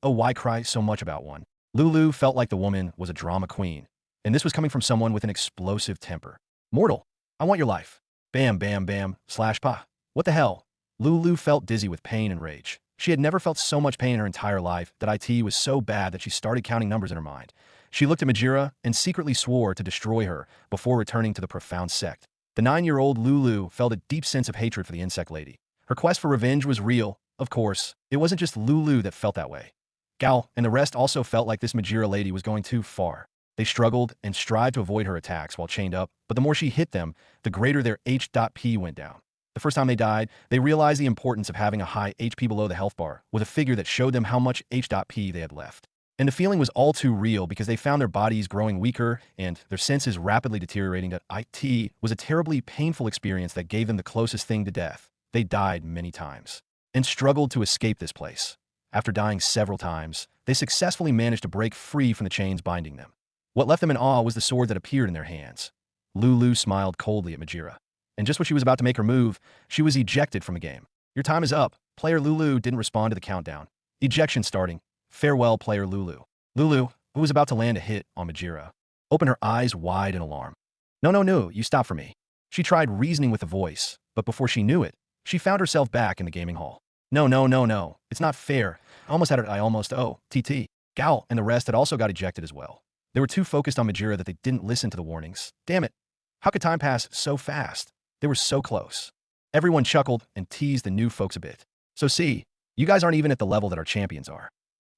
Oh, why cry so much about one? Lulu felt like the woman was a drama queen, and this was coming from someone with an explosive temper. Mortal, I want your life. Bam, bam, bam, slash pa. What the hell? Lulu felt dizzy with pain and rage. She had never felt so much pain in her entire life that it was so bad that she started counting numbers in her mind. She looked at Majira and secretly swore to destroy her before returning to the profound sect. The 9-year-old Lulu felt a deep sense of hatred for the insect lady. Her quest for revenge was real, of course. It wasn't just Lulu that felt that way. Gal and the rest also felt like this Majira lady was going too far. They struggled and strived to avoid her attacks while chained up, but the more she hit them, the greater their H.P went down. The first time they died, they realized the importance of having a high HP below the health bar, with a figure that showed them how much H.P they had left. And the feeling was all too real because they found their bodies growing weaker and their senses rapidly deteriorating. It was a terribly painful experience that gave them the closest thing to death. They died many times and struggled to escape this place. After dying several times, they successfully managed to break free from the chains binding them. What left them in awe was the sword that appeared in their hands. Lulu smiled coldly at Majira. And just when she was about to make her move, she was ejected from the game. Your time is up. Player Lulu didn't respond to the countdown. Ejection starting. Farewell, player Lulu. Lulu, who was about to land a hit on Majira, opened her eyes wide in alarm. No, you stop for me. She tried reasoning with the voice, but before she knew it, she found herself back in the gaming hall. No. It's not fair. I almost had it. TT. Gal and the rest had also got ejected as well. They were too focused on Majira that they didn't listen to the warnings. Damn it. How could time pass so fast? They were so close. Everyone chuckled and teased the new folks a bit. So see, you guys aren't even at the level that our champions are.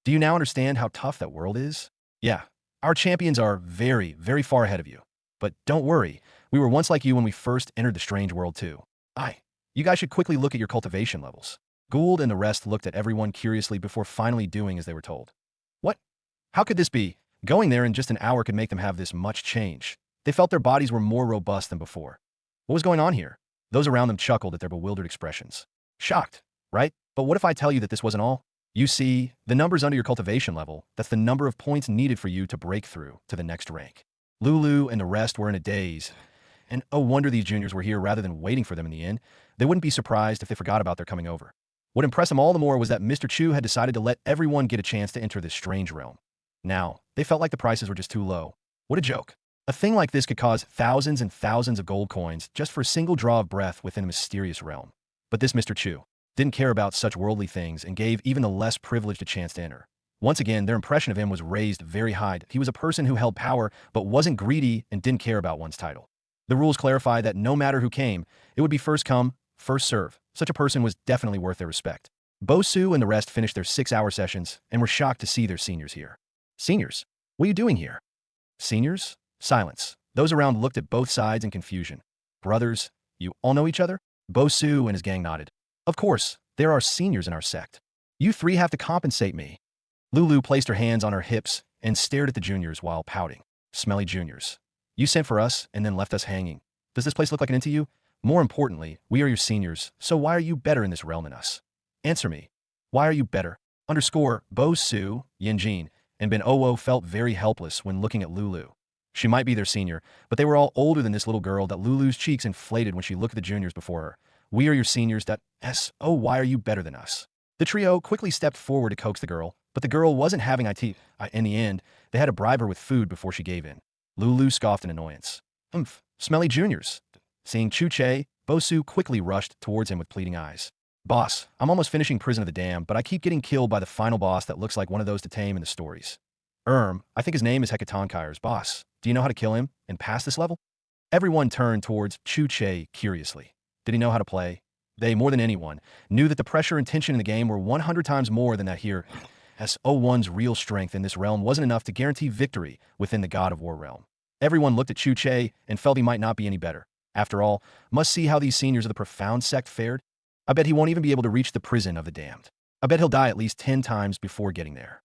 Do you now understand how tough that world is? Yeah, our champions are very, very far ahead of you. But don't worry, we were once like you when we first entered the strange world too. You guys should quickly look at your cultivation levels. Gould and the rest looked at everyone curiously before finally doing as they were told. What? How could this be? Going there in just an hour could make them have this much change. They felt their bodies were more robust than before. What was going on here? Those around them chuckled at their bewildered expressions. Shocked, right? But what if I tell you that this wasn't all? You see, the numbers under your cultivation level, that's the number of points needed for you to break through to the next rank. Lulu and the rest were in a daze. And oh wonder these juniors were here rather than waiting for them in the inn. They wouldn't be surprised if they forgot about their coming over. What impressed them all the more was that Mr. Chu had decided to let everyone get a chance to enter this strange realm. Now, they felt like the prices were just too low. What a joke. A thing like this could cause thousands and thousands of gold coins just for a single draw of breath within a mysterious realm. But this Mr. Chu didn't care about such worldly things and gave even the less privileged a chance to enter. Once again, their impression of him was raised very high. He was a person who held power but wasn't greedy and didn't care about one's title. The rules clarify that no matter who came, it would be first come, first serve. Such a person was definitely worth their respect. Bosu and the rest finished their 6-hour sessions and were shocked to see their seniors here. Seniors? What are you doing here? Seniors? Silence. Those around looked at both sides in confusion. Brothers, you all know each other? Bosu and his gang nodded. Of course, there are seniors in our sect. You three have to compensate me. Lulu placed her hands on her hips and stared at the juniors while pouting. Smelly juniors. You sent for us and then left us hanging. Does this place look like an inn to you? More importantly, we are your seniors, so why are you better in this realm than us? Answer me. Why are you better? Bosu, Yinjin, and Ben Owo felt very helpless when looking at Lulu. She might be their senior, but they were all older than this little girl that Lulu's cheeks inflated when she looked at the juniors before her. We are your seniors. Why are you better than us? The trio quickly stepped forward to coax the girl, but the girl wasn't having it. In the end, they had to bribe her with food before she gave in. Lulu scoffed in annoyance. Smelly juniors. Seeing Chu Che, Bosu quickly rushed towards him with pleading eyes. Boss, I'm almost finishing Prison of the Damned, but I keep getting killed by the final boss that looks like one of those to tame in the stories. I think his name is Hekatonkyre's boss. Do you know how to kill him and pass this level? Everyone turned towards Chu Che curiously. Did he know how to play? They, more than anyone, knew that the pressure and tension in the game were 100 times more than that here, as O1's real strength in this realm wasn't enough to guarantee victory within the God of War realm. Everyone looked at Chu Che and felt he might not be any better. After all, must see how these seniors of the profound sect fared. I bet he won't even be able to reach the prison of the damned. I bet he'll die at least 10 times before getting there.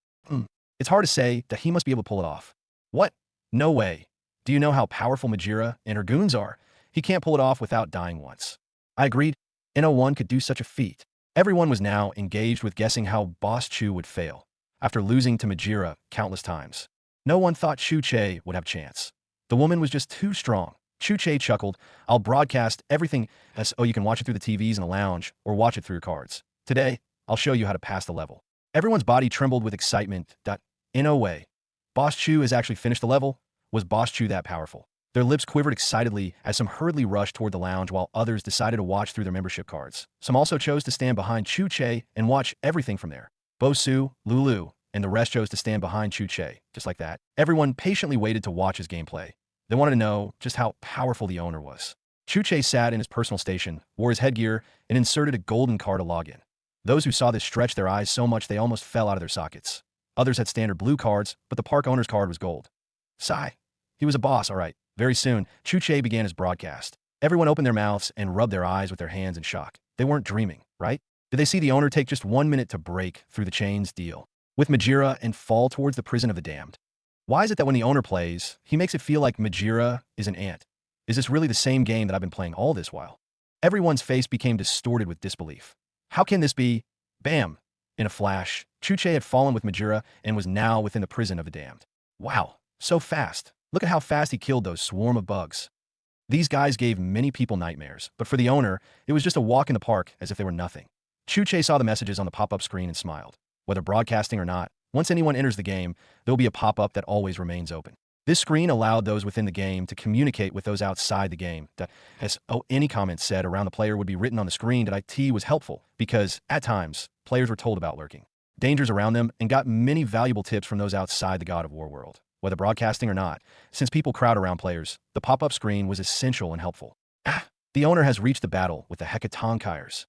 It's hard to say that he must be able to pull it off. What? No way. Do you know how powerful Majira and her goons are? He can't pull it off without dying once. I agreed. NO1 could do such a feat. Everyone was now engaged with guessing how Boss Chu would fail, after losing to Majira countless times. No one thought Chu Che would have a chance. The woman was just too strong. Chu Che chuckled. I'll broadcast everything so you can watch it through the TVs in the lounge or watch it through your cards. Today, I'll show you how to pass the level. Everyone's body trembled with excitement. In no way. Boss Chu has actually finished the level. Was Boss Chu that powerful? Their lips quivered excitedly as some hurriedly rushed toward the lounge while others decided to watch through their membership cards. Some also chose to stand behind Chu Che and watch everything from there. Bo Su, Lulu, and the rest chose to stand behind Chu Che, just like that. Everyone patiently waited to watch his gameplay. They wanted to know just how powerful the owner was. Chu Che sat in his personal station, wore his headgear, and inserted a golden card to log in. Those who saw this stretched their eyes so much they almost fell out of their sockets. Others had standard blue cards, but the park owner's card was gold. Sigh. He was a boss, all right. Very soon, Chu Che began his broadcast. Everyone opened their mouths and rubbed their eyes with their hands in shock. They weren't dreaming, right? Did they see the owner take just 1 minute to break through the chains deal with Majira and fall towards the prison of the damned? Why is it that when the owner plays, he makes it feel like Majira is an ant? Is this really the same game that I've been playing all this while? Everyone's face became distorted with disbelief. How can this be? Bam! In a flash, Chu Che had fallen with Majira and was now within the prison of the damned. Wow, so fast. Look at how fast he killed those swarm of bugs. These guys gave many people nightmares, but for the owner, it was just a walk in the park as if they were nothing. Chu Che saw the messages on the pop-up screen and smiled. Whether broadcasting or not, once anyone enters the game, there'll be a pop-up that always remains open. This screen allowed those within the game to communicate with those outside the game. Any comments said around the player would be written on the screen. IT was helpful because, at times, players were told about lurking dangers around them and got many valuable tips from those outside the God of War world. Whether broadcasting or not, since people crowd around players, the pop-up screen was essential and helpful. The owner has reached the battle with the Hecatonkires.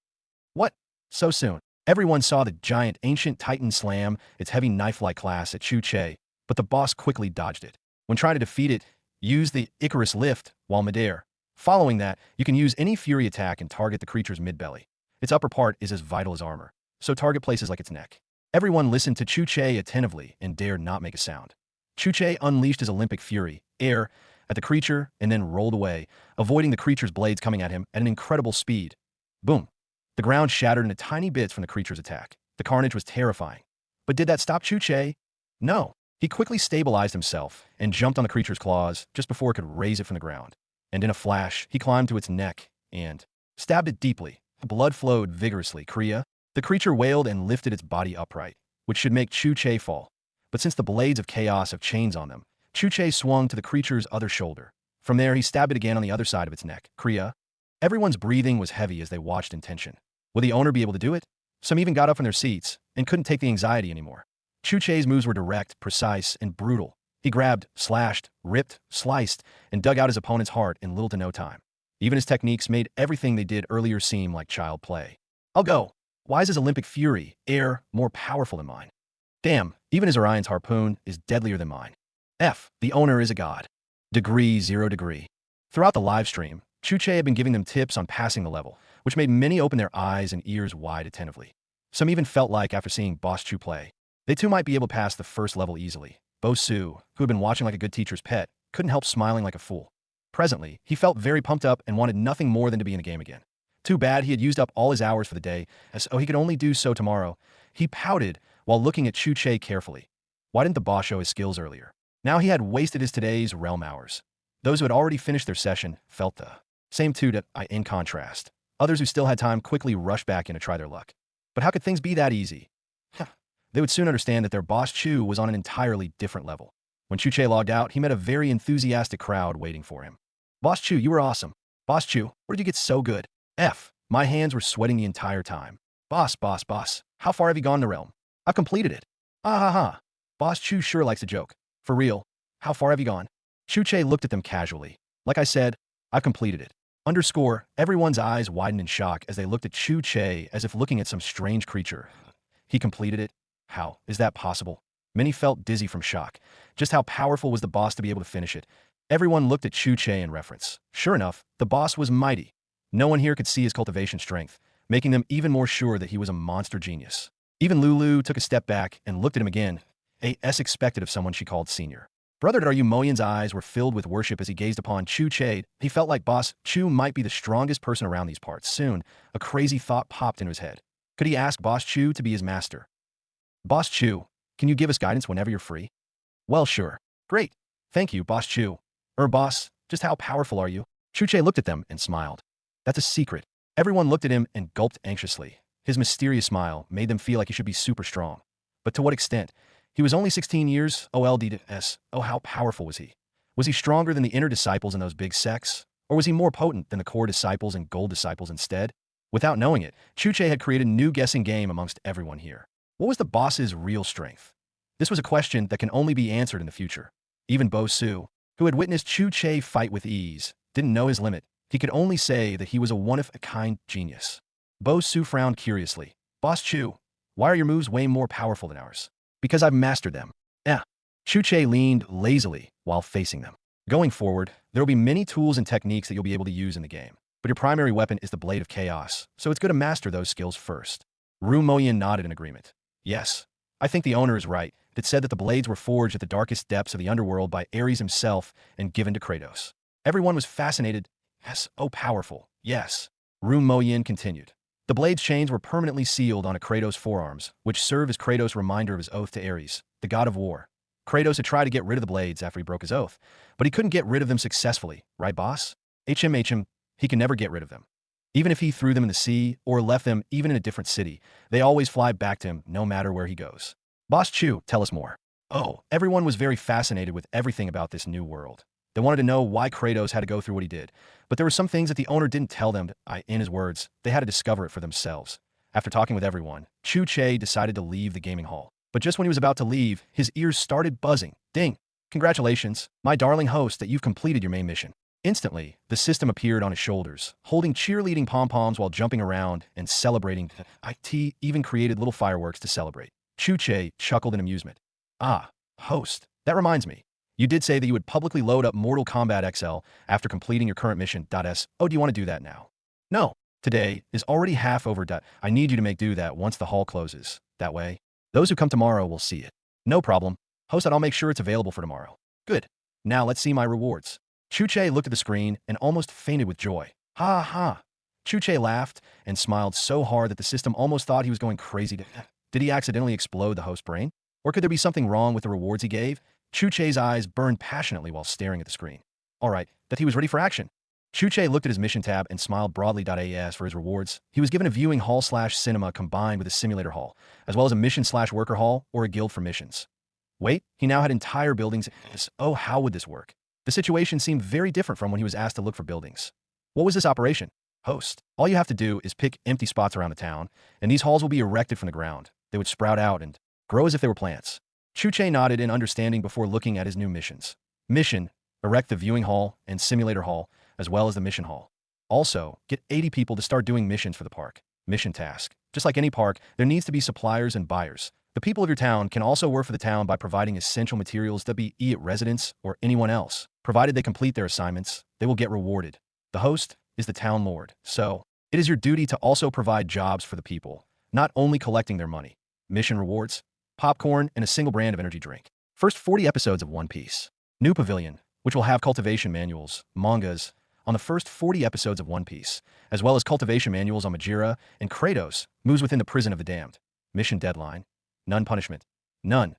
What? So soon? Everyone saw the giant ancient titan slam its heavy knife-like class at Chu Che, but the boss quickly dodged it. When trying to defeat it, use the Icarus lift while midair. Following that, you can use any fury attack and target the creature's mid-belly. Its upper part is as vital as armor, so target places like its neck. Everyone listened to Chu Che attentively and dared not make a sound. Chu Che unleashed his Olympic fury, air, at the creature and then rolled away, avoiding the creature's blades coming at him at an incredible speed. Boom. The ground shattered into tiny bits from the creature's attack. The carnage was terrifying. But did that stop Chu Che? No. He quickly stabilized himself and jumped on the creature's claws just before it could raise it from the ground. And in a flash, he climbed to its neck and stabbed it deeply. Blood flowed vigorously. Kriya. The creature wailed and lifted its body upright, which should make Chu Che fall. But since the blades of chaos have chains on them, Chu Che swung to the creature's other shoulder. From there, he stabbed it again on the other side of its neck. Kriya. Everyone's breathing was heavy as they watched in tension. Would the owner be able to do it? Some even got up from their seats and couldn't take the anxiety anymore. Chu Che's moves were direct, precise, and brutal. He grabbed, slashed, ripped, sliced, and dug out his opponent's heart in little to no time. Even his techniques made everything they did earlier seem like child play. I'll go. Why is his Olympic fury, air, more powerful than mine? Damn, even his Orion's harpoon is deadlier than mine. The owner is a god. Degree 0 degree. Throughout the live stream, Chu Che had been giving them tips on passing the level, which made many open their eyes and ears wide attentively. Some even felt like, after seeing Boss Chu play, they too might be able to pass the first level easily. Bo Su, who had been watching like a good teacher's pet, couldn't help smiling like a fool. Presently, he felt very pumped up and wanted nothing more than to be in the game again. Too bad he had used up all his hours for the day, as he could only do so tomorrow. He pouted while looking at Chu Che carefully. Why didn't the boss show his skills earlier? Now he had wasted his today's realm hours. Those who had already finished their session felt the same too. In contrast, others who still had time quickly rushed back in to try their luck. But how could things be that easy? They would soon understand that their boss Chu was on an entirely different level. When Chu Che logged out, he met a very enthusiastic crowd waiting for him. Boss Chu, you were awesome. Boss Chu, where did you get so good? My hands were sweating the entire time. Boss, how far have you gone in the realm? I've completed it. Ah ha ha. Boss Chu sure likes a joke. For real, how far have you gone? Chu Che looked at them casually. Like I said, I've completed it. Underscore, everyone's eyes widened in shock as they looked at Chu Che as if looking at some strange creature. He completed it? How is that possible? Many felt dizzy from shock. Just how powerful was the boss to be able to finish it? Everyone looked at Chu Che in reference. Sure enough, the boss was mighty. No one here could see his cultivation strength, making them even more sure that he was a monster genius. Even Lulu took a step back and looked at him again, as expected of someone she called senior. Brother Daryu Moyen's eyes were filled with worship as he gazed upon Chu Che. He felt like Boss Chu might be the strongest person around these parts. Soon, a crazy thought popped into his head. Could he ask Boss Chu to be his master? Boss Chu, can you give us guidance whenever you're free? Well, sure. Great. Thank you, Boss Chu. Boss, just how powerful are you? Chu Che looked at them and smiled. That's a secret. Everyone looked at him and gulped anxiously. His mysterious smile made them feel like he should be super strong. But to what extent? He was only 16 years olds. Oh, how powerful was he? Was he stronger than the inner disciples in those big sects? Or was he more potent than the core disciples and gold disciples instead? Without knowing it, Chu Che had created a new guessing game amongst everyone here. What was the boss's real strength? This was a question that can only be answered in the future. Even Bo Su, who had witnessed Chu Che fight with ease, didn't know his limit. He could only say that he was a one-of-a-kind genius. Bo Su frowned curiously. Boss Chu, why are your moves way more powerful than ours? Because I've mastered them. Chu Che leaned lazily while facing them. Going forward, there will be many tools and techniques that you'll be able to use in the game. But your primary weapon is the Blade of Chaos, so it's good to master those skills first. Ru Moyin nodded in agreement. Yes, I think the owner is right. It said that the blades were forged at the darkest depths of the underworld by Ares himself and given to Kratos. Everyone was fascinated. Yes, oh powerful. Yes. Ru Moyin continued. The blade's chains were permanently sealed on a Kratos' forearms, which serve as Kratos' reminder of his oath to Ares, the god of war. Kratos had tried to get rid of the blades after he broke his oath, but he couldn't get rid of them successfully, right boss? HM, he can never get rid of them. Even if he threw them in the sea or left them even in a different city, they always fly back to him no matter where he goes. Boss Chu, tell us more. Oh, everyone was very fascinated with everything about this new world. They wanted to know why Kratos had to go through what he did, but there were some things that the owner didn't tell them. In his words, they had to discover it for themselves. After talking with everyone, Chu Che decided to leave the gaming hall. But just when he was about to leave, his ears started buzzing. Ding! Congratulations, my darling host, that you've completed your main mission. Instantly, the system appeared on his shoulders, holding cheerleading pom-poms while jumping around and celebrating. IT even created little fireworks to celebrate. Chu Che chuckled in amusement. Ah, host, that reminds me. You did say that you would publicly load up Mortal Kombat XL after completing your current mission. Oh, do you want to do that now? No. Today is already half over. I need you to make do that once the hall closes. That way, those who come tomorrow will see it. No problem. Host, I'll make sure it's available for tomorrow. Good. Now let's see my rewards. Chu Che looked at the screen and almost fainted with joy. Ha ha. Chu Che laughed and smiled so hard that the system almost thought he was going crazy. Did he accidentally explode the host's brain? Or could there be something wrong with the rewards he gave? Chu Che's eyes burned passionately while staring at the screen. All right, that he was ready for action. Chu Che looked at his mission tab and smiled broadly. As for his rewards, he was given a viewing hall/cinema combined with a simulator hall, as well as a mission/worker hall or a guild for missions. Wait, he now had entire buildings. Oh, how would this work? The situation seemed very different from when he was asked to look for buildings. What was this operation? Host, all you have to do is pick empty spots around the town, and these halls will be erected from the ground. They would sprout out and grow as if they were plants. Chu Che nodded in understanding before looking at his new missions. Mission, erect the viewing hall and simulator hall, as well as the mission hall. Also, get 80 people to start doing missions for the park. Mission task. Just like any park, there needs to be suppliers and buyers. The people of your town can also work for the town by providing essential materials to be residents or anyone else. Provided they complete their assignments, they will get rewarded. The host is the town lord, so it is your duty to also provide jobs for the people, not only collecting their money. Mission rewards, popcorn, and a single brand of energy drink. First 40 episodes of One Piece. New Pavilion, which will have cultivation manuals, mangas, on the first 40 episodes of One Piece, as well as cultivation manuals on Majira and Kratos, moves within the prison of the damned. Mission deadline. None punishment. None.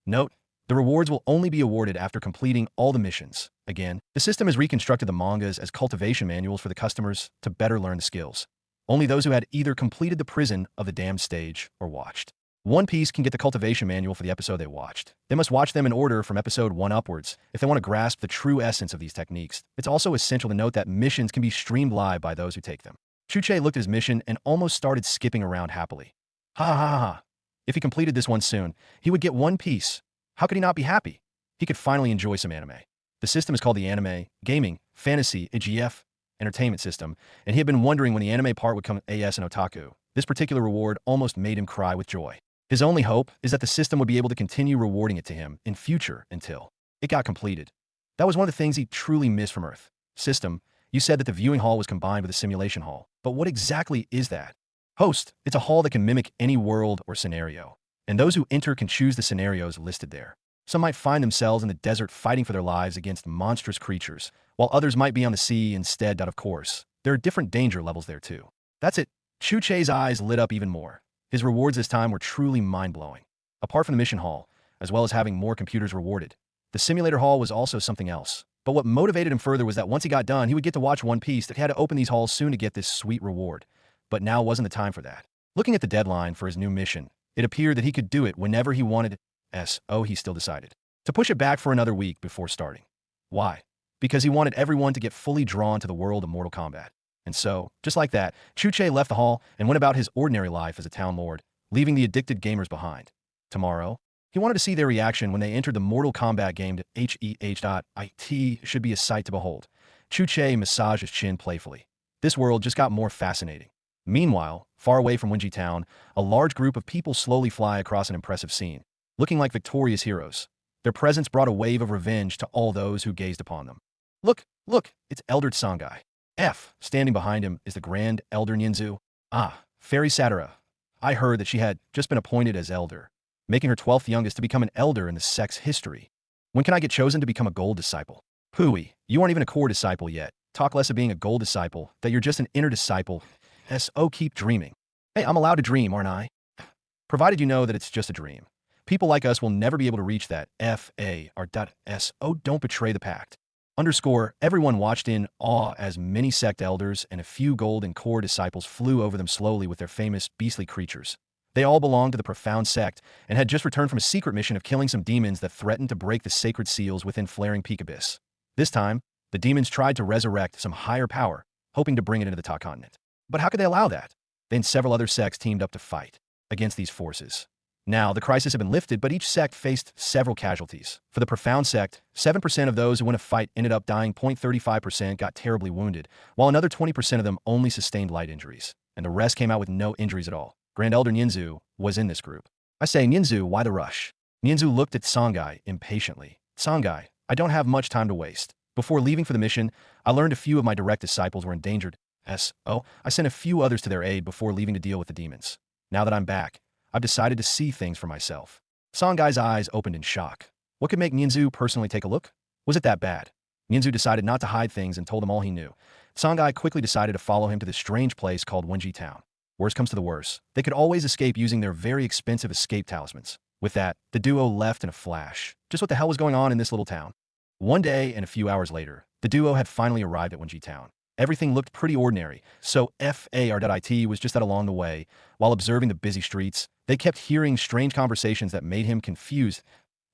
Note, the rewards will only be awarded after completing all the missions. Again, the system has reconstructed the mangas as cultivation manuals for the customers to better learn the skills. Only those who had either completed the prison of the damned stage or watched One Piece can get the cultivation manual for the episode they watched. They must watch them in order from episode 1 upwards if they want to grasp the true essence of these techniques. It's also essential to note that missions can be streamed live by those who take them. Chu Che looked at his mission and almost started skipping around happily. Ha ha ha ha. If he completed this one soon, he would get One Piece. How could he not be happy? He could finally enjoy some anime. The system is called the Anime, Gaming, Fantasy, AGF, Entertainment System, and he had been wondering when the anime part would come AS and Otaku. This particular reward almost made him cry with joy. His only hope is that the system would be able to continue rewarding it to him in future until it got completed. That was one of the things he truly missed from Earth. System, you said that the viewing hall was combined with a simulation hall, but what exactly is that? Host, it's a hall that can mimic any world or scenario, and those who enter can choose the scenarios listed there. Some might find themselves in the desert fighting for their lives against monstrous creatures, while others might be on the sea instead. Of course, there are different danger levels there too. That's it. Chu Che's eyes lit up even more. His rewards this time were truly mind-blowing. Apart from the mission hall, as well as having more computers rewarded, the simulator hall was also something else. But what motivated him further was that once he got done, he would get to watch One Piece that had to open these halls soon to get this sweet reward. But now wasn't the time for that. Looking at the deadline for his new mission, it appeared that he could do it whenever he wanted. He still decided to push it back for another week before starting. Why? Because he wanted everyone to get fully drawn to the world of Mortal Kombat. And so, just like that, Chu Che left the hall and went about his ordinary life as a town lord, leaving the addicted gamers behind. Tomorrow, he wanted to see their reaction when they entered the Mortal Kombat game. It should be a sight to behold. Chu Che massaged his chin playfully. This world just got more fascinating. Meanwhile, far away from Winji Town, a large group of people slowly fly across an impressive scene, looking like victorious heroes. Their presence brought a wave of revenge to all those who gazed upon them. Look, it's Elder Tsangai. Standing behind him is the Grand Elder Ninzu. Fairy Satara. I heard that she had just been appointed as elder, making her 12th youngest to become an elder in the sect's history. When can I get chosen to become a gold disciple? Pooey, you aren't even a core disciple yet. Talk less of being a gold disciple, that you're just an inner disciple. Keep dreaming. Hey, I'm allowed to dream, aren't I? Provided you know that it's just a dream. People like us will never be able to reach that. Don't betray the pact. Everyone watched in awe as many sect elders and a few gold and core disciples flew over them slowly with their famous beastly creatures. They all belonged to the profound sect and had just returned from a secret mission of killing some demons that threatened to break the sacred seals within Flaring Peak Abyss. This time, the demons tried to resurrect some higher power, hoping to bring it into the top continent. But how could they allow that? Then several other sects teamed up to fight against these forces. Now, the crisis had been lifted, but each sect faced several casualties. For the profound sect, 7% of those who went to fight ended up dying. 35% got terribly wounded, while another 20% of them only sustained light injuries, and the rest came out with no injuries at all. Grand Elder Ninzu was in this group. I say, Ninzu, why the rush? Ninzu looked at Tsangai impatiently. Tsangai, I don't have much time to waste. Before leaving for the mission, I learned a few of my direct disciples were endangered. I sent a few others to their aid before leaving to deal with the demons. Now that I'm back, I've decided to see things for myself. Sangai's eyes opened in shock. What could make Ninzu personally take a look? Was it that bad? Ninzu decided not to hide things and told them all he knew. Sangai quickly decided to follow him to this strange place called Winji Town. Worst comes to the worst, they could always escape using their very expensive escape talismans. With that, the duo left in a flash. Just what the hell was going on in this little town? One day and a few hours later, the duo had finally arrived at Winji Town. Everything looked pretty ordinary, so FAR.IT was just that along the way. While observing the busy streets, they kept hearing strange conversations that made him confused.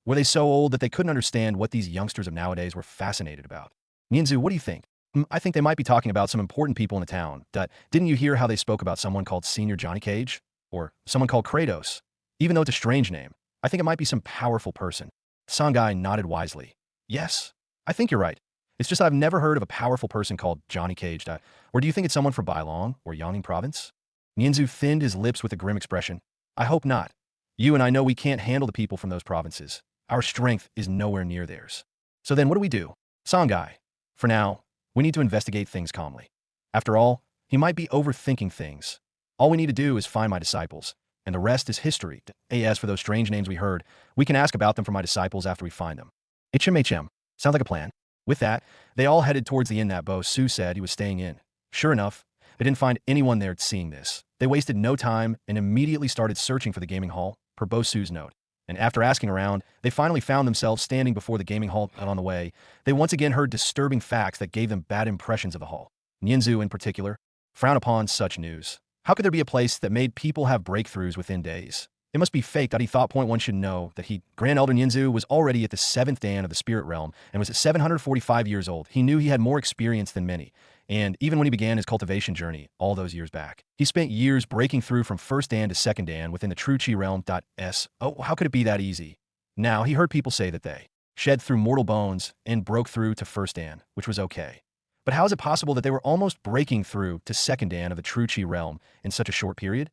Were they so old that they couldn't understand what these youngsters of nowadays were fascinated about? Ninzu, what do you think? I think they might be talking about some important people in the town. Didn't you hear how they spoke about someone called Senior Johnny Cage? Or someone called Kratos? Even though it's a strange name, I think it might be some powerful person. Sangai nodded wisely. Yes, I think you're right. It's just I've never heard of a powerful person called Johnny Cage. Or do you think it's someone from Bailong or Yangning province? Ninzu thinned his lips with a grim expression. I hope not. You and I know we can't handle the people from those provinces. Our strength is nowhere near theirs. So then what do? Sangai, for now, we need to investigate things calmly. After all, he might be overthinking things. All we need to do is find my disciples, and the rest is history. As for those strange names we heard, we can ask about them for my disciples after we find them. HMHM. Sounds like a plan. With that, they all headed towards the inn that Bo Su said he was staying in. Sure enough, they didn't find anyone there seeing this. They wasted no time and immediately started searching for the gaming hall, per Bo Su's note. And after asking around, they finally found themselves standing before the gaming hall. And on the way, they once again heard disturbing facts that gave them bad impressions of the hall. Ninzu, in particular, frowned upon such news. How could there be a place that made people have breakthroughs within days? It must be fake. He thought. One should know that Grand Elder Ninzu, was already at the 7th Dan of the Spirit Realm and was at 745 years old. He knew he had more experience than many. And even when he began his cultivation journey all those years back, he spent years breaking through from 1st Dan to 2nd Dan within the Chu Che realm. How could it be that easy? Now, he heard people say that they shed through mortal bones, and broke through to first Dan, which was okay. But how is it possible that they were almost breaking through to second Dan of the Chu Che realm in such a short period?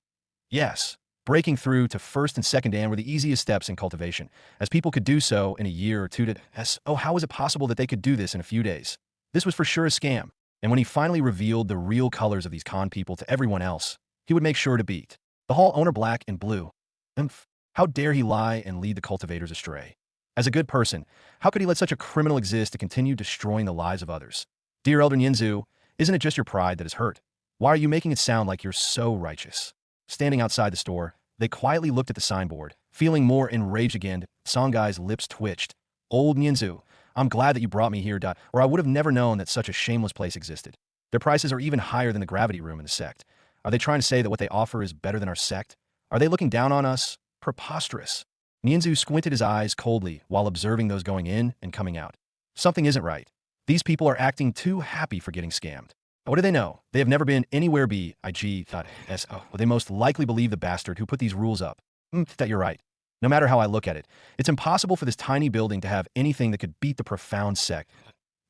Yes, breaking through to first and second Dan were the easiest steps in cultivation, as people could do so in a year or two to oh, how is it possible that they could do this in a few days? This was for sure a scam, and when he finally revealed the real colors of these con people to everyone else, he would make sure to beat the hall owner black and blue. How dare he lie and lead the cultivators astray? As a good person, how could he let such a criminal exist to continue destroying the lives of others? Dear Elder Nyenzu, isn't it just your pride that is hurt? Why are you making it sound like you're so righteous? Standing outside the store, they quietly looked at the signboard, feeling more enraged again. Songai's lips twitched. Old Nyenzu, I'm glad that you brought me here, or I would have never known that such a shameless place existed. Their prices are even higher than the gravity room in the sect. Are they trying to say that what they offer is better than our sect? Are they looking down on us? Preposterous. Nyenzu squinted his eyes coldly while observing those going in and coming out. Something isn't right. These people are acting too happy for getting scammed. What do they know? They have never been anywhere B-I-G-S-O. They most likely believe the bastard who put these rules up. That you're right. No matter how I look at it, it's impossible for this tiny building to have anything that could beat the profound sect.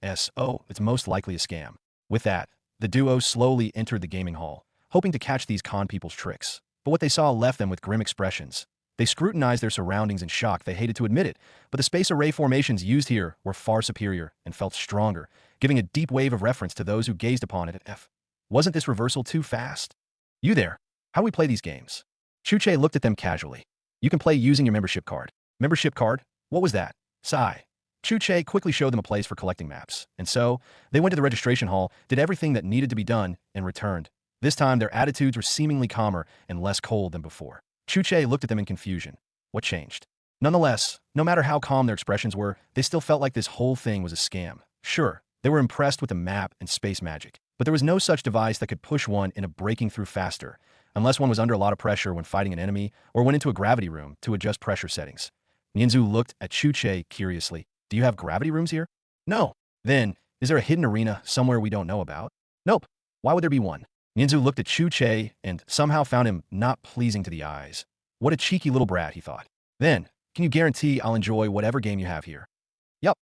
S-O, it's most likely a scam. With that, the duo slowly entered the gaming hall, hoping to catch these con people's tricks. But what they saw left them with grim expressions. They scrutinized their surroundings in shock. They hated to admit it, but the space array formations used here were far superior and felt stronger, giving a deep wave of reference to those who gazed upon it at F. Wasn't this reversal too fast? You there. How do we play these games? Chu Che looked at them casually. You can play using your membership card. Membership card? What was that? Sigh. Chu Che quickly showed them a place for collecting maps, and so they went to the registration hall, did everything that needed to be done, and returned. This time their attitudes were seemingly calmer and less cold than before. Chu Che looked at them in confusion. What changed? Nonetheless, no matter how calm their expressions were, they still felt like this whole thing was a scam. Sure, they were impressed with the map and space magic, but there was no such device that could push one into breaking through faster, unless one was under a lot of pressure when fighting an enemy or went into a gravity room to adjust pressure settings. Nyenzu looked at Chu Che curiously. Do you have gravity rooms here? No. Then, is there a hidden arena somewhere we don't know about? Nope. Why would there be one? Nyenzu looked at Chu Che and somehow found him not pleasing to the eyes. What a cheeky little brat, he thought. Then, can you guarantee I'll enjoy whatever game you have here? Yup.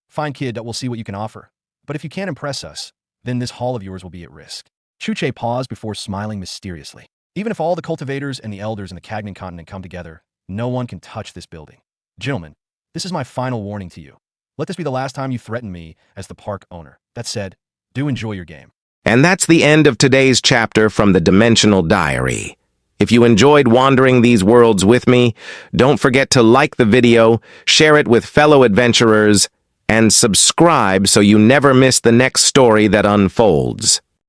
Fine, kid, we'll see what you can offer. But if you can't impress us, then this hall of yours will be at risk. Chu Che paused before smiling mysteriously. Even if all the cultivators and the elders in the Cagnan continent come together, no one can touch this building. Gentlemen, this is my final warning to you. Let this be the last time you threaten me as the park owner. That said, do enjoy your game. And that's the end of today's chapter from the Dimensional Diary. If you enjoyed wandering these worlds with me, don't forget to like the video, share it with fellow adventurers, and subscribe so you never miss the next story that unfolds.